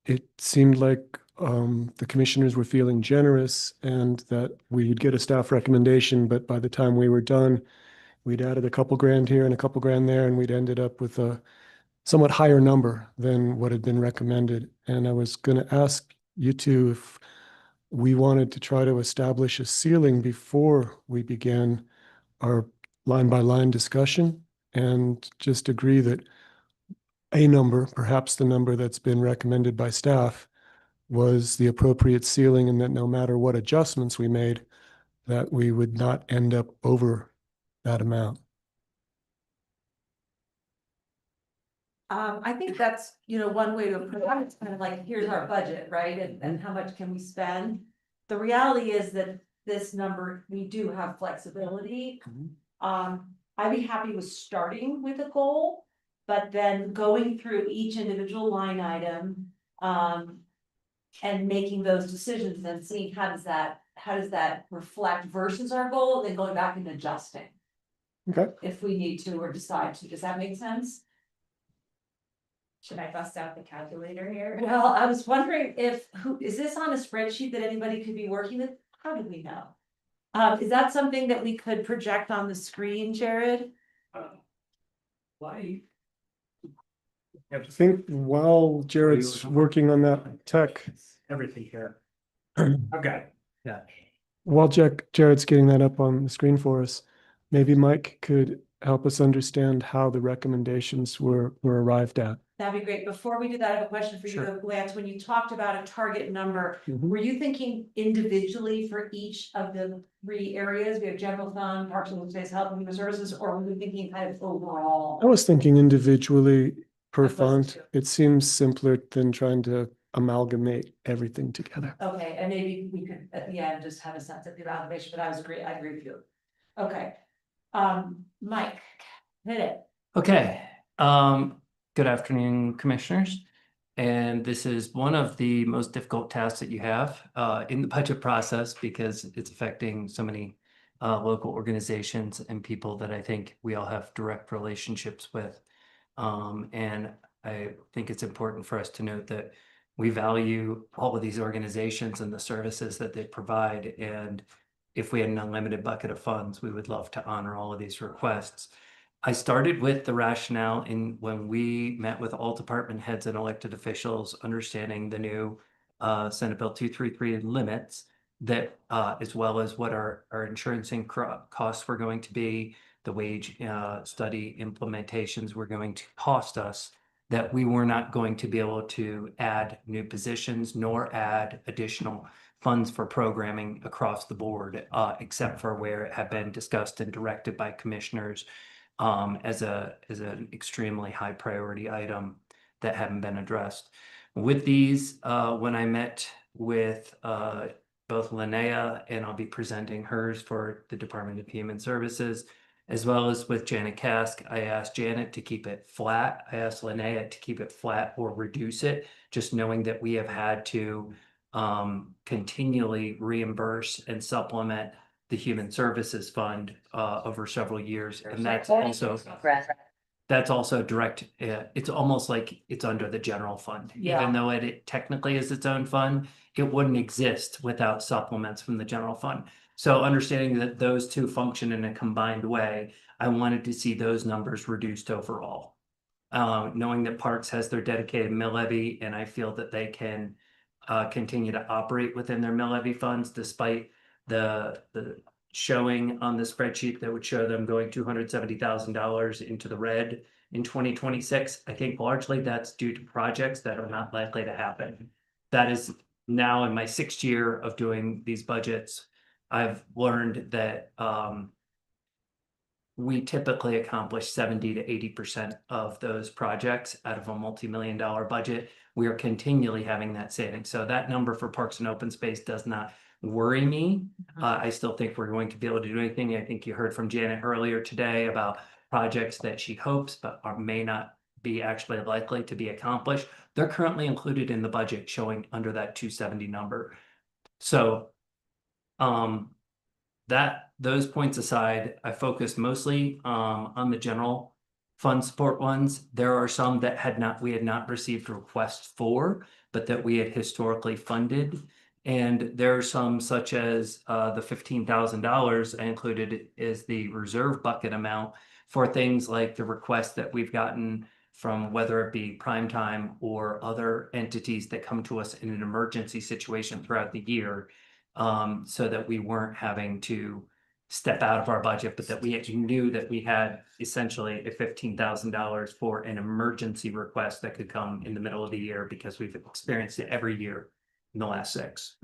it seemed like the commissioners were feeling generous and that we would get a staff recommendation, but by the time we were done, we'd added a couple grand here and a couple grand there, and we'd ended up with a somewhat higher number than what had been recommended. And I was going to ask you two if we wanted to try to establish a ceiling before we began our line by line discussion, and just agree that a number, perhaps the number that's been recommended by staff, was the appropriate ceiling, and that no matter what adjustments we made, that we would not end up over that amount. I think that's, one way to approach it. It's kind of like, here's our budget, right? And how much can we spend? The reality is that this number, we do have flexibility. I'd be happy with starting with a goal, but then going through each individual line item, and making those decisions and seeing how does that reflect versus our goal, and then going back and adjusting. Okay. If we need to or decide to. Does that make sense? Should I bust out the calculator here? Well, I was wondering is this on a spreadsheet that anybody could be working with? How do we know? Is that something that we could project on the screen, Jared? Why? I think while Jared's working on that tech, Everything here. I've got it. Yeah. while Jared's getting that up on the screen for us, maybe Mike could help us understand how the recommendations were arrived at. That'd be great. Before we do that, I have a question for you, Sure. Lance. When you talked about a target number, Mhm. were you thinking individually for each of the 3 areas? We have general fund, parks and open space, health and human services, or were you thinking kind of overall? I was thinking individually per As opposed fund. to- It seems simpler than trying to amalgamate everything together. Okay, and maybe we could at the end just have a sense of the evaluation, but I agree with you. Okay. Mike, hit it. Okay, good afternoon, commissioners. And this is one of the most difficult tasks that you have in the budget process because it's affecting so many local organizations and people that I think we all have direct relationships with. And I think it's important for us to note that we value all of these organizations and the services that they provide. And if we had an unlimited bucket of funds, we would love to honor all of these requests. I started with the rationale in when we met with all department heads and elected officials, understanding the new Senate Bill 233 limits that as well as what our insurance and costs were going to be, the wage study implementations were going to cost us, that we were not going to be able to add new positions nor add additional funds for programming across the board, except for where it had been discussed and directed by commissioners as an extremely high priority item that hadn't been addressed. With these, when I met with both Linnea, and I'll be presenting hers for the Department of Human Services, as well as with Janet Kask, I asked Janet to keep it flat. I asked Linnea to keep it flat or reduce it, just knowing that we have had to continually reimburse and supplement the Human Services Fund over several years, and that's also direct. It's almost like it's under the general fund, even though it technically is its own fund. It wouldn't exist without supplements from the general fund. So understanding that those two function in a combined way, I wanted to see those numbers reduced overall. Knowing that Parks has their dedicated mill levy, and I feel that they can continue to operate within their mill levy funds despite the showing on the spreadsheet that would show them going $270,000 into the red in 2026. I think largely that's due to projects that are not likely to happen. That is now in my 6th year of doing these budgets. I've learned that we typically accomplish 70 to 80% of those projects out of a multi-million-dollar budget. We are continually having that saving. So that number for Parks and Open Space does not worry me. I still think we're going to be able to do anything. I think you heard from Janet earlier today about projects that she hopes but may not be actually likely to be accomplished. They're currently included in the budget showing under that 270 number. So those points aside, I focused mostly on the general fund support ones. There are some that we had not received requests for, but that we had historically funded. And there are some such as the $15,000 I included is the reserve bucket amount for things like the requests that we've gotten from whether it be Primetime or other entities that come to us in an emergency situation throughout the year, so that we weren't having to step out of our budget, but that we knew that we had essentially a $15,000 for an emergency request that could come in the middle of the year because we've experienced it every year in the last 6.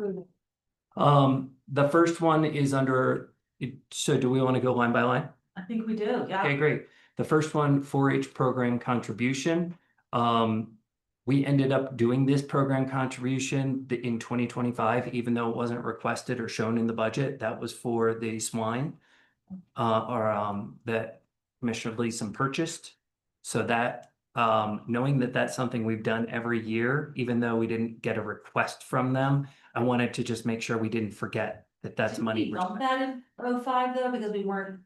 The first one is under, so do we want to go line by line? I think we do, yeah. Okay, great. The first one, 4-H program contribution. We ended up doing this program contribution in 2025, even though it wasn't requested or shown in the budget. That was for the swine that Commissioner Gleason purchased. So that knowing that that's something we've done every year, even though we didn't get a request from them, I wanted to just make sure we didn't forget that that's money. Did we bump that in 05 though, because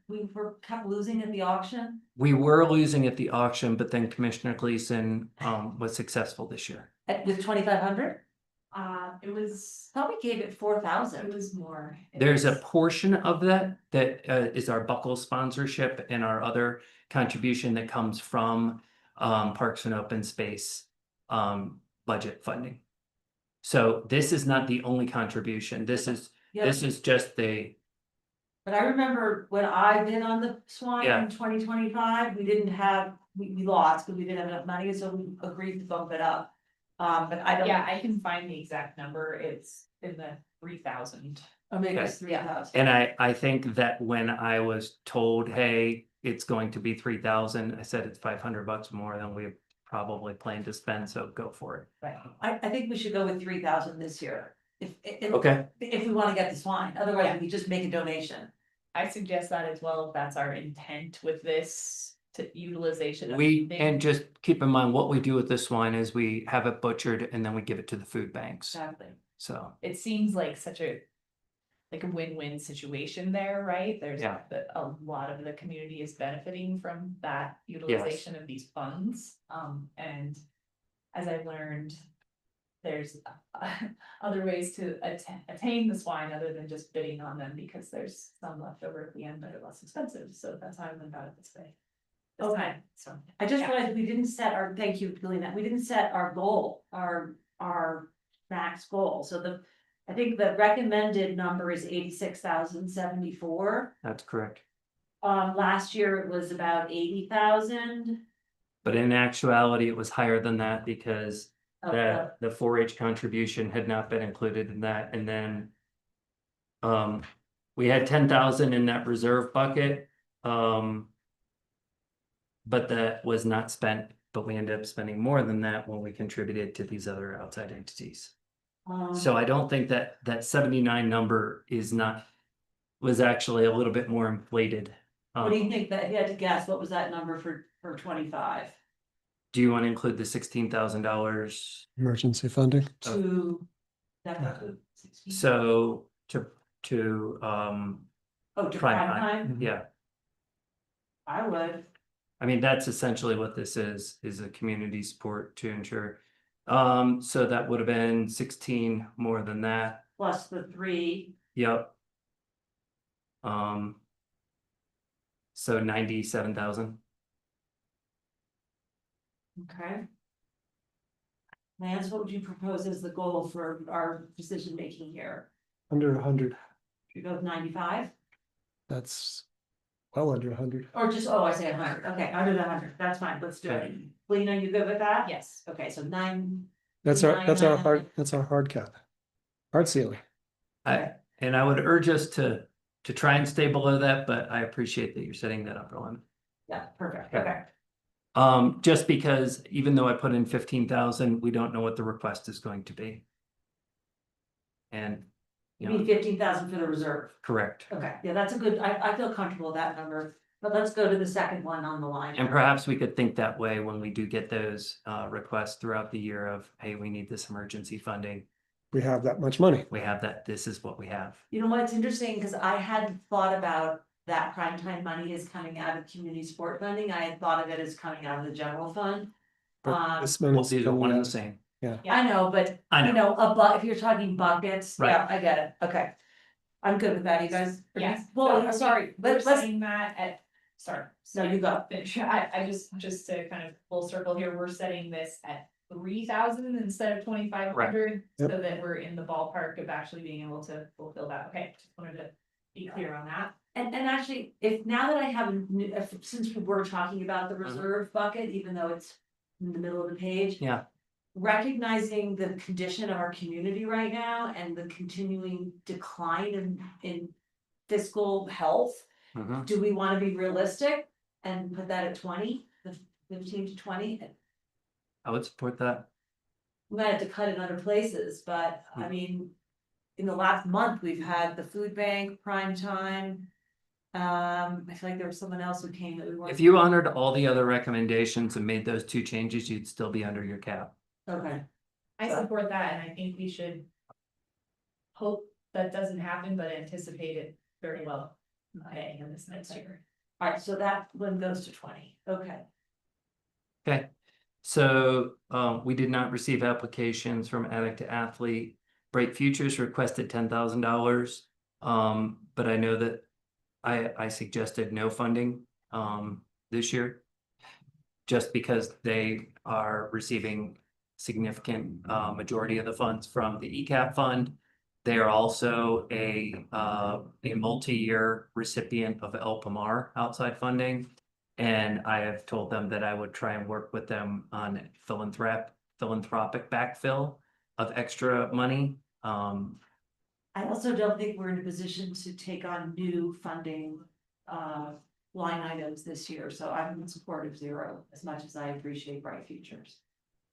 we kept losing at the auction? We were losing at the auction, but then Commissioner Gleason was successful this year. With 2,500? It was, Thought we gave it 4,000. it was more. There's a portion of that is our Buckle sponsorship and our other contribution that comes from Parks and Open Space budget funding. So this is not the only contribution. This is just the. But I remember when I bid on the swine Yeah. in 2025, we didn't have we lost, because we didn't have enough money, so we agreed to bump it up. But I don't. Yeah, I can find the exact number. It's in the 3,000. Or maybe Okay. it's 3,000. And I think that when I was told, hey, it's going to be 3,000, I said it's $500 more than we probably planned to spend, so go for it. Right, I think we should go with 3,000 this year. If Okay. if we want to get the swine, otherwise we just make a donation. I suggest that as well, if that's our intent with this to utilization. of We, funding. and just keep in mind, what we do with the swine is we have it butchered and then we give it to the food banks. Exactly. So, It seems like such a win-win situation there, right? There's Yeah. a lot of the community is benefiting from that utilization of these funds. And as I've learned, there's other ways to attain the swine other than just bidding on them, because there's some left over at the end that are less expensive. So that's how I went about it this way. This Okay. time. So I just yeah. realized we didn't set our, thank you, Galina, we didn't set our goal, our max goal, so I think the recommended number is 86,074. that's correct. Last year it was about 80,000. But in actuality, it was higher than that because Okay. the 4-H contribution had not been included in that, and then we had 10,000 in that reserve bucket. But that was not spent, but we ended up spending more than that when we contributed to these other outside entities. So I don't think that 79 number was actually a little bit more inflated. What do you think that, if you had to guess, what was that number for 25? Do you want to include the $16,000? Emergency funding. To. That was 16? So to Oh, to prime prime time, time? yeah. I would. I mean, that's essentially what this is a community support to ensure. So that would have been 16 more than that. Plus the 3. Yep. So 97,000. Okay. Lance, what would you propose as the goal for our decision making here? Under 100. Should we go with 95? That's well under 100. Or just, oh, I say 100, okay, under the 100, that's fine, let's do it. Okay. Lena, you good with that? Yes. Okay, so 9. That's our hard cap. Hard ceiling. And I would urge us to try and stay below that, but I appreciate that you're setting that upper limit. Yeah, perfect, Okay. okay. Just because even though I put in 15,000, we don't know what the request is going to be. And, You you mean know, 15,000 for the reserve? correct. Okay, yeah, that's a good, I feel comfortable with that number, but let's go to the second one on the line. And perhaps we could think that way when we do get those requests throughout the year of, hey, we need this emergency funding. We have that much money. We have that, this is what we have. You know what's interesting, because I hadn't thought about that primetime money is coming out of community support funding, I had thought of it as coming out of the general fund. But this Well, money's these are coming one and out- the same. Yeah. I know, but I you know, if you're talking buckets, Right. yeah, I get it, okay. I'm good with that, you guys? Yes. Well, So sorry, we're let's, setting that at, sorry. no, you go. Finish. I just to kind of full circle here, we're setting this at 3,000 instead of 2,500. So Yep. that we're in the ballpark of actually being able to fulfill that. Okay, just wanted to be clear on that. And actually, if now that I have, since we were talking about the Mm-hmm. reserve bucket, even though it's in the middle of the page. Yeah. Recognizing the condition of our community right now and the continuing decline in fiscal health. Mhm. Do we wanna be realistic and put that at 20, the 15 to 20? I would support that. We might have to cut in other places, but I mean. In the last month, we've had the food bank, prime time. I feel like there was someone else who came that we weren't. If you honored all the other recommendations and made those 2 changes, you'd still be under your cap. Okay, I support that, and I think we should hope that doesn't happen, but anticipate it very well. Okay, in this next year. alright, so that one goes to 20, okay. Okay. So we did not receive applications from Addict to Athlete. Bright Futures requested $10,000. But I know that I suggested no funding this year. Just because they are receiving significant majority of the funds from the ECAP fund. They are also a multi-year recipient of LPMR outside funding. And I have told them that I would try and work with them on philanthropic backfill of extra money. I also don't think we're in a position to take on new funding line items this year, so I'm in support of zero, as much as I appreciate Bright Futures.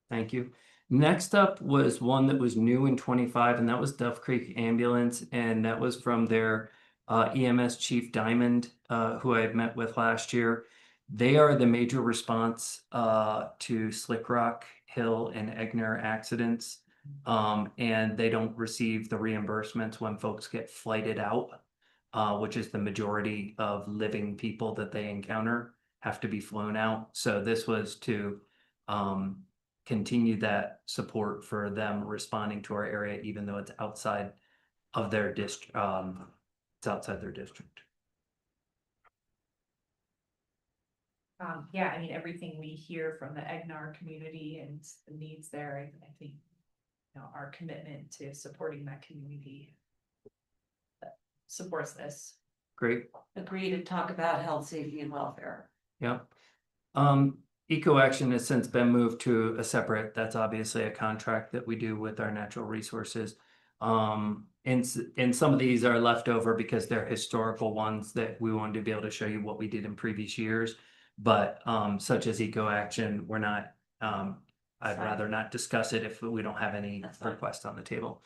Thank you. Next up was one that was new in 25, and that was Duff Creek Ambulance, and that was from their EMS Chief Diamond, who I had met with last year. They are the major response to Slick Rock Hill and Egner accidents, and they don't receive the reimbursements when folks get flighted out, which is the majority of living people that they encounter have to be flown out. So this was to continue that support for them responding to our area, even though it's outside of their district. It's outside their district. Yeah, I mean, everything we hear from the Egnar community and the needs there, I think, you know, our commitment to supporting that community supports this. Great. Agree to talk about health, safety, and welfare. Yep. Eco Action has since been moved to a separate, that's obviously a contract that we do with our natural resources. And some of these are left over because they're historical ones that we wanted to be able to show you what we did in previous years. But such as Eco Action, we're not, I'd rather not discuss it if we don't have any requests on the table.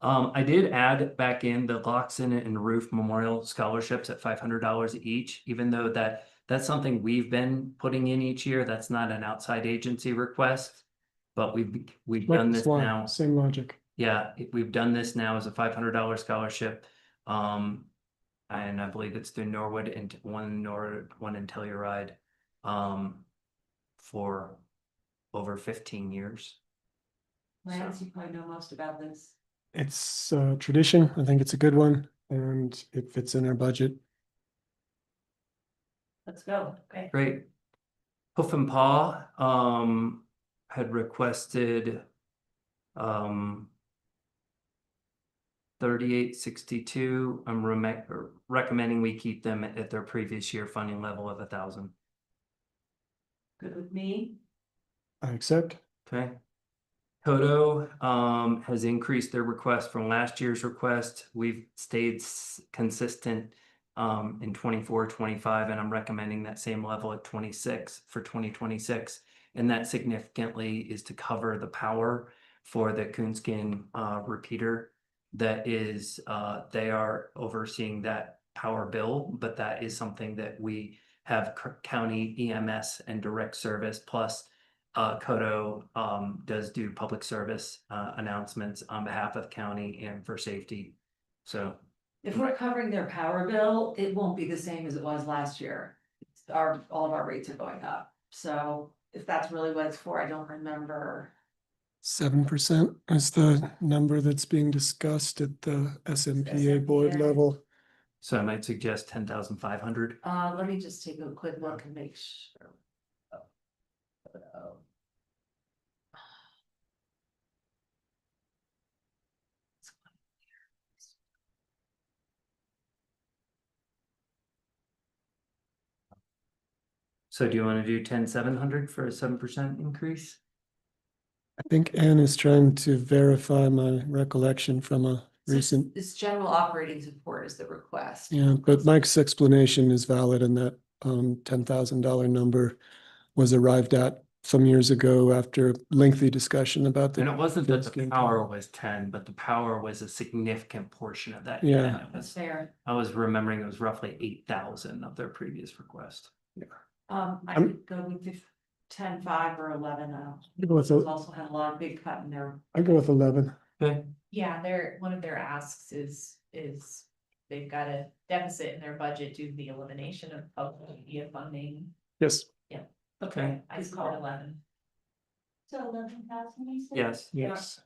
I did add back in the Loxon and Roof Memorial Scholarships at $500 each, even though that's something we've been putting in each year. That's not an outside agency request, but we've done this now. Same logic. Yeah, we've done this now as a $500 scholarship. And I believe it's through Norwood and one in Telluride, for over 15 years. Lance, you probably know most about this. It's a tradition. I think it's a good one and it fits in our budget. Let's go. Okay. Great. Hoof and Paw had requested $38.62. I'm recommending we keep them at their previous year funding level of 1,000. Good with me. I accept. Okay. Toto has increased their request from last year's request. We've stayed consistent in 24, 25, and I'm recommending that same level at 26 for 2026. And that significantly is to cover the power for the Coonskin repeater. That is, they are overseeing that power bill, but that is something that we have county EMS and direct service, plus Koto does do public service announcements on behalf of county and for safety. So If we're covering their power bill, it won't be the same as it was last year. All of our rates are going up. So if that's really what it's for, I don't remember. 7% is the number that's being discussed at the SMPA board SMPA. level. So I might suggest 10,500. Let me just take a quick look and make sure. So do you want to do 10,700 for a 7% increase? I think Ann is trying to verify my recollection from a recent, It's general operating support is the request. yeah, but Mike's explanation is valid and that $10,000 number was arrived at some years ago after lengthy discussion about the. And it wasn't that the Coonskin power was 10, but the power was a significant portion of that. Yeah. 10. It That's was, fair. I was remembering it was roughly 8,000 of their previous request. I could go with 10.5 or 11. I'd go with Those also had a lot of big cut in there. I'd go with 11. Okay. Yeah, one of their asks is they've got a deficit in their budget due to the elimination of public media funding. Yes. Yeah. Okay. I scored 11. So 11,000. Yes. Yes.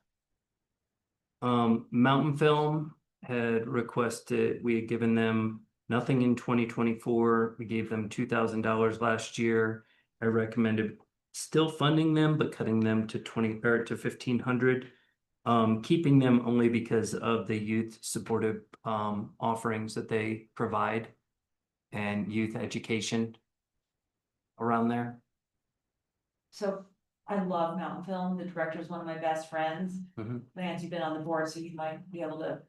Mountain Film had requested, we had given them nothing in 2024. We gave them $2,000 last year. I recommended still funding them, but cutting them to 1,500. Keeping them only because of the youth supportive offerings that they provide and youth education. around there? So I love Mountain Film. The director is one of my best friends. Mhm. Lance, you've been on the board, so you might be able to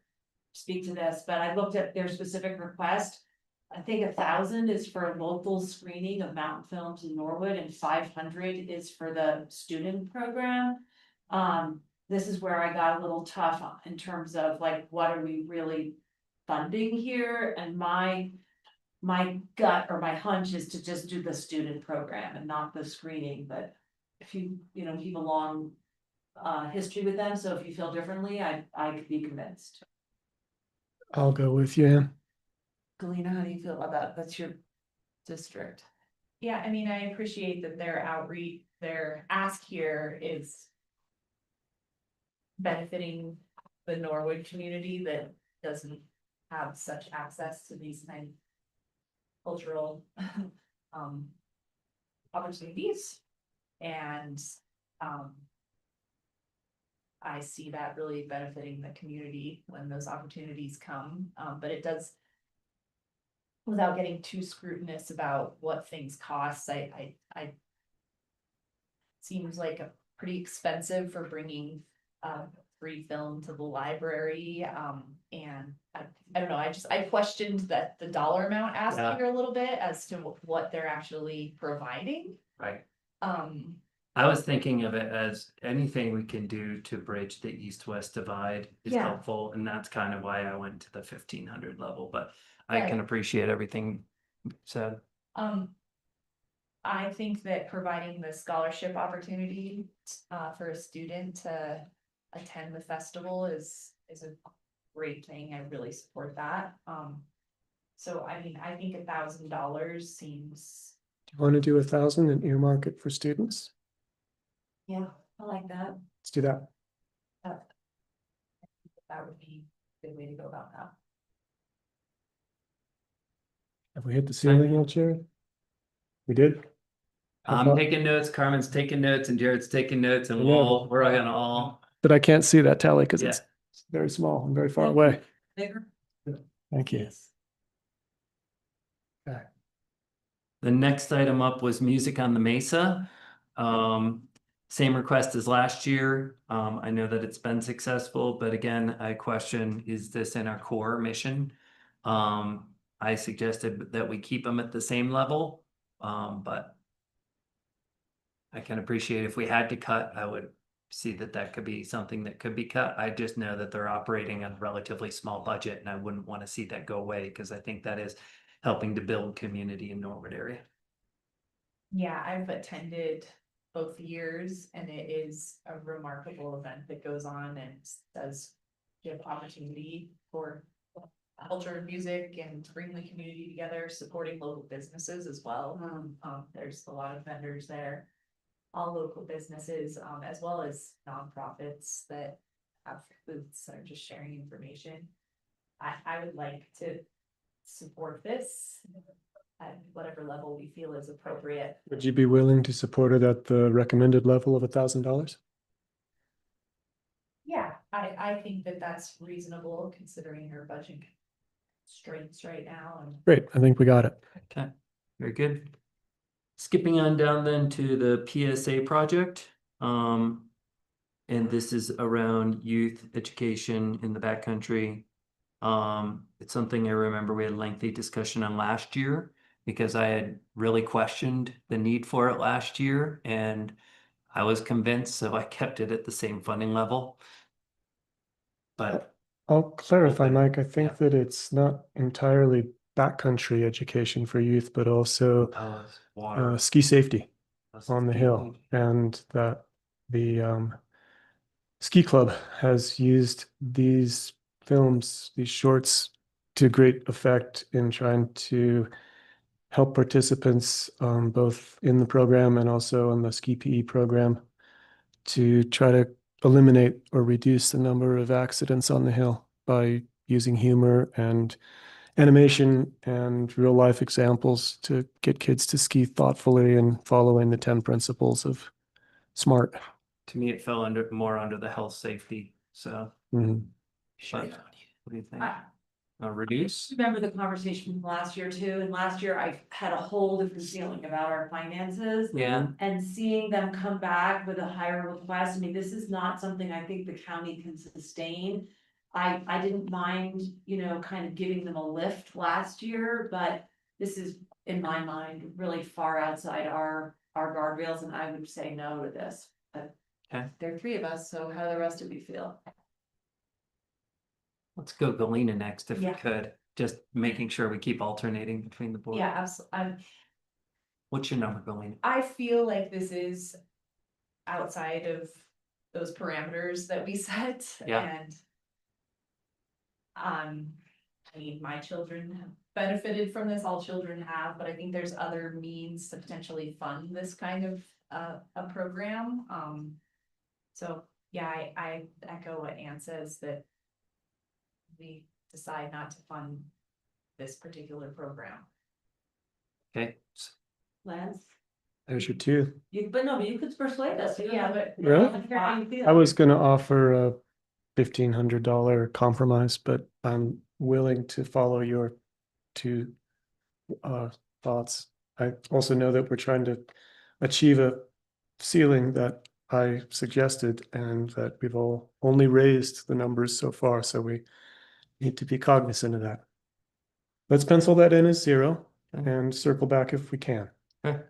speak to this, but I looked at their specific request. I think 1,000 is for a local screening of mountain films in Norwood and 500 is for the student program. This is where I got a little tough in terms of like, what are we really funding here? And my gut or my hunch is to just do the student program and not the screening, but if you keep a long history with them, so if you feel differently, I could be convinced. I'll go with you, Ann. Galena, how do you feel about that? That's your district. Yeah, I mean, I appreciate that their outreach, their ask here is benefiting the Norwood community that doesn't have such access to these kind of cultural opportunities. And I see that really benefiting the community when those opportunities come, but it does, without getting too scrutinous about what things cost, I seems like a pretty expensive for bringing free film to the library, and I don't know, I questioned that the dollar amount asked Yeah. here a little bit as to what they're actually providing. Right. Um, I was thinking of it as anything we can do to bridge the east-west divide is Yeah. helpful, and that's kind of why I went to the 1,500 level, but I Right. can appreciate everything said. I think that providing the scholarship opportunity for a student to attend the festival is a great thing. I really support that. So I mean, I think $1,000 seems, Do you want to do 1,000 and earmark it for students? Yeah, I like that. Let's do that. that would be a good way to go about that. Have we hit the ceiling yet, Jared? We did? How I'm about- taking notes, Carmen's taking notes, and Jared's taking notes, and I know, we're gonna all. But I can't see that tally because Yeah. it's very small and very far away. Bigger? Thank you. Okay. The next item up was Music on the Mesa. Same request as last year. I know that it's been successful, but again, I question, is this in our core mission? I suggested that we keep them at the same level, but I can appreciate if we had to cut, I would see that could be something that could be cut. I just know that they're operating on a relatively small budget, and I wouldn't want to see that go away because I think that is helping to build community in Norwood area. Yeah, I've attended both years and it is a remarkable event that goes on and does give opportunity for culture and music and bring the community together, supporting local businesses as well. There's a lot of vendors there, all local businesses, as well as nonprofits that have booths that are just sharing information. I would like to support this at whatever level we feel is appropriate. Would you be willing to support it at the recommended level of $1,000? Yeah, I think that that's reasonable considering her budget constraints right now and. Great, I think we got it. Okay, very good. Skipping on down then to the PSA project. And this is around youth education in the backcountry. It's something I remember we had a lengthy discussion on last year because I had really questioned the need for it last year and I was convinced, so I kept it at the same funding level. But I'll clarify, Open. Mike. I think that it's not entirely backcountry education for youth, but also water. ski safety on the hill, and that the ski club has used these films, these shorts, to great effect in trying to help participants both in the program and also in the ski PE program to try to eliminate or reduce the number of accidents on the hill by using humor and animation and real life examples to get kids to ski thoughtfully and following the 10 principles of SMART. To me, it fell more under the health safety, so. Mhm. But what do you think? reduce. Remember the conversation from last year too, and last year I had a whole different feeling about our finances. Yeah. And seeing them come back with a higher request, I mean, this is not something I think the county can sustain. I didn't mind, you know, kind of giving them a lift last year, but this is, in my mind, really far outside our guardrails, and I would say no to this. But Okay. there are three of us, so how do the rest of you feel? Let's go Galena next if we Yeah. could, just making sure we keep alternating between the board. Yeah, absolutely. What's your number, Galena? I feel like this is outside of those parameters that we set Yeah. and. I mean, my children have benefited from this, all children have, but I think there's other means to potentially fund this kind of a program. So yeah, I echo what Ann says, that we decide not to fund this particular program. Okay. Lance? There's your two. But you could persuade us. Yeah, but. Really? I was gonna offer a $1,500 compromise, but I'm willing to follow your two thoughts. I also know that we're trying to achieve a ceiling that I suggested and that we've all only raised the numbers so far, so we need to be cognizant of that. Let's pencil that in as 0 and circle back if we can. Okay.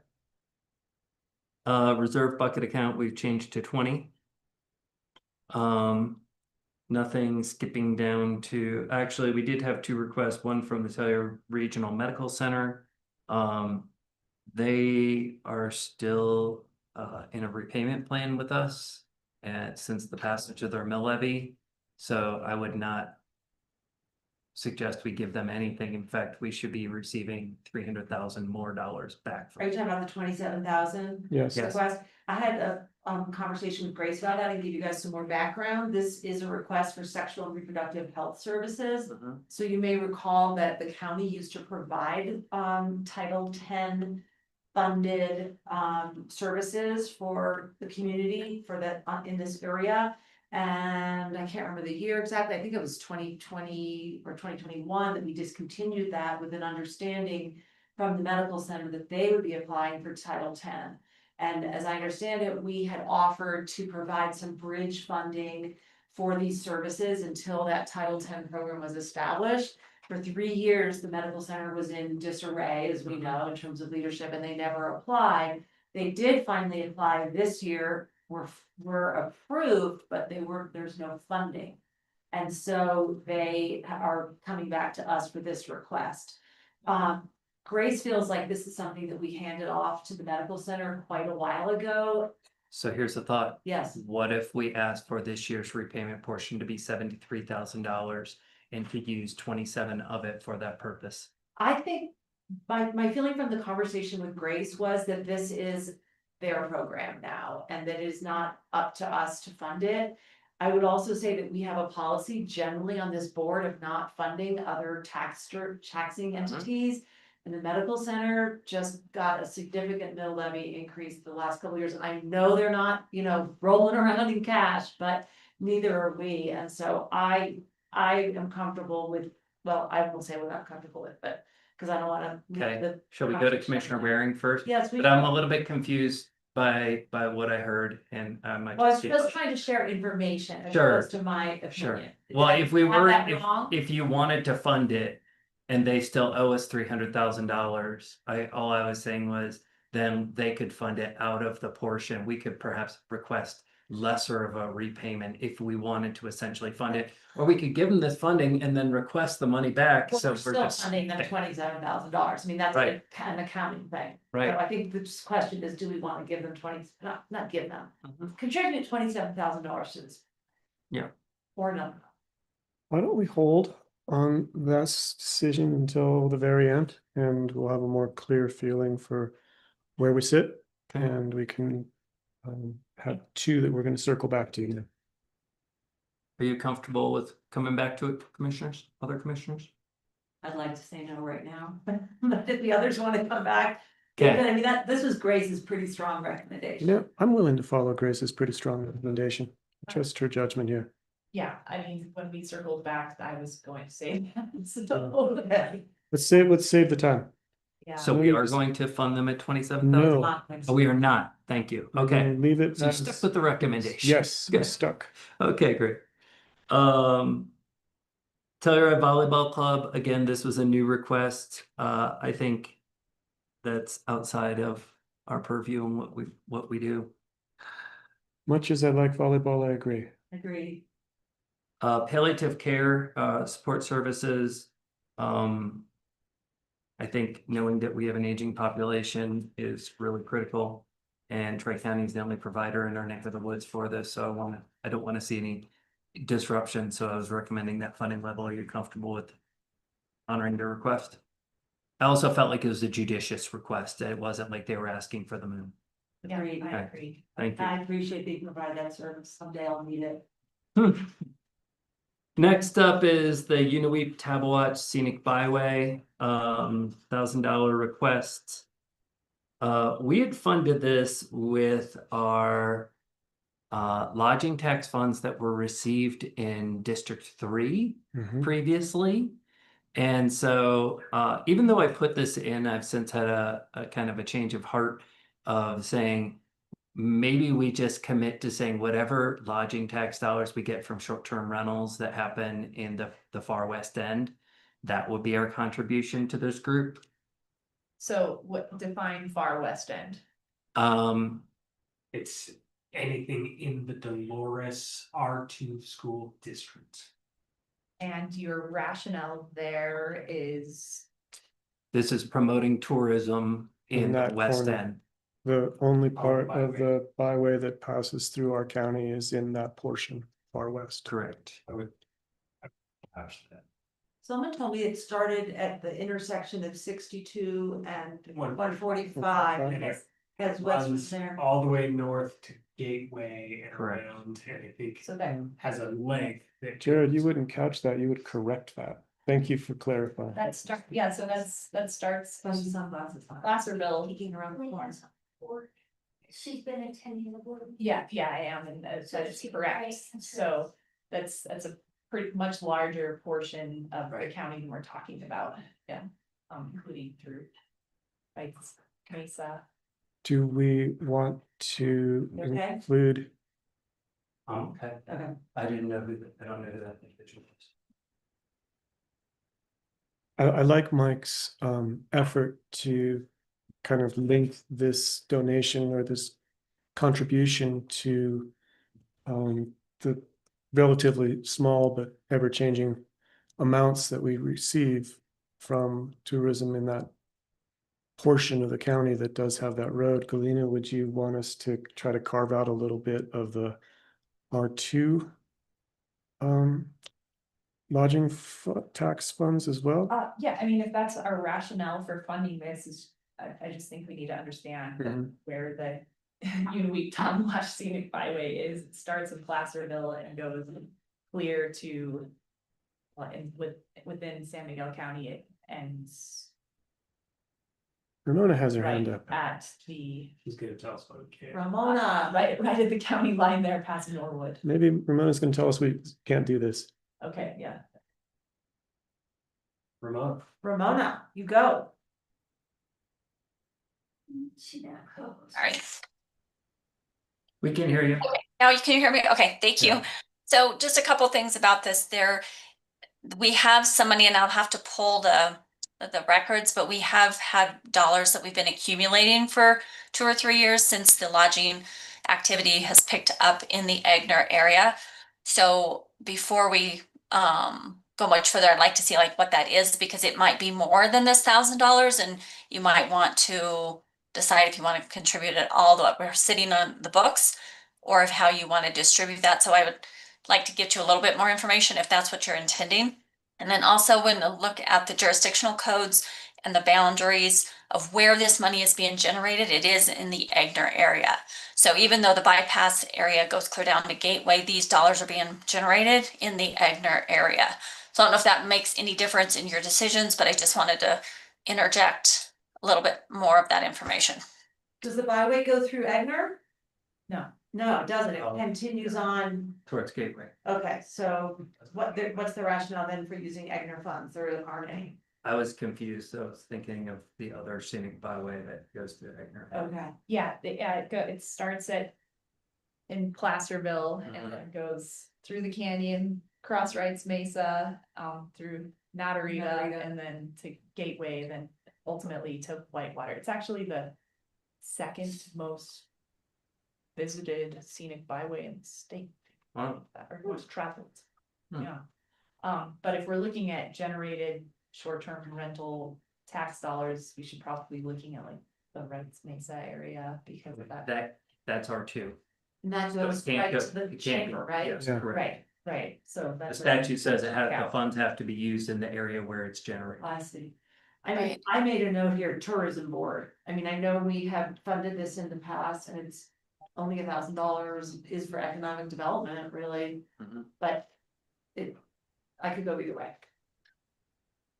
Reserve bucket account, we've changed to 20. Nothing skipping down to, actually, we did have 2 requests, one from the Cellular Regional Medical Center. They are still in a repayment plan with us since the passage of their mill levy. So I would not suggest we give them anything. In fact, we should be receiving $300,000 more back. Are you talking about the 27,000? Yes. Yes. Request? I had a conversation with Grace about that and give you guys some more background. This is a request for sexual and reproductive health services. So you may recall that the county used to provide Title 10 funded services for the community for that in this area. And I can't remember the year exactly. I think it was 2020 or 2021 that we discontinued that with an understanding from the medical center that they would be applying for Title 10. And as I understand it, we had offered to provide some bridge funding for these services until that Title 10 program was established. For 3 years, the medical center was in disarray, as we know, in terms of leadership, and they never applied. They did finally apply this year, were approved, but there's no funding. And so they are coming back to us for this request. Grace feels like this is something that we handed off to the medical center quite a while ago. So here's the thought. Yes. What if we asked for this year's repayment portion to be $73,000 and to use 27 of it for that purpose? I think my feeling from the conversation with Grace was that this is their program now and that it is not up to us to fund it. I would also say that we have a policy generally on this board of not funding other taxing entities. And the medical center just got a significant mill levy increase the last couple of years. I know they're not, rolling around in cash, but neither are we. And so I am comfortable with, well, I will say what I'm comfortable with, but because I don't want to. Okay, shall we go to Commissioner Waring first? Yes, we But I'm can. a little bit confused by what I heard and I might. Well, I was just just trying to share information as Sure. opposed to my Sure. opinion. Did Well, I if we have were, that wrong? if you wanted to fund it and they still owe us $300,000, all I was saying was then they could fund it out of the portion. We could perhaps request lesser of a repayment if we wanted to essentially fund it, or we could give them this funding and then request the money back. Well, So we're we're still just. funding them $27,000. I mean, that's Right. an accounting thing. Right. So I think the question is, do we want to give them not give them, Mhm. contribute $27,000 to this? Yeah. Or no? Why don't we hold on that decision until the very end and we'll have a more clear feeling for where we sit. Okay. And we can have 2 that we're going to circle back to. Are you comfortable with coming back to it, commissioners, other commissioners? I'd like to say no right now, but if the others want to come back. Okay. I mean, this was Grace's pretty strong recommendation. Yeah, I'm willing to follow Grace's pretty strong recommendation. Trust her judgment here. Yeah, I mean, when we circled back, I was going to say that, so. Let's save the time. Yeah. So we are going to fund them at 27,000? No. We are not. Thank you. We're gonna Okay. leave it So you as- stuck with the recommendation. Yes, we're Good. stuck. Okay, great. Telluride Volleyball Club, again, this was a new request. I think that's outside of our purview and what we do. Much as I like volleyball, I agree. Agreed. Palliative care, support services. I think knowing that we have an aging population is really critical. And Tri County is the only provider in our neck of the woods for this, so I don't want to see any disruption, so I was recommending that funding level. Are you comfortable with honoring the request? I also felt like it was a judicious request. It wasn't like they were asking for the moon. Yeah, Agreed. I Okay. agree. Thank you. I appreciate they provide that service. Someday I'll need it. Next up is the Uniweep Tabawatch Scenic Byway, $1,000 request. We had funded this with our lodging tax funds that were received in District 3 previously. And so even though I put this in, I've since had a kind of a change of heart of saying, maybe we just commit to saying whatever lodging tax dollars we get from short-term rentals that happen in the far west end, that would be our contribution to this group. So what define far west end? It's anything in the Dolores R2 school district. And your rationale there is, This is promoting tourism in the that west corner. end. The only part of byway. the byway that passes through our county is in that portion, far west. Correct. I would. Gosh, that. Someone told me it started at the intersection of 62 and 145. 145. And it As west runs from there. all the way north to Gateway and Correct. around, and I think so that, has a length that. Jared, you wouldn't couch that, you would correct that. Thank you for clarifying. that start, yeah, so that starts in Sunglasses on. Placerville. Peeking around the corner. She's been attending the board. Yeah, I am, and that is correct. So that's a pretty much larger portion of the county than we're talking about, yeah, including through. Right, Mesa. Do we want to Okay. include, Okay. Okay. I didn't know I don't know who that individual is. I like Mike's effort to kind of link this donation or this contribution to the relatively small but ever-changing amounts that we receive from tourism in that portion of the county that does have that road. Galena, would you want us to try to carve out a little bit of the R2 lodging tax funds as well? Yeah, I mean, if that's our rationale for funding this is, I just think we need to understand that where the Uniweep Tabawatch Scenic Byway is. It starts in Placerville and goes clear to within San Miguel County. It ends Ramona has her right hand up. at the She's gonna tell us what it can. Ramona. right at the county line there past Norwood. Maybe Ramona's gonna tell us we can't do this. Okay, yeah. Ramona, you go. All right. We can hear you. Now you can hear me? Okay, thank you. So just a couple things about this. We have some money and I'll have to pull the records, but we have had dollars that we've been accumulating for 2 or 3 years since the lodging activity has picked up in the Egner area. So before we go much further, I'd like to see like what that is, because it might be more than this $1,000 and you might want to decide if you want to contribute it all to what we're sitting on the books or if how you want to distribute that. So I would like to get you a little bit more information if that's what you're intending. And then also when you look at the jurisdictional codes and the boundaries of where this money is being generated, it is in the Egner area. So even though the bypass area goes clear down to Gateway, these dollars are being generated in the Egner area. So I don't know if that makes any difference in your decisions, but I just wanted to interject a little bit more of that information. Does the byway go through Egner? No. No, it doesn't. It Oh. continues on. Towards Gateway. Okay, so what's the rationale then for using Egner funds? There aren't any. I was confused. I was thinking of the other scenic byway that goes to Egner. Okay. Yeah, it starts in Placerville and Mhm. then goes through the canyon, cross Wrights Mesa, through Natarita and then to Gateway, then ultimately to Whitewater. It's actually the second most visited scenic byway in the state, Wow. or most traveled. Hmm. Yeah. But if we're looking at generated short-term rental tax dollars, we should probably be looking at like the Wrights Mesa area because of that. That's R2. And that So it goes can't right go- to the it can't be- chamber, right? yes, Yeah. correct. Right, so The that's. statute says it has, Yeah. the funds have to be used in the area where it's generated. I see. I mean, I made a note here, tourism board. I mean, I know we have funded this in the past and it's only $1,000 is for economic development, really. Mhm. But I could go either way.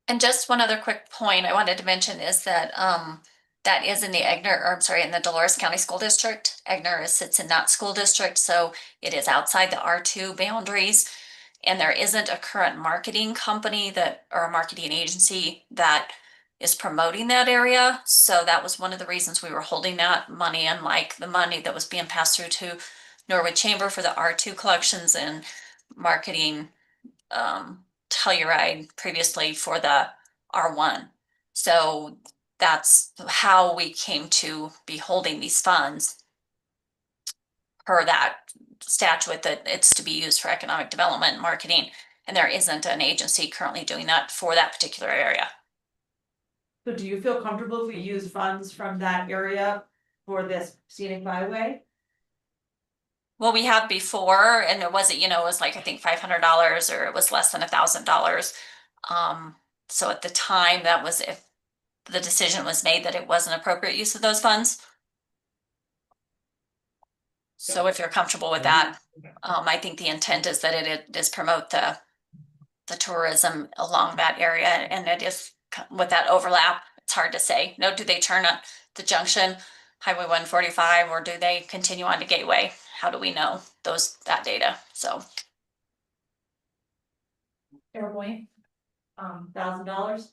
And just one other quick point I wanted to mention is that that is in the Egner, or I'm sorry, in the Dolores County School District. Egner sits in that school district, so it is outside the R2 boundaries. And there isn't a current marketing company or a marketing agency that is promoting that area. So that was one of the reasons we were holding that money, unlike the money that was being passed through to Norwood Chamber for the R2 collections and marketing Telluride previously for the R1. So that's how we came to be holding these funds per that statute, that it's to be used for economic development and marketing. And there isn't an agency currently doing that for that particular area. So do you feel comfortable if we use funds from that area for this scenic byway? Well, we have before, and it wasn't, it was like, I think $500 or it was less than $1,000. So at the time, that was if the decision was made that it wasn't appropriate use of those funds. So if you're comfortable with that, I think the intent is that it is promote the tourism along that area, and it is with that overlap. It's hard to say. No, do they turn at the junction, Highway 145, or do they continue on to Gateway? How do we know that data? So. Fair point. $1,000?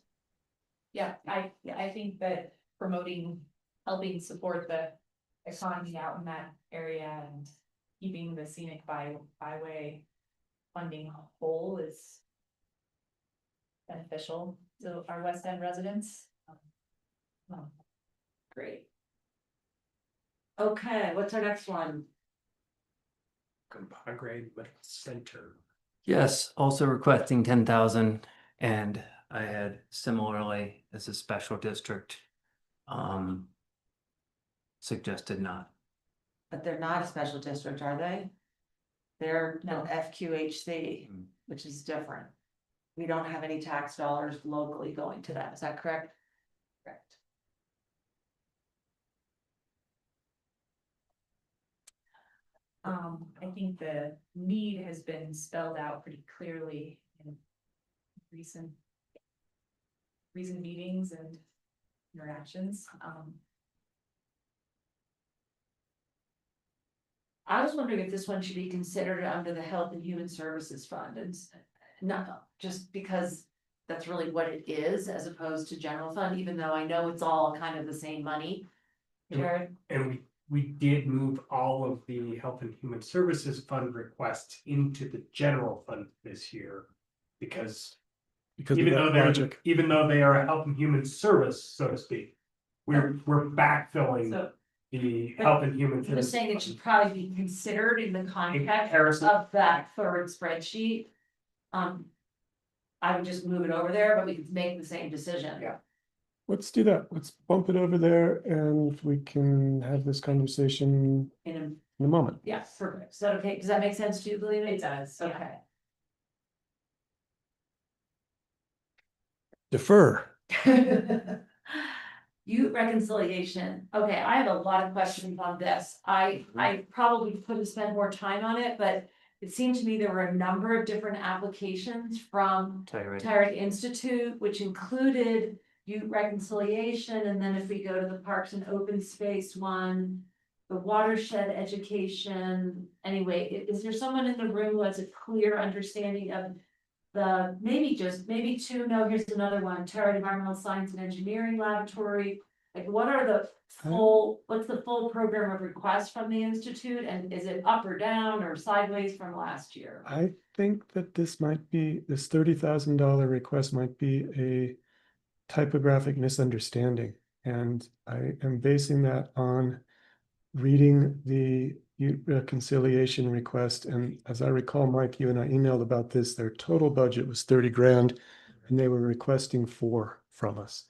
Yeah, I think that helping support the economy out in that area and keeping the scenic byway funding whole is beneficial to our West End residents. Great. Okay, what's our next one? Grade Medical Center. Yes, also requesting 10,000, and I had similarly as a special district. Suggested not. But they're not a special district, are they? They're No. an FQHC, Mm. which is different. We don't have any tax dollars locally going to that, is that correct? Correct. I think the need has been spelled out pretty clearly in recent meetings and interactions. I was wondering if this one should be considered under the Health and Human Services Fund, and not just because that's really what it is as opposed to general fund, even though I know it's all kind of the same money. Jared? And we did move all of the Health and Human Services Fund requests into the general fund this year. Because Because of even that though logic. even though they are a health and human service, so to speak, we're backfilling So the But Health and Human. I'm just saying it should probably be considered in the context comparison. of that third spreadsheet. I would just move it over there, but we could make the same decision. Yeah. Let's do that. Let's bump it over there and we can have this conversation In in a moment. a, yeah, perfect. Is that okay? Does that make sense to you, Galina? It does, yeah. Okay. Defer. Youth reconciliation. Okay, I have a lot of questions on this. I probably could have spent more time on it, but it seemed to me there were a number of different applications from Tyrant Institute, which included youth reconciliation. And then if we go to the Parks and Open Space one, the watershed education, anyway, is there someone in the room who has a clear understanding of the, maybe two, no, here's another one, Terra Environmental Science and Engineering Laboratory? Like, what are the what's the full program of requests from the Institute, and is it up or down or sideways from last year? I think that this $30,000 request might be a typographic misunderstanding. And I am basing that on reading the reconciliation request. And as I recall, Mike, you and I emailed about this, their total budget was 30 grand and they were requesting 4 from us.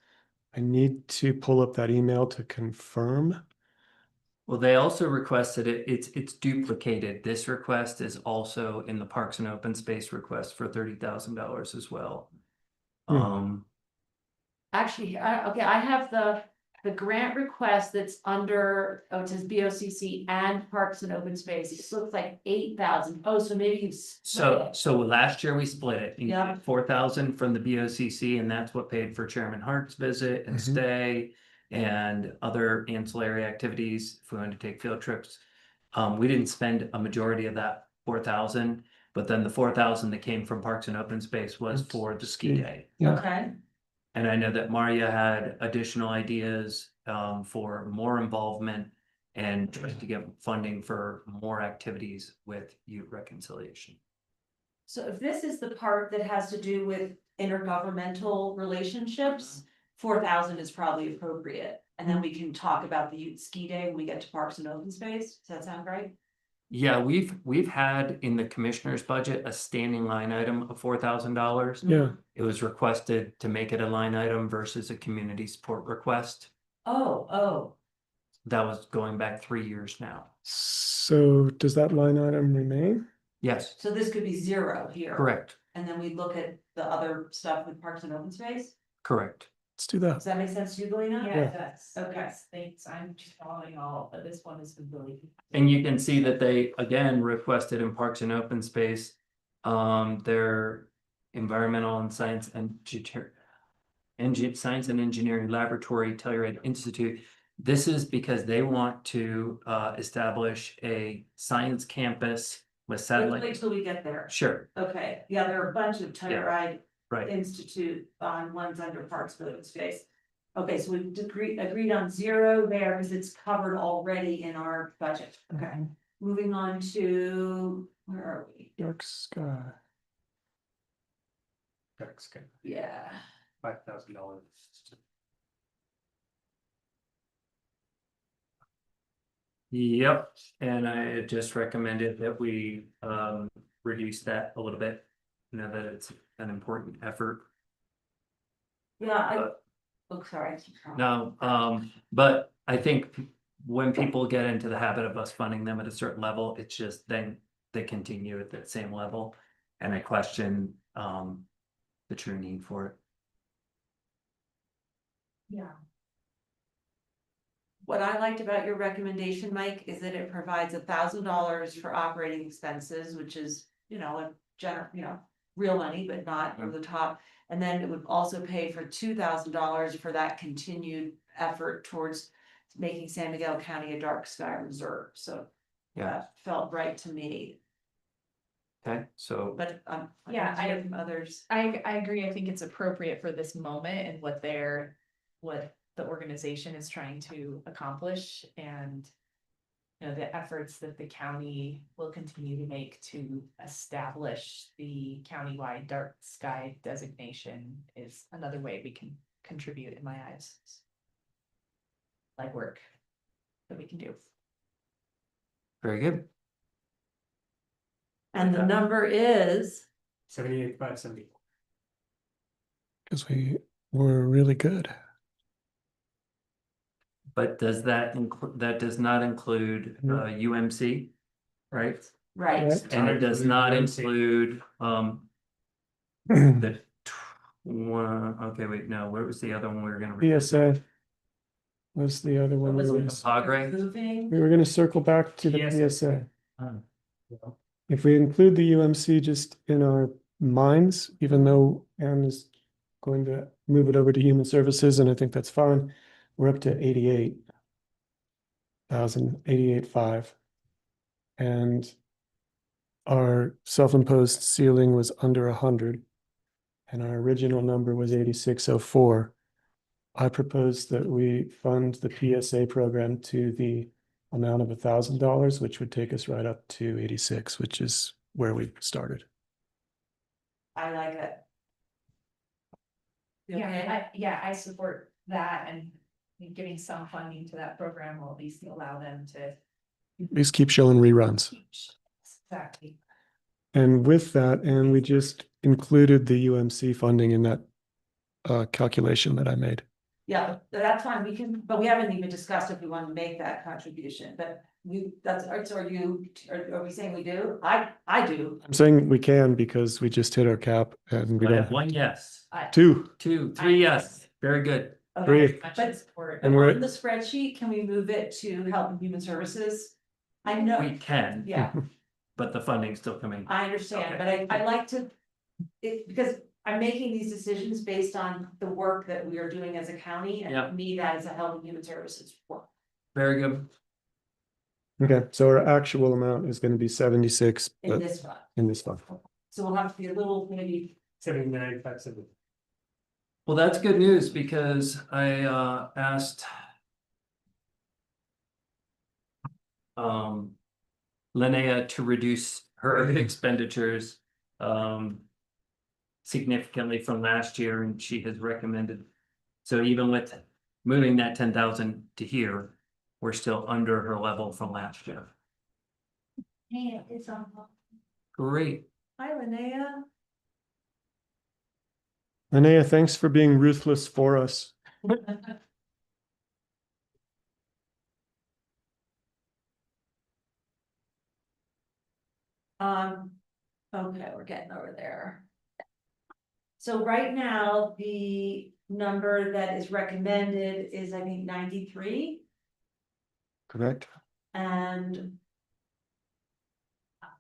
I need to pull up that email to confirm. Well, they also requested it's duplicated. This request is also in the Parks and Open Space request for $30,000 as well. Actually, okay, I have the grant request that's under, it says BOCC and Parks and Open Space. It looks like 8,000. Oh, so maybe you. So last year we split it. You Yeah. get 4,000 from the BOCC, and that's what paid for Chairman Hart's visit and stay and other ancillary activities if we wanted to take field trips. We didn't spend a majority of that 4,000, but then the 4,000 that came from Parks and Open Space was for the ski day. Okay. And I know that Maria had additional ideas for more involvement and trying to get funding for more activities with youth reconciliation. So if this is the part that has to do with intergovernmental relationships, 4,000 is probably appropriate. And then we can talk about the youth ski day when we get to Parks and Open Space. Does that sound right? Yeah, we've had in the commissioner's budget a standing line item of $4,000. Yeah. It was requested to make it a line item versus a community support request. Oh. That was going back 3 years now. So does that line item remain? Yes, So this could be 0 here. correct, And then we look at the other stuff with Parks and Open Space? correct. Let's do that. Does that make sense to you, Galena? Yeah, it does. Okay. Yes, thanks. I'm just following all, but this one is really. And you can see that they again requested in Parks and Open Space, their environmental and science and science and engineering laboratory, Telluride Institute. This is because they want to establish a science campus with Let's satellite. wait till we get there. Sure, Okay, yeah, there are a bunch of Telluride right. Institute on ones under Parks and Open Space. Okay, so we've agreed on 0 there because it's covered already in our budget. Okay, moving on to, where are we? Dark sky. That's good. Yeah. $5,000. Yep, and I just recommended that we reduce that a little bit. You know that it's an important effort. Yeah, sorry. No, but I think when people get into the habit of us funding them at a certain level, it's just then they continue at that same level. And I question the true need for it. Yeah. What I liked about your recommendation, Mike, is that it provides $1,000 for operating expenses, which is, real money, but not over the top. And then it would also pay for $2,000 for that continued effort towards making San Miguel County a dark sky reserve. So Yeah, that felt right to me, okay, so but Yeah, I hear from others. I agree. I think it's appropriate for this moment and what the organization is trying to accomplish, and the efforts that the county will continue to make to establish the countywide dark sky designation is another way we can contribute, in my eyes. Like work that we can do. very good. And the number is 78,570. Because we were really good. But does that include, that does not include UMC, right? right. And it does not include the one, okay, wait, no, where was the other one we were gonna? PSA was the other one. Was we it were- Agre? Moving. We were gonna circle back to the PSA. If we include the UMC just in our minds, even though Anne is going to move it over to Human Services, and I think that's fine, we're up to 88. 88,500. And our self-imposed ceiling was under 100. And our original number was 8604. I propose that we fund the PSA program to the amount of $1,000, which would take us right up to 86, which is where we started. I like it. You okay? I support that and giving some funding to that program will at least allow them to. Please keep showing reruns. Exactly. And with that, and we just included the UMC funding in that calculation that I made. Yeah, that's fine, we can, but we haven't even discussed if we want to make that contribution, but are we saying we do? I do. I'm saying we can because we just hit our cap and we I don't. have one yes, Two. three yes, very good. Three. But And we're on the spreadsheet, can we move it to Health and Human Services? I know, We can, yeah, but the funding's still coming. I understand, but I like to, because I'm making these decisions based on the work that we are doing as a county, and Yeah. to me, that is a Health and Human Services work. Very good. Okay, so our actual amount is going to be 76 In this one, in this fund. so we'll have to be a little, maybe, 79, 570. Well, that's good news because I asked Linnea to reduce her expenditures significantly from last year, and she has recommended. So even with moving that 10,000 to here, we're still under her level from last year. yeah, it's on. Great. Hi, Linnea. Linnea, thanks for being ruthless for us. Okay, we're getting over there. So right now, the number that is recommended is, I think, 93, Correct? and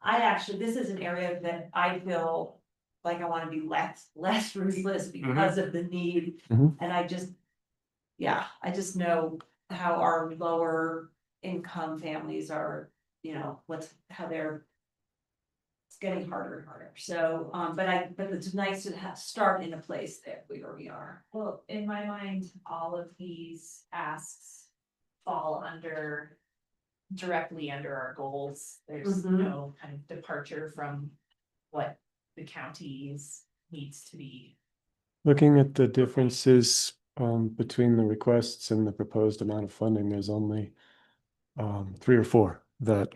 I actually, this is an area that I feel like I want to be less ruthless because of the need. Mhm. And I just, yeah, I just know how our lower income families are, how they're. It's getting harder and harder. So, but it's nice to start in a place that where we are. Well, in my mind, all of these asks fall directly under our goals. There's Mhm. no kind of departure from what the county's needs to be. Looking at the differences between the requests and the proposed amount of funding, there's only 3 or 4 that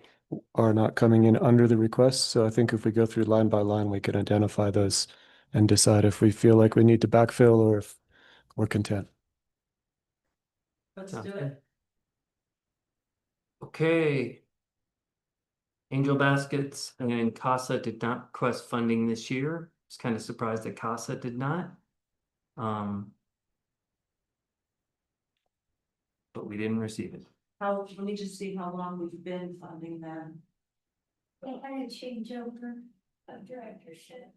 are not coming in under the request. So I think if we go through line by line, we can identify those and decide if we feel like we need to backfill or if we're content. Let's Sounds do good. it. Okay. Angel Baskets and CASA did not request funding this year. I was kind of surprised that CASA did not. But we didn't receive it. Let me just see how long we've been funding them. They had to change over of directorship.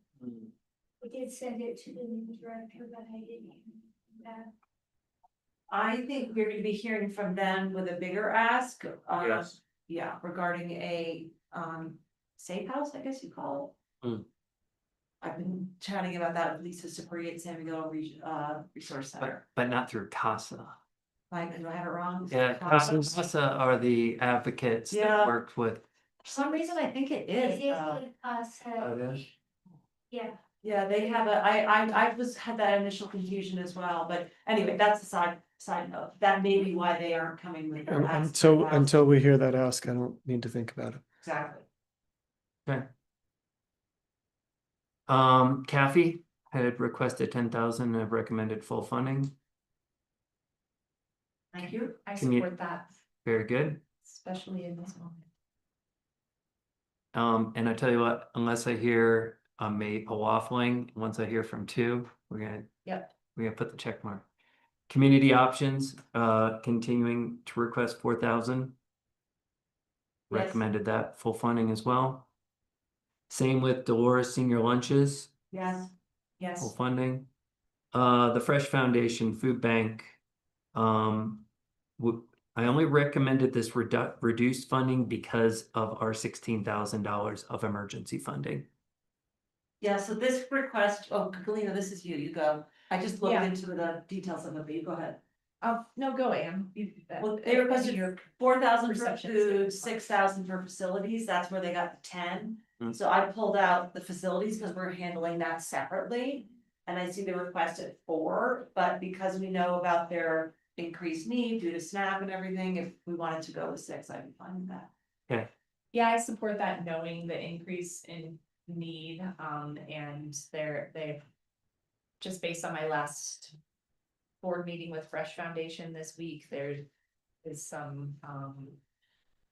We did send it to the new director, but I didn't hear that. I think we're gonna be hearing from them with a bigger ask. Yes. Yeah, regarding a safe house, I guess you call it. I've been chatting about that with Lisa Supri at San Miguel Resource Center. But not through CASA. Like, do I have it wrong? Yeah, CASA are the advocates Yeah. that worked with. For some reason, I think it is. It is with us, yeah. Yeah, they have I had that initial confusion as well, but anyway, that's a side note. That may be why they aren't coming with. the ask. Until we hear that ask, I don't need to think about it. Exactly. Okay. Kathy had requested 10,000 and have recommended full funding. Thank you. I Can you- support that, Very good. especially in this moment. And I tell you what, unless I hear a waffling, once I hear from 2, we're gonna put the check mark. Community options, continuing to request 4,000. Yes. Recommended that full funding as well. Same with Dolores Senior Lunches, Yes, full yes. funding. The Fresh Foundation Food Bank, I only recommended this reduced funding because of our $16,000 of emergency funding. Yeah, so this request, oh, Galena, this is you, you go. I just looked Yeah. into the details of it, but you go ahead. No, go Ann. Well, they requested 4,000 for perception food, is 6,000 for facilities, that's where they got the 10. Mm. So I pulled out the facilities because we're handling that separately. And I see they requested 4, but because we know about their increased need due to SNAP and everything, if we wanted to go with 6, I'd be fine with that. Okay. Yeah, I support that, knowing the increase in need, and they've just based on my last board meeting with Fresh Foundation this week, there is some,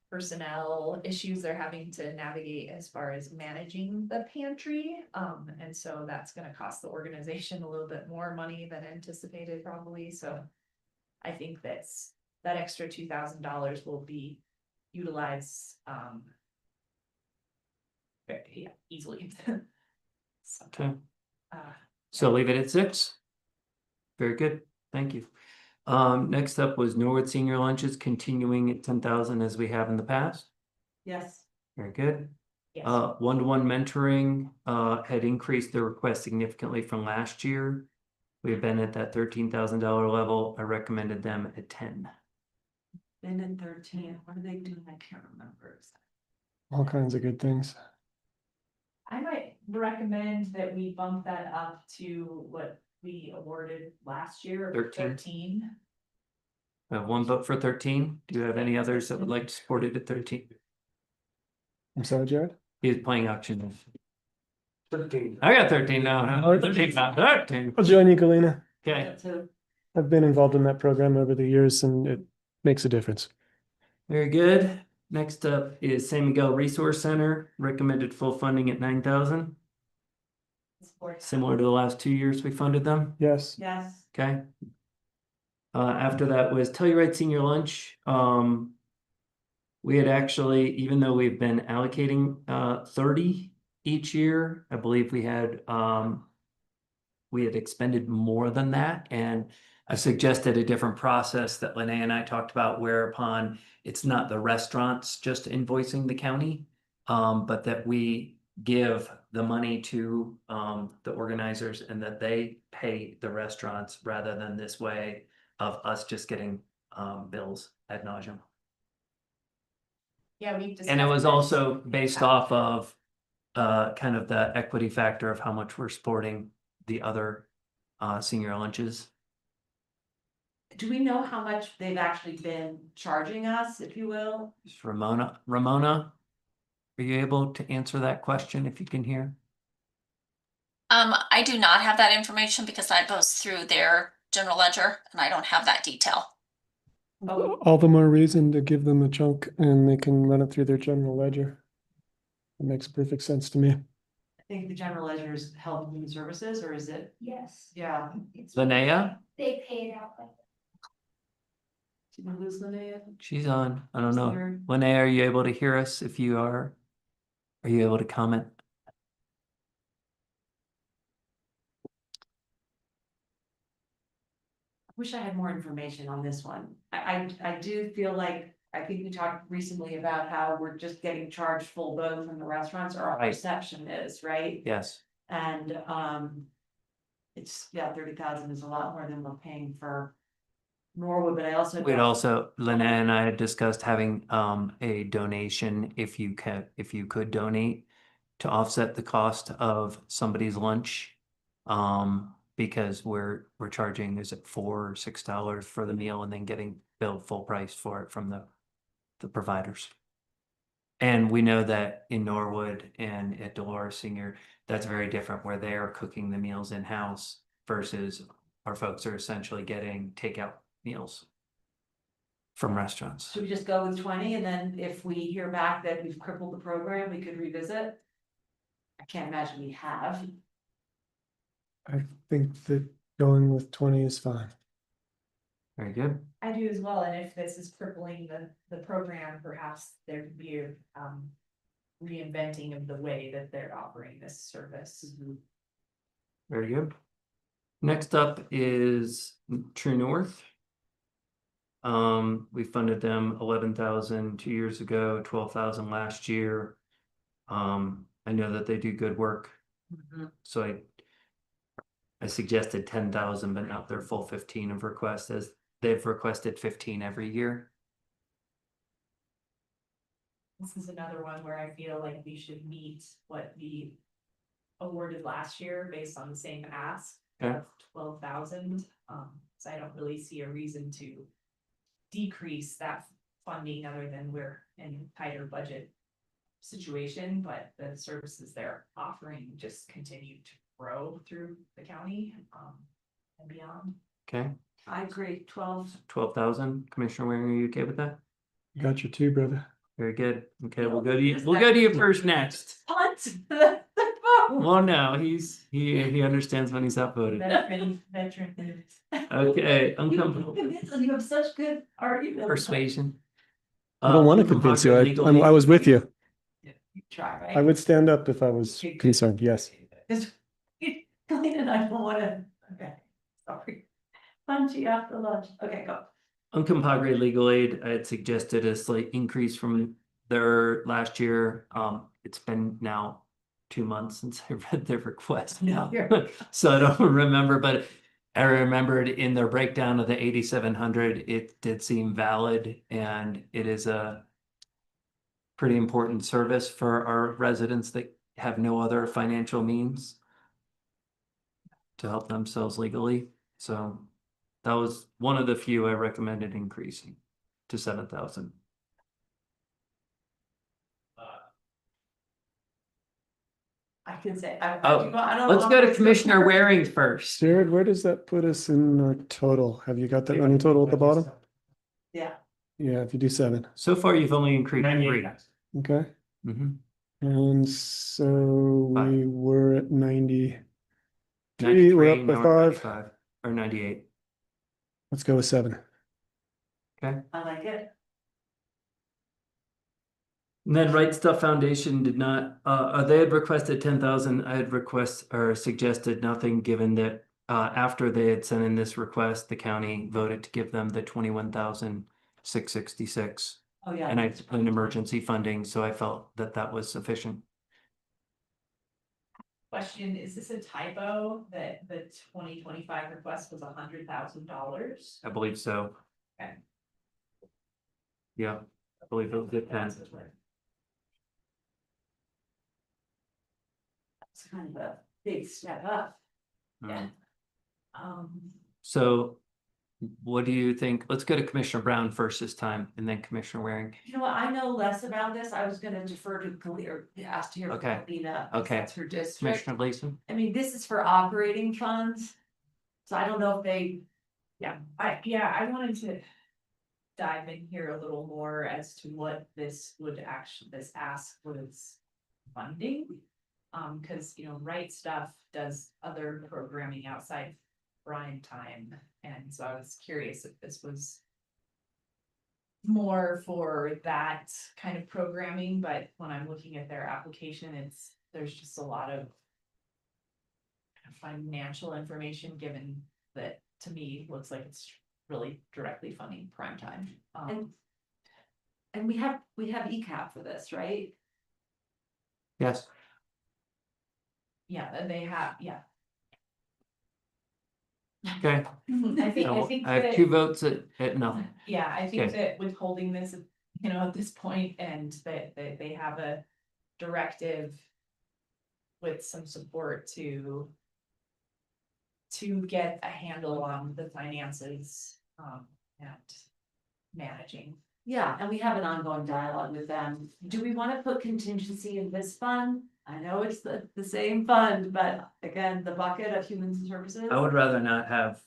personnel issues they're having to navigate as far as managing the pantry. And so that's gonna cost the organization a little bit more money than anticipated probably, so I think that extra $2,000 will be utilized, yeah, easily. So, Okay. uh, So leave it at 6. Very good. Thank you. Next up was Norwood Senior Lunches, continuing at 10,000 as we have in the past. Yes. Very good. Yes. One-to-one mentoring, had increased their request significantly from last year. We have been at that $13,000 level. I recommended them at 10. Been in 13, what are they doing? I can't remember. All kinds of good things. I might recommend that we bump that up to what we awarded last year, 13. 13. I have one vote for 13. Do you have any others that would like to support it at 13? I'm sorry, Jared? He's playing auction. 13. I got 13 now. No, 13, not 13. I'll join you, Galena. Okay, I've been involved in that program over the years and it makes a difference. very good. Next up is San Miguel Resource Center, recommended full funding at 9,000. Similar to the last 2 years we funded them. Yes. Yes. Okay. After that was Telluride Senior Lunch. We had actually, even though we've been allocating 30 each year, I believe we had expended more than that, and I suggested a different process that Linnea and I talked about, whereupon it's not the restaurants just invoicing the county, but that we give the money to the organizers and that they pay the restaurants rather than this way of us just getting bills ad nauseum. Yeah, we've discussed. And it was this. also based off of kind of the equity factor of how much we're supporting the other senior lunches. Do we know how much they've actually been charging us, if you will? Just Ramona, are you able to answer that question if you can hear? I do not have that information because that goes through their general ledger and I don't have that detail. All the more reason to give them a chunk and they can run it through their general ledger. It makes perfect sense to me. I think the general ledger is Health and Human Services, or is it? Yes. Yeah. Linnea, They pay it out like. Did we lose Linnea? she's on. I don't know. Sorry. Linnea, are you able to hear us? If you are you able to comment? Wish I had more information on this one. I do feel like, I think we talked recently about how we're just getting charged full boat from the restaurants, or our Right. perception is, right? Yes. And it's, yeah, 30,000 is a lot more than we're paying for Norwood, but I also. We'd don't- also, Linnea and I had discussed having a donation if you could donate to offset the cost of somebody's lunch. Because we're charging, is it $4 or $6 for the meal and then getting billed full price for it from the providers. And we know that in Norwood and at Dolores Senior, that's very different, where they are cooking the meals in-house versus our folks are essentially getting takeout meals from restaurants. Should we just go with 20, and then if we hear back that we've crippled the program, we could revisit? I can't imagine we have. I think that going with 20 is fine. Very good. I do as well, and if this is crippling the program, perhaps there could be a reinventing of the way that they're offering this service. Very good. Next up is True North. We funded them 11,000 2 years ago, 12,000 last year. I know that they do good work, so I suggested 10,000, but not their full 15 of requests, as they've requested 15 every year. This is another one where I feel like we should meet what we awarded last year based on the same ask Okay. of 12,000. So I don't really see a reason to decrease that funding other than we're in tighter budget situation, but the services they're offering just continue to grow through the county, and beyond. Okay, I agree, 12. 12,000. Commissioner Waring, are you okay with that? Got your two, brother. Very good. Okay, we'll go to you. We'll go to you first next. Punt. Well, no, he understands when he's outvoted. Veteran. Okay, You have such good arguments. persuasion. I don't want to convince you. I was with you. Try, right? I would stand up if I was concerned. Yes. Colleen and I don't wanna, okay, sorry. Punchy after lunch, okay, go. Uncompahgre Legal Aid, I had suggested a slight increase from their last year. It's been now 2 months since I read their request. No. So I don't remember, but I remembered in their breakdown of the 8,700, it did seem valid, and it is a pretty important service for our residents that have no other financial means to help themselves legally. So that was one of the few I recommended increasing to 7,000. I can say, Oh, I don't let's know go if to it's- Commissioner Waring first. Jared, where does that put us in our total? Have you got that running total at the bottom? Yeah. Yeah, if you do 7. So far, you've only increased 3. Okay. Mhm. And so we were at 90. 93, We're up by now we're at 5. 95, or 98. Let's go with 7. Okay. I like it. And then Right Stuff Foundation did not, they had requested 10,000. I had suggested nothing, given that after they had sent in this request, the county voted to give them the 21,666. Oh, yeah. And I put in emergency funding, so I felt that that was sufficient. Question, is this a typo that the 2025 request was $100,000? I believe so. Okay. Yeah, I believe it was at 10. It's kind of a big step up. Yeah. Um, So what do you think? Let's go to Commissioner Brown first this time, and then Commissioner Waring. you know what, I know less about this, I was gonna defer to Colleen, or ask to hear from Okay. Colina, because Okay. that's her district. Commissioner Gleason? I mean, this is for operating funds. So I don't know if they, I wanted to dive in here a little more as to what this ask was funding. Cause Right Stuff does other programming outside Bryan time, and so I was curious if this was more for that kind of programming, but when I'm looking at their application, there's just a lot of financial information, given that to me looks like it's really directly funding prime time. and we have ECAP for this, right? Yes. Yeah, they have, yeah. Okay. I think I have that- 2 votes at no. Yeah, I think Okay. that withholding this, at this point, and that they have a directive with some support to get a handle on the finances, and managing. Yeah, and we have an ongoing dialogue with them. Do we want to put contingency in this fund? I know it's the same fund, but again, the bucket of human services. I would rather not have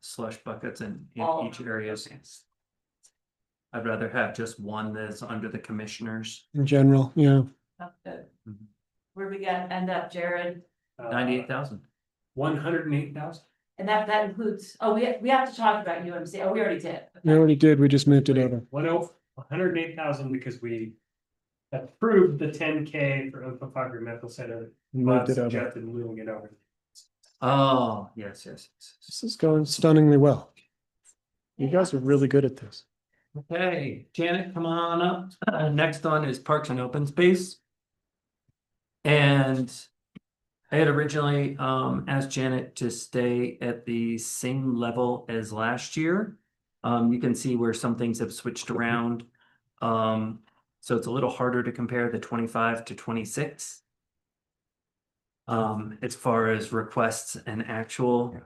slush buckets in All- each area. I'd rather have just one that's under the commissioners. In general, yeah. That's good. Where we get end up, Jared? 98,000. 108,000. And that includes, we have to talk about UMC. Oh, we already did. We already did. We just moved it over. 108,000 because we approved the 10K for Uncompahgre Medical Center. Moved it over. Suggested moving it over. Oh, yes. This is going stunningly well. You guys are really good at this. Okay, Janet, come on up. Next on is Parks and Open Space. And I had originally asked Janet to stay at the same level as last year. You can see where some things have switched around. So it's a little harder to compare the 25 to 26. As far as requests and actual,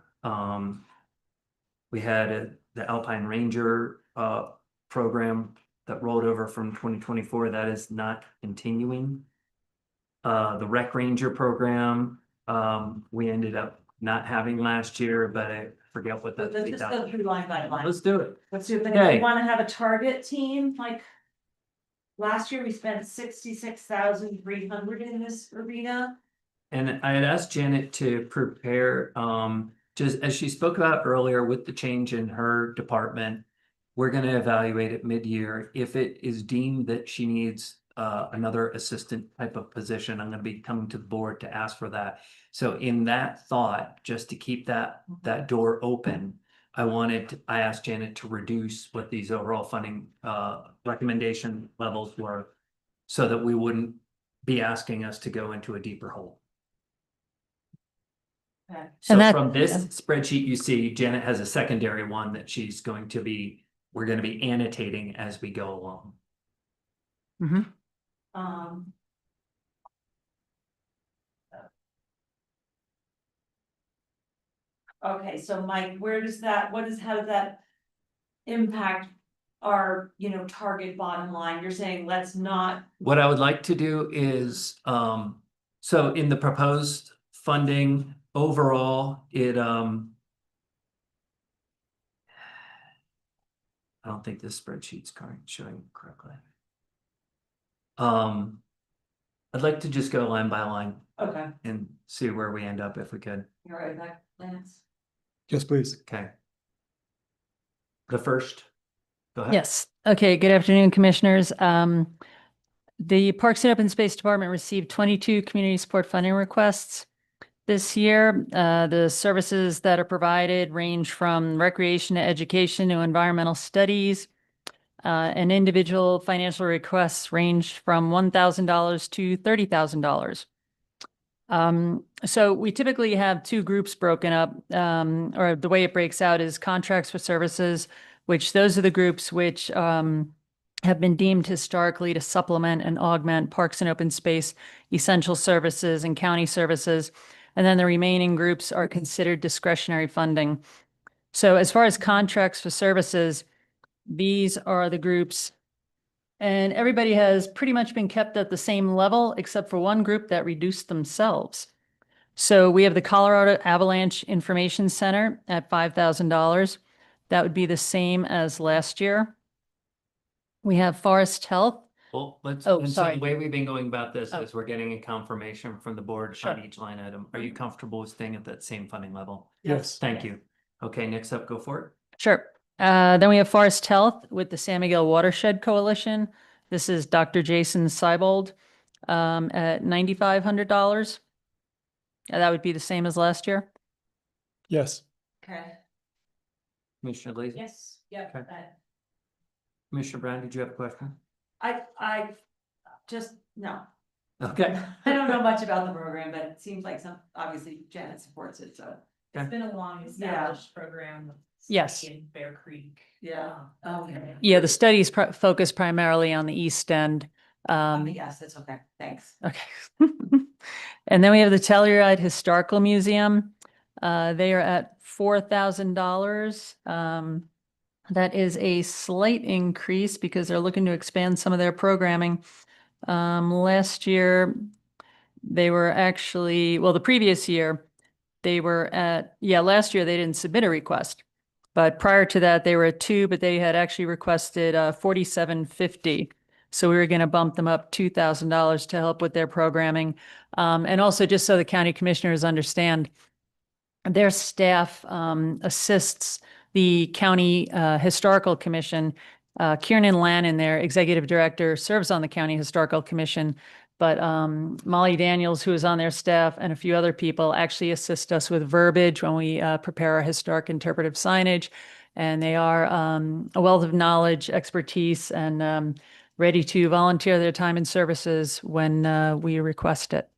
we had the Alpine Ranger program that rolled over from 2024. That is not continuing. The Rec Ranger program, we ended up not having last year, but I forget what that. Let's just go through line by line. Let's do it. Let's do it, but if Okay. we wanna have a target team, like. Last year, we spent 66,300 in this arena. And I had asked Janet to prepare, just as she spoke about earlier with the change in her department. We're gonna evaluate it mid-year. If it is deemed that she needs another assistant type of position, I'm gonna be coming to the board to ask for that. So in that thought, just to keep that door open, I asked Janet to reduce what these overall funding recommendation levels were, so that we wouldn't be asking us to go into a deeper hole. Okay. So And that- from this spreadsheet, you see Janet has a secondary one that we're gonna be annotating as we go along. Um. Okay, so Mike, how does that impact our, target bottom line? You're saying let's not, What I would like to do is, so in the proposed funding overall, I don't think this spreadsheet's showing correctly. I'd like to just go line by line okay, and see where we end up if we could. you're right back, Lance. Yes, please. Okay. The first, go ahead. Yes. Okay. Good afternoon, commissioners. The Parks and Open Space Department received 22 community support funding requests this year. The services that are provided range from recreation to education to environmental studies. And individual financial requests range from $1,000 to $30,000. So we typically have two groups broken up, or the way it breaks out is contracts for services, which those are the groups which have been deemed historically to supplement and augment Parks and Open Space essential services and county services. And then the remaining groups are considered discretionary funding. So as far as contracts for services, these are the groups, and everybody has pretty much been kept at the same level except for one group that reduced themselves. So we have the Colorado Avalanche Information Center at $5,000. That would be the same as last year. We have Forest Health. Well, and Oh, so sorry. the way we've been going about this Oh. is we're getting a confirmation from the board Sure. on each line item. Are you comfortable with staying at that same funding level? Yes. Thank you. Okay, next up, go for it. Sure. Then we have Forest Health with the San Miguel Watershed Coalition. This is Dr. Jason Seibold at $9,500. That would be the same as last year. Yes. Okay. Commissioner Lacy? Yes, yep. Okay. Commissioner Brown, did you have a question? I just, no. Okay. I don't know much about the program, but it seems like obviously Janet supports it, so. It's been a long established program. Yes. In Bear Creek. Yeah, okay. Yeah, the studies focus primarily on the East End. Yes, that's okay, thanks. Okay. And then we have the Telluride Historical Museum. They are at $4,000. That is a slight increase because they're looking to expand some of their programming. Last year, they were actually, well, the previous year, last year they didn't submit a request. But prior to that, they were at 2, but they had actually requested $4,750. So we were going to bump them up $2,000 to help with their programming. And also just so the county commissioners understand, their staff assists the county historical commission. Kiernan Lannon, their executive director, serves on the county historical commission. But Molly Daniels, who is on their staff, and a few other people actually assist us with verbiage when we prepare our historic interpretive signage And they are a wealth of knowledge, expertise, and ready to volunteer their time and services when we request it.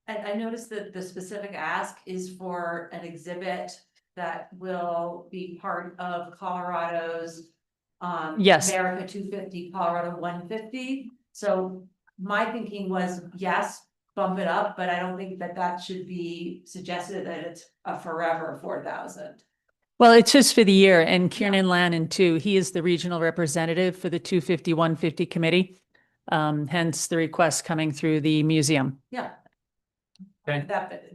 I noticed that the specific ask is for an exhibit that will be part of Colorado's Yes. America 250, Colorado 150. So my thinking was, yes, bump it up, but I don't think that that should be suggested that it's a forever 4,000. Well, it's just for the year, and Kieran Lannon too, he is the regional representative for the 250, 150 committee. Hence the request coming through the museum. Yeah. Okay.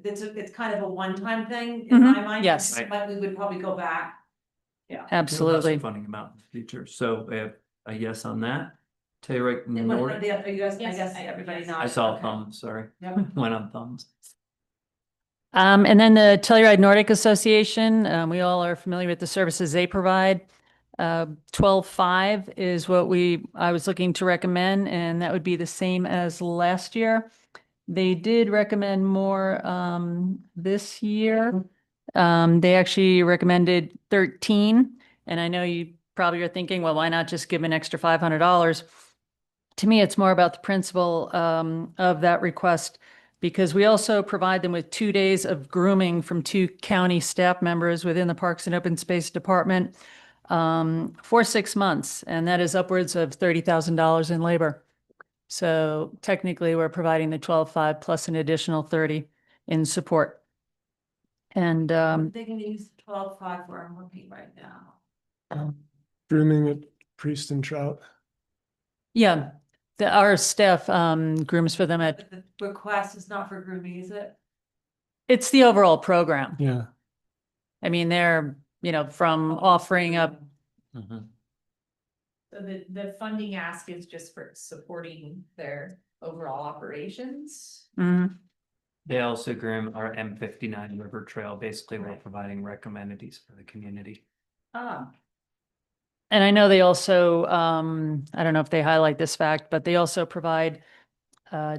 It's kind of a one-time thing in my mind. yes. But we would probably go back. Yeah. We'll have some Absolutely. funding amount in the future. So we have a yes on that. Telluride And what Nordic. about the other, you guys, I Yes, guess I- everybody yes. knows. I saw Okay. thumbs, sorry. Yep. Went on thumbs. And then the Telluride Nordic Association, we all are familiar with the services they provide. 12.5 is what I was looking to recommend, and that would be the same as last year. They did recommend more this year. They actually recommended 13, and I know you probably are thinking, well, why not just give an extra $500? To me, it's more about the principle of that request, because we also provide them with 2 days of grooming from 2 county staff members within the Parks and Open Space Department for 6 months, and that is upwards of $30,000 in labor. So technically, we're providing the 12.5 plus an additional 30 in support. And They can use 12.5 where I'm looking right now. Grooming at Priest and Trout. yeah, our staff grooms for them at, But the request is not for grooming, is it? it's the overall program. Yeah. I mean, they're, from offering up, Mhm. So the funding ask is just for supporting their overall operations. Mhm. They also groom our M59 River Trail. Basically, we're providing recommendations for the community. Ah, And I know they also, I don't know if they highlight this fact, but they also provide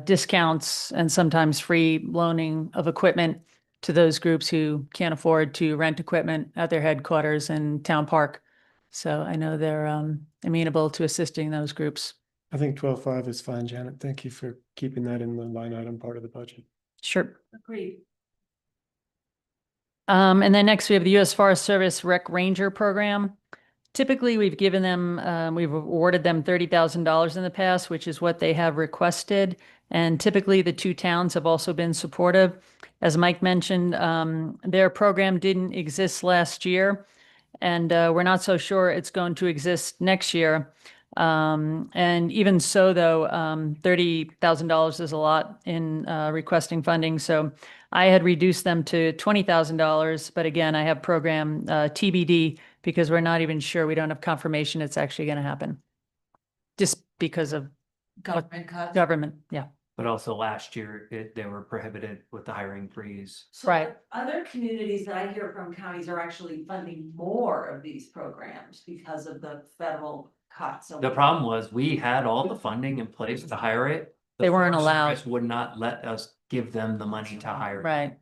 discounts and sometimes free loaning of equipment to those groups who can't afford to rent equipment at their headquarters in Town Park. So I know they're amenable to assisting those groups. I think 12.5 is fine, Janet. Thank you for keeping that in the line item part of the budget. Sure. agreed. And then next we have the U.S. Forest Service Rec Ranger Program. Typically, we've given them, we've awarded them $30,000 in the past, which is what they have requested. And typically, the 2 towns have also been supportive. As Mike mentioned, their program didn't exist last year, and we're not so sure it's going to exist next year. And even so, though, $30,000 is a lot in requesting funding. So I had reduced them to $20,000, but again, I have program TBD because we're not even sure. We don't have confirmation it's actually going to happen. Just because of Government cuts. government, yeah. But also last year, they were prohibited with the hiring freeze. So other communities that I hear from counties are actually funding more of these programs because of the federal cuts. So The problem was we had all the funding in place to hire it. The They weren't Forest allowed. Service would not let us give them the money to hire. it. Right.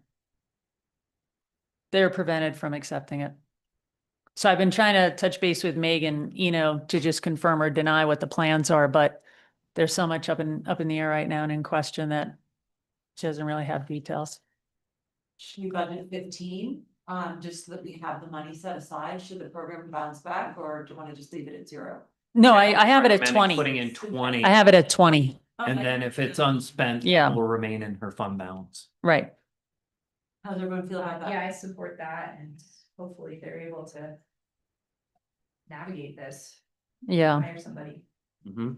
They're prevented from accepting it. So I've been trying to touch base with Megan, to just confirm or deny what the plans are, but there's so much up in the air right now and in question that she doesn't really have details. Should we budget 15, just so that we have the money set aside? Should the program bounce back, or do you want to just leave it at 0? No, I have it at Recommending 20. Putting in 20. I have it at 20. And then if it's unspent, Yeah. it will remain in her fund balance. Right. How does everyone feel about that? Yeah, I support that, and hopefully they're able to navigate this. Yeah. Hire somebody. Mhm.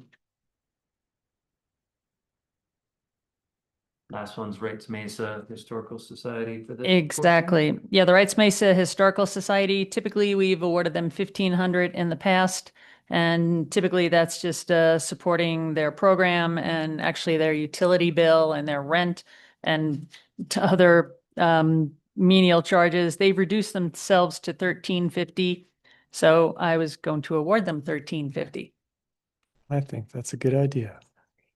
Last one's Wrights Mesa Historical Society for this. Exactly. Yeah, the Wrights Mesa Historical Society, typically we've awarded them 1,500 in the past. And typically that's just supporting their program and actually their utility bill and their rent and to other menial charges. They've reduced themselves to $1,350. So I was going to award them $1,350. I think that's a good idea.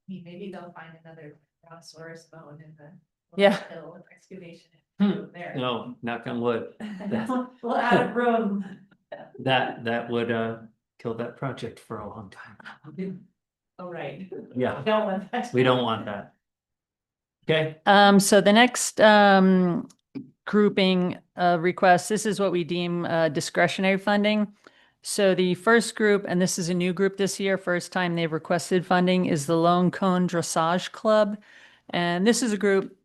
Maybe they'll find another brontosaurus bone in the. Yeah. Hill excavation Hmm. there. No, knock on wood. We'll add a room. That would kill that project for a long time. All right. Yeah. Don't want that. We don't want that. Okay. So the next grouping of requests, this is what we deem discretionary funding. So the first group, and this is a new group this year, first time they've requested funding, is the Lone Cone Dressage Club. And this is a group,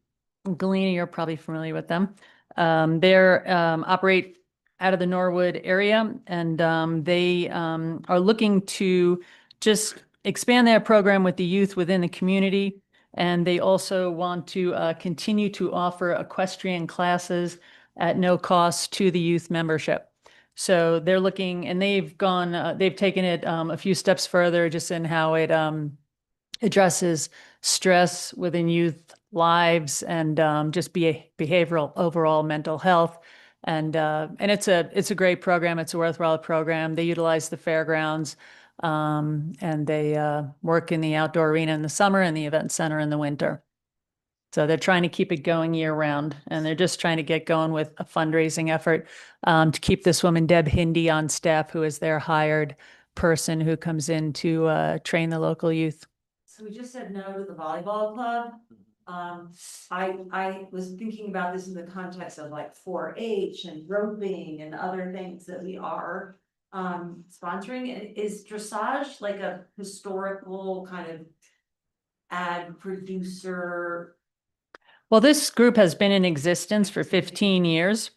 Galena, you're probably familiar with them. They're operate out of the Norwood area, and they are looking to just expand their program with the youth within the community. And they also want to continue to offer equestrian classes at no cost to the youth membership. So they're looking, and they've taken it a few steps further just in how it addresses stress within youth lives and just behavioral overall mental health. And it's a great program. It's a worthwhile program. They utilize the fairgrounds. And they work in the outdoor arena in the summer and the event center in the winter. So they're trying to keep it going year round, and they're just trying to get going with a fundraising effort to keep this woman, Deb Hindi, on staff, who is their hired person who comes in to train the local youth. So we just said no to the volleyball club. I was thinking about this in the context of like 4-H and roping and other things that we are sponsoring. Is dressage like a historical kind of ad producer? Well, this group has been in existence for 15 years.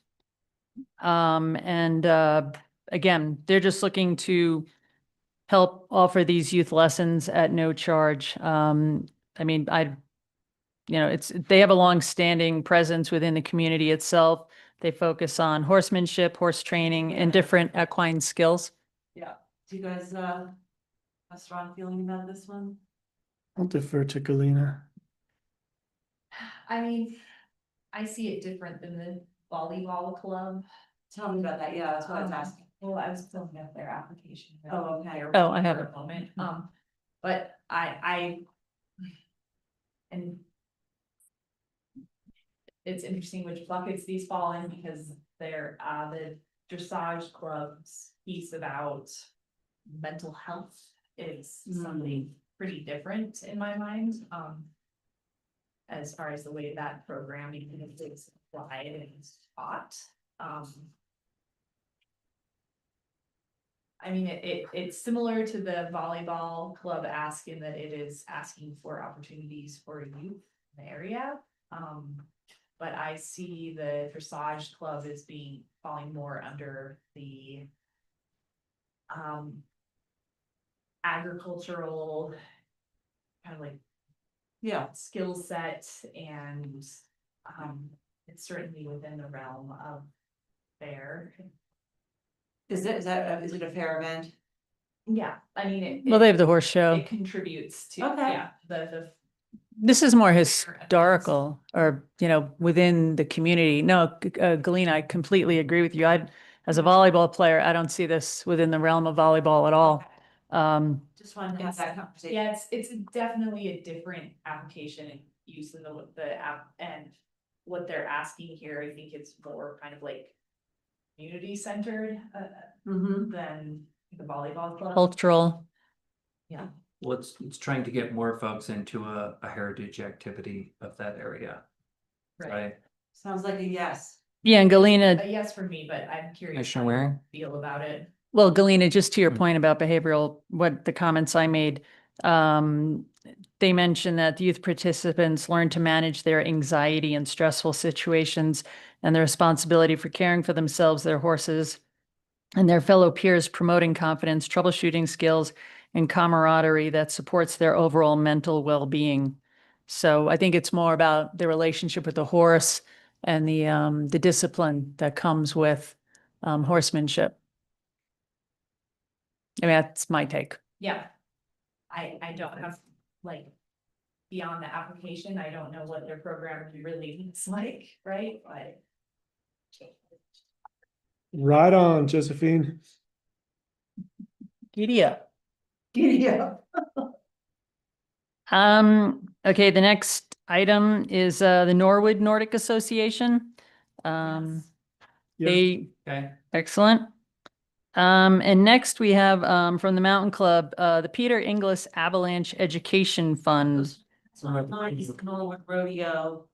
Again, they're just looking to help offer these youth lessons at no charge. I mean, they have a long-standing presence within the community itself. They focus on horsemanship, horse training, and different equine skills. Yeah. Do you guys have a strong feeling about this one? I'll defer to Galena. I mean, I see it different than the volleyball club. Tell me about that. Yeah, that's what I was asking. Well, I was filling out their application. Oh, okay. Oh, I have it. For a moment. But and it's interesting which buckets these fall in, because they're the dressage club's piece about mental health is something pretty different in my mind. As far as the way that programming is applied and taught. I mean, it's similar to the volleyball club ask in that it is asking for opportunities for youth in the area. But I see the dressage club as falling more under the agricultural kind of like skill set, and it's certainly within the realm of fair. Is it a fair event? Yeah, I mean, Well, they have the horse show. It contributes to, Okay. yeah, the This is more historical, or, within the community. No, Galena, I completely agree with you. As a volleyball player, I don't see this within the realm of volleyball at all. Just wanted to have that conversation. Yeah, it's definitely a different application and use of the app, and what they're asking here, I think it's more kind of like community centered than the volleyball club. Cultural. Yeah. Well, it's trying to get more folks into a heritage activity of that area. Right. Sounds like a yes. Yeah, and Galena. A yes for me, but I'm curious how Commissioner Waring? you feel about it. Well, Galena, just to your point about behavioral, what the comments I made, they mentioned that the youth participants learn to manage their anxiety in stressful situations and the responsibility for caring for themselves, their horses, and their fellow peers, promoting confidence, troubleshooting skills, and camaraderie that supports their overall mental well-being. So I think it's more about the relationship with the horse and the discipline that comes with horsemanship. I mean, that's my take. Yeah. I don't have, beyond the application, I don't know what their program really looks like, right? But Right on, Josephine. Giddy up. Giddy up. Okay, the next item is the Norwood Nordic Association. Yep. They, Okay. excellent. And next we have, from the Mountain Club, the Peter Inglis Avalanche Education Fund. Nice Norwood Rodeo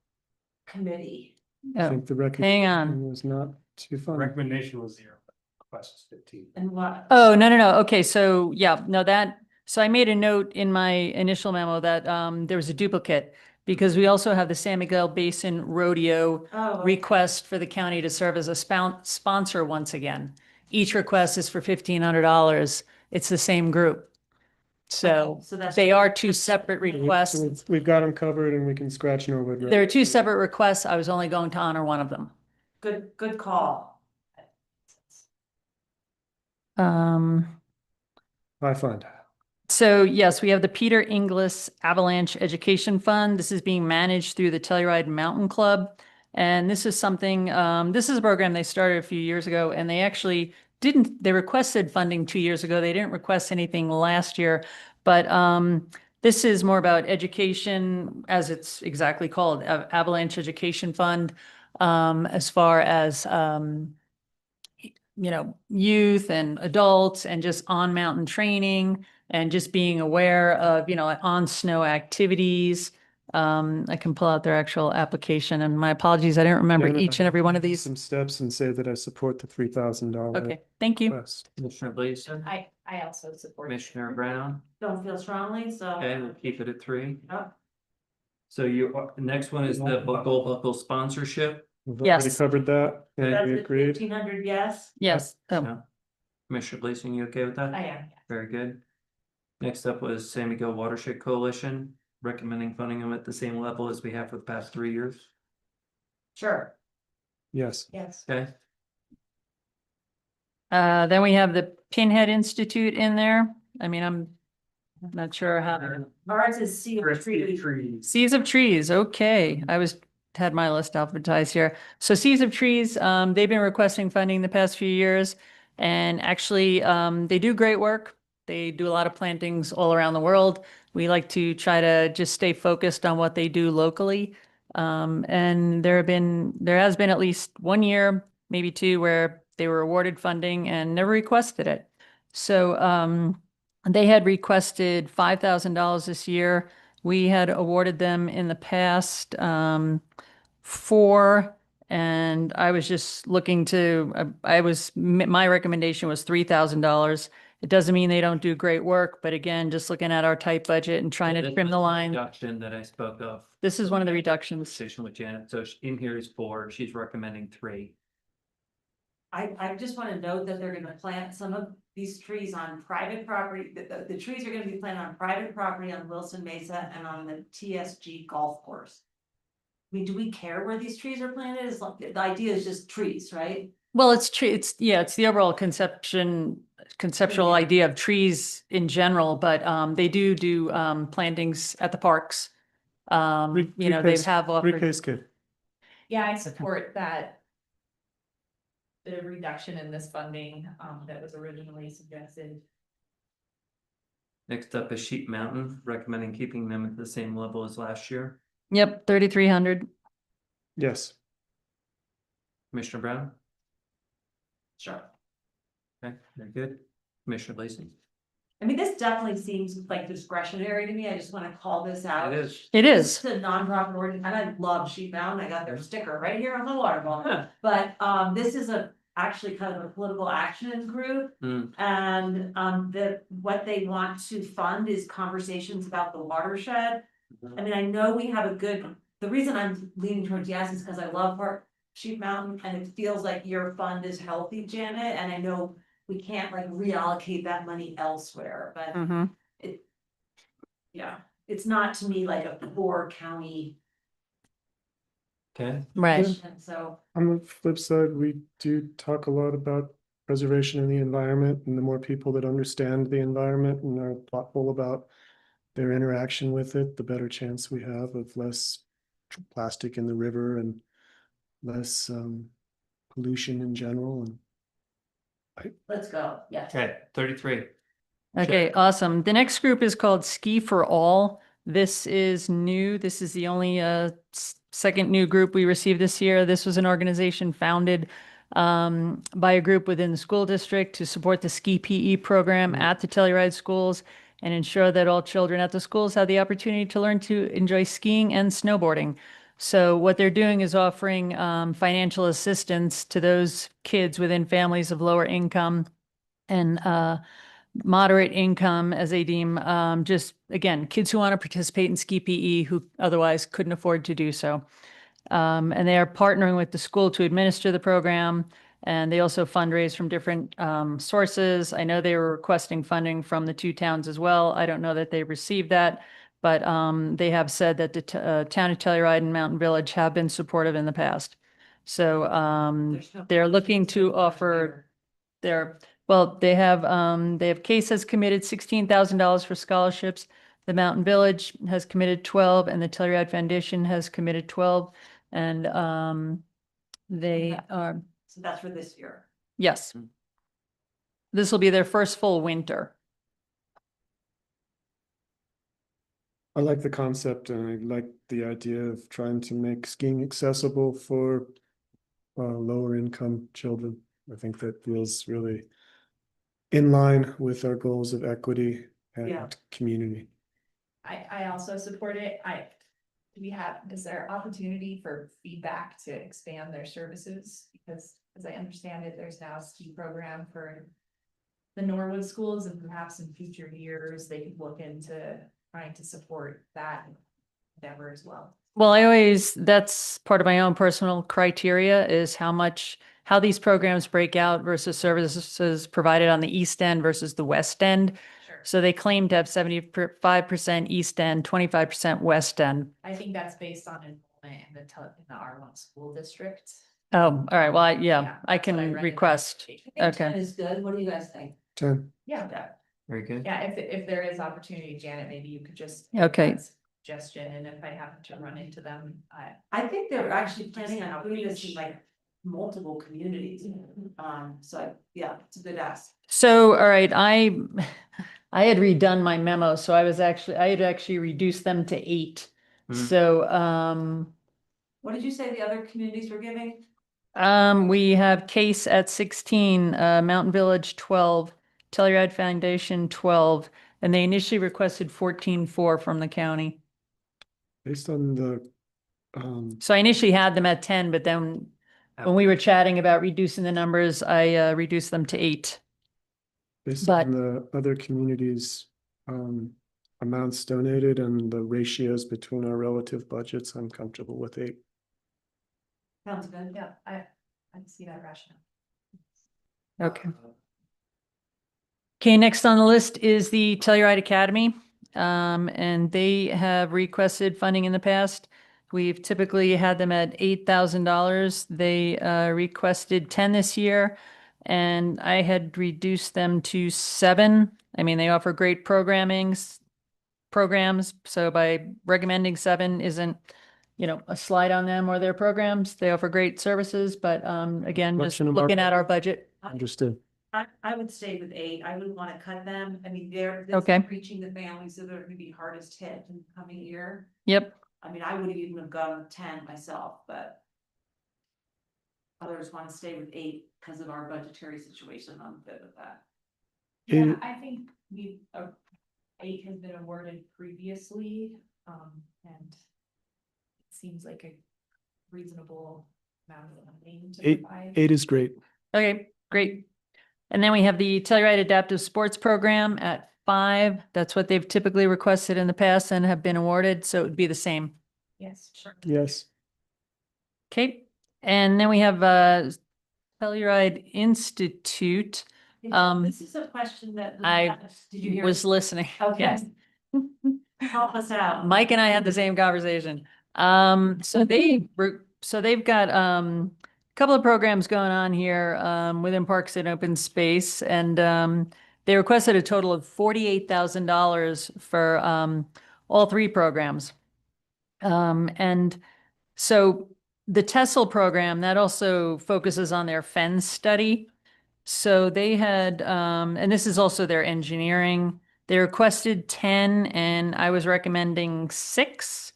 Committee. I Oh, think the hang on. recommendation was not too fun. Recommendation was 0, request was 15. And what? Oh, no. Okay, so yeah, no, so I made a note in my initial memo that there was a duplicate because we also have the San Miguel Basin Rodeo Oh, request for the county to serve as a sponsor once again. Each request is for $1,500. It's the same group. So Okay, so that's- they are two separate requests. We've got them covered and we can scratch Norwood. Road. There are two separate requests. I was only going to honor one of them. good call. High fund. So yes, we have the Peter Inglis Avalanche Education Fund. This is being managed through the Telluride Mountain Club. And this is something, this is a program they started a few years ago and they actually they requested funding 2 years ago. They didn't request anything last year, but this is more about education, as it's exactly called, Avalanche Education Fund, as far as youth and adults and just on mountain training and just being aware of, on snow activities. I can pull out their actual application and my apologies. I didn't remember Yeah, each and every one of these. Some steps and say that I support the $3,000. Okay, thank you. request. Commissioner Gleason, I also support. Commissioner Brown. Don't feel strongly, so. Okay, we'll keep it at 3. Yep. So the next one is the buckle sponsorship. We've Yes. already covered that and That's we it, agreed. 1,500, yes? Yes. Oh, Yeah. Commissioner Gleason, you okay with that? I am. Very good. Next up was San Miguel Watershed Coalition, recommending funding them at the same level as we have for the past 3 years. Sure, Yes. yes. Okay, then we have the Pinhead Institute in there. I mean, I'm not sure how. Ours is Sea of Trees. Seas of Trees, okay. Had my list alphabetized here. So Seas of Trees, they've been requesting funding the past few years. And actually, they do great work. They do a lot of plantings all around the world. We like to try to just stay focused on what they do locally. And there has been at least 1 year, maybe 2, where they were awarded funding and never requested it. So they had requested $5,000 this year. We had awarded them in the past 4, and I was just looking to, my recommendation was $3,000. It doesn't mean they don't do great work, but again, just looking at our tight budget and trying to This trim the was line. reduction that I spoke of. This is one of the reductions. Conversation with Janet. So in here is 4. She's recommending 3. I just want to note that they're gonna plant some of these trees on private property. The trees are gonna be planted on private property on Wilson Mesa and on the TSG golf course. I mean, do we care where these trees are planted? Is like, the idea is just trees, right? Well, it's the overall conceptual idea of trees in general, but they do plantings at the parks. They have offered. Pre-K's kid. Yeah, I support that. The reduction in this funding, that was originally suggested. Next up is Sheep Mountain, recommending keeping them at the same level as last year. Yep, 3,300. Yes. Commissioner Brown? Sure. Okay, very good. Commissioner Lacy? I mean, this definitely seems like discretionary to me. I just want to call this out. It is. It is. It's a nonprofit ordinance, and I love Sheep Mountain. I got their sticker right here on the water bottle. But this is actually kind of a political action group. And what they want to fund is conversations about the watershed. I mean, I know we have the reason I'm leaning towards yes is because I love Sheep Mountain, and it feels like your fund is healthy, Janet, and I know we can't like reallocate that money elsewhere, but it's not to me like a poor county. Okay. Right. And so, On the flip side, we do talk a lot about preservation of the environment, and the more people that understand the environment and are thoughtful about their interaction with it, the better chance we have of less plastic in the river and less pollution in general. And let's go, yes. Okay, 33. Okay, awesome. The next group is called Ski for All. This is new. This is the only second new group we received this year. This was an organization founded by a group within the school district to support the Ski PE program at the Telluride schools and ensure that all children at the schools have the opportunity to learn to enjoy skiing and snowboarding. So what they're doing is offering financial assistance to those kids within families of lower income and moderate income, as they deem, just, again, kids who want to participate in Ski PE who otherwise couldn't afford to do so. And they are partnering with the school to administer the program. And they also fundraise from different sources. I know they were requesting funding from the two towns as well. I don't know that they received that, but they have said that the town of Telluride and Mountain Village have been supportive in the past. So they're looking to offer their, well, they have Case has committed $16,000 for scholarships. The Mountain Village has committed 12 and the Telluride Foundation has committed 12. And they are, So that's for this year. yes. This will be their first full winter. I like the concept and I like the idea of trying to make skiing accessible for lower income children. I think that feels really in line with our goals of equity and Yeah. community. I also support it. Is there opportunity for feedback to expand their services? Because as I understand it, there's now a ski program for the Norwood schools and perhaps in future years, they could look into trying to support that endeavor as well. Well, that's part of my own personal criteria is how these programs break out versus services provided on the East End versus the West End. Sure. So they claim to have 75% East End, 25% West End. I think that's based on enrollment in the R1 school district. Oh, all right. Well, I Yeah, I that's what I can read in request. the Okay. Is good. What do you guys think? 10. Yeah, Very good. yeah, if there is opportunity, Janet, maybe you could just. Okay. make that Suggestion, and if I happen to run into them, I think they're actually planning on doing this in like multiple communities. Yeah, it's a good ask. So, all right, I had redone my memo, so I had actually reduced them to 8. So, What did you say the other communities were giving? we have Case at 16, Mountain Village 12, Telluride Foundation 12, and they initially requested 14.4 from the county. Based on the So I initially had them at 10, but then when we were chatting about reducing the numbers, I reduced them to 8. based But- on the other communities amounts donated and the ratios between our relative budgets, I'm comfortable with 8. Sounds good. yeah, I can see that rationale. Okay. Okay, next on the list is the Telluride Academy. And they have requested funding in the past. We've typically had them at $8,000. They requested 10 this year, and I had reduced them to 7. I mean, they offer great programs. So by recommending 7 isn't, a slide on them or their programs. They offer great services, but again, just Reflection of our looking at our budget. Understood. I would stay with 8. I wouldn't want to cut them. I mean, they're Okay. reaching the families that are going to be hardest hit in the coming year. Yep. I mean, I would have even have gone with 10 myself, but others want to stay with 8 because of our budgetary situation. I'm good with that. Yeah, I think 8 has been awarded previously, and it seems like a reasonable amount of money to 8 provide. 8 is great. Okay, great. And then we have the Telluride Adaptive Sports Program at 5. That's what they've typically requested in the past and have been awarded, so it would be the same. Yes, sure. Yes. Okay, and then we have Telluride Institute. This is a question that. I Did you hear? was listening. Okay. Yes. Help us out. Mike and I had the same conversation. So they've got a couple of programs going on here within Parks and Open Space, and they requested a total of $48,000 for all 3 programs. And so the TESOL program, that also focuses on their FENS study. So they had, and this is also their engineering. They requested 10, and I was recommending 6.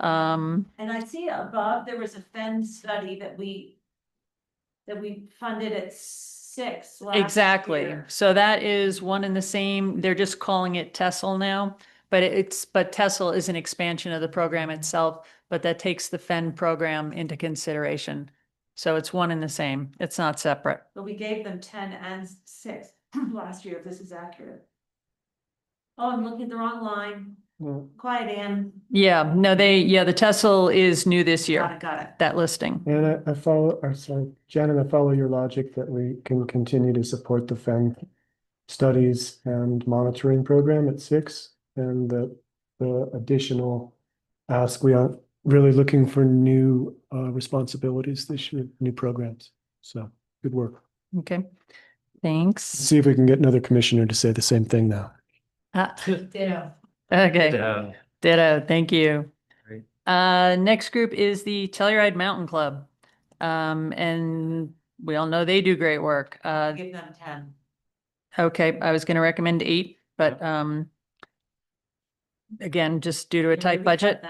And I see above, there was a FEN study that that we funded at 6 last Exactly. year. So that is last Exactly. year. So that is one and the same. They're just calling it TESOL now. But TESOL is an expansion of the program itself, but that takes the FEN program into consideration. So it's one and the same. It's not separate. But we gave them 10 and 6 last year, if this is accurate. Oh, I'm looking at the wrong line. Quiet, Ann. Yeah, no, the TESOL is new this year. Got it. That listing. And I follow, or sorry, Janet, I follow your logic that we can continue to support the FEN studies and monitoring program at 6, and the additional ask, we aren't really looking for new responsibilities this year, new programs. So good work. Okay, thanks. See if we can get another commissioner to say the same thing now. Ditto. Okay, ditto, thank you. Great. Next group is the Telluride Mountain Club. And we all know they do great work. Give them 10. Okay, I was gonna recommend 8, but again, just due to a tight budget.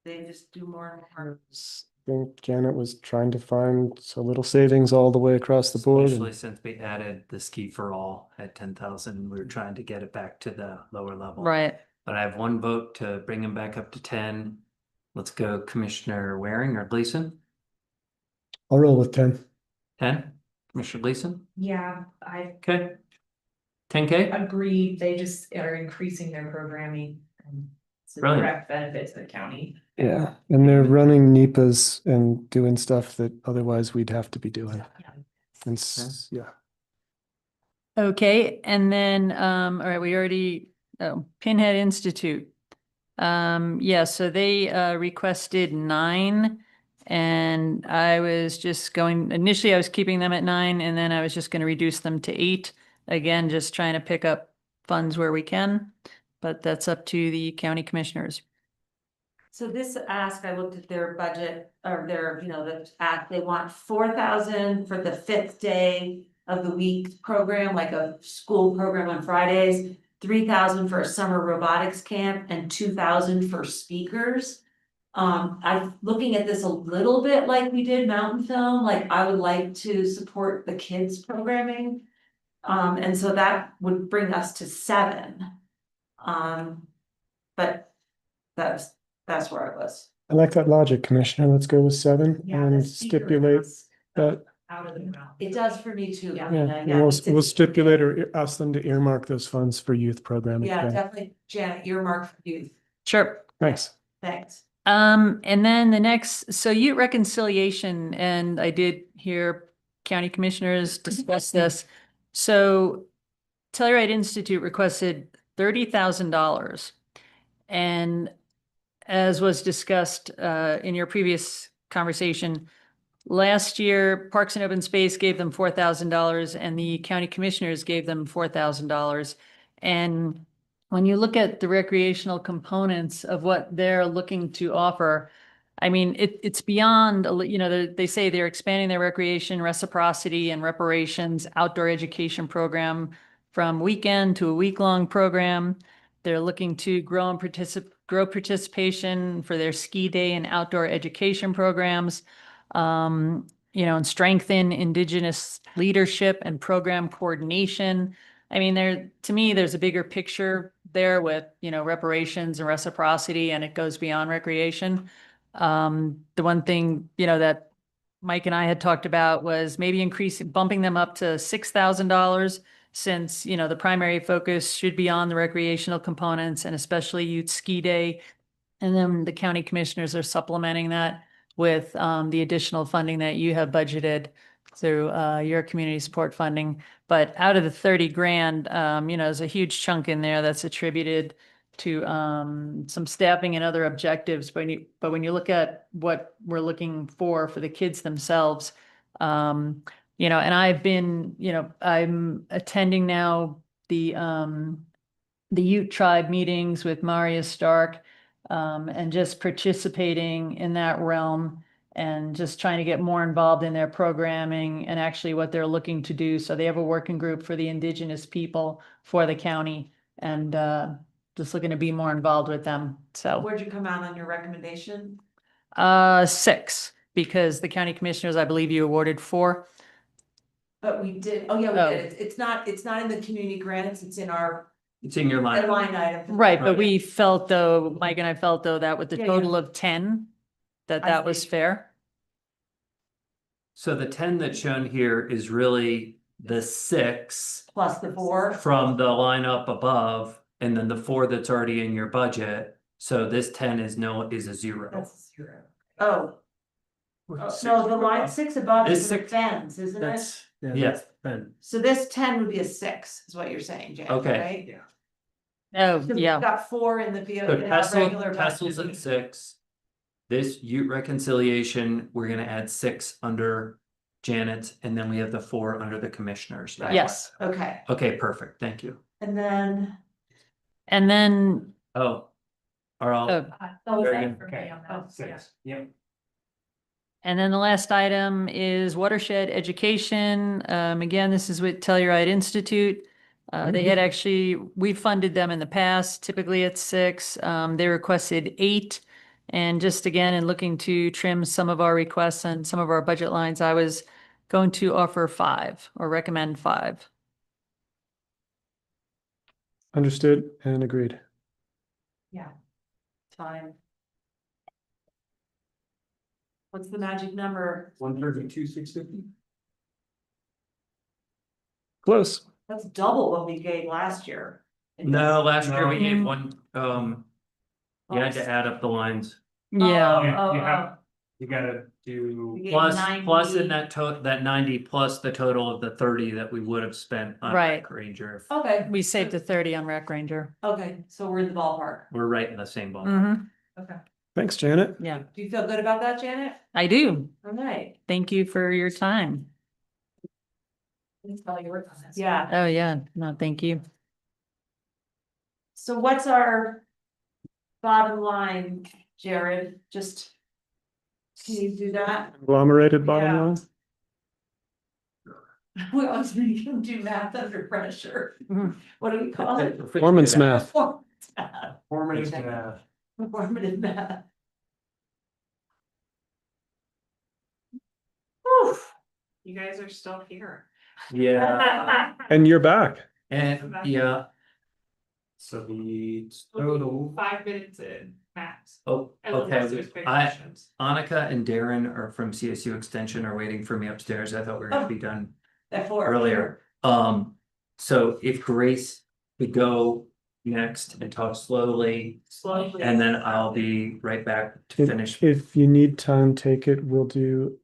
They just do more and more. I think Janet was trying to find a little savings all the way across the board. Especially since we added the ski for all at 10,000, we were trying to get it back to the lower level. Right. But I have one vote to bring him back up to 10. Let's go Commissioner Waring or Gleason. I'll roll with 10. 10, Commissioner Gleason, Yeah, I okay. 10K, agree. They just are increasing their programming. And it's a Brilliant. direct benefit to the county. Yeah, and they're running NEPAs and doing stuff that otherwise we'd have to be doing. And yeah. Okay, and then, all right, we already, Pinhead Institute. Yeah, so they requested 9, and I was just initially I was keeping them at 9, and then I was just gonna reduce them to 8. Again, just trying to pick up funds where we can, but that's up to the county commissioners. So this ask, I looked at their budget or their, the act, they want 4,000 for the 5th day of the week program, like a school program on Fridays, 3,000 for a summer robotics camp, and 2,000 for speakers. I'm looking at this a little bit like we did Mountain Film, like I would like to support the kids programming. And so that would bring us to 7. But that's where I was. I like that logic, Commissioner. Let's go with 7 Yeah, and the speaker stipulate was that. Out of the mouth. It does for me too. I mean, Yeah, and yeah, we'll it's- stipulate or ask them to earmark those funds for youth programming. Yeah, Yeah. definitely, Janet, earmark for youth. Sure. Thanks. Thanks. And then the next, so youth reconciliation, and I did hear county commissioners discuss this. So Telluride Institute requested $30,000. And as was discussed in your previous conversation, last year Parks and Open Space gave them $4,000 and the county commissioners gave them $4,000. And when you look at the recreational components of what they're looking to offer, I mean, it's beyond, they say they're expanding their recreation, reciprocity, and reparations outdoor education program from weekend to a week-long program. They're looking to grow participation for their ski day and outdoor education programs, and strengthen Indigenous leadership and program coordination. I mean, to me, there's a bigger picture there with, reparations and reciprocity, and it goes beyond recreation. The one thing, that Mike and I had talked about was maybe bumping them up to $6,000, since, the primary focus should be on the recreational components and especially youth ski day. And then the county commissioners are supplementing that with the additional funding that you have budgeted through your community support funding. But out of the 30 grand, there's a huge chunk in there that's attributed to some staffing and other objectives. But when you look at what we're looking for the kids themselves, and I've been, I'm attending now the Ute Tribe meetings with Maria Stark, and just participating in that realm and just trying to get more involved in their programming and actually what they're looking to do. So they have a working group for the Indigenous people for the county, and just looking to be more involved with them. So Where'd you come out on your recommendation? 6. because the county commissioners, I believe you awarded 4. But we did, oh yeah, we Oh. did. It's not in the community grants, it's in our It's in your line. line item. Right, but we felt though, Mike and I felt though, that with the Yeah, total yeah. of 10, that I that was see. fair. So the 10 that's shown here is really the 6 Plus the 4. from the line up above, and then the 4 that's already in your budget. So this 10 is a 0. That's 0. Oh. No, the line 6 above This is the 6 fence, isn't it? That's, yeah, Yeah. that's Ben. So this 10 would be a 6, is what you're saying, Janet, Okay. right? Yeah. Oh, 'Cause we've yeah. got 4 in the So in our regular Pessel's budget. at 6. This Ute reconciliation, we're gonna add 6 under Janet's, and then we have the 4 under the commissioners. right? Yes. Okay, Okay, perfect, thank you. and then. And then, Oh. Are all, oh, very good. Okay, 6, yep. and then the last item is watershed education. Again, this is with Telluride Institute. They had actually, we funded them in the past, typically it's 6. They requested 8. And just again, in looking to trim some of our requests and some of our budget lines, I was going to offer 5 or recommend 5. Understood and agreed. Yeah. Fine. What's the magic number? 132, 650. Close. That's double what we gave last year. no, last year we gave No. one, you had to add up the lines. Yeah. You gotta do. We gave Plus 90. in that 90 plus the total of the 30 that we would have spent on Right. Rec Ranger. Okay, We saved the 30 on Rec Ranger. okay, so we're in the ballpark. We're right in the same ballpark. Mm-hmm. Okay. Thanks, Janet. Yeah, Do you feel good about that, Janet? I do. All right. Thank you for your time. Thanks for all your work on this. Yeah, Oh, yeah. No, thank you. so what's our bottom line, Jared? Just. Can you do that? Agglomerated bottom Yeah. line. We always make him do math under pressure. Mhm. What do we call it? Performance math. Performance math. Formative Okay. math. Performative math. Whew. You guys are still here. Yeah, And you're back. and yeah, So the total. 5 minutes in, max. oh, Unless okay. there's big I, questions. Annika and Darren are from CSU Extension are waiting for me upstairs. I thought we were gonna be done That four. earlier. So if Grace could go next and talk slowly, Slowly. and then I'll be right back to finish. If you need time, take it. We'll do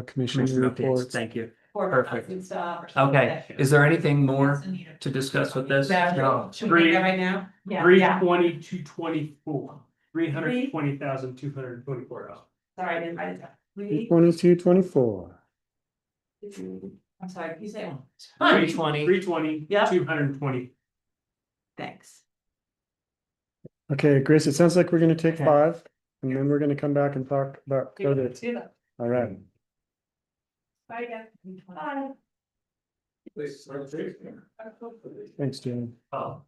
commission Commissioner updates. reports. Thank you. Perfect. Perfect. Okay, is there anything more to discuss with this? No. Should we do that right now? Yeah. 320, 224, $320,224. Sorry, I didn't write it down. Three, 22, 24. I'm sorry, can you say it? 320. 320, Yep. 220. Thanks. Okay, Grace, it sounds like we're gonna take Okay. 5, and then we're gonna come back and talk about credit. Do that. All right. Bye again. Bye. Thanks, Jen. Oh.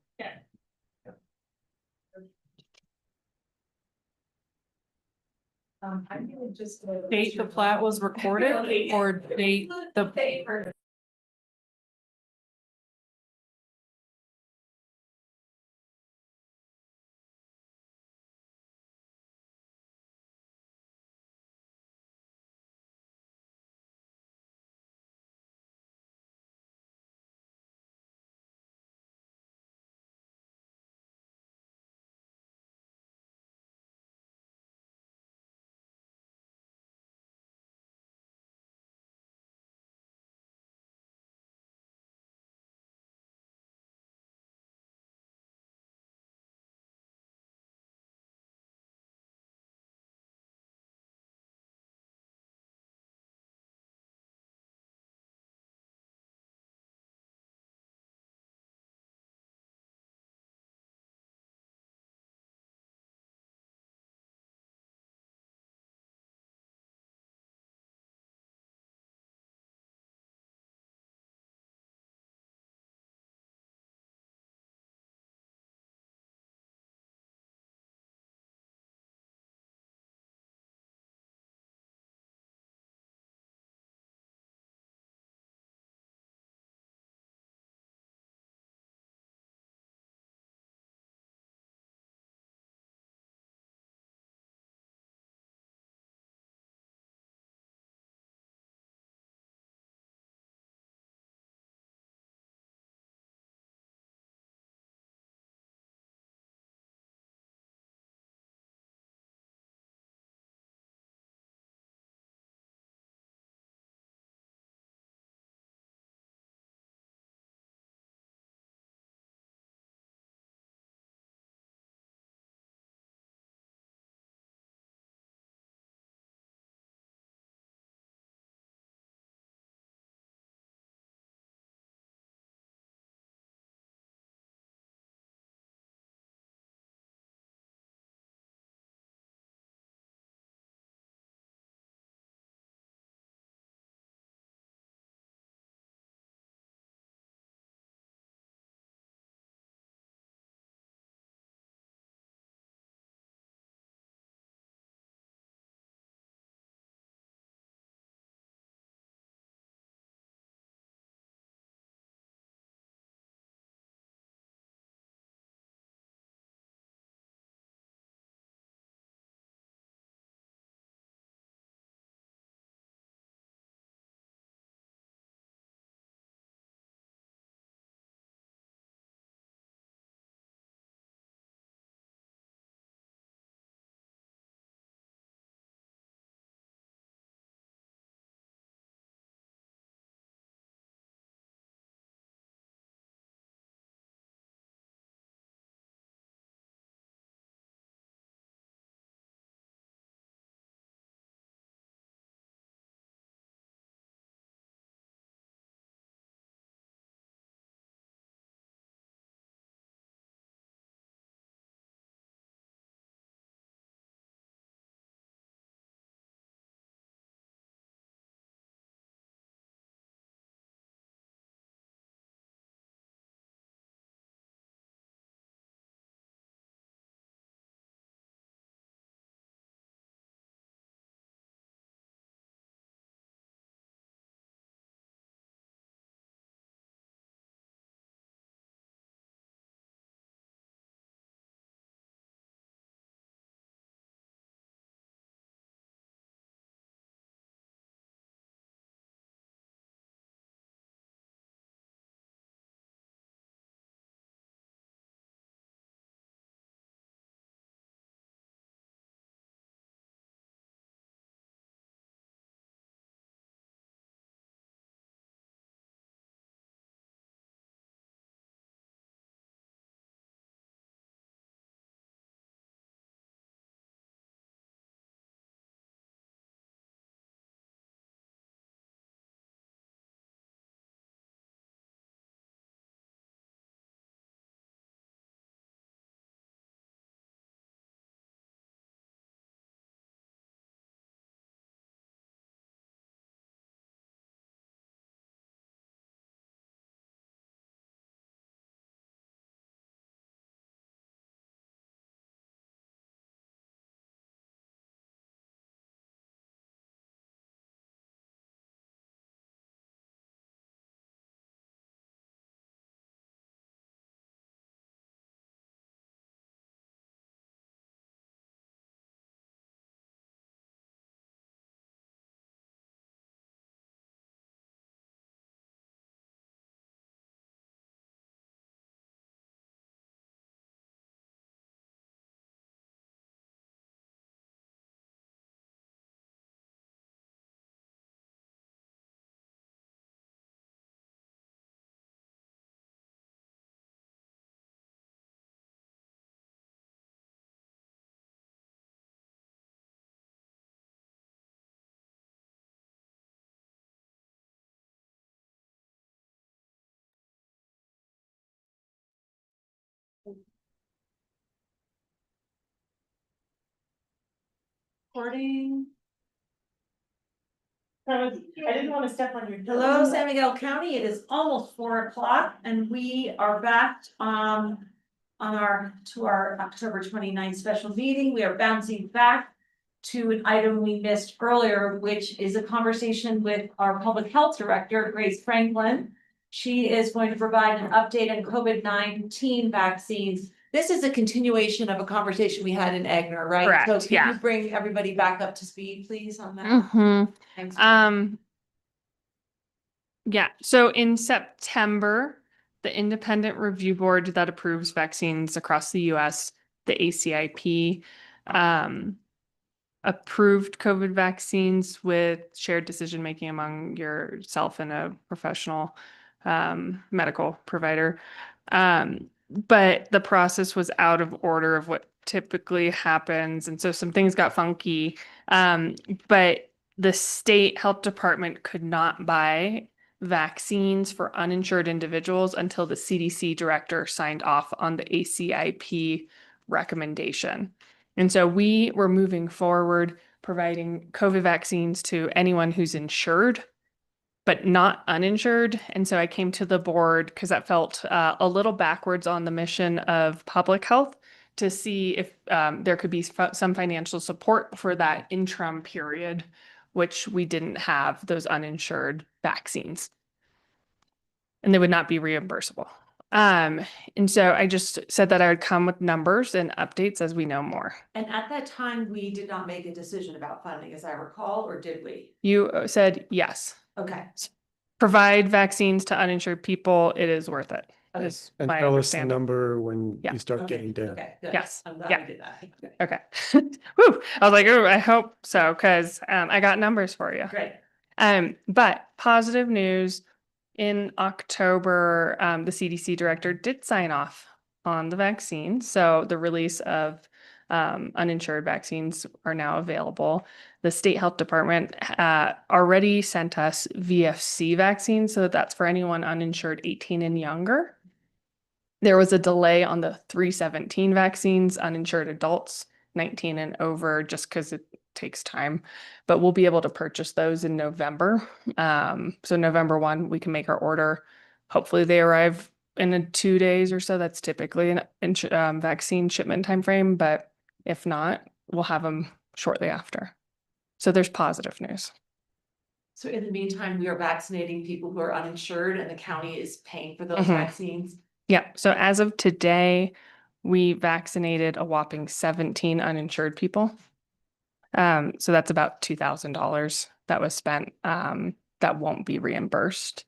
I'm gonna just. Date the plat was recorded or date the. Recording. I didn't want to step on your. Hello, San Miguel County. It is almost 4 o'clock and we are back to our October 29th special meeting. We are bouncing back to an item we missed earlier, which is a conversation with our public health director, Grace Franklin. She is going to provide an update on COVID-19 vaccines. This is a continuation of a conversation we had in Agner, right? Correct, So can yeah. you bring everybody back up to speed, please, on that? Mhm. Thanks. Yeah, so in September, the independent review board that approves vaccines across the US, the ACIP, approved COVID vaccines with shared decision making among yourself and a professional medical provider. But the process was out of order of what typically happens. And so some things got funky. But the state health department could not buy vaccines for uninsured individuals until the CDC director signed off on the ACIP recommendation. And so we were moving forward providing COVID vaccines to anyone who's insured, but not uninsured. And so I came to the board because that felt a little backwards on the mission of public health to see if there could be some financial support for that interim period, which we didn't have those uninsured vaccines. And they would not be reimbursable. And so I just said that I would come with numbers and updates as we know more. And at that time, we did not make a decision about funding, as I recall, or did we? You said yes. Okay. Provide vaccines to uninsured people. It is worth it. Okay. Is And my tell us the understanding. number when Yeah. you start getting down. Okay, good. Yes. I'm glad Yeah. we did that. Okay. Woo. I was like, oh, I hope so, because I got numbers for you. Great. But positive news. In October, the CDC director did sign off on the vaccine. So the release of uninsured vaccines are now available. The state health department already sent us VFC vaccines. So that's for anyone uninsured 18 and younger. There was a delay on the 317 vaccines, uninsured adults 19 and over, just because it takes time, but we'll be able to purchase those in November. So November 1, we can make our order. Hopefully they arrive in 2 days or so. That's typically an vaccine shipment timeframe, but if not, we'll have them shortly after. So there's positive news. So in the meantime, we are vaccinating people who are uninsured and the county is paying for those Mhm. vaccines. Yeah. So as of today, we vaccinated a whopping 17 uninsured people. So that's about $2,000 that was spent that won't be reimbursed.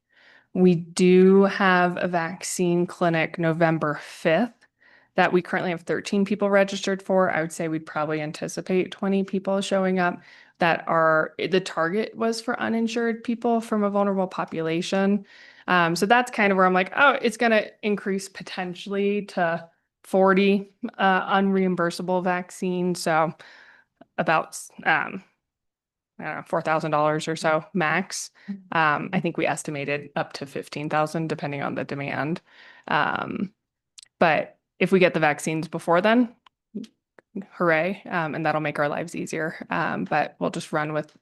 We do have a vaccine clinic November 5th that we currently have 13 people registered for. I would say we'd probably anticipate 20 people showing up that are, the target was for uninsured people from a vulnerable population. So that's kind of where I'm like, oh, it's going to increase potentially to 40 unreimbursable vaccines. So about I don't know, $4,000 or so max. I think we estimated up to 15,000 depending on the demand. But if we get the vaccines before then, hooray, and that'll make our lives easier. But we'll just run with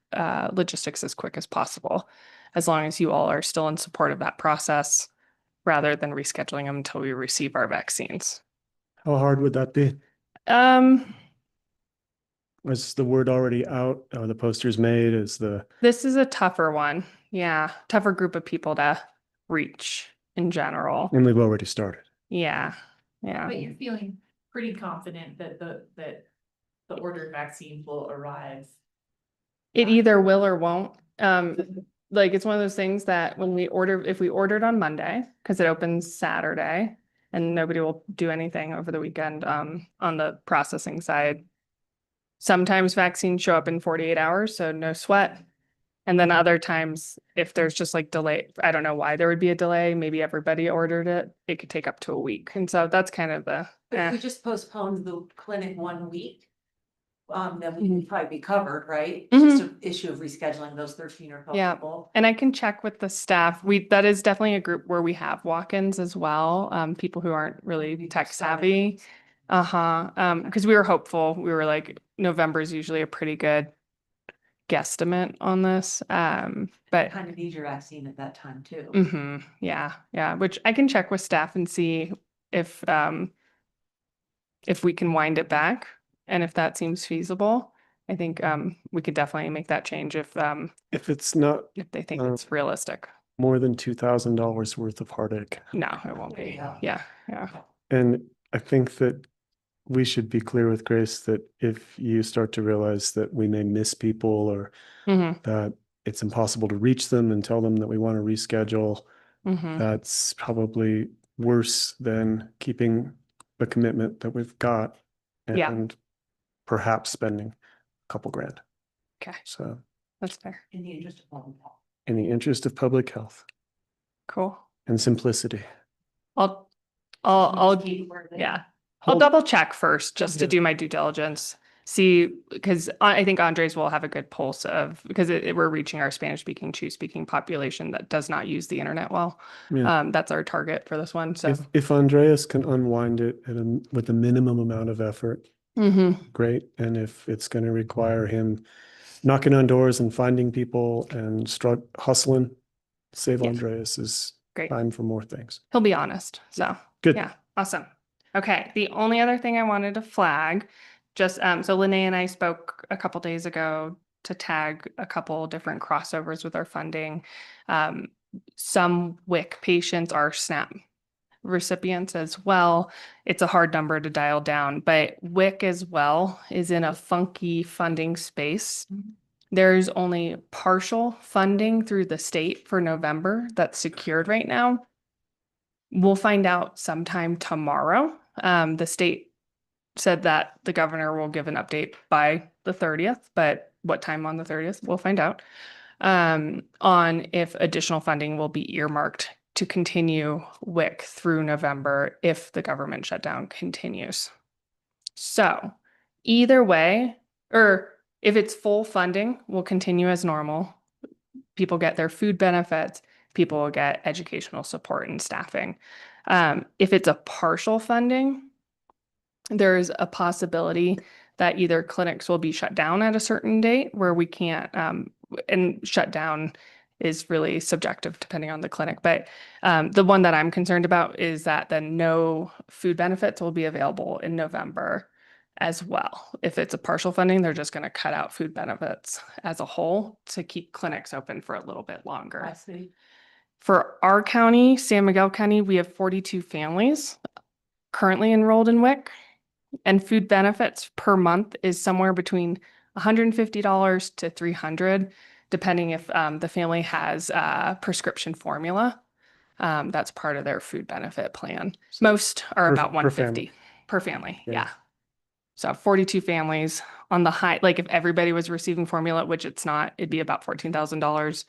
logistics as quick as possible, as long as you all are still in support of that process, rather than rescheduling them until we receive our vaccines. How hard would that be? Is the word already out? Are the posters made? This is a tougher one. Yeah. Tougher group of people to reach in general. And we've already started. Yeah. Yeah. But you're feeling pretty confident that the ordered vaccines will arrive. It either will or won't. Like it's one of those things that when we order, if we ordered on Monday, because it opens Saturday and nobody will do anything over the weekend on the processing side. Sometimes vaccines show up in 48 hours, so no sweat. And then other times, if there's just like delay, I don't know why there would be a delay. Maybe everybody ordered it. It could take up to a week. And so that's kind of the, But if we just postponed the clinic 1 week, that we can probably be covered, right? Mhm. It's just an issue of rescheduling those 13 or 12 Yeah. people. And I can check with the staff. That is definitely a group where we have walk-ins as well. People who aren't really tech savvy. Because we were hopeful. We were like, November is usually a pretty good guesstimate on this. But Kind of need your vaccine at that time too. yeah, which I can check with staff and see if we can wind it back and if that seems feasible. I think we could definitely make that change if it's not if they think it's realistic. more than $2,000 worth of heartache. No, it won't be. Yeah. And I think that we should be clear with Grace that if you start to realize that we may miss people or that it's impossible to reach them and tell them that we want to reschedule, that's probably worse than keeping the commitment that we've got and perhaps spending a couple grand. Okay. So that's fair. In the interest of public health. In the interest of public health. Cool. And simplicity. I'll double check first just to do my due diligence. See, because I think Andres will have a good pulse of, because we're reaching our Spanish speaking, Chu speaking population that does not use the internet well. Yeah. That's our target for this one. So if Andreas can unwind it with a minimum amount of effort, great. And if it's going to require him knocking on doors and finding people and hustling, save Andreas is time for more things. He'll be honest. So good. Yeah. Awesome. Okay. The only other thing I wanted to flag, just so Lene and I spoke a couple days ago to tag a couple different crossovers with our funding. Some WIC patients are SNAP recipients as well. It's a hard number to dial down, but WIC as well is in a funky funding space. There's only partial funding through the state for November that's secured right now. We'll find out sometime tomorrow. The state said that the governor will give an update by the 30th, but what time on the 30th, we'll find out, on if additional funding will be earmarked to continue WIC through November if the government shutdown continues. So either way, or if it's full funding, we'll continue as normal. People get their food benefits, people will get educational support and staffing. If it's a partial funding, there's a possibility that either clinics will be shut down at a certain date where we can't, and shut down is really subjective depending on the clinic. But the one that I'm concerned about is that then no food benefits will be available in November as well. If it's a partial funding, they're just going to cut out food benefits as a whole to keep clinics open for a little bit longer. I see. For our county, San Miguel County, we have 42 families currently enrolled in WIC, and food benefits per month is somewhere between $150 to $300, depending if the family has prescription formula. That's part of their food benefit plan. Most are about $150 per family. Yeah. So 42 families on the high, like if everybody was receiving formula, which it's not, it'd be about $14,000.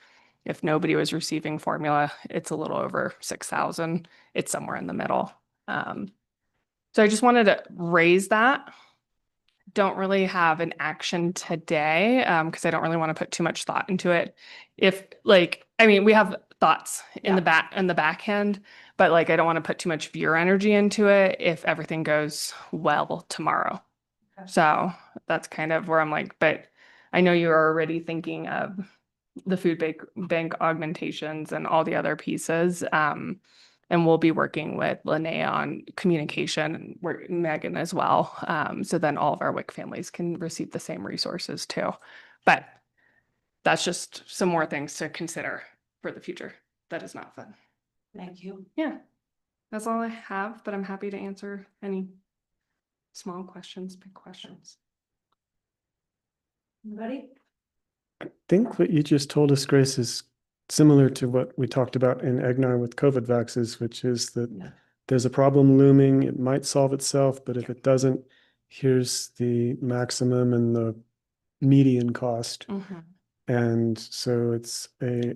If nobody was receiving formula, it's a little over 6,000. It's somewhere in the middle. So I just wanted to raise that. Don't really have an action today because I don't really want to put too much thought into it. If we have thoughts in the back end, but I don't want to put too much viewer energy into it if everything goes well tomorrow. Okay. So that's kind of where I'm but I know you're already thinking of the food bank augmentations and all the other pieces. And we'll be working with Linnea on communication and Megan as well. So then all of our WIC families can receive the same resources too. But that's just some more things to consider for the future. That is not fun. Thank you. Yeah, that's all I have, but I'm happy to answer any small questions, big questions. Anybody? I think what you just told us, Grace, is similar to what we talked about in Egnar with COVID vaxes, which is that there's a problem looming. It might solve itself, but if it doesn't, here's the maximum and the median cost. And so it's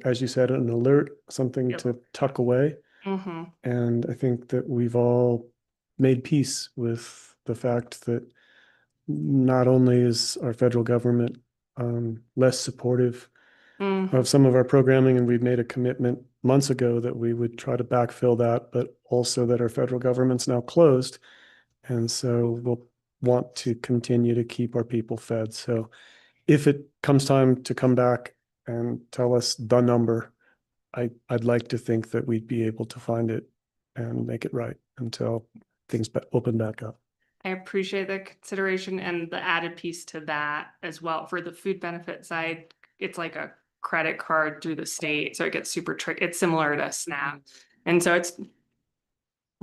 as you said, an alert, something to tuck away. And I think that we've all made peace with the fact that not only is our federal government less supportive of some of our programming, and we've made a commitment months ago that we would try to backfill that, but also that our federal government's now closed. And so we'll want to continue to keep our people fed. So if it comes time to come back and tell us the number, I'd like to think that we'd be able to find it and make it right until things open back up. I appreciate the consideration and the added piece to that as well. For the food benefit side, it's like a credit card through the state, so it gets super tricky. It's similar to SNAP. And so it's, we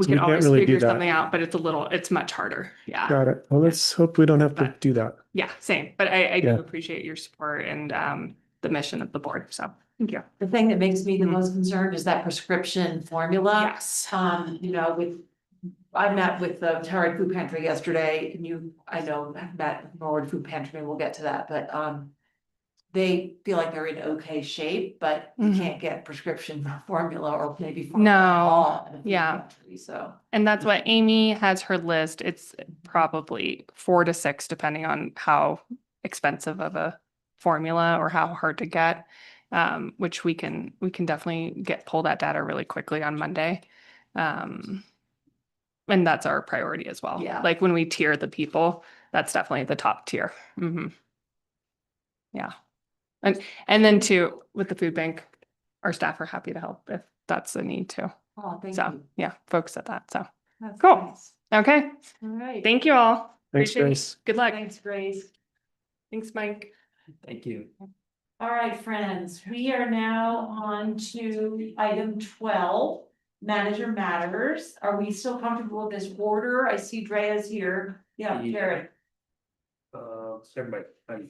So can we can't always really do figure that. something out, but it's much harder. Yeah. Got it. Well, let's hope we don't have to do that. Yeah, same. But I do Yeah. appreciate your support and the mission of the board. So thank you. The thing that makes me the most concerned is that prescription formula. Yes. You know, I met with the Terry Food Pantry yesterday, and I know, met with Norwood Food Pantry, and we'll get to that, but, they feel like they're in okay shape, but you can't get prescription formula or maybe. formula at all in a food Yeah. pantry, So. And that's what Amy has her list. It's probably 4 to 6, depending on how expensive of a formula or how hard to get. Which we can definitely pull that data really quickly on Monday. And that's our priority as well. Yeah. Like when we tier the people, that's definitely the top tier. Yeah. And then too, with the food bank, our staff are happy to help if that's the need too. Oh, thank So, you. yeah, folks at that. So, That's cool. nice. Okay. All right. Thank you all. Thanks, Appreciate it. Grace. Good luck. Thanks, Grace. Thanks, Mike. Thank you. All right, friends, we are now on to item 12, manager matters. Are we still comfortable with this order? I see Drea's here. Yeah, Jared, Everybody, I'm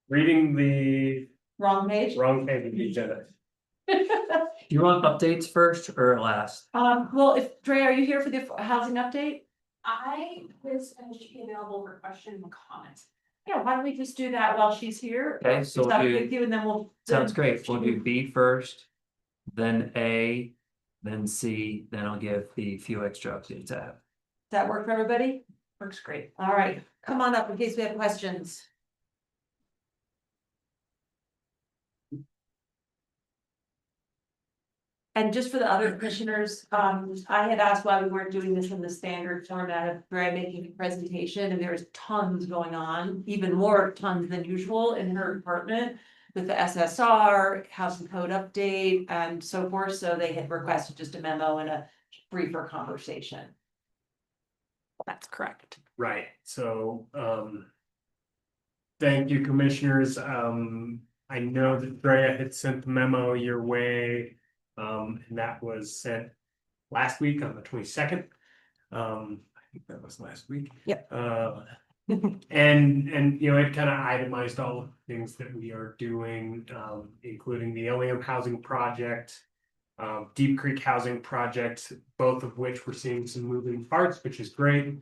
reading the wrong page. wrong page of the agenda. You want updates first or last? Well, if Drea, are you here for the housing update? I was available for question and comments. Yeah, why don't we just do that while she's here? Okay, Is so that we'll with do- you, and then we'll. Sounds great. We'll do B first, then A, then C, then I'll give the few extra updates I have. Does that work for everybody? Works great. All right, come on up in case we have questions. And just for the other commissioners, I had asked why we weren't doing this in the standard format of Brad making a presentation, and there's tons going on, even more tons than usual in her department with the SSR, housing code update, and so forth, so they had requested just a memo and a briefer conversation. That's correct. Right, so, thank you, commissioners. I know that Drea had sent the memo your way. And that was sent last week on the 22nd. I think that was last week. Yep. And you know, it kind of itemized all of the things that we are doing, including the LEM housing project, Deep Creek housing project, both of which we're seeing some moving parts, which is great.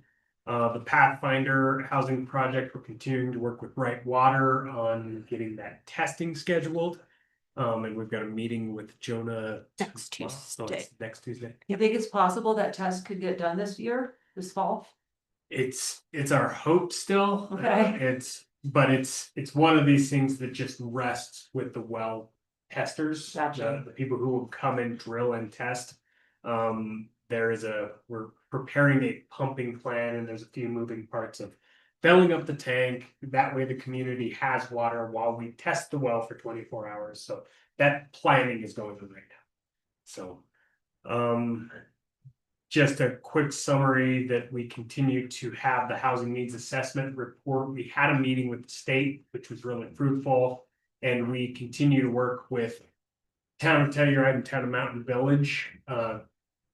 The Pathfinder housing project, we're continuing to work with Bright Water on getting that testing scheduled. And we've got a meeting with Jonah. Next tomorrow. Oh, Tuesday. it's next Tuesday. You think it's possible that test could get done this fall? It's our hope still. Okay. It's one of these things that just rests with the well testers. Gotcha. The people who will come and drill and test. We're preparing a pumping plan, and there's a few moving parts of filling up the tank. That way the community has water while we test the well for 24 hours. So that planning is going on right now. So, just a quick summary that we continue to have the housing needs assessment report. We had a meeting with the state, which was really fruitful. And we continue to work with Town of Telluride and Town of Mountain Village,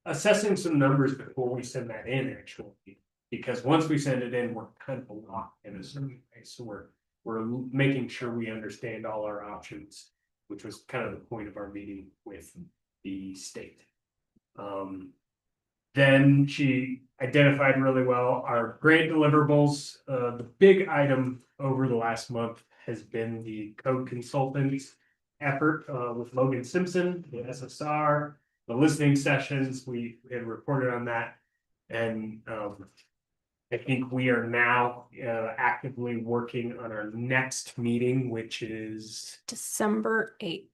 assessing some numbers before we send that in actually. Because once we send it in, we're kind of locked in a certain way. So we're making sure we understand all our options, which was kind of the point of our meeting with the state. Then she identified really well our grant deliverables. The big item over the last month has been the code consultants effort with Logan Simpson, the SSR, the listening sessions. We had reported on that. And I think we are now actively working on our next meeting, which is, December 8th.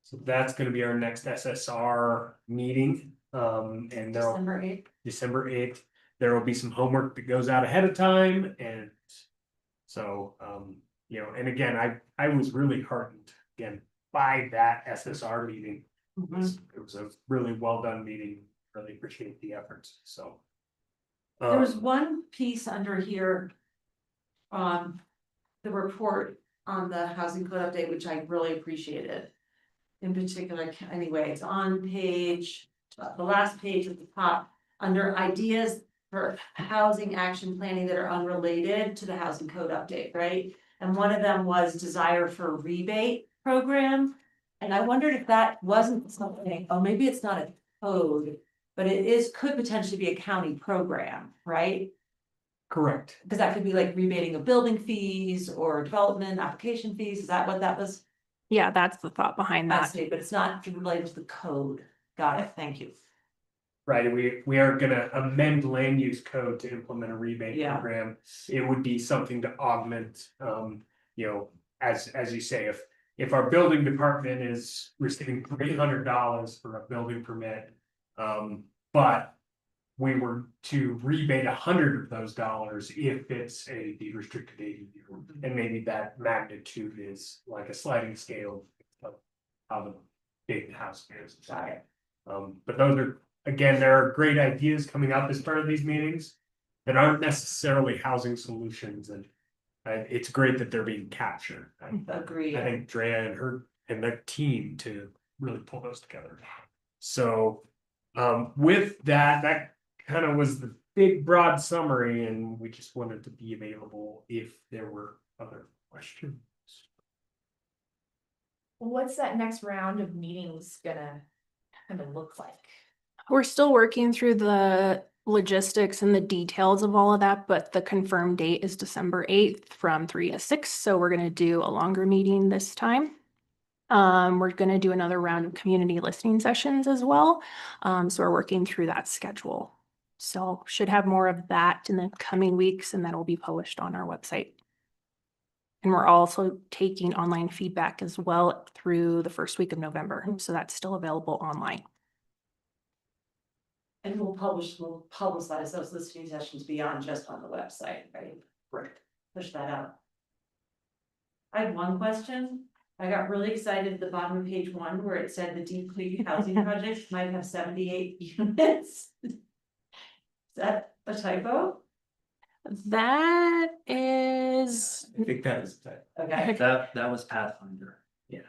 so that's gonna be our next SSR meeting. And there'll December 8th. December 8th, there will be some homework that goes out ahead of time, and so, you know, and again, I was really heartened again by that SSR meeting. It was a really well done meeting, really appreciate the efforts, so. There was one piece under here. The report on the housing code update, which I really appreciated. In particular, anyway, it's on page, the last page at the top, under ideas for housing action planning that are unrelated to the housing code update, right? And one of them was desire for a rebate program. And I wondered if that wasn't something, oh, maybe it's not a code, but it is, could potentially be a county program, right? Correct. Because that could be like rebating of building fees or development application fees. Is that what that was? Yeah, that's the thought behind I that. see, but it's not related to the code. Got it. Thank you. Right, we are gonna amend land use code to implement a rebate Yeah. program. It would be something to augment, you know, as you say, if our building department is receiving $300 for a building permit. But we were to rebate 100 of those dollars if it's a deed restricted ADU. And maybe that magnitude is like a sliding scale of how the big house is. But those are, again, there are great ideas coming up as part of these meetings that aren't necessarily housing solutions, and it's great that they're being captured. Agreed. I think Drea and her and their team to really pull those together. So with that kind of was the big broad summary, and we just wanted to be available if there were other questions. What's that next round of meetings gonna kind of look like? We're still working through the logistics and the details of all of that, but the confirmed date is December 8th from 3 to 6. So we're going to do a longer meeting this time. We're going to do another round of community listening sessions as well. So we're working through that schedule. So should have more of that in the coming weeks, and that will be published on our website. And we're also taking online feedback as well through the first week of November. So that's still available online. And we'll publicize those listening sessions beyond just on the website, right? Right. Push that out. I have one question. I got really excited at the bottom of page 1 where it said the Deep Creek housing project might have 78 units. Is that a typo? That is, I think that is that. Okay. That was Pathfinder. Yeah.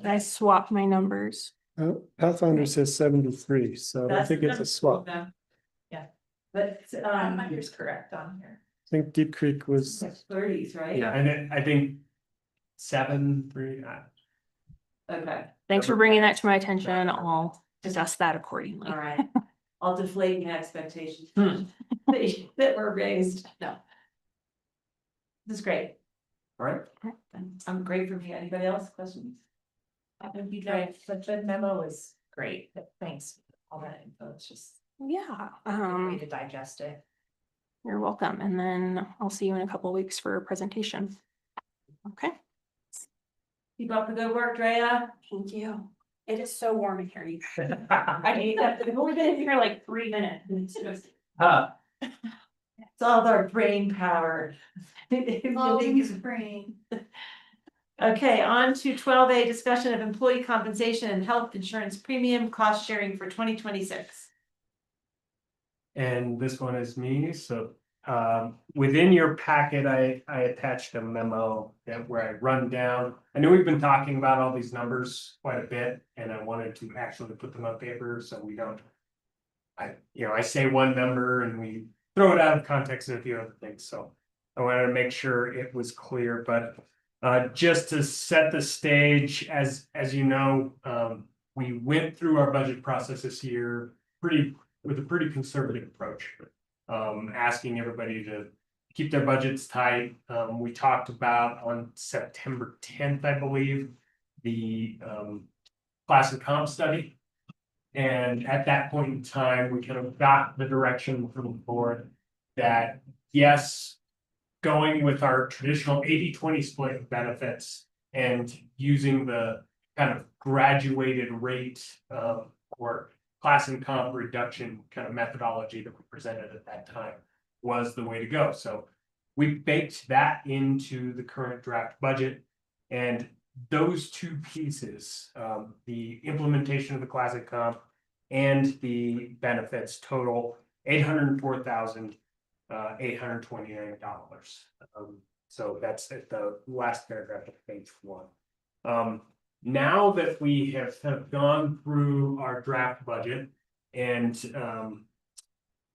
I swapped my numbers. Pathfinder says 73, so I don't think it's a swap. I Yeah. But Yours correct on here. think Deep Creek was 30s, right? Yeah. And I think 7-3. Okay, Thanks for bringing that to my attention. I'll adjust that accordingly. all right. I'll deflate your expectations Hmm. that were raised. No. This is great. All right. I'm great for me. Anybody else? Questions? You know, the memo is great, but thanks for all that info. It's just Yeah, a good way to digest it. you're welcome. And then I'll see you in a couple of weeks for a presentation. Okay. Keep up the good work, Drea. Thank you. It is so warm in here. I hate that. I've only been in here like 3 minutes. and it's just- It's all our brain power. brain. Okay, on to 12A, discussion of employee compensation and health insurance premium cost sharing for 2026. And this one is me, so within your packet, I attached a memo where I run down. I know we've been talking about all these numbers quite a bit, and I wanted to actually put them on paper so we don't. I say one number and we throw it out of context and a few other things, so I wanted to make sure it was clear, but just to set the stage, as you know, we went through our budget process this year with a pretty conservative approach, asking everybody to keep their budgets tight. We talked about on September 10th, I believe, the class and comp study. And at that point in time, we kind of got the direction from the board that yes, going with our traditional 80-20 split of benefits and using the kind of graduated rate or class and comp reduction kind of methodology that we presented at that time was the way to go. So we baked that into the current draft budget, and those two pieces, the implementation of the classic comp and the benefits total $804,829. So that's at the last paragraph of page 1. Now that we have gone through our draft budget and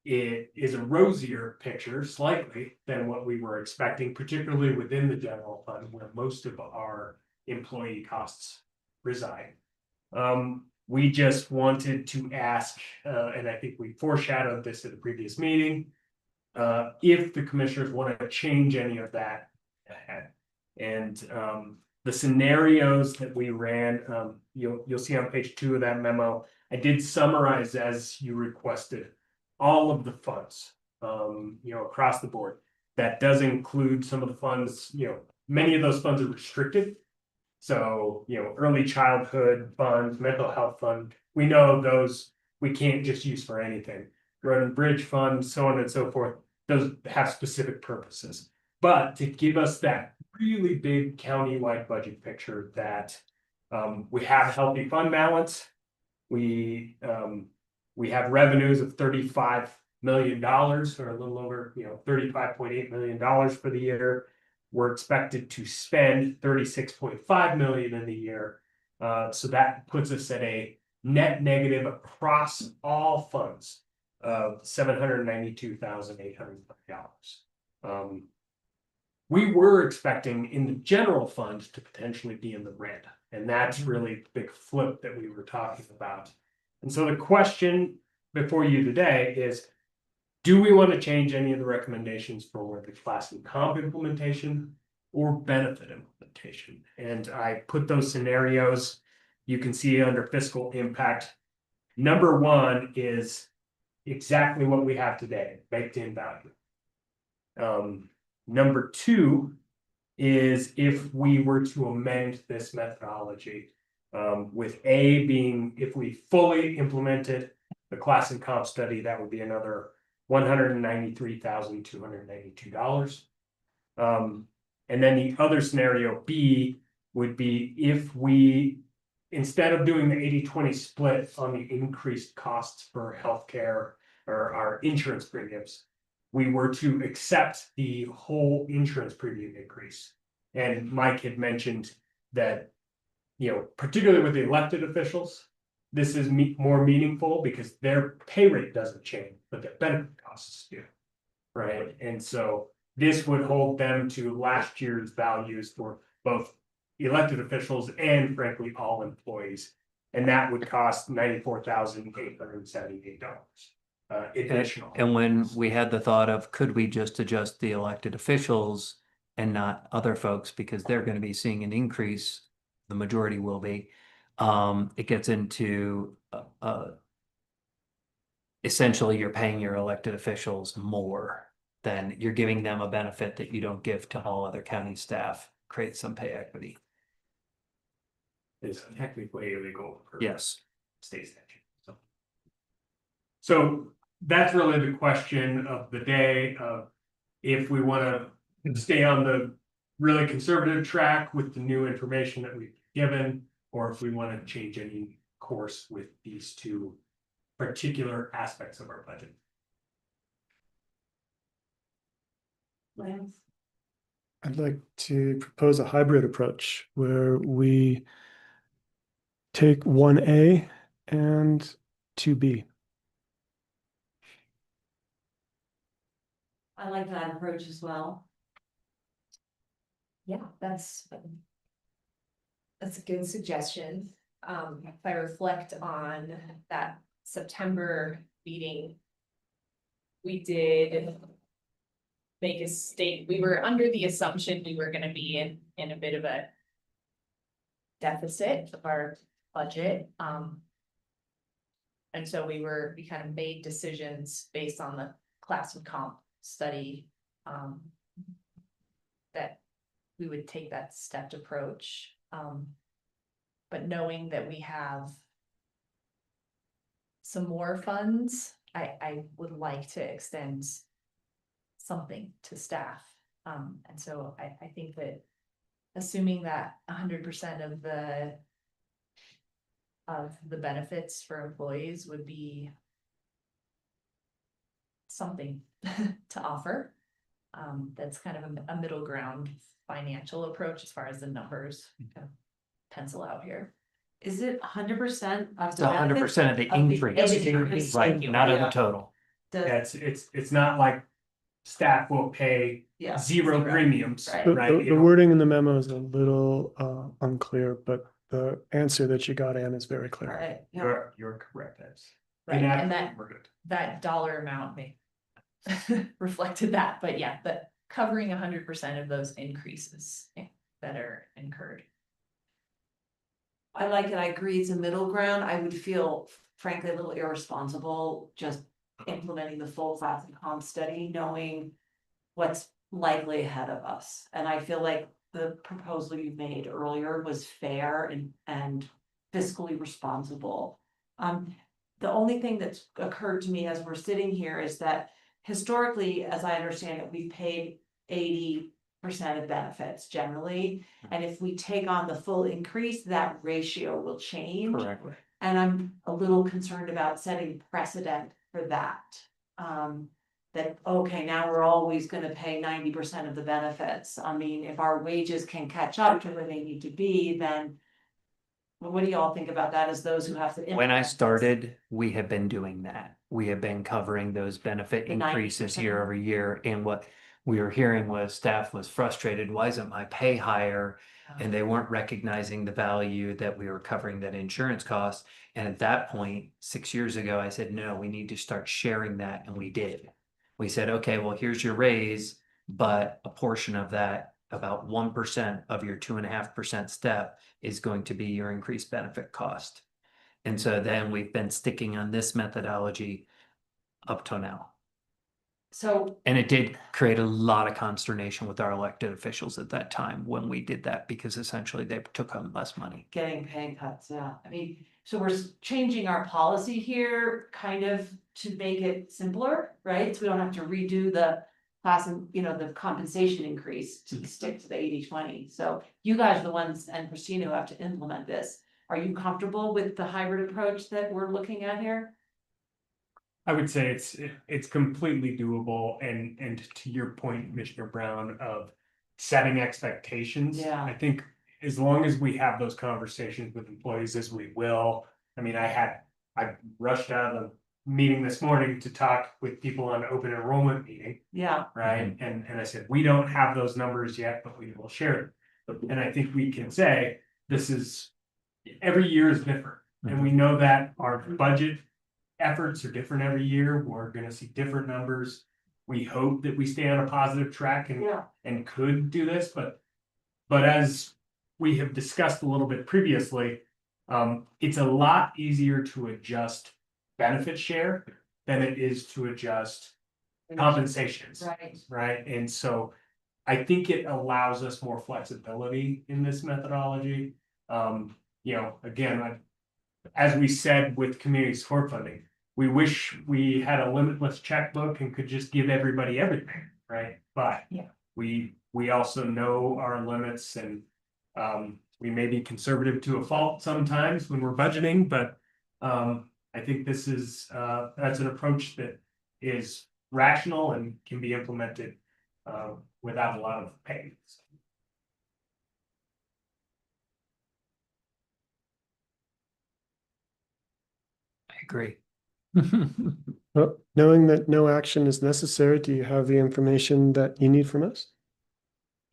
it is a rosier picture slightly than what we were expecting, particularly within the general fund where most of our employee costs reside. We just wanted to ask, and I think we foreshadowed this at the previous meeting, if the commissioners want to change any of that ahead. And the scenarios that we ran, you'll see on page 2 of that memo, I did summarize as you requested all of the funds, across the board. That does include some of the funds, many of those funds are restricted. So, early childhood fund, mental health fund, we know those we can't just use for anything. Road and bridge fund, so on and so forth, those have specific purposes. But to give us that really big county-wide budget picture that we have a healthy fund balance, we have revenues of $35 million or a little over, $35.8 million for the year. We're expected to spend $36.5 million in the year. So that puts us at a net negative across all funds of $792,800. We were expecting in the general fund to potentially be in the red, and that's really the big flip that we were talking about. And so the question before you today is, do we want to change any of the recommendations for the class and comp implementation or benefit implementation? And I put those scenarios, you can see under fiscal impact. Number 1 is exactly what we have today, baked in value. Number 2 is if we were to amend this methodology, with A being if we fully implemented the class and comp study, that would be another $193,292. And then the other scenario B would be if we, instead of doing the 80-20 split on the increased costs for healthcare or our insurance premiums, we were to accept the whole insurance premium increase. And Mike had mentioned that, particularly with the elected officials, this is more meaningful because their pay rate doesn't change, but their benefit costs do. Right. And so this would hold them to last year's values for both elected officials and frankly, all employees. And that would cost $94,878 additional. And when we had the thought of, could we just adjust the elected officials and not other folks, because they're going to be seeing an increase, the majority will be, it gets into essentially you're paying your elected officials more than you're giving them a benefit that you don't give to all other county staff, create some pay equity. It's technically illegal. Yes. State statute. So that's really the question of the day of if we want to stay on the really conservative track with the new information that we've given, or if we want to change any course with these two particular aspects of our budget. Lance? I'd like to propose a hybrid approach where we take 1A and 2B. I like that approach as well. Yeah, that's a good suggestion. If I reflect on that September meeting, we did make a state, we were under the assumption we were gonna be in a bit of a deficit of our budget. And so we kind of made decisions based on the class and comp study that we would take that stepped approach. But knowing that we have some more funds, I would like to extend something to staff. And so I think that assuming that 100% of the benefits for employees would be something to offer. That's kind of a middle ground financial approach as far as the numbers kind of pencil out here. Is it 100% of It's the benefits? 100% of the increase, right, not of the total. Does- Yeah, it's not like staff will pay Yeah, zero premiums, Right. right? The wording in the memo is a little unclear, but the answer that you got, Ann, is very clear. Right, yeah. You're correct, that's. Right, and inaccurate. that dollar amount may reflected that, but yeah, but covering 100% of those increases that are incurred. I like it. I agree. It's a middle ground. I would feel frankly a little irresponsible just implementing the full class and comp study, knowing what's likely ahead of us. And I feel like the proposal you made earlier was fair and fiscally responsible. The only thing that's occurred to me as we're sitting here is that historically, as I understand it, we've paid 80% of benefits generally. And if we take on the full increase, that ratio will change. Correct. And I'm a little concerned about setting precedent for that. That, okay, now we're always gonna pay 90% of the benefits. I mean, if our wages can catch up to where they need to be, then what do y'all think about that as those who have to? When I implement this? started, we have been doing that. We have been covering those benefit The increases 90%. year over year. And what we were hearing was staff was frustrated. Why isn't my pay higher? And they weren't recognizing the value that we were covering that insurance cost. And at that point, 6 years ago, I said, no, we need to start sharing that. And we did. We said, okay, well, here's your raise, but a portion of that, about 1% of your 2.5% step is going to be your increased benefit cost. And so then we've been sticking on this methodology up till now. So, And it did create a lot of consternation with our elected officials at that time when we did that, because essentially they took on less money. getting pay cuts, yeah. I mean, so we're changing our policy here kind of to make it simpler, right? So we don't have to redo the class and, the compensation increase to stick to the 80-20. So you guys are the ones, and Christina, who have to implement this. Are you comfortable with the hybrid approach that we're looking at here? I would say it's completely doable, and to your point, Commissioner Brown, of setting expectations. Yeah. I think as long as we have those conversations with employees, as we will. I mean, I rushed out of the meeting this morning to talk with people on open enrollment meeting, Yeah. right? And I said, we don't have those numbers yet, but we will share them. And I think we can say, this is, every year is different. And we know that our budget efforts are different every year. We're gonna see different numbers. We hope that we stay on a positive track and could do this, but as we have discussed a little bit previously, it's a lot easier to adjust benefit share than it is to adjust compensations. Right. Right, and so I think it allows us more flexibility in this methodology. Again, as we said with community support funding, we wish we had a limitless checkbook and could just give everybody everything, right? But we also know our limits, and we may be conservative to a fault sometimes when we're budgeting, but I think this is that's an approach that is rational and can be implemented without a lot of pain. I agree. Well, knowing that no action is necessary, do you have the information that you need from us?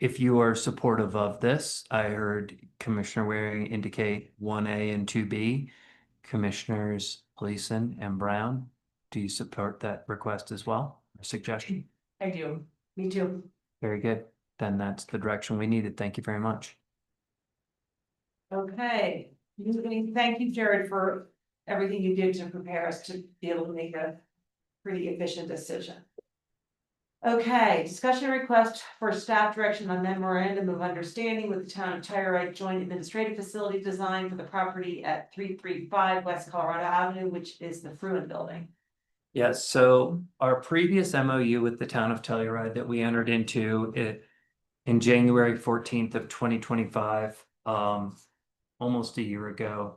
If you are supportive of this, I heard Commissioner Waring indicate 1A and 2B. Commissioners Gleason and Brown, do you support that request as well, or suggestion? I do. Me too. Very good. Then that's the direction we needed. Thank you very much. Okay. Thank you, Jared, for everything you did to prepare us to be able to make a pretty efficient decision. Okay, discussion request for staff direction on memorandum of understanding with the town of Telluride joint administrative facility design for the property at 335 West Colorado Avenue, which is the Fruin Building. Yes, so our previous MOU with the town of Telluride that we entered into it in January 14th of 2025, almost a year ago,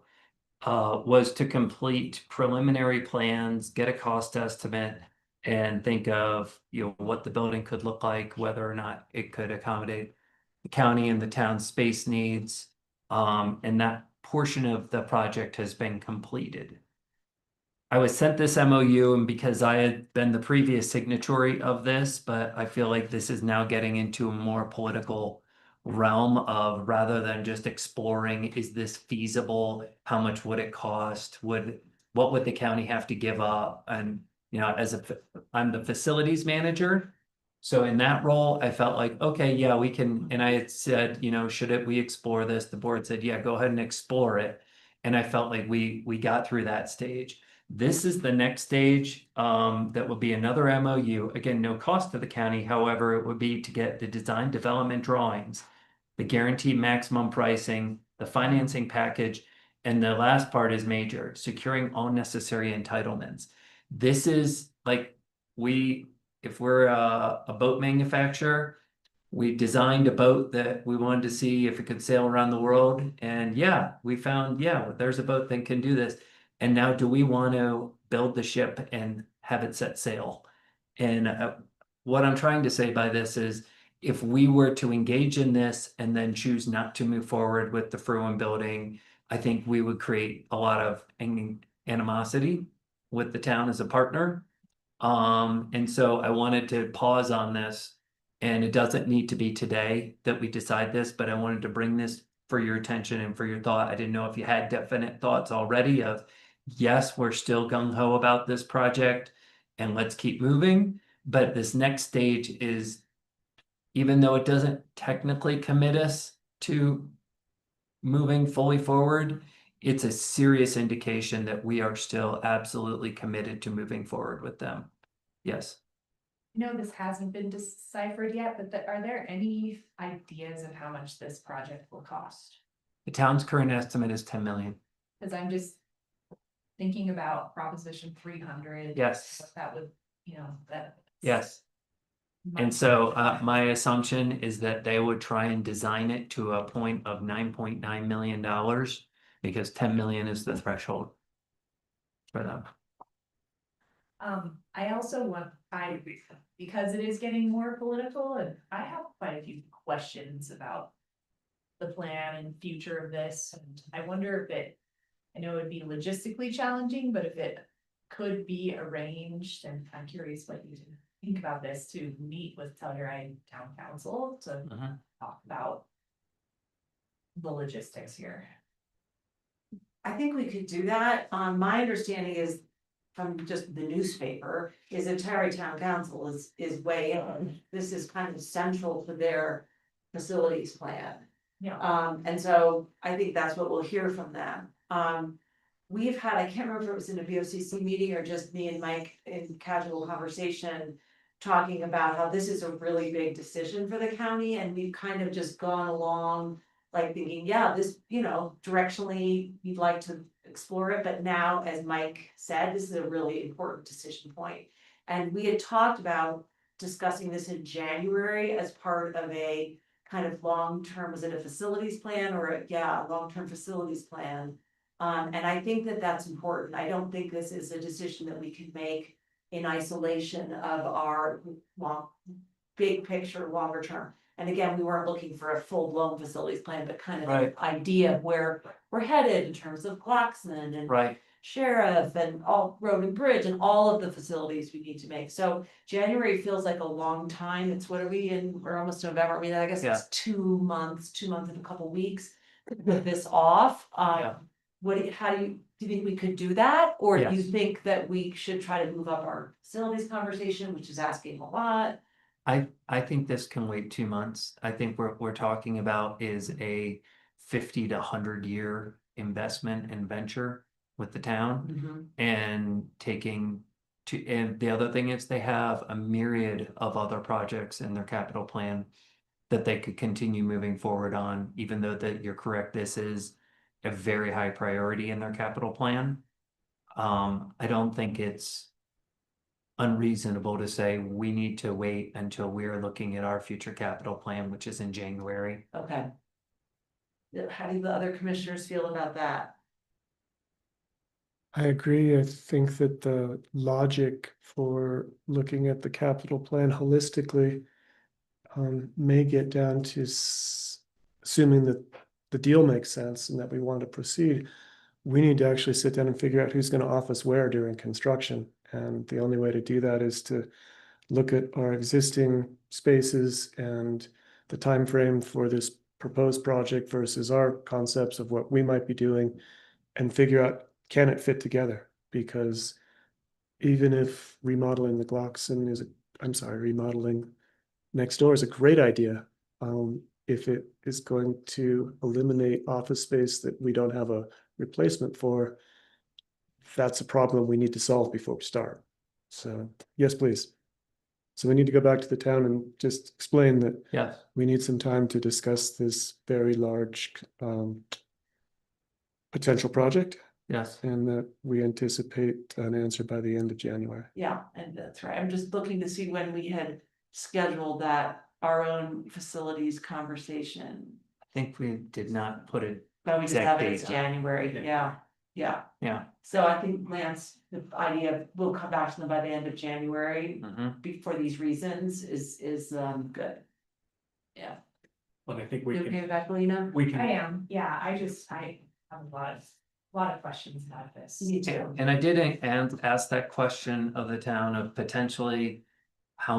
was to complete preliminary plans, get a cost estimate, and think of, you know, what the building could look like, whether or not it could accommodate the county and the town's space needs. And that portion of the project has been completed. I was sent this MOU and because I had been the previous signatory of this, but I feel like this is now getting into a more political realm of rather than just exploring, is this feasible? How much would it cost? What would the county have to give up? And, you know, I'm the facilities manager. So in that role, I felt like, okay, yeah, we can, and I had said, you know, we explore this? The board said, yeah, go ahead and explore it. And I felt like we got through that stage. This is the next stage, that will be another MOU. Again, no cost to the county. However, it would be to get the design development drawings, the guaranteed maximum pricing, the financing package, and the last part is major, securing all necessary entitlements. This is like, if we're a boat manufacturer, we designed a boat that we wanted to see if it could sail around the world. And yeah, we found, yeah, there's a boat that can do this. And now do we want to build the ship and have it set sail? And what I'm trying to say by this is if we were to engage in this and then choose not to move forward with the Fruin building, I think we would create a lot of animosity with the town as a partner. And so I wanted to pause on this, and it doesn't need to be today that we decide this, but I wanted to bring this for your attention and for your thought. I didn't know if you had definite thoughts already of, yes, we're still gung-ho about this project and let's keep moving. But this next stage is, even though it doesn't technically commit us to moving fully forward, it's a serious indication that we are still absolutely committed to moving forward with them. Yes. I know this hasn't been deciphered yet, but are there any ideas of how much this project will cost? The town's current estimate is 10 million. Because I'm just thinking about Proposition 300. Yes. what That would, you know, that. Yes. And so my assumption is that they would try and design it to a point of $9.9 million because 10 million is the threshold for them. I also because it is getting more political, and I have quite a few questions about the plan and future of this, and I wonder if I know it'd be logistically challenging, but if it could be arranged, and I'm curious what you think about this, to meet with Telluride Town Council to talk about the logistics here. I think we could do that. My understanding is from just the newspaper is that Telluride Town Council is way in. This is kind of central to their facilities plan. Yeah. And so I think that's what we'll hear from them. We've had, I can't remember if it was in a BOCC meeting or just me and Mike in casual conversation, talking about how this is a really big decision for the county, and we've kind of just gone along like thinking, yeah, this, you know, directionally, we'd like to explore it, but now, as Mike said, this is a really important decision point. And we had talked about discussing this in January as part of a kind of long-term, was it a facilities plan or a long-term facilities plan? And I think that that's important. I don't think this is a decision that we can make in isolation of our big picture, longer term. And again, we weren't looking for a full-blown facilities plan, but kind of an idea of where we're headed in terms of Claxon and Sheriff and all Road and Bridge and all of the facilities we need to make. So January feels like a long time. It's what are we in? We're almost November. I mean, I guess it's 2 months and a couple weeks to put this off. How do you think we could do that? Or do you think that we should try to move up our facilities conversation, which is asking a lot? I think this can wait 2 months. I think what we're talking about is a 50 to 100 year investment and venture with the town, and taking and the other thing is they have a myriad of other projects in their capital plan that they could continue moving forward on, even though that you're correct, this is a very high priority in their capital plan. I don't think it's unreasonable to say we need to wait until we're looking at our future capital plan, which is in January. Okay. How do the other commissioners feel about that? I agree. I think that the logic for looking at the capital plan holistically may get down to assuming that the deal makes sense and that we want to proceed. We need to actually sit down and figure out who's going to office where during construction. And the only way to do that is to look at our existing spaces and the time frame for this proposed project versus our concepts of what we might be doing and figure out, can it fit together? Because even if remodeling the Glockson is, remodeling next door is a great idea. If it is going to eliminate office space that we don't have a replacement for, that's a problem we need to solve before we start. So, yes, please. So we need to go back to the town and just explain that Yes. we need some time to discuss this very large potential project. Yes. And that we anticipate an answer by the end of January. Yeah, and that's right. I'm just looking to see when we had scheduled that, our own facilities conversation. I think we did not put it. But we just have it as January, yeah. Yeah. So I think Lance, the idea of we'll come back to them by the end of January for these reasons is good. Yeah. Well, I think You okay with that, Galina? we can. I am, yeah, I have a lot of questions about this. Me too. And I did ask that question of the town of potentially how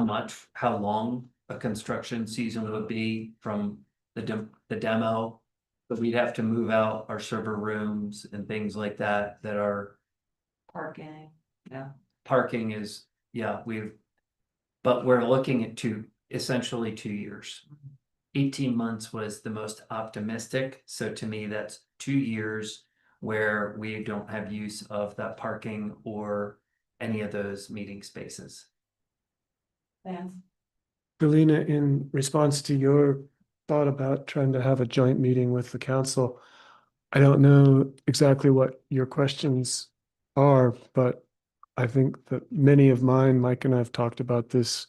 long a construction season would be from the demo. But we'd have to move out our server rooms and things like that are. Parking, yeah. Parking is, but we're looking at essentially 2 years. 18 months was the most optimistic, so to me, that's 2 years where we don't have use of that parking or any of those meeting spaces. Lance? Galina, in response to your thought about trying to have a joint meeting with the council, I don't know exactly what your questions are, but I think that many of mine, Mike and I have talked about this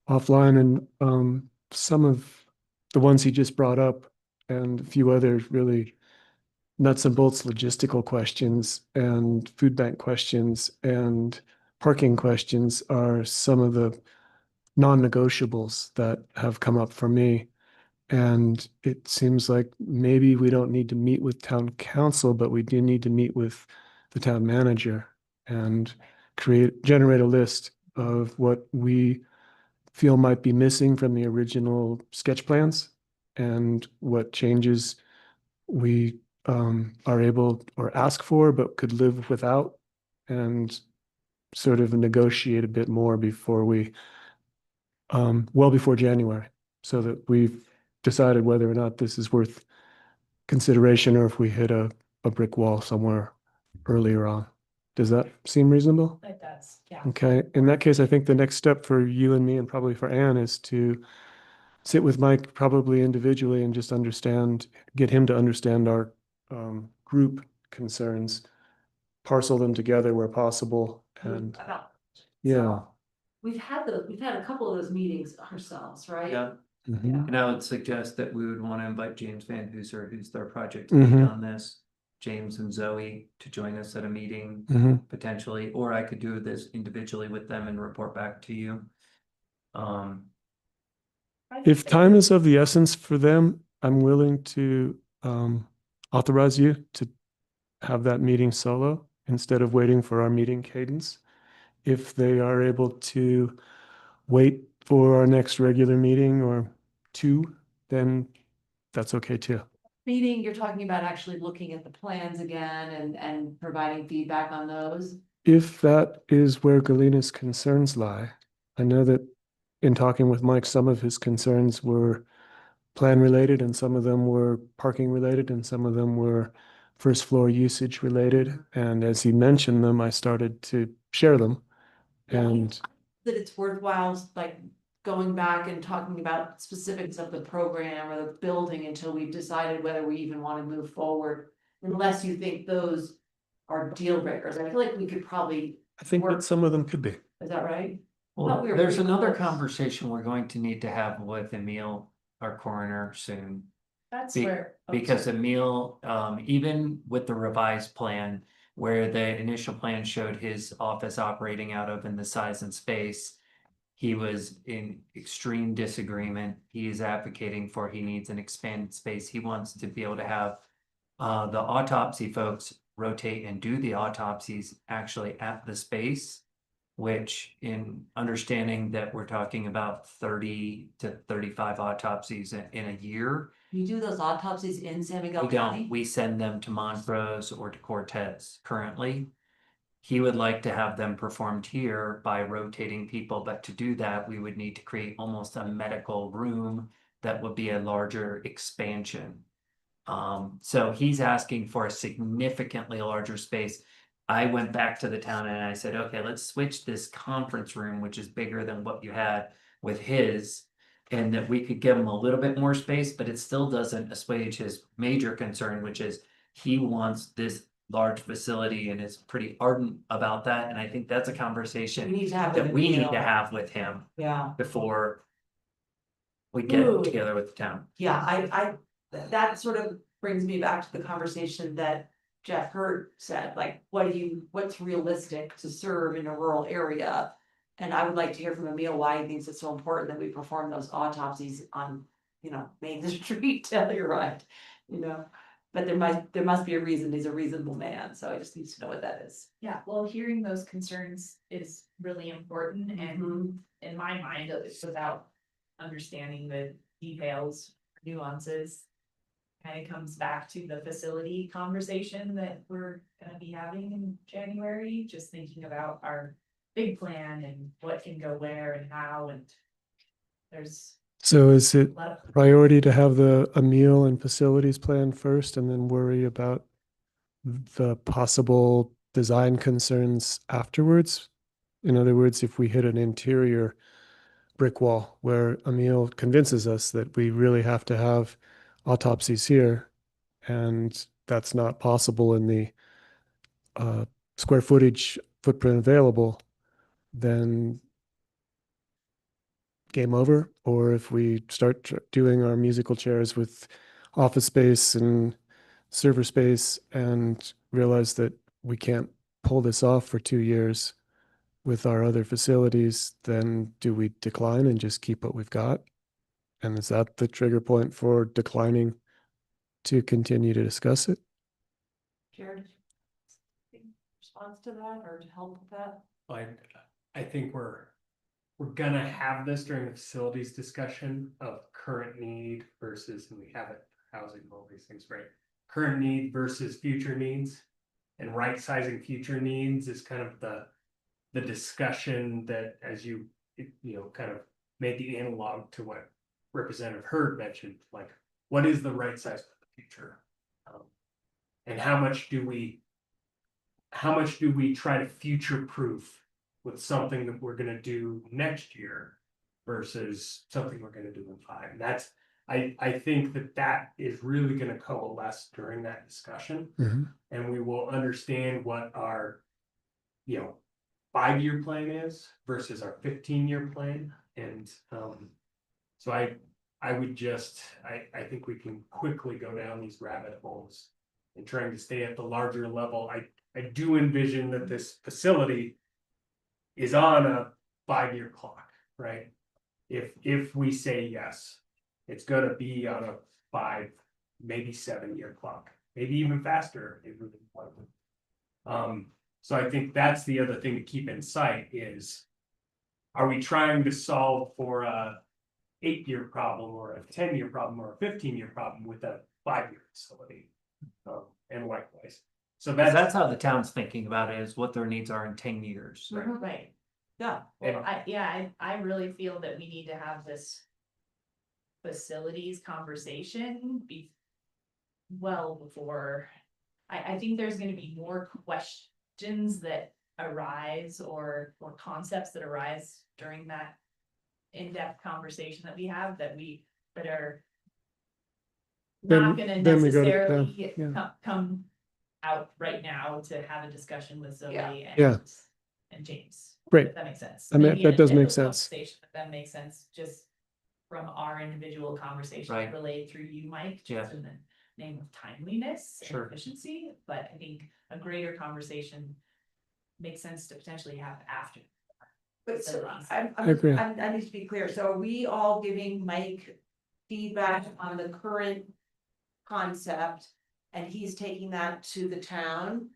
offline, and some of the ones he just brought up and a few others really nuts and bolts logistical questions and food bank questions and parking questions are some of the non-negotiables that have come up for me. And it seems like maybe we don't need to meet with town council, but we do need to meet with the town manager and generate a list of what we feel might be missing from the original sketch plans and what changes we are able or ask for, but could live without, and sort of negotiate a bit more before we, well before January, so that we've decided whether or not this is worth consideration or if we hit a brick wall somewhere earlier on. Does that seem reasonable? It does, yeah. Okay, in that case, I think the next step for you and me and probably for Anne is to sit with Mike probably individually and just get him to understand our group concerns, parcel them together where possible, and yeah. We've had a couple of those meetings ourselves, right? Yeah. Mhm. And I would suggest that we would want to invite James Van Hooser, who's their project lead Mhm. on this. James and Zoe to join us at a meeting Mhm. potentially, or I could do this individually with them and report back to you. If time is of the essence for them, I'm willing to authorize you to have that meeting solo instead of waiting for our meeting cadence. If they are able to wait for our next regular meeting or two, then that's okay too. Meeting, you're talking about actually looking at the plans again and providing feedback on those? If that is where Galina's concerns lie, I know that in talking with Mike, some of his concerns were plan related and some of them were parking related and some of them were first floor usage related. And as he mentioned them, I started to share them. And That it's worthwhile, like, going back and talking about specifics of the program or the building until we've decided whether we even want to move forward. Unless you think those are deal breakers. I feel like we could probably, I think that some of them could be. is that right? Well, Thought we were there's pretty another close. conversation we're going to need to have with Emil, our coroner, soon. That's Be- where. oh, Because sorry. Emil, even with the revised plan, where the initial plan showed his office operating out of in the size and space, he was in extreme disagreement. He is advocating for, he needs an expanded space. He wants to be able to have the autopsy folks rotate and do the autopsies actually at the space, which, in understanding that we're talking about 30 to 35 autopsies in a year. You do those autopsies in San Miguel We County? don't, we send them to Montrose or to Cortez currently. He would like to have them performed here by rotating people, but to do that, we would need to create almost a medical room that would be a larger expansion. So he's asking for a significantly larger space. I went back to the town and I said, okay, let's switch this conference room, which is bigger than what you had with his. And that we could give him a little bit more space, but it still doesn't assuage his major concern, which is he wants this large facility and is pretty ardent about that. And I think that's a conversation We need to have that with we need Emil. to have with him Yeah. before we get Ooh. together with the town. Yeah, that sort of brings me back to the conversation that Jeff Hurt said, like, what's realistic to serve in a rural area? And I would like to hear from Emil why he thinks it's so important that we perform those autopsies on, Main Street, Telluride, But there must be a reason, he's a reasonable man, so I just need to know what that is. Yeah, well, hearing those concerns is really important and in my mind, it's without understanding the details, nuances. Kind of comes back to the facility conversation that we're gonna be having in January, just thinking about our big plan and what can go where and how, and there's So is it a lot of. priority to have a meal and facilities plan first and then worry about the possible design concerns afterwards? In other words, if we hit an interior brick wall where Emil convinces us that we really have to have autopsies here, and that's not possible in the square footage footprint available, then game over. Or if we start doing our musical chairs with office space and server space and realize that we can't pull this off for 2 years with our other facilities, then do we decline and just keep what we've got? And is that the trigger point for declining to continue to discuss it? Jared, response to that or to help with that? I think we're gonna have this during the facilities discussion of current need versus, and we have it, housing, all these things, right? Current need versus future needs, and right sizing future needs is kind of the discussion that, as you kind of made the analog to what Representative Hurd mentioned, like, what is the right size for the future? And how much do we try to future proof with something that we're gonna do next year versus something we're gonna do in 5? And that's, I think that is really gonna coalesce during that discussion. And we will understand what our 5-year plan is versus our 15-year plan. And so I would just, I think we can quickly go down these rabbit holes and trying to stay at the larger level. I do envision that this facility is on a 5-year clock, right? If we say yes, it's gonna be on a 5, maybe 7-year clock, maybe even faster. So I think that's the other thing to keep in sight is, are we trying to solve for a 8-year problem or a 10-year problem or a 15-year problem with a 5-year facility? And likewise. So That's how the town's thinking about it, is what their needs are in 10 years. Right. Yeah. Well, I really feel that we need to have this facilities conversation well before. I think there's gonna be more questions that arise or concepts that arise during that in-depth conversation that we have that are not gonna then we go to necessarily town, yeah. come out right now to have a discussion with Zoe Yeah. and James. Right. If that makes sense. I mean, Maybe that a does make different sense. conversation, if that makes sense, just from our individual conversation Right. relayed through you, Mike, Yeah. just in the name of timeliness and Sure. efficiency, but I think a greater conversation makes sense to potentially have after. But so I agree. I need to be clear. So are we all giving Mike feedback on the current concept and he's taking that to the town?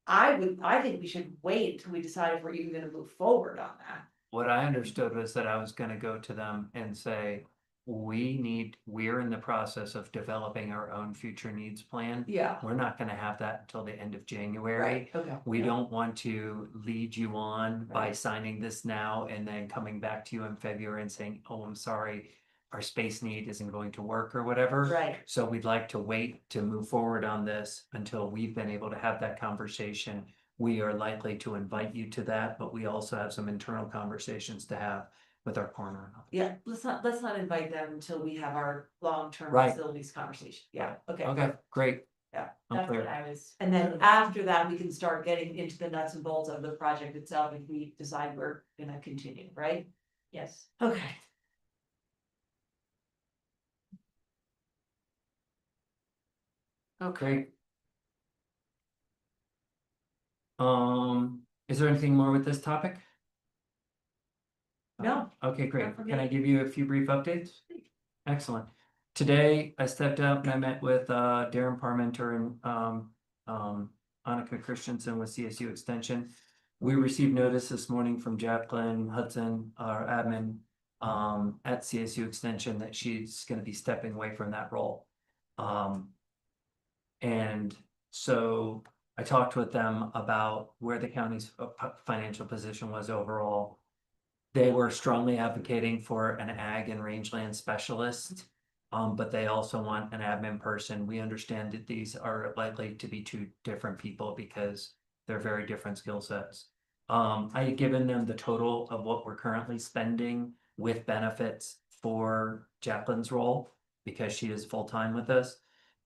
I think we should wait until we decide if we're even gonna move forward on that. What I understood was that I was gonna go to them and say, we're in the process of developing our own future needs plan. Yeah. We're not gonna have that until the end of January. Right, okay. We Yeah. don't want to lead you on by Right. signing this now and then coming back to you in February and saying, oh, I'm sorry, our space need isn't going to work or whatever. Right. So we'd like to wait to move forward on this until we've been able to have that conversation. We are likely to invite you to that, but we also have some internal conversations to have with our corner. Yeah, let's not invite them until we have our long-term Right. facilities conversation. Yeah, okay. Okay, great. Yeah. I'm That's what clear. I was. And then after that, we can start getting into the nuts and bolts of the project itself if we decide we're gonna continue, right? Yes. Okay. Okay. Is there anything more with this topic? No. Okay, great. Not for Can me. I give you a few brief updates? Excellent. Today, I stepped up and I met with Darren Parmenter and Annika Christensen with CSU Extension. We received notice this morning from Jacqueline Hudson, our admin at CSU Extension, that she's going to be stepping away from that role. And so I talked with them about where the county's financial position was overall. They were strongly advocating for an ag and rangeland specialist, but they also want an admin person. We understand that these are likely to be two different people because they're very different skill sets. I had given them the total of what we're currently spending with benefits for Jacqueline's role because she is full-time with us.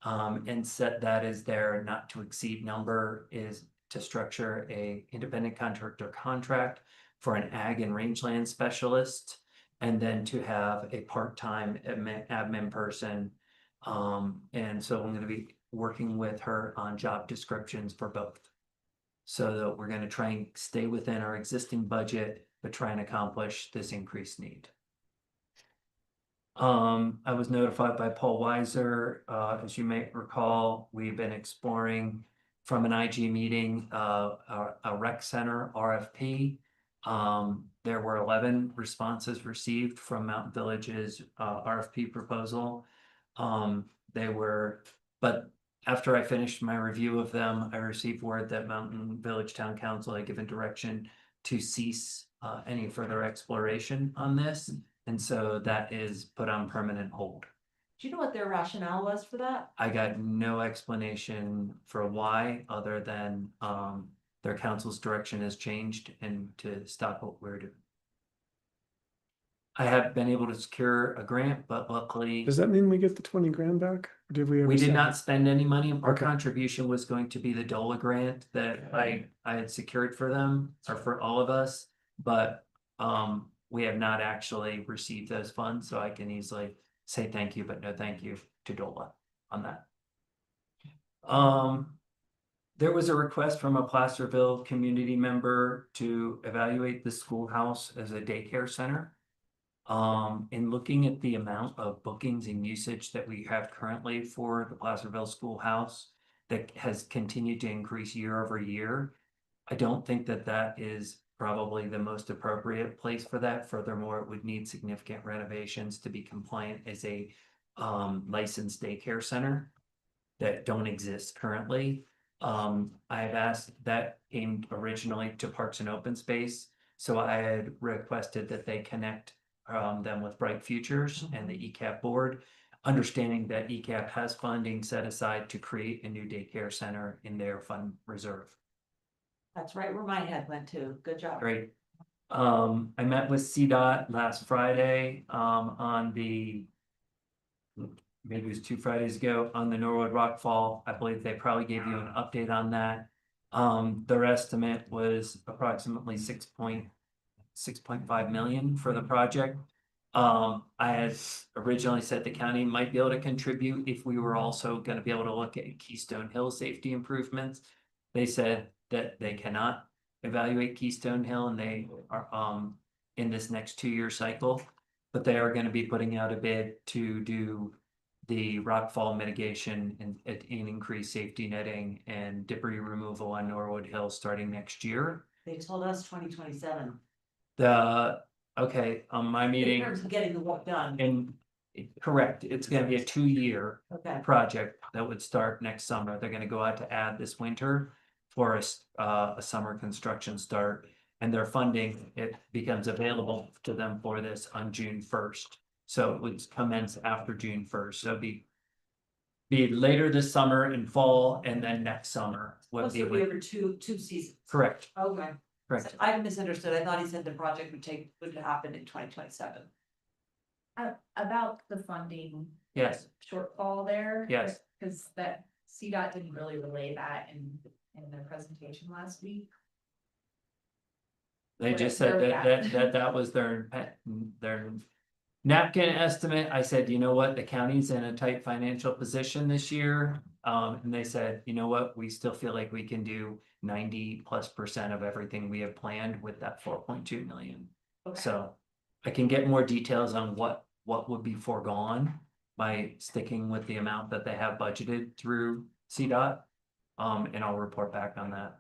And set that as their not to exceed number is to structure a independent contractor contract for an ag and rangeland specialist. And then to have a part-time admin person. And so I'm gonna be working with her on job descriptions for both. So that we're gonna try and stay within our existing budget, but try and accomplish this increased need. I was notified by Paul Weiser, as you may recall, we've been exploring from an IG meeting, a rec center RFP. There were 11 responses received from Mountain Village's RFP proposal. But after I finished my review of them, I received word that Mountain Village Town Council had given direction to cease any further exploration on this. And so that is put on permanent hold. Do you know what their rationale was for that? I got no explanation for why, other than their council's direction has changed and to stop what we're doing. I have been able to secure a grant, but luckily. Does that mean we get the 20 grand back? Or did we ever? We did send not it? spend any money. Our Okay. contribution was going to be the DOLA grant that I had secured for them, or for all of us, but we have not actually received those funds, so I can easily say thank you, but no thank you to DOLA on that. There was a request from a Placerville community member to evaluate the schoolhouse as a daycare center. In looking at the amount of bookings and usage that we have currently for the Placerville Schoolhouse that has continued to increase year over year, I don't think that that is probably the most appropriate place for that. Furthermore, it would need significant renovations to be compliant as a licensed daycare center that don't exist currently. I have asked, that came originally to Parks and Open Space, so I had requested that they connect them with Bright Futures and the ECAP board, understanding that ECAP has funding set aside to create a new daycare center in their fund reserve. That's right where my head went to. Good job. Great. I met with CDOT last Friday, on the. Maybe it was 2 Fridays ago on the Norwood Rockfall. I believe they probably gave you an update on that. Their estimate was approximately 6.5 million for the project. I had originally said the county might be able to contribute if we were also gonna be able to look at Keystone Hill safety improvements. They said that they cannot evaluate Keystone Hill and they are, in this next 2-year cycle. But they are gonna be putting out a bid to do the rockfall mitigation and increased safety netting and debris removal on Norwood Hill starting next year. They told us 2027. Okay, on my meeting. In terms of getting the work done. And correct, it's gonna be a 2-year Okay. project that would start next summer. They're gonna go out to add this winter for a summer construction start. And their funding, it becomes available to them for this on June 1st. So it would commence after June 1st. So it'd be later this summer and fall and then next summer. Supposed to be over two seasons. Correct, Okay. correct. I misunderstood. I thought he said the project would happen in 2027. About the funding. Yes. Shortfall there. Yes. Cause that CDOT didn't really relay that in their presentation last week. They Where- just said where we at? that was their napkin estimate. I said, you know what, the county's in a tight financial position this year. And they said, you know what, we still feel like we can do 90+% of everything we have planned with that 4.2 million. Okay. So I can get more details on what would be foregone by sticking with the amount that they have budgeted through CDOT. And I'll report back on that.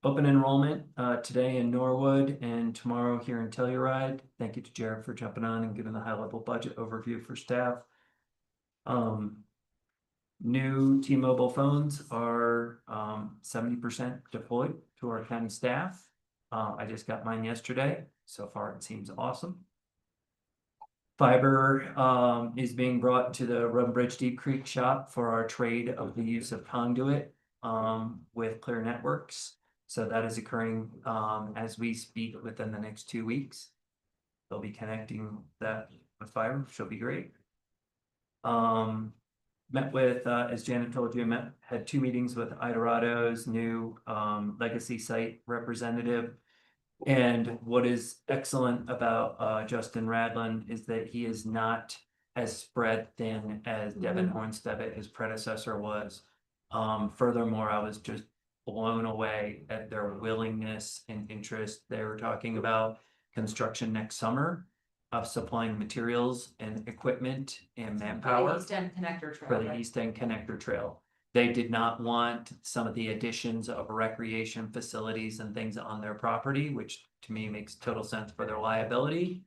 Open enrollment today in Norwood and tomorrow here in Telluride. Thank you to Jared for jumping on and giving the high level budget overview for staff. New T-Mobile phones are 70% deployed to our county staff. I just got mine yesterday. So far it seems awesome. Fiber is being brought to the Roden Bridge Deep Creek shop for our trade of the use of conduit with Clear Networks. So that is occurring as we speak within the next 2 weeks. They'll be connecting that with fiber, which will be great. Met with, as Janet told you, had 2 meetings with Idorado's new legacy site representative. And what is excellent about Justin Radlin is that he is not as spread thin as Devin Hornstebbit, his predecessor, was. Furthermore, I was just blown away at their willingness and interest. They were talking about construction next summer of supplying materials and equipment and manpower East End Connector Trail. for the right? East End Connector Trail. They did not want some of the additions of recreation facilities and things on their property, which to me makes total sense for their liability.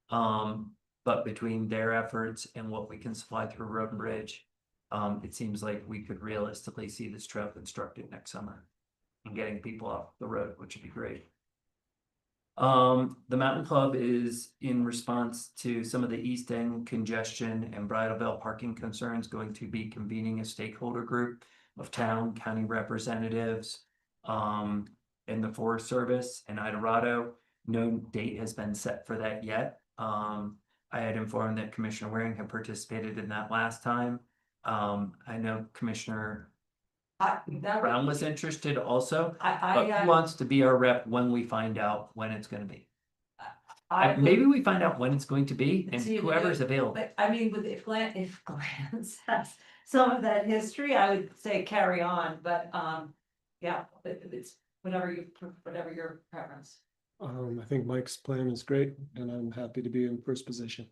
But between their efforts and what we can supply through Roden Bridge, it seems like we could realistically see this trail constructed next summer and getting people off the road, which would be great. The Mountain Club is in response to some of the East End congestion and Bridalveil parking concerns going to be convening a stakeholder group of town, county representatives, and the Forest Service and Idorado. No date has been set for that yet. I had informed that Commissioner Waring had participated in that last time. I know Commissioner Brown was interested also, but who wants to be our rep when we find out when it's gonna be? Maybe we find out when it's going to be and See, whoever's available. But I mean, if Glenn has some of that history, I would say carry on, but yeah, it's whatever your preference. I think Mike's plan is great and I'm happy to be in first position.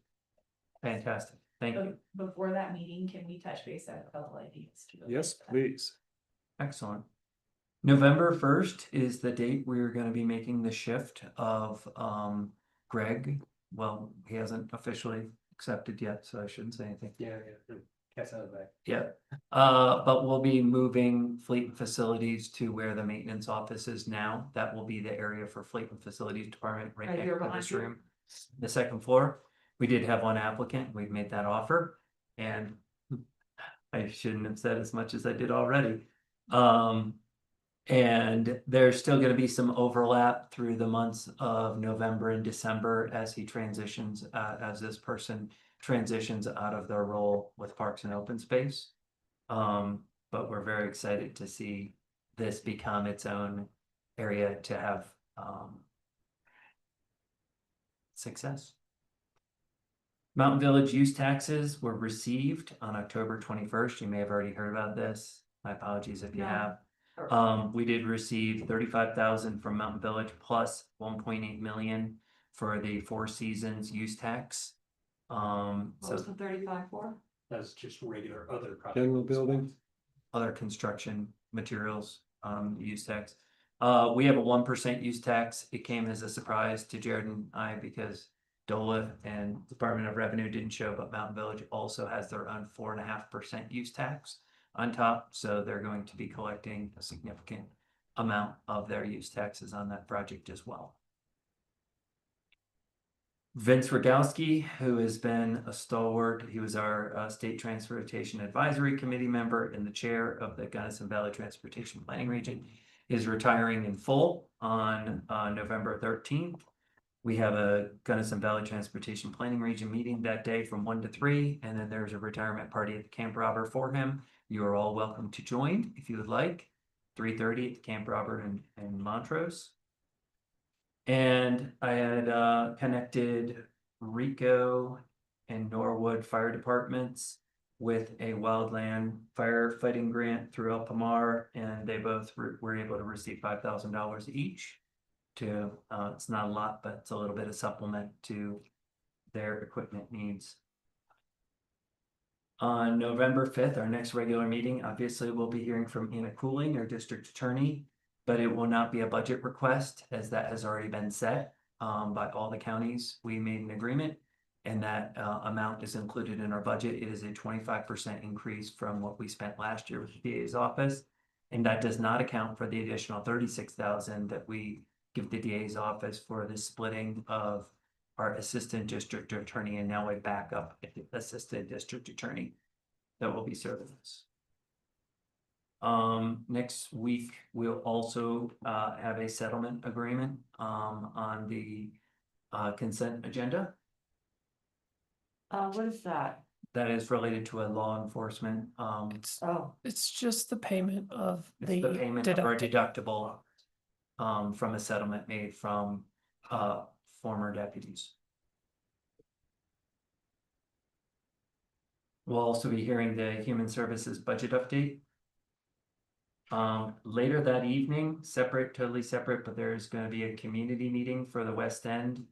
Fantastic, thank you. Before that meeting, can we touch base on a couple ideas? Yes, please. Excellent. November 1st is the date we're gonna be making the shift of Greg. Well, he hasn't officially accepted yet, so I shouldn't say anything. Yeah. Cat's out of the bag. Yeah, but we'll be moving Fleet and Facilities to where the maintenance office is now. That will be the area for Fleet and Facilities Department right Right next here to behind this you? room. The second floor. We did have one applicant. We've made that offer. and I shouldn't have said as much as I did already. And there's still gonna be some overlap through the months of November and December as he transitions, as this person transitions out of their role with Parks and Open Space. But we're very excited to see this become its own area to have, success. Mountain Village use taxes were received on October 21st. You may have already heard about this. My apologies if you No. have. We did receive 35,000 from Mountain Village plus 1.8 million for the Four Seasons use tax. What was So the 35 for? That's just regular other. General building. other construction materials, use tax. We have a 1% use tax. It came as a surprise to Jared and I because DOLA and Department of Revenue didn't show, but Mountain Village also has their own 4.5% use tax on top. So they're going to be collecting a significant amount of their use taxes on that project as well. Vince Rogowski, who has been a stalwart, he was our State Transportation Advisory Committee member and the chair of the Gunnison Valley Transportation Planning Region, is retiring in full on November 13th. We have a Gunnison Valley Transportation Planning Region meeting that day from 1 to 3, and then there's a retirement party at the Camp Robert for him. You are all welcome to join if you would like. 3:30 at the Camp Robert in Montrose. And I had connected Rico and Norwood fire departments with a wildland firefighting grant through El Pomar, and they both were able to receive $5,000 each. To it's not a lot, but it's a little bit of supplement to their equipment needs. On November 5th, our next regular meeting, obviously we'll be hearing from Anna Cooling, our district attorney, but it will not be a budget request as that has already been set by all the counties. We made an agreement and that amount is included in our budget. It is a 25% increase from what we spent last year with the DA's office. And that does not account for the additional 36,000 that we give the DA's office for the splitting of our assistant district attorney and now a backup assistant district attorney that will be serving us. Next week, we'll also have a settlement agreement on the consent agenda. What is that? That is related to a law enforcement. It's just the payment of It's the payment of our deductible. deductible from a settlement made from former deputies. We'll also be hearing the Human Services budget update. Later that evening, totally separate, but there's going to be a community meeting for the West End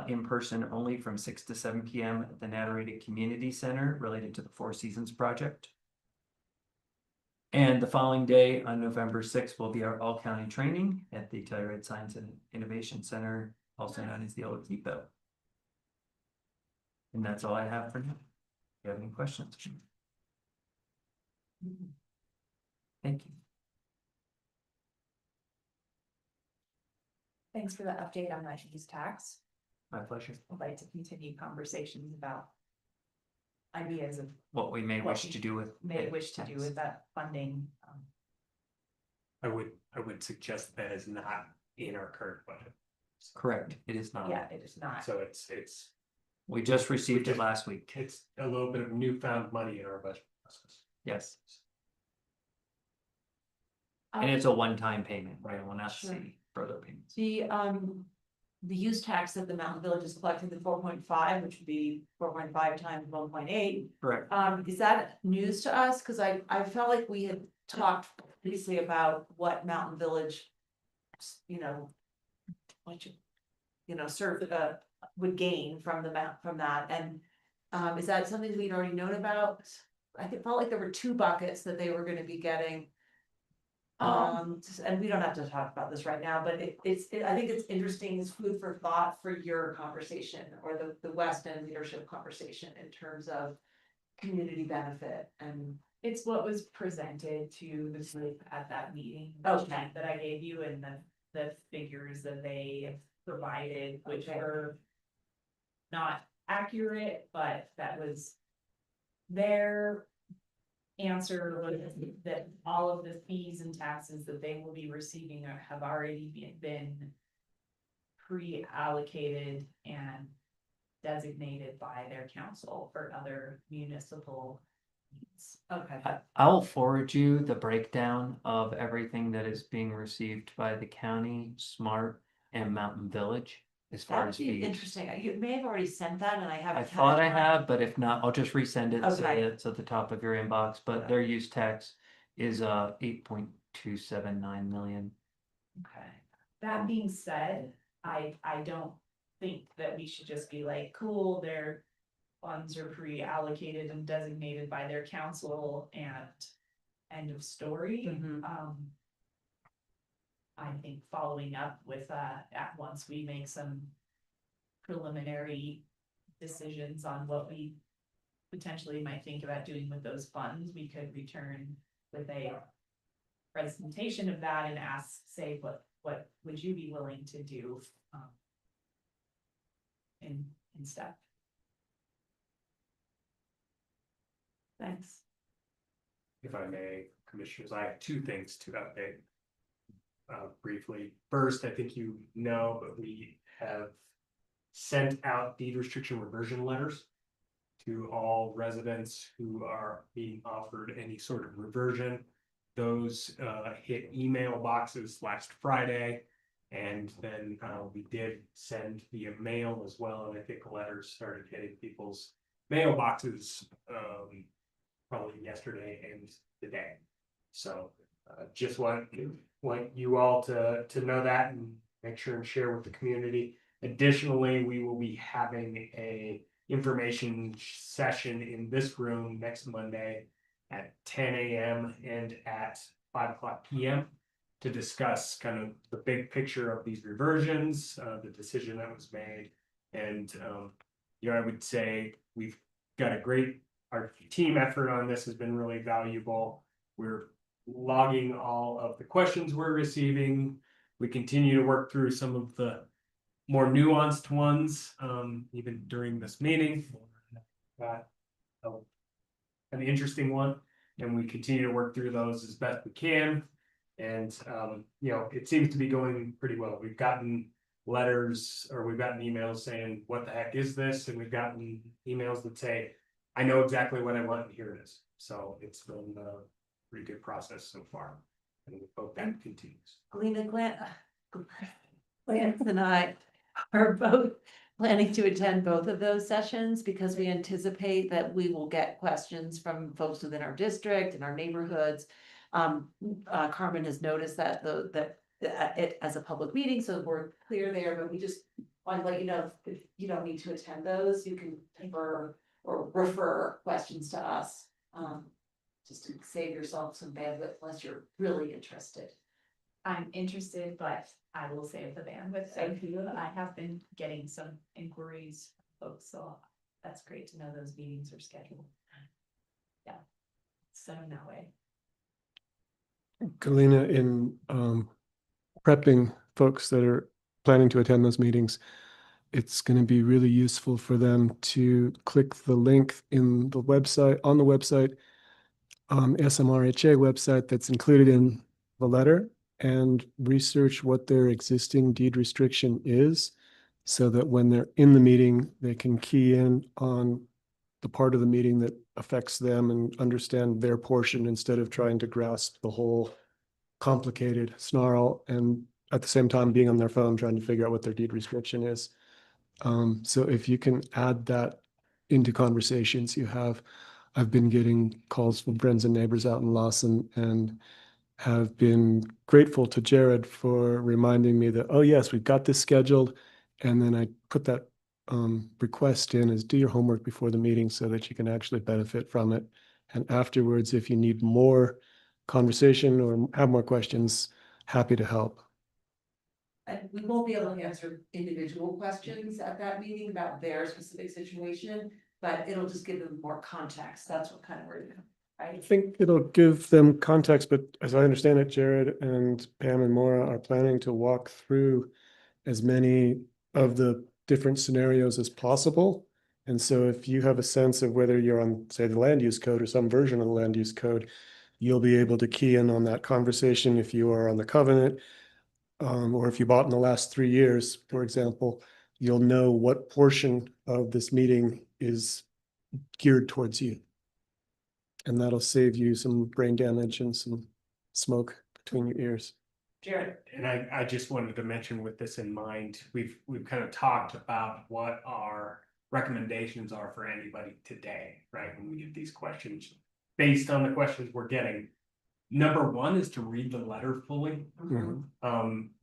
in person only from 6 to 7 p.m. at the Natarita Community Center related to the Four Seasons project. And the following day on November 6th will be our all county training at the Telluride Science and Innovation Center, also known as the Old Depot. And that's all I have for now. If you have any questions? Thank you. Thanks for the update on that use tax. My pleasure. I'd like to continue conversations about ideas of What we may wish to do with. may wish to do with that funding. I would suggest that is not in our current budget. Correct, it is not. Yeah, it is not. So it's. We just received it last week. It's a little bit of newfound money in our budget process. Yes. And it's a one-time payment, right? I will not Sure. see further payments. The use tax that the Mountain Village is collecting, the 4.5, which would be 4.5 times 1.8. Correct. Is that news to us? Cause I felt like we had talked previously about what Mountain Village, sort of, would gain from that. And, is that something we'd already known about? I felt like there were two buckets that they were gonna be getting. And we don't have to talk about this right now, but I think it's interesting, it's food for thought for your conversation or the West End leadership conversation in terms of community benefit and. It's what was presented to the group at that meeting. Okay. That I gave you and the figures that they provided, which Okay. were not accurate, but that was their answer was that all of the fees and taxes that they will be receiving have already been pre-allocated and designated by their council for other municipal needs. Okay. I will forward you the breakdown of everything that is being received by the county, SMART, and Mountain Village as far That'd as be fees. interesting. You may have already sent that and I haven't. I had thought I time. have, but if not, I'll just resend it so Okay. that it's at the top of your inbox, but their use tax is 8.279 million. Okay. That being said, I don't think that we should just be like, cool, their funds are pre-allocated and designated by their council and end of story. I think following up with once we make some preliminary decisions on what we potentially might think about doing with those funds, we could return with a presentation of that and ask, say, what would you be willing to do in step? Thanks. If I may, commissioners, I have two things to update. Briefly, first, I think you know, but we have sent out deed restriction reversion letters to all residents who are being offered any sort of reversion. Those hit email boxes last Friday, and then we did send via mail as well, and I think letters started hitting people's mailboxes probably yesterday and today. So just want you all to know that and make sure and share with the community. Additionally, we will be having a information session in this room next Monday at 10 a.m. and at 5:00 p.m. to discuss kind of the big picture of these reversions, the decision that was made. And I would say we've got our team effort on this has been really valuable. We're logging all of the questions we're receiving. We continue to work through some of the more nuanced ones, even during this meeting. Got an interesting one, and we continue to work through those as best we can. And it seems to be going pretty well. We've gotten letters or we've gotten emails saying, what the heck is this? And we've gotten emails that say, I know exactly what I want and here it is. So it's been a pretty good process so far. And we hope that continues. Alina, Lance and I are both planning to attend both of those sessions because we anticipate that we will get questions from folks within our district and our neighborhoods. Carmen has noticed that it as a public meeting, so we're clear there, but we just want to let you know if you don't need to attend those, you can refer questions to us. Just to save yourself some bandwidth unless you're really interested. I'm interested, but I will save the bandwidth. Thank you. I have been getting some inquiries, folks, so that's great to know those meetings are scheduled. Yeah, so in that way. Galina, in prepping folks that are planning to attend those meetings, it's going to be really useful for them to click the link in the website, on the website, SMRHA website that's included in the letter, and research what their existing deed restriction is, so that when they're in the meeting, they can key in on the part of the meeting that affects them and understand their portion instead of trying to grasp the whole complicated snarl and at the same time being on their phone trying to figure out what their deed restriction is. So if you can add that into conversations you have, I've been getting calls from friends and neighbors out in Lawson and have been grateful to Jared for reminding me that, oh yes, we've got this scheduled. And then I put that request in as do your homework before the meeting so that you can actually benefit from it. And afterwards, if you need more conversation or have more questions, happy to help. And we won't be able to answer individual questions at that meeting about their specific situation, but it'll just give them more context. That's what kind of we're doing, I right? think it'll give them context, but as I understand it, Jared and Pam and Maura are planning to walk through as many of the different scenarios as possible And so if you have a sense of whether you're on, say, the land use code or some version of the land use code, you'll be able to key in on that conversation if you are on the covenant. Or if you bought in the last 3 years, for example, you'll know what portion of this meeting is geared towards you. And that'll save you some brain damage and some smoke between your ears. Jared. And I just wanted to mention with this in mind, we've kind of talked about what our recommendations are for anybody today, right? When we get these questions, based on the questions we're getting. Number one is to read the letter fully.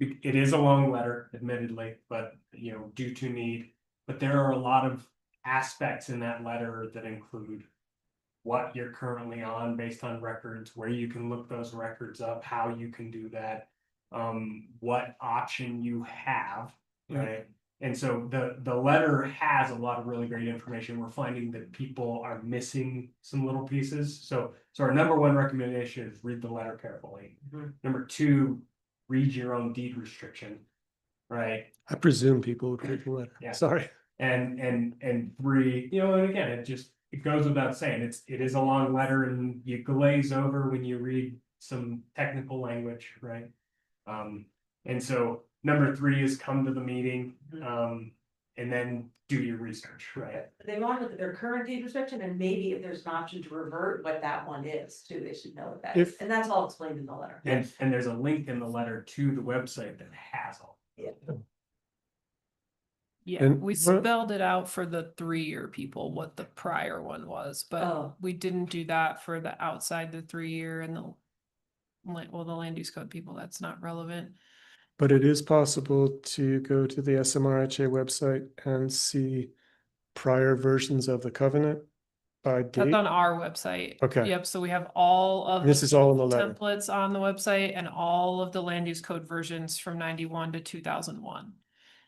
It is a long letter, admittedly, but due to need. But there are a lot of aspects in that letter that include what you're currently on based on records, where you can look those records up, how you can do that, what option you have, right? And so the letter has a lot of really great information. We're finding that people are missing some little pieces. So our number one recommendation is read the letter carefully. Number two, read your own deed restriction, right? I presume people would read the letter. Yeah. Sorry. And three, and again, it goes without saying, it is a long letter and you glaze over when you read some technical language, right? And so number three is come to the meeting, and then do your research, right? They want to look at their current deed restriction and maybe if there's an option to revert, what that one is too, they should know what that is. And that's all explained in the letter. And there's a link in the letter to the website that has all. Yeah, And we what- spelled it out for the 3-year people, what the prior one was, but Oh. we didn't do that for the outside the 3-year and the the land use code people, that's not relevant. But it is possible to go to the SMRHA website and see prior versions of the covenant by That's date. on our website. Okay. Yep, so we have all of This the is all in the letter. templates on the website and all of the land use code versions from 91 to 2001.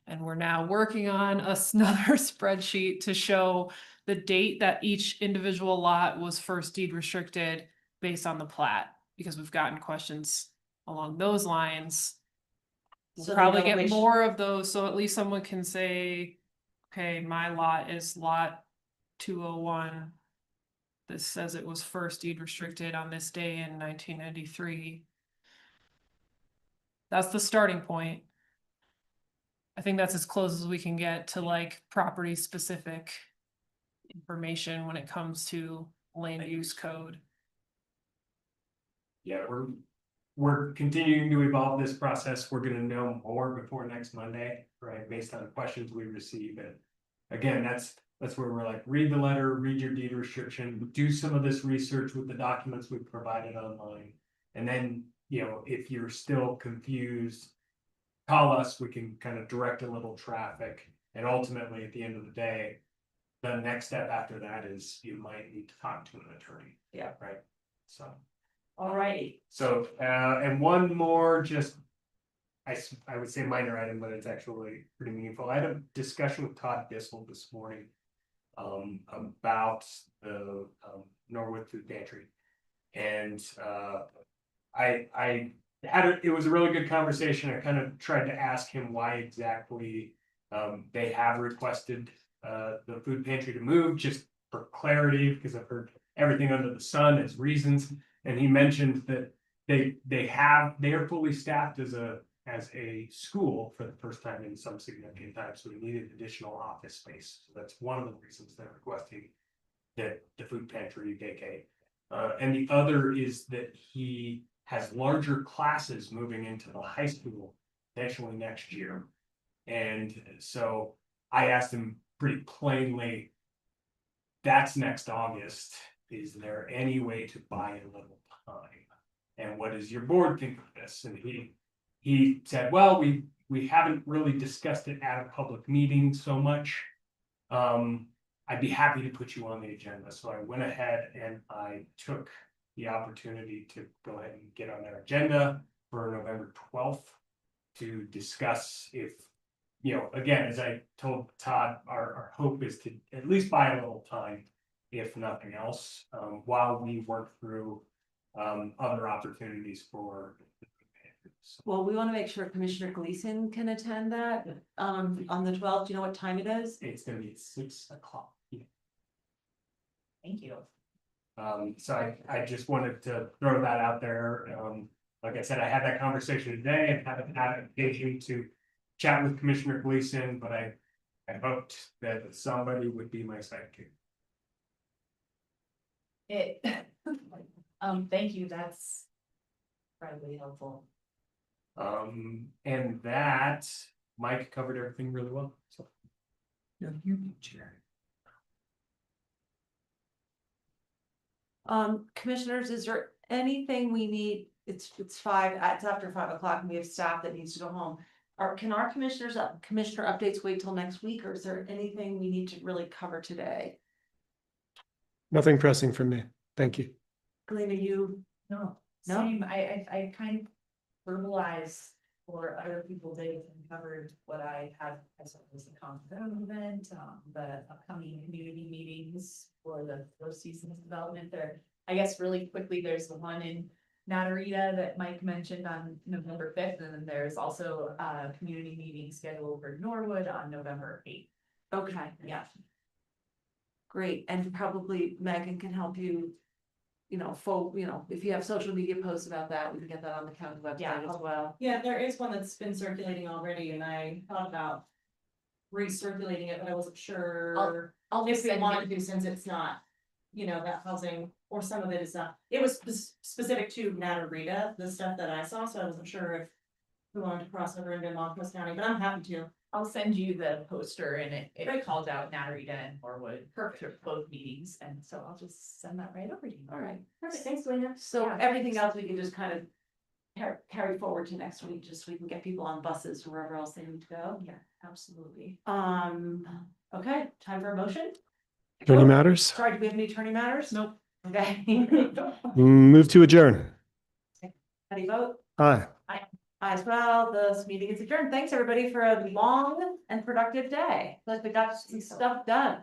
And we're now working on another spreadsheet to show the date that each individual lot was first deed restricted based on the plat, because we've gotten questions along those lines. We'll So they probably know get which- more of those, so at least someone can say, okay, my lot is lot 201. This says it was first deed restricted on this day in 1993. That's the starting point. I think that's as close as we can get to like property specific information when it comes to land use code. Yeah, we're continuing to evolve this process. We're gonna know more before next Monday, right? Based on the questions we receive. And again, that's where we're like, read the letter, read your deed restriction, do some of this research with the documents we've provided online. And then, if you're still confused, call us, we can kind of direct a little traffic. And ultimately, at the end of the day, the next step after that is you might need to talk to an attorney. Yeah. Right? So. All right. So, and one more, just, I would say minor item, but it's actually pretty meaningful. I had a discussion with Todd Bissell this morning. About the Norwood Food Pantry. And it was a really good conversation. I kind of tried to ask him why exactly they have requested the food pantry to move, just for clarity, because I've heard everything under the sun as reasons. And he mentioned that they are fully staffed as a school for the first time in some significant time, so we needed additional office space. So that's one of the reasons they're requesting that the food pantry vacate. And the other is that he has larger classes moving into the high school potentially next year. And so I asked him pretty plainly, that's next August. Is there any way to buy a little time? And what does your board think of this? And he said, well, we haven't really discussed it at a public meeting so much. I'd be happy to put you on the agenda. So I went ahead and I took the opportunity to go ahead and get on their agenda for November 12th to discuss if, again, as I told Todd, our hope is to at least buy a little time, if nothing else, while we work through other opportunities for. Well, we want to make sure Commissioner Gleason can attend that on the 12th. Do you know what time it is? It's gonna be at 6 o'clock. Thank you. So I just wanted to throw that out there. Like I said, I had that conversation today and haven't had an occasion to chat with Commissioner Gleason, but I hoped that somebody would be my sidekick. Thank you, that's probably helpful. And that Mike covered everything really well. So. Yeah, you chair. Commissioners, is there anything we need? It's after 5 o'clock and we have staff that needs to go home. Can our commissioner updates wait till next week, or is there anything we need to really cover today? Nothing pressing from me. Thank you. Galena, you? No, No? same, I kind of verbalized for other people, they covered what I had as the confidential event, the upcoming community meetings for the first season of development there. I guess really quickly, there's the one in Natarita that Mike mentioned on November 5th, and then there's also a community meeting scheduled for Norwood on November 8th. Okay, Yeah. great. And probably Megan can help you. If you have social media posts about that, we can get that on the county website as well. Yeah, there is one that's been circulating already, and I thought about recirculating it, but I wasn't sure I'll if just we send wanted you- to, since it's not, that housing, or some of it is not. It was specific to Natarita, the stuff that I saw, so I wasn't sure if we wanted to cross over into Montrose County, but I'm happy to. I'll send you the poster, and it calls out Natarita and Norwood for both meetings, and so I'll just send that right over to you. All right. Perfect, thanks, Lena. So Yeah. everything else we can just kind of carry forward to next week, just so we can get people on buses or wherever else they need to go. Yeah, absolutely. Okay, time for a motion. Attorney matters? Sorry, do we have any attorney matters? Nope. Okay. Move to adjourn. How do you vote? Aye. Aye as well. This meeting is adjourned. Thanks, everybody, for a long and productive day. Like we got some stuff done.